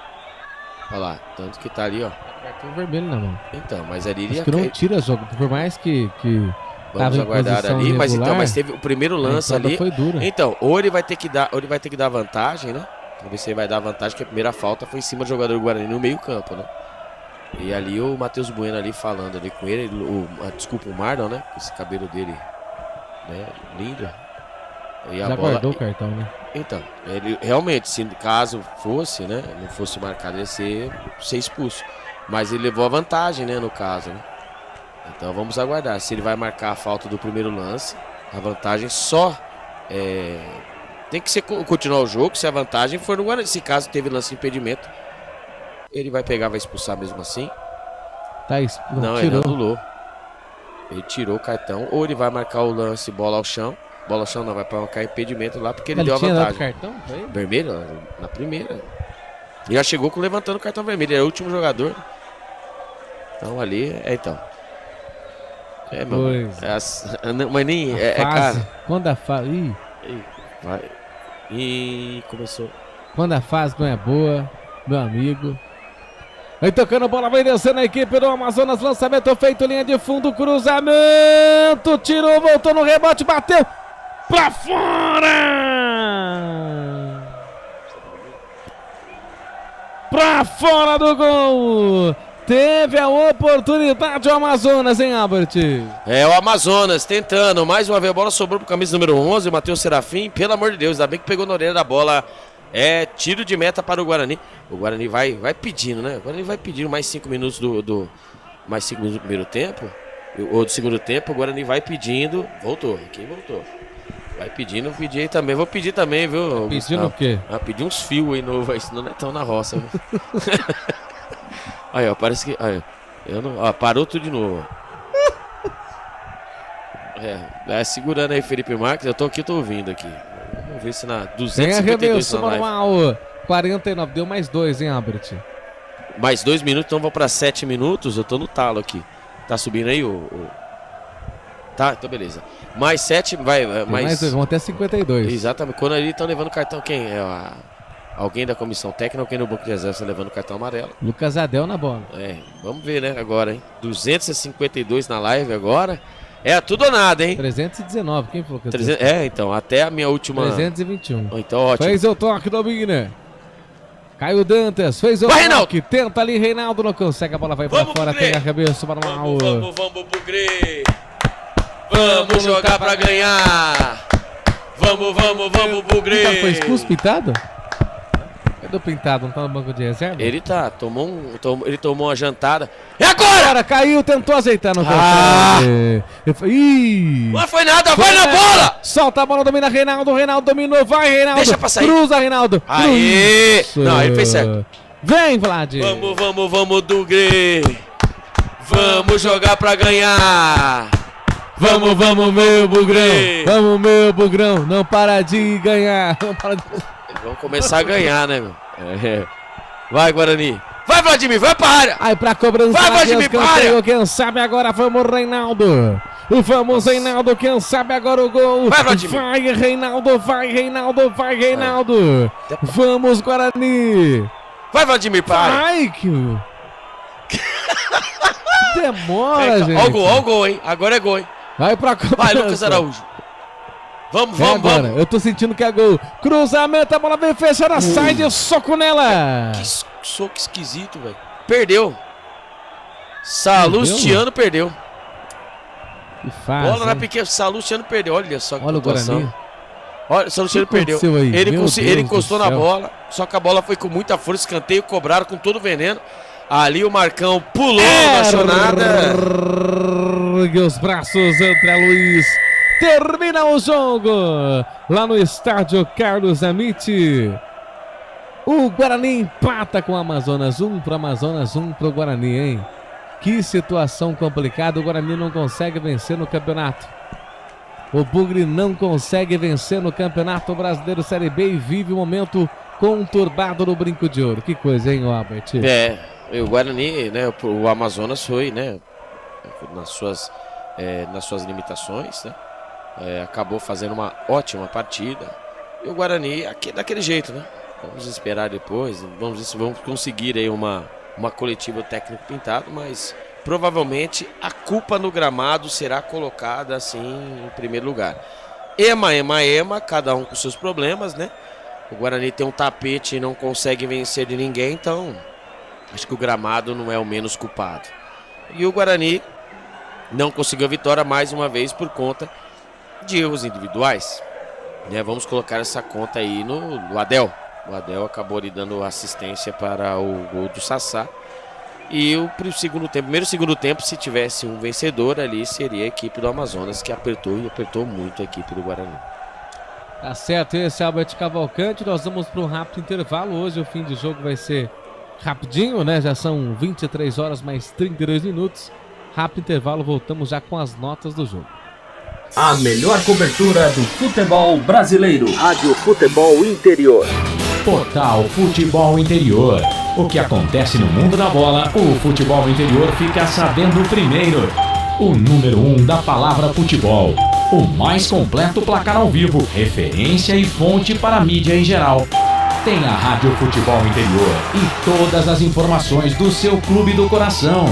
Olha lá, tanto que tá ali, ó. Cartão vermelho na mão. Então, mas ali ele acho que não tira jogo, por mais que vamos aguardar ali, mas teve o primeiro lance ali. Foi dura. Então, ou ele vai ter que dar vantagem, né? Vamos ver se ele vai dar vantagem, porque a primeira falta foi em cima do jogador do Guarani no meio-campo, né? E ali o Matheus Bueno ali falando ali com ele, desculpa, o Marlon, né? Esse cabelo dele, né? Lindo. E a já bola guardou o cartão, né? Então, ele realmente, se caso fosse, né? Não fosse marcado, ia ser expulso. Mas ele levou a vantagem, né? No caso, né? Então vamos aguardar. Se ele vai marcar a falta do primeiro lance, a vantagem só tem que continuar o jogo. Se a vantagem for no Guarani, se caso teve lance de impedimento, ele vai pegar, vai expulsar mesmo assim. Não, ele anulou. Ele tirou o cartão. Ou ele vai marcar o lance bola ao chão. Bola ao chão não, vai marcar impedimento lá porque ele deu a vantagem. Cartão, vermelho na primeira. E já chegou levantando o cartão vermelho. Ele era o último jogador. Então ali, então. Mas nem cara. Quando a fase. Começou. Quando a fase não é boa, meu amigo. Aí tocando a bola, vai descendo a equipe do Amazonas. Lançamento feito, linha de fundo, cruzamento. Tirou, voltou no rebote, bateu pra fora! Pra fora do gol! Teve a oportunidade o Amazonas, hein, Albert? O Amazonas tentando. Mais uma vez a bola sobrou pro camisa número 11, o Matheus Serafim. Pelo amor de Deus, ainda bem que pegou na orelha da bola. Tiro de meta para o Guarani. O Guarani vai pedindo, né? O Guarani vai pedindo mais 5 minutos mais 5 minutos do primeiro tempo. Ou do segundo tempo, o Guarani vai pedindo. Voltou, quem voltou? Vai pedindo, pedi aí também. Vou pedir também, viu? Pedindo o quê? Pedir uns fios aí novos aí, senão não é tão na roça. Aí, ó, parece que. Aí, parou tudo de novo. Segurando aí, Felipe Marques. Eu tô aqui, tô ouvindo aqui. Vamos ver se na 252 na normal. 49, deu mais 2, hein, Albert? Mais 2 minutos, então vou pra 7 minutos. Eu tô no talo aqui. Tá subindo aí Tá, então beleza. Mais 7, mais 2, vão até 52. Exatamente. Quando ali estão levando cartão, quem? Alguém da comissão técnica, alguém no banco de reserva está levando cartão amarelo. Lucas Adel na bola. Vamos ver, né, agora, hein? 252 na live agora. Tudo ou nada, hein? 319, quem falou que 300, então, até a minha última... 321. Então, ótimo. Fez o toque do Bigner. Caio Dantas, fez o toque. Reinaldo. Tenta ali, Reinaldo não consegue, a bola vai pra fora, pega a cabeça, vamos, Bugre. Vamos jogar pra ganhar. Vamos, Bugre. Foi expulso, Pintado? Cadê o Pintado? Não tá no banco de reserva? Ele tá, ele tomou uma jantada. E agora? Caiu, tentou azeitar no Não foi nada, vai na bola! Solta a bola, domina Reinaldo dominou, vai Reinaldo. Deixa pra sair. Cruza, Reinaldo. Aê! Não, ele fez certo. Vem, Vlad. Vamos, Dugre. Vamos jogar pra ganhar. Vamos, meu Bugrão. Vamos, meu Bugrão. Não para de ganhar. Vamos começar a ganhar, né, meu? Vai, Guarani. Vai, Vladimir, vai pra área. Aí pra cobrança. Vai, Vladimir, pra área. Quem sabe agora vamos, Reinaldo. Vamos, Reinaldo, quem sabe agora o gol. Vai, Vladimir. Vai, Reinaldo. Vamos, Guarani. Vai, Vladimir, pra área. Vai, que... Demora, gente. Ó o gol, hein? Agora é gol, hein? Vai pra cobrança. Vai, Lucas Araújo. Vamos. Eu tô sentindo que é gol. Cruzamento, a bola vem fechada, sai de soco nela. Que soco esquisito, velho. Perdeu. Salustiano perdeu. Que fácil. Bola na pequena. Salustiano perdeu. Olha só que pontuação. Olha, Salustiano perdeu. Ele encostou na bola, só que a bola foi com muita força, escanteio, cobraram com todo o veneno. Ali o Marcão pulou na chonada. E os braços, André Luiz. Termina o jogo lá no estádio Carlos Amit. O Guarani empata com o Amazonas. 1 pro Amazonas, 1 pro Guarani, hein? Que situação complicada. O Guarani não consegue vencer no campeonato. O Bugre não consegue vencer no Campeonato Brasileiro Série B e vive um momento conturbado no Brinco de Ouro. Que coisa, hein, Albert? O Guarani, né, o Amazonas foi, né, nas suas limitações, né, acabou fazendo uma ótima partida. E o Guarani, aqui daquele jeito, né, vamos esperar depois, vamos ver se vamos conseguir aí uma coletiva técnico pintado, mas provavelmente a culpa no gramado será colocada assim em primeiro lugar. Ema, cada um com seus problemas, né? O Guarani tem um tapete e não consegue vencer de ninguém, então acho que o gramado não é o menos culpado. E o Guarani não conseguiu a vitória mais uma vez por conta de erros individuais, né? Vamos colocar essa conta aí no Adel. O Adel acabou lhe dando assistência para o gol do Sassá. E o primeiro e segundo tempo, se tivesse um vencedor ali, seria a equipe do Amazonas, que apertou muito a equipe do Guarani. Tá certo, esse é Albert Cavalcante. Nós vamos para um rápido intervalo. Hoje o fim de jogo vai ser rapidinho, né? Já são 23 horas mais 32 minutos. Rápido intervalo, voltamos já com as notas do jogo. A melhor cobertura do futebol brasileiro. Rádio Futebol Interior. Portal Futebol Interior. O que acontece no mundo da bola, o Futebol Interior fica sabendo primeiro. O número 1 da palavra futebol. O mais completo placar ao vivo, referência e fonte para a mídia em geral. Tem a Rádio Futebol Interior e todas as informações do seu clube do coração.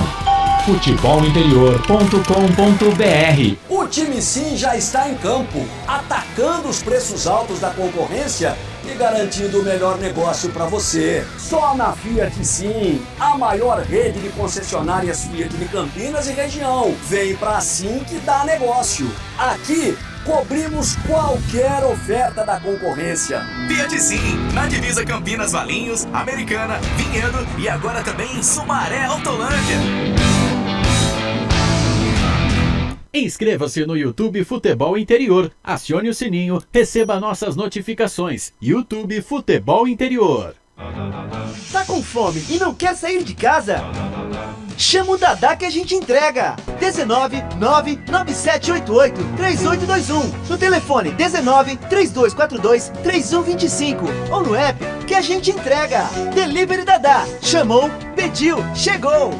futebolinterior.com.br. O time Sim já está em campo, atacando os preços altos da concorrência e garantindo o melhor negócio para você. Só na Fiat Sim, a maior rede de concessionárias Fiat de Campinas e região. Vem pra Sim que dá negócio. Aqui cobrimos qualquer oferta da concorrência. Fiat Sim, na divisa Campinas, Valinhos, Americana, Vinhedo e agora também em Sumaré, Autolândia. Inscreva-se no YouTube Futebol Interior, acione o sininho, receba nossas notificações. YouTube Futebol Interior. Tá com fome e não quer sair de casa? Chama o Dadá que a gente entrega. 19 99788 3821. No telefone 19 3242 3125 ou no app que a gente entrega. Delivery Dadá. Chamou, pediu, chegou.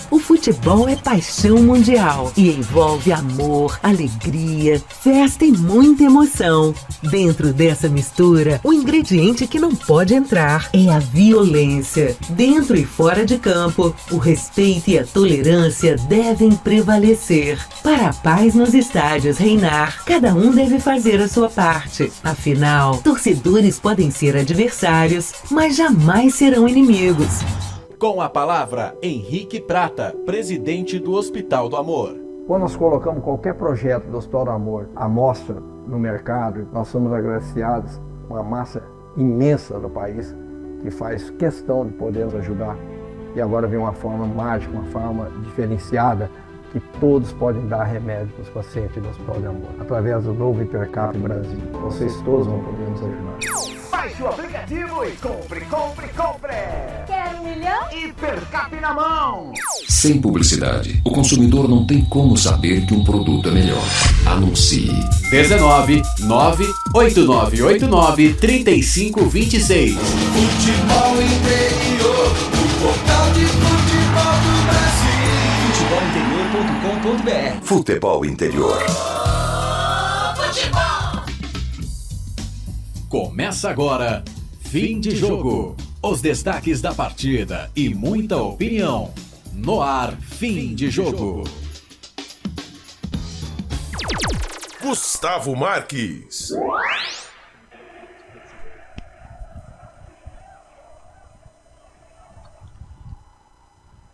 O futebol é paixão mundial e envolve amor, alegria, festa e muita emoção. Dentro dessa mistura, o ingrediente que não pode entrar é a violência. Dentro e fora de campo, o respeito e a tolerância devem prevalecer. Para a paz nos estádios reinar, cada um deve fazer a sua parte. Afinal, torcedores podem ser adversários, mas jamais serão inimigos. Com a palavra, Henrique Prata, presidente do Hospital do Amor. Quando nós colocamos qualquer projeto do Hospital do Amor à mostra no mercado, nós somos agraciados com uma massa imensa do país que faz questão de poder nos ajudar. E agora vem uma forma mágica, uma forma diferenciada, que todos podem dar remédio para os pacientes do Hospital do Amor. Através do novo Hipercap Brasil. Vocês todos vão poder nos ajudar. Baixe o aplicativo e compre! Quer 1 milhão? Hipercap na mão! Sem publicidade, o consumidor não tem como saber que um produto é melhor. Anuncie. 19 98989 3526. Futebol Interior, o portal de futebol do Brasil. Futebolinterior.com.br. Futebol Interior. Começa agora, fim de jogo. Os destaques da partida e muita opinião. No ar, fim de jogo. Gustavo Marques.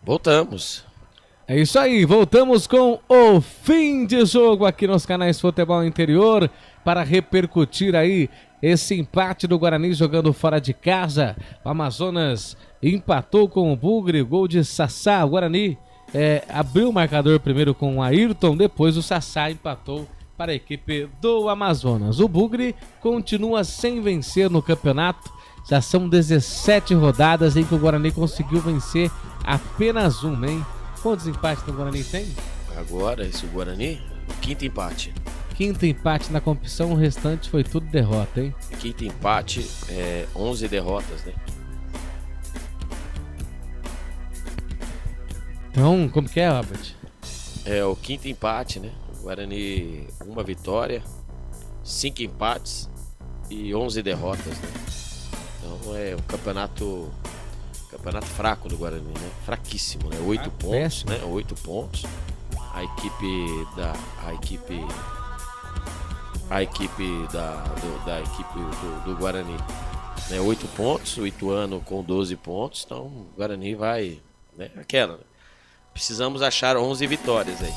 Voltamos. É isso aí, voltamos com o fim de jogo aqui nos canais Futebol Interior para repercutir aí esse empate do Guarani jogando fora de casa. O Amazonas empatou com o Bugre, gol de Sassá. O Guarani abriu o marcador primeiro com o Ayrton, depois o Sassá empatou para a equipe do Amazonas. O Bugre continua sem vencer no campeonato. Já são 17 rodadas em que o Guarani conseguiu vencer apenas uma, hein? Quantos empates o Guarani tem? agora, esse Guarani, quinto empate. Quinto empate na competição, o restante foi tudo derrota, hein? Quinto empate, 11 derrotas, né? Então, como que é, Robert? É o quinto empate, né? O Guarani, uma vitória, 5 empates e 11 derrotas, né? Então é um campeonato fraco do Guarani, né? Fraquíssimo, né? 8 pontos, péssimo. né? 8 pontos. A equipe do Guarani, né? 8 pontos, o Ituano com 12 pontos. Então o Guarani vai, né? Aquela, né? Precisamos achar 11 vitórias aí.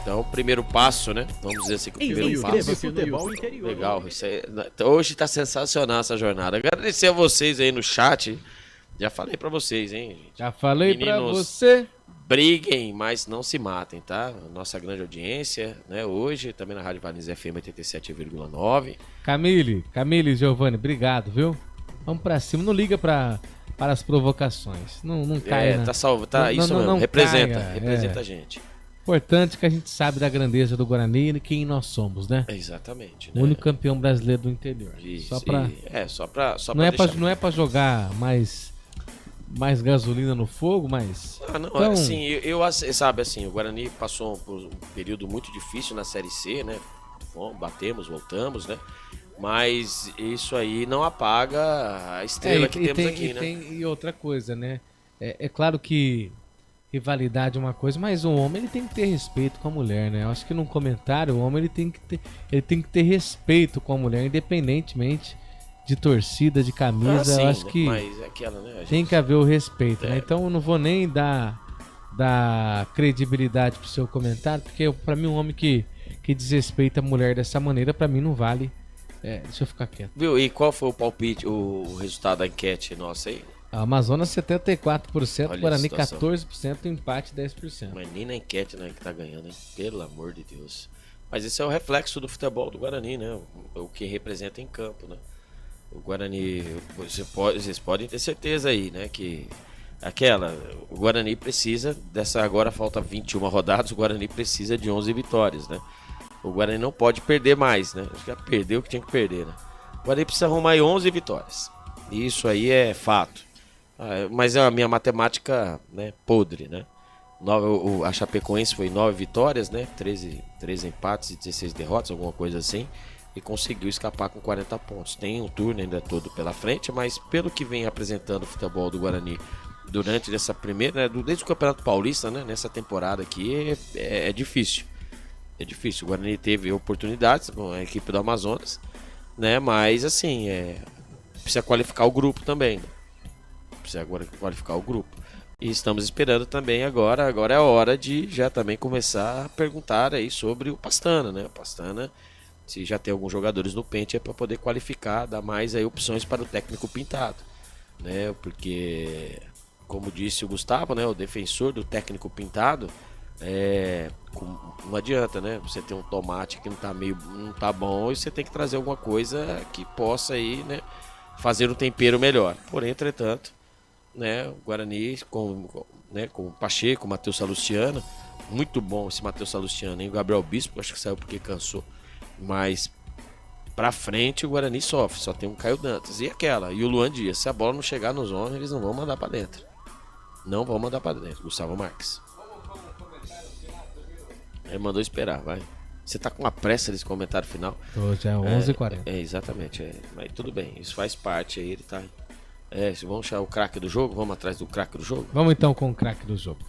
Então, primeiro passo, né? Vamos dizer assim que o primeiro passo. Futebol Interior. Legal, isso aí, hoje tá sensacional essa jornada. Agradecer a vocês aí no chat. Já falei pra vocês, hein, gente? Já falei pra Meninos, você. Briguem, mas não se matem, tá? Nossa grande audiência, né? Hoje, também na Rádio Valinhos FM 87,9. Camille, Giovanni, obrigado, viu? Vamos pra cima, não liga para as provocações. Não caia. Tá salvo, tá? Isso mesmo, representa a gente. Importante que a gente sabe da grandeza do Guarani e quem nós somos, né? Exatamente. O único campeão brasileiro do interior. Isso, só pra... não é pra jogar mais gasolina no fogo, mas... Não, então... assim, sabe assim, o Guarani passou por um período muito difícil na Série C, né? Batemos, voltamos, né? Mas isso aí não apaga a estrela que temos aqui, né? E outra coisa, né? É claro que rivalidade é uma coisa, mas o homem ele tem que ter respeito com a mulher, né? Eu acho que num comentário o homem ele tem que ter respeito com a mulher, independentemente de torcida, de camisa. Eu acho que mas é aquela, né? tem que haver o respeito, né? Então eu não vou nem dar credibilidade pro seu comentário, porque pra mim um homem que desrespeita a mulher dessa maneira, pra mim não vale. Deixa eu ficar quieto. Viu? E qual foi o palpite, o resultado da enquete nossa aí? A Amazonas 74%, Guarani 14%, empate 10%. Mas nem na enquete, né, que tá ganhando, hein? Pelo amor de Deus. Mas esse é o reflexo do futebol do Guarani, né? O que representa em campo, né? O Guarani, vocês podem ter certeza aí, né? Que o Guarani precisa agora falta 21 rodadas, o Guarani precisa de 11 vitórias, né? O Guarani não pode perder mais, né? Acho que já perdeu o que tinha que perder, né? O Guarani precisa arrumar aí 11 vitórias. Isso aí é fato. Mas é a minha matemática, né, podre, né? A Chapecoense foi 9 vitórias, né? 13 empates e 16 derrotas, alguma coisa assim. E conseguiu escapar com 40 pontos. Tem um turno ainda todo pela frente, mas pelo que vem apresentando o futebol do Guarani durante essa primeira, né, desde o Campeonato Paulista, né, nessa temporada aqui, é difícil. É difícil. O Guarani teve oportunidades com a equipe do Amazonas, né? Mas assim, precisa qualificar o grupo também, né? Precisa agora qualificar o grupo. E estamos esperando também agora é a hora de já também começar a perguntar aí sobre o Pastana, né? O Pastana, se já tem alguns jogadores no pente, é para poder qualificar, dar mais aí opções para o técnico Pintado, né? Porque, como disse o Gustavo, né? O defensor do técnico Pintado, não adianta, né? Você tem um tomate que não tá bom e você tem que trazer alguma coisa que possa aí, né, fazer um tempero melhor. Porém, entretanto, né, o Guarani com o Pacheco, o Matheus Salustiano, muito bom esse Matheus Salustiano, hein? O Gabriel Bispo, acho que saiu porque cansou, mas pra frente o Guarani sofre, só tem um Caio Dantas e o Luan Dias. Se a bola não chegar nos homens, eles não vão mandar pra dentro. Não vão mandar pra dentro, Gustavo Marques. Ele mandou esperar, vai. Você tá com uma pressa desse comentário final? Tô, já é 11h40. Exatamente, mas tudo bem, isso faz parte aí, ele tá... vamos achar o craque do jogo? Vamos atrás do craque do jogo? Vamos então com o craque do jogo.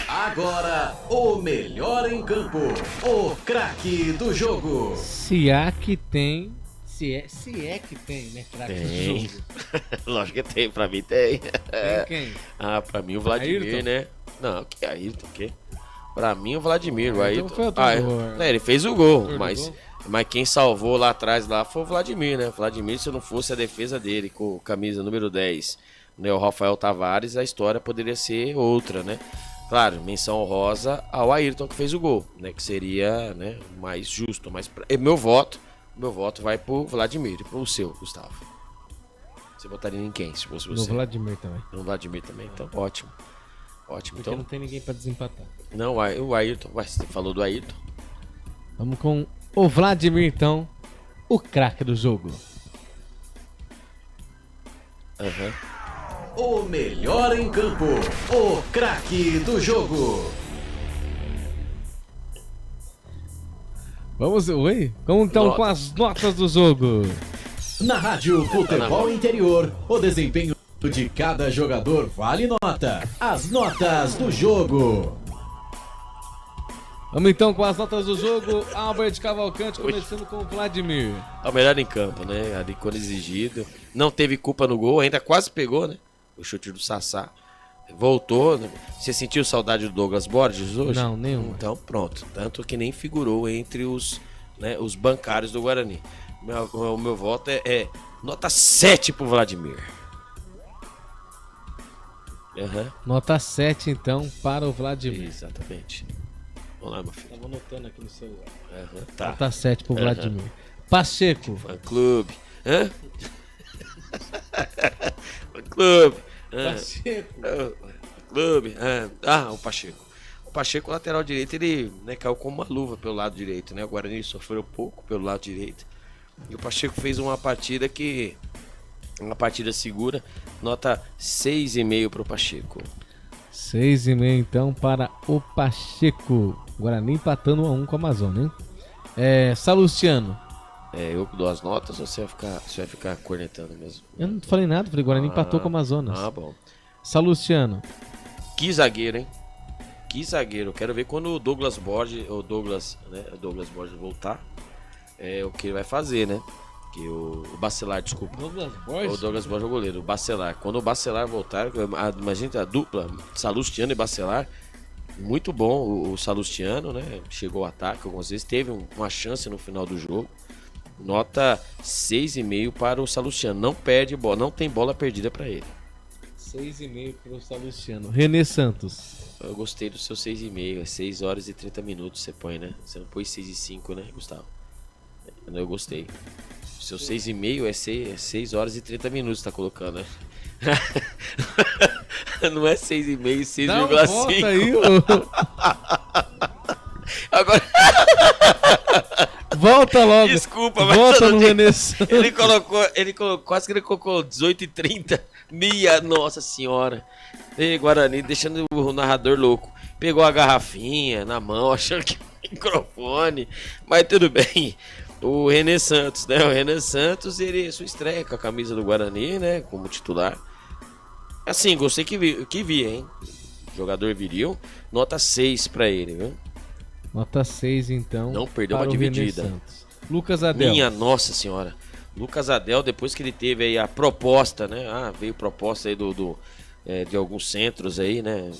Agora, o melhor em campo, o craque do jogo. Se é que tem, né, craque do jogo? Lógico que tem, pra mim tem. Quem? Pra mim o Vladimir, Ayrton? né? Não, que Ayrton, o quê? Pra mim o Vladimir, o Ayrton. Então Ele fez o gol, mas quem salvou lá atrás foi o Vladimir, né? O Vladimir, se não fosse a defesa dele com camisa número 10, né, o Rafael Tavares, a história poderia ser outra, né? Claro, menção honrosa ao Ayrton que fez o gol, né? Que seria, né, mais justo. Mas meu voto vai pro Vladimir e pro seu, Gustavo. Você votaria em quem, se fosse você? No Vladimir também. No Vladimir também, então ótimo. Ótimo, Porque então. não tem ninguém pra desempatar. Não, o Ayrton. Você falou do Ayrton. Vamos com o Vladimir, então. O craque do jogo. O melhor em campo, o craque do jogo. Vamos, oi? Como então com as notas do jogo? Na Rádio Futebol Interior, o desempenho de cada jogador vale nota. As notas do jogo. Vamos então com as notas do jogo. Albert Cavalcante começando com o Vladimir. É o melhor em campo, né? Ali quando exigido. Não teve culpa no gol, ainda quase pegou, né? O chute do Sassá. Voltou. Você sentiu saudade do Douglas Borges hoje? Não, nenhum. Então pronto. Tanto que nem figurou entre os bancários do Guarani. O meu voto é nota 7 pro Vladimir. Nota 7 então para o Vladimir. Exatamente. Vamos lá, meu filho. Tava anotando aqui no celular. Tá. Nota 7 pro Vladimir. Pacheco. Fã clube. Fã clube. Pacheco. Clube. O Pacheco. O Pacheco, lateral direito, ele caiu como uma luva pelo lado direito, né? O Guarani sofreu pouco pelo lado direito. E o Pacheco fez uma partida segura. Nota 6,5 pro Pacheco. 6,5 então para o Pacheco. Guarani empatando 1-1 com a Amazônia, hein? Salustiano. Eu dou as notas ou você vai ficar cornetando mesmo? Eu não falei nada, falei Guarani empatou com a Amazonas. Bom. Salustiano. Que zagueiro, hein? Que zagueiro. Quero ver quando o Douglas Borges voltar. O que ele vai fazer, né? Que o Bacelar, desculpa. Douglas Borges? O Douglas Borges é o goleiro. O Bacelar. Quando o Bacelar voltar, imagina a dupla, Salustiano e Bacelar. Muito bom o Salustiano, né? Chegou ao ataque algumas vezes, teve uma chance no final do jogo. Nota 6,5 para o Salustiano. Não perde bola, não tem bola perdida para ele. 6,5 para o Salustiano. René Santos. Eu gostei do seu 6,5. É 6 horas e 30 minutos você põe, né? Você não pôs 6,5, né, Gustavo? Eu gostei. O seu 6,5 é 6 horas e 30 minutos, tá colocando, né? Não é 6,5, 6,5. Volta aí, Agora. Volta logo. Desculpa, mas volta no René Santos. Ele colocou, quase que ele colocou 18h30. Minha nossa senhora. E Guarani deixando o narrador louco. Pegou a garrafinha na mão, achando que microfone. Mas tudo bem. O René Santos, né? O René Santos, sua estreia com a camisa do Guarani, né? Como titular. Assim, gostei que vi, hein? Jogador viril. Nota 6 pra ele, viu? Nota 6, então. Não perdeu uma dividida. Lucas Adel. Minha nossa senhora. Lucas Adel, depois que ele teve aí a proposta, né? Veio proposta aí de alguns centros aí, né?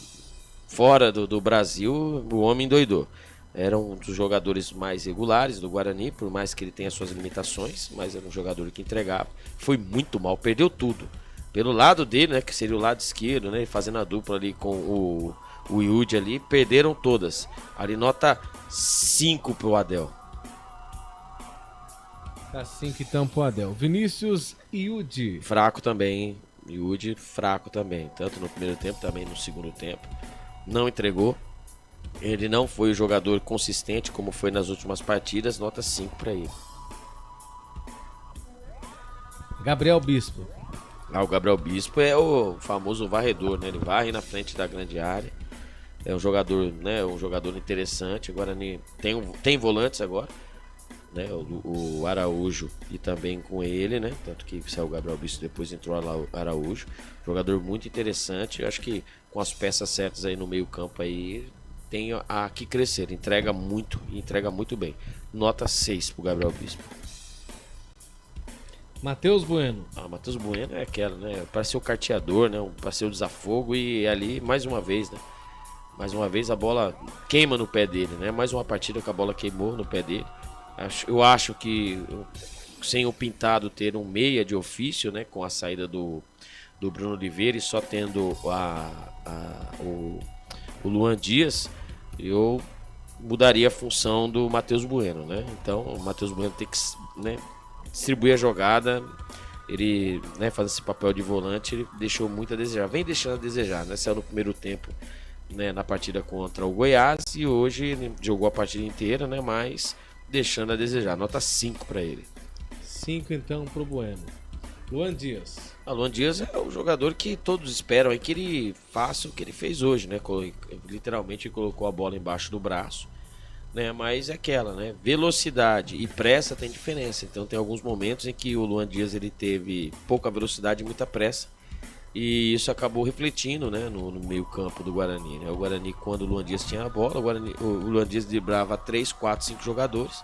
Fora do Brasil, o homem endoidou. Era um dos jogadores mais regulares do Guarani, por mais que ele tenha suas limitações, mas era um jogador que entregava. Foi muito mal, perdeu tudo. Pelo lado dele, né? Que seria o lado esquerdo, né? Fazendo a dupla ali com o Yudi ali, perderam todas. Ali nota 5 pro Adel. Tá 5 então pro Adel. Vinícius e Yudi. Fraco também, hein? Yudi fraco também. Tanto no primeiro tempo, também no segundo tempo. Não entregou. Ele não foi o jogador consistente como foi nas últimas partidas. Nota 5 pra ele. Gabriel Bispo. O Gabriel Bispo é o famoso varredor, né? Ele varre na frente da grande área. É um jogador, né? Um jogador interessante. Agora tem volantes agora, né? O Araújo e também com ele, né? Tanto que saiu o Gabriel Bispo, depois entrou lá o Araújo. Jogador muito interessante. Eu acho que com as peças certas aí no meio campo aí tem a que crescer. Entrega muito e entrega muito bem. Nota 6 pro Gabriel Bispo. Matheus Bueno. Matheus Bueno é aquela, né? Para ser o carteador, né? Para ser o desafogo e ali, mais uma vez, né? Mais uma vez a bola queima no pé dele, né? Mais uma partida que a bola queimou no pé dele. Eu acho que sem o Pintado ter um meia de ofício, né? Com a saída do Bruno Oliveira e só tendo o Luan Dias, eu mudaria a função do Matheus Bueno, né? Então o Matheus Bueno tem que, né, distribuir a jogada ele, né, fazendo esse papel de volante, ele deixou muito a desejar, vem deixando a desejar, né? Saiu no primeiro tempo, né, na partida contra o Goiás, e hoje ele jogou a partida inteira, né, mas deixando a desejar. Nota 5 para ele. 5 então pro Bueno. Luan Dias. Luan Dias é o jogador que todos esperam aí que ele faça o que ele fez hoje, né? Literalmente colocou a bola embaixo do braço, né? Mas é aquela, né? Velocidade e pressa tem diferença. Então tem alguns momentos em que o Luan Dias ele teve pouca velocidade e muita pressa. E isso acabou refletindo, né, no meio campo do Guarani, né? O Guarani, quando o Luan Dias tinha a bola, o Luan Dias driblava 3, 4, 5 jogadores,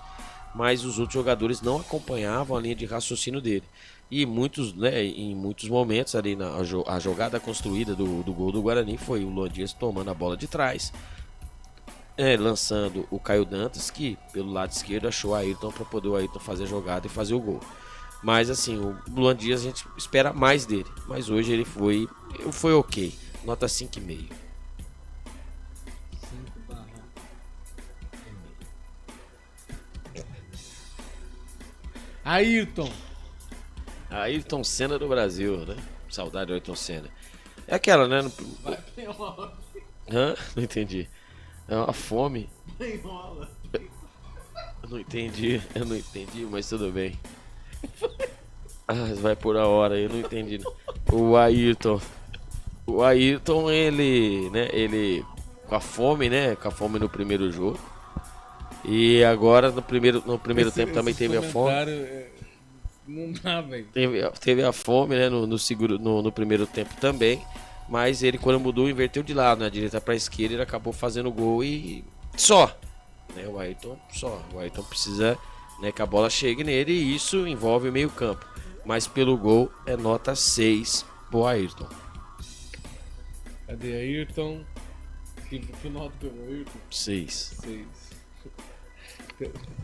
mas os outros jogadores não acompanhavam a linha de raciocínio dele. E muitos, né, em muitos momentos ali a jogada construída do gol do Guarani foi o Luan Dias tomando a bola de trás, lançando o Caio Dantas, que pelo lado esquerdo achou o Ayrton para poder o Ayrton fazer a jogada e fazer o gol. Mas assim, o Luan Dias a gente espera mais dele. Mas hoje ele foi ok. Nota 5,5. Ayrton Senna do Brasil, né? Saudade do Ayrton Senna. É aquela, né? Hã? Não entendi. É uma fome. Eu não entendi, mas tudo bem. Vai por a hora, eu não entendi. O Ayrton, ele, né, ele com a fome, né, no primeiro jogo. E agora no primeiro tempo também teve a fome. Não dá, velho. Teve a fome, né, no primeiro tempo também. Mas ele, quando mudou, inverteu de lado, né, direita para esquerda, ele acabou fazendo o gol e só. Né, o Ayrton precisa, né, que a bola chegue nele, e isso envolve o meio campo. Mas pelo gol é nota 6 pro Ayrton. Cadê Ayrton? Que nota pelo Ayrton? 6.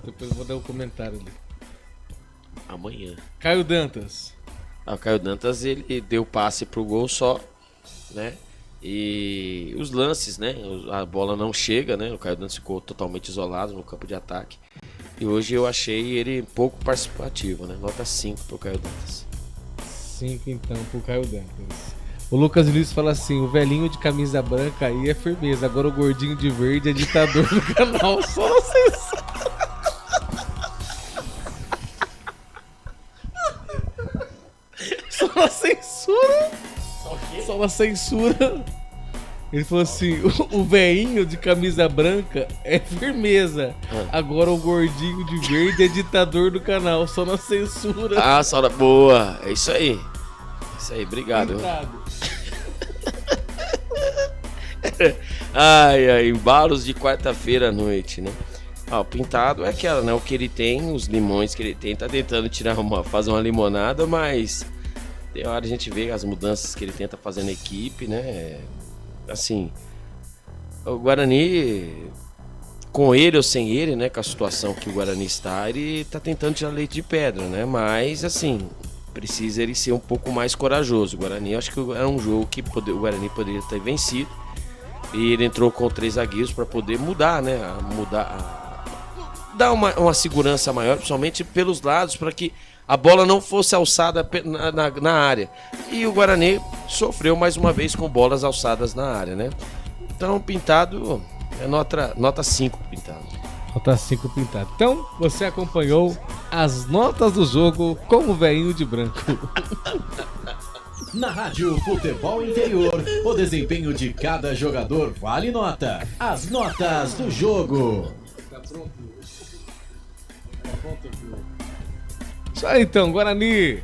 Depois eu vou dar um comentário ali. Amanhã. Caio Dantas. O Caio Dantas, ele deu passe pro gol só, né? E os lances, né? A bola não chega, né? O Caio Dantas ficou totalmente isolado no campo de ataque. E hoje eu achei ele pouco participativo, né? Nota 5 pro Caio Dantas. 5 então pro Caio Dantas. O Lucas Luiz fala assim: o velhinho de camisa branca aí é firmeza, agora o gordinho de verde é ditador do canal. Só na censura. Só na censura. Só na censura. Ele falou assim: o velhinho de camisa branca é firmeza. Agora o gordinho de verde é ditador do canal. Só na censura. Ah, só na boa. É isso aí. Obrigado. Ai, embalos de quarta-feira à noite, né? O Pintado é aquela, né? O que ele tem, os limões que ele tem, tá tentando fazer uma limonada, mas tem hora a gente vê as mudanças que ele tenta fazer na equipe, né? Assim, o Guarani, com ele ou sem ele, né, com a situação que o Guarani está, ele tá tentando tirar leite de pedra, né, mas assim, precisa ele ser um pouco mais corajoso. O Guarani, eu acho que era um jogo que o Guarani poderia ter vencido, e ele entrou com 3 zagueiros para poder mudar, né, dar uma segurança maior, principalmente pelos lados, para que a bola não fosse alçada na área. E o Guarani sofreu mais uma vez com bolas alçadas na área, né? Então, Pintado é nota 5 Pintado. Nota 5 Pintado. Então, você acompanhou as notas do jogo com o velhinho de branco. Na Rádio Futebol Interior, o desempenho de cada jogador vale nota. As notas do jogo. Tá pronto? Tá pronto, filho? Isso aí então, Guarani.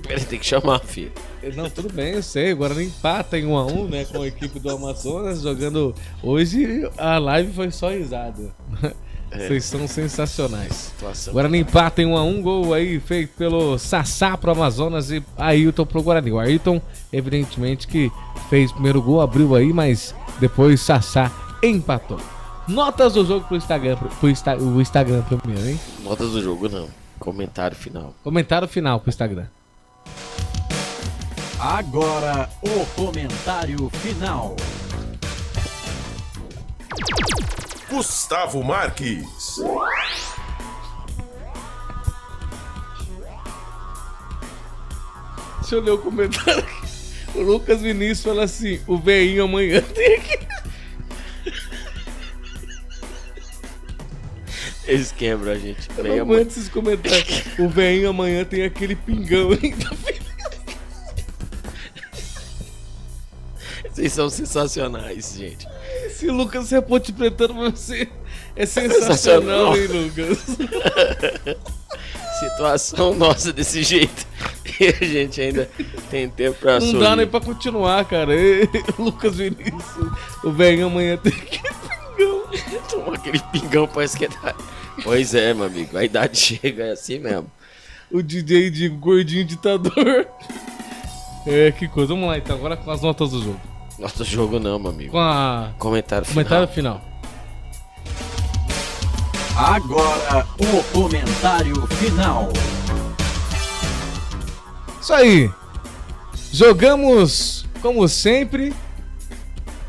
Ele tem que chamar, filho. Não, tudo bem, eu sei. O Guarani empata em 1-1, né, com a equipe do Amazonas, jogando. Hoje a live foi só risada. Vocês são sensacionais. Guarani empata em 1-1, gol aí feito pelo Sassá pro Amazonas e Ayrton pro Guarani. O Ayrton, evidentemente, que fez o primeiro gol, abriu aí, mas depois Sassá empatou. Notas do jogo pro Instagram, o Instagram primeiro, hein? Notas do jogo não. Comentário final. Comentário final pro Instagram. Agora o comentário final. Gustavo Marques. Deixa eu ler o comentário aqui. O Lucas Vinícius fala assim: o veinho amanhã tem aqui. Eles quebram a gente. Eu não aguento esses comentários. O veinho amanhã tem aquele pingão ainda. Vocês são sensacionais, gente. Esse Lucas Reponte Pretano você é sensacional, hein, Lucas? Situação nossa desse jeito. E a gente ainda tem tempo pra Não dá nem pra continuar, cara. Lucas Vinícius, o velho amanhã tem aquele pingão. Toma aquele pingão pra esquentar. Pois é, meu amigo. A idade chega, é assim mesmo. O DJ de gordinho ditador. Que coisa. Vamos lá então, agora com as notas do jogo. Nota do jogo não, meu amigo. Com a... Comentário final. Agora o comentário final. Isso aí. Jogamos como sempre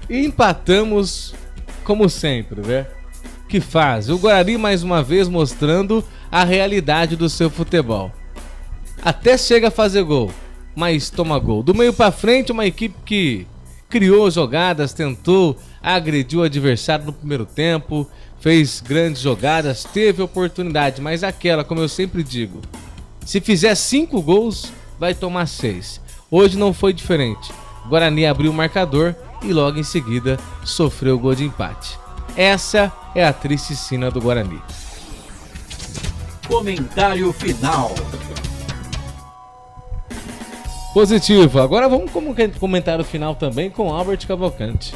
e empatamos como sempre, né? Que faz o Guarani mais uma vez mostrando a realidade do seu futebol. Até chega a fazer gol, mas toma gol. Do meio pra frente, uma equipe que criou jogadas, tentou agredir o adversário no primeiro tempo, fez grandes jogadas, teve oportunidade, mas aquela, como eu sempre digo, se fizer 5 gols, vai tomar 6. Hoje não foi diferente. O Guarani abriu o marcador e logo em seguida sofreu o gol de empate. Essa é a triste sina do Guarani. Comentário final. Positivo. Agora vamos com o comentário final também com Albert Cavalcante.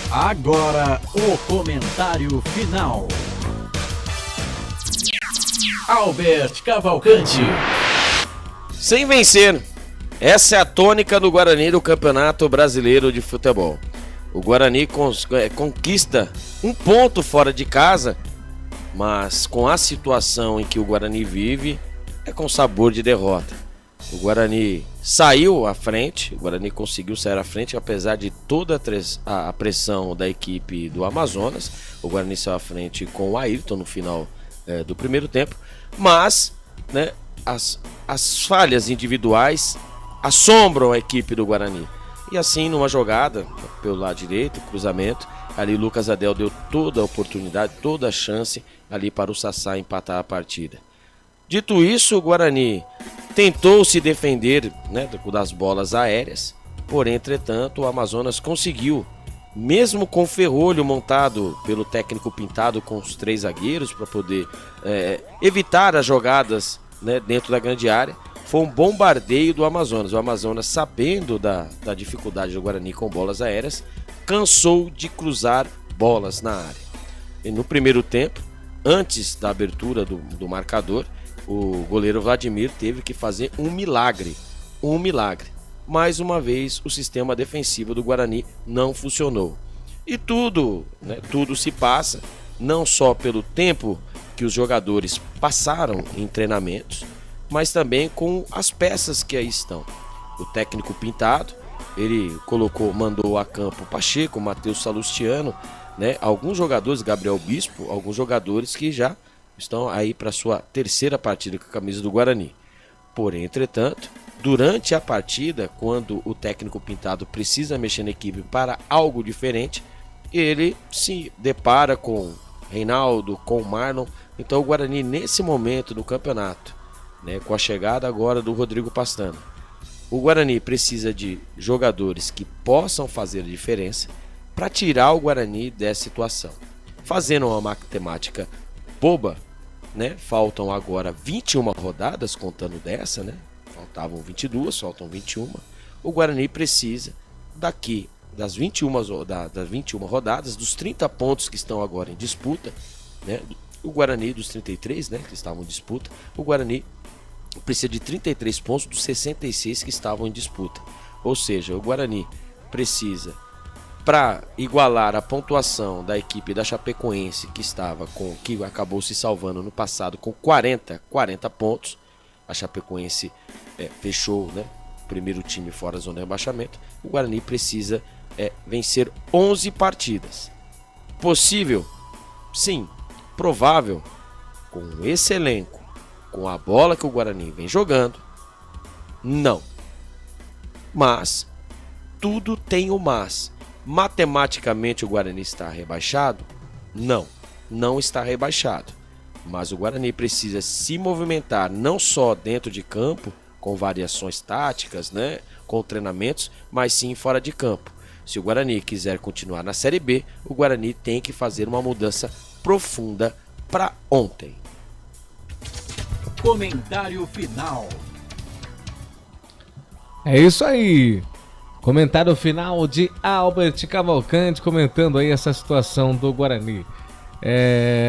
Agora o comentário final. Albert Cavalcante. Sem vencer. Essa é a tônica do Guarani do Campeonato Brasileiro de Futebol. O Guarani conquista 1 ponto fora de casa, mas com a situação em que o Guarani vive, é com sabor de derrota. O Guarani saiu à frente, o Guarani conseguiu sair à frente, apesar de toda a pressão da equipe do Amazonas. O Guarani saiu à frente com o Ayrton no final do primeiro tempo, mas né, as falhas individuais assombram a equipe do Guarani. E assim, numa jogada pelo lado direito, cruzamento, ali Lucas Adel deu toda a oportunidade, toda a chance ali para o Sassá empatar a partida. Dito isso, o Guarani tentou se defender, né, das bolas aéreas, porém, entretanto, o Amazonas conseguiu, mesmo com o ferrolho montado pelo técnico Pintado com os 3 zagueiros para poder evitar as jogadas, né, dentro da grande área. Foi um bombardeio do Amazonas. O Amazonas, sabendo da dificuldade do Guarani com bolas aéreas, cansou de cruzar bolas na área. E no primeiro tempo, antes da abertura do marcador, o goleiro Vladimir teve que fazer um milagre. Mais uma vez, o sistema defensivo do Guarani não funcionou. E tudo se passa, não só pelo tempo que os jogadores passaram em treinamentos, mas também com as peças que aí estão. O técnico Pintado, ele mandou a campo Pacheco, Matheus Salustiano, né, alguns jogadores, Gabriel Bispo, alguns jogadores que já estão aí para sua 3ª partida com a camisa do Guarani. Porém, entretanto, durante a partida, quando o técnico Pintado precisa mexer na equipe para algo diferente, ele se depara com Reinaldo, com Marlon. Então o Guarani, nesse momento do campeonato, né, com a chegada agora do Rodrigo Pastana, o Guarani precisa de jogadores que possam fazer a diferença para tirar o Guarani dessa situação. Fazendo uma matemática boba, né, faltam agora 21 rodadas, contando dessa, né, faltavam 22, faltam 21. O Guarani precisa, daqui das 21 rodadas, dos 30 pontos que estão agora em disputa, né, o Guarani dos 33, né, que estavam em disputa, o Guarani precisa de 33 pontos dos 66 que estavam em disputa. Ou seja, o Guarani precisa, para igualar a pontuação da equipe da Chapecoense, que acabou se salvando no passado com 40 pontos. A Chapecoense fechou, né, o primeiro time fora da zona de rebaixamento. O Guarani precisa vencer 11 partidas. Possível? Sim. Provável? Com esse elenco, com a bola que o Guarani vem jogando, Não. Mas, tudo tem o mas. Matematicamente o Guarani está rebaixado? Não, não está rebaixado. Mas o Guarani precisa se movimentar não só dentro de campo, com variações táticas, né, com treinamentos, mas sim fora de campo. Se o Guarani quiser continuar na Série B, o Guarani tem que fazer uma mudança profunda para ontem. Comentário final. É isso aí. Comentário final de Albert Cavalcante comentando aí essa situação do Guarani.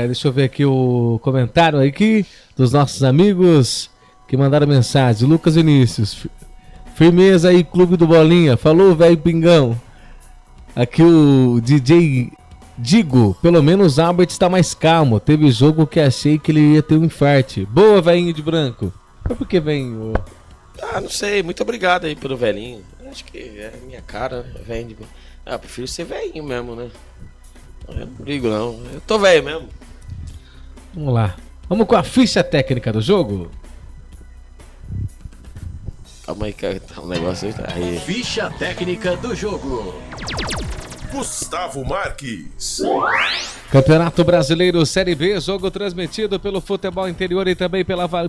Deixa eu ver aqui o comentário aqui dos nossos amigos que mandaram mensagem. Lucas Vinícius. Firmeza aí, Clube do Bolinha. Falou, velho Pingão. Aqui o DJ Digo. Pelo menos Albert está mais calmo. Teve jogo que achei que ele ia ter um infarte. Boa, velhinho de branco. Mas por que vem? Não sei. Muito obrigado aí pelo velhinho. Acho que é minha cara, velho. Prefiro ser velhinho mesmo, né? Eu não brigo, não. Eu tô velho mesmo. Vamos lá. Vamos com a ficha técnica do jogo? Calma aí, cara. Tá um negócio aí. Ficha técnica do jogo. Gustavo Marques. Campeonato Brasileiro Série B, jogo transmitido pelo Futebol Interior e também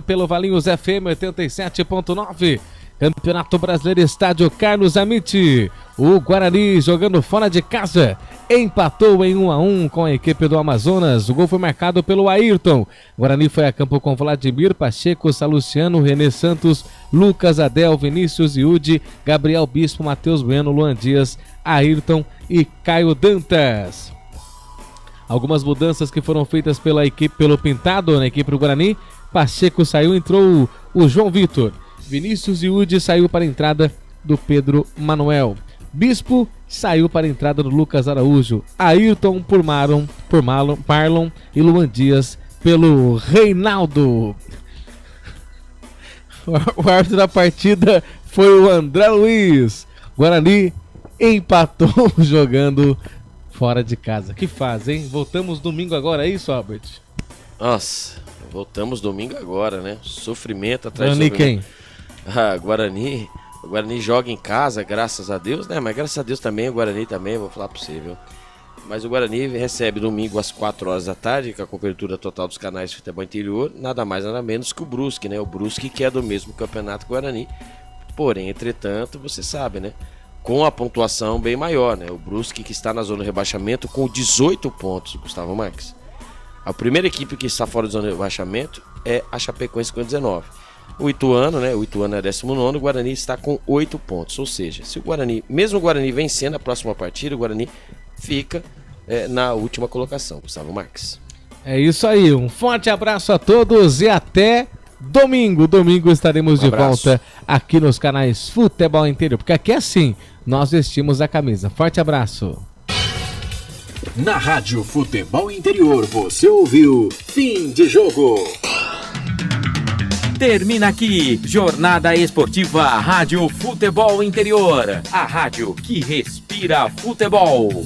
pelo Valinhos FM 87.9. Campeonato Brasileiro Estádio Carlos Amite. O Guarani jogando fora de casa empatou em 1-1 com a equipe do Amazonas. O gol foi marcado pelo Ayrton. O Guarani foi a campo com Vladimir, Pacheco, Saluciano, René Santos, Lucas Adel, Vinícius Iude, Gabriel Bispo, Matheus Bueno, Luan Dias, Ayrton e Caio Dantas. Algumas mudanças que foram feitas pela equipe, pelo Pintado na equipe do Guarani. Pacheco saiu, entrou o João Vitor. Vinícius Iude saiu para a entrada do Pedro Manuel. Bispo saiu para a entrada do Lucas Araújo. Ayrton por Marlon e Luan Dias pelo Reinaldo. O árbitro da partida foi o André Luiz. Guarani empatou jogando fora de casa. Que faz, hein? Voltamos domingo agora, é isso, Albert? Nossa, voltamos domingo agora, né? Sofrimento atrás de sofrimento. Quem? O Guarani joga em casa, graças a Deus, né? Mas graças a Deus também, o Guarani também, vou falar pra você, viu? Mas o Guarani recebe domingo às 4 horas da tarde, com a cobertura total dos canais de Futebol Interior, nada mais, nada menos que o Brusque, né? O Brusque que é do mesmo campeonato Guarani. Porém, entretanto, você sabe, né? Com a pontuação bem maior, né? O Brusque que está na zona de rebaixamento com 18 pontos, Gustavo Marques. A primeira equipe que está fora da zona de rebaixamento é a Chapecoense com 19. O Ituano, né? O Ituano é 19º, o Guarani está com 8 pontos. Ou seja, se o Guarani, mesmo o Guarani vencendo a próxima partida, o Guarani fica na última colocação, Gustavo Marques. É isso aí, um forte abraço a todos e até domingo. Domingo estaremos de volta aqui nos canais Futebol Interior, porque aqui é assim, nós vestimos a camisa. Forte abraço. Na Rádio Futebol Interior, você ouviu Fim de Jogo. Termina aqui, Jornada Esportiva Rádio Futebol Interior. A rádio que respira futebol.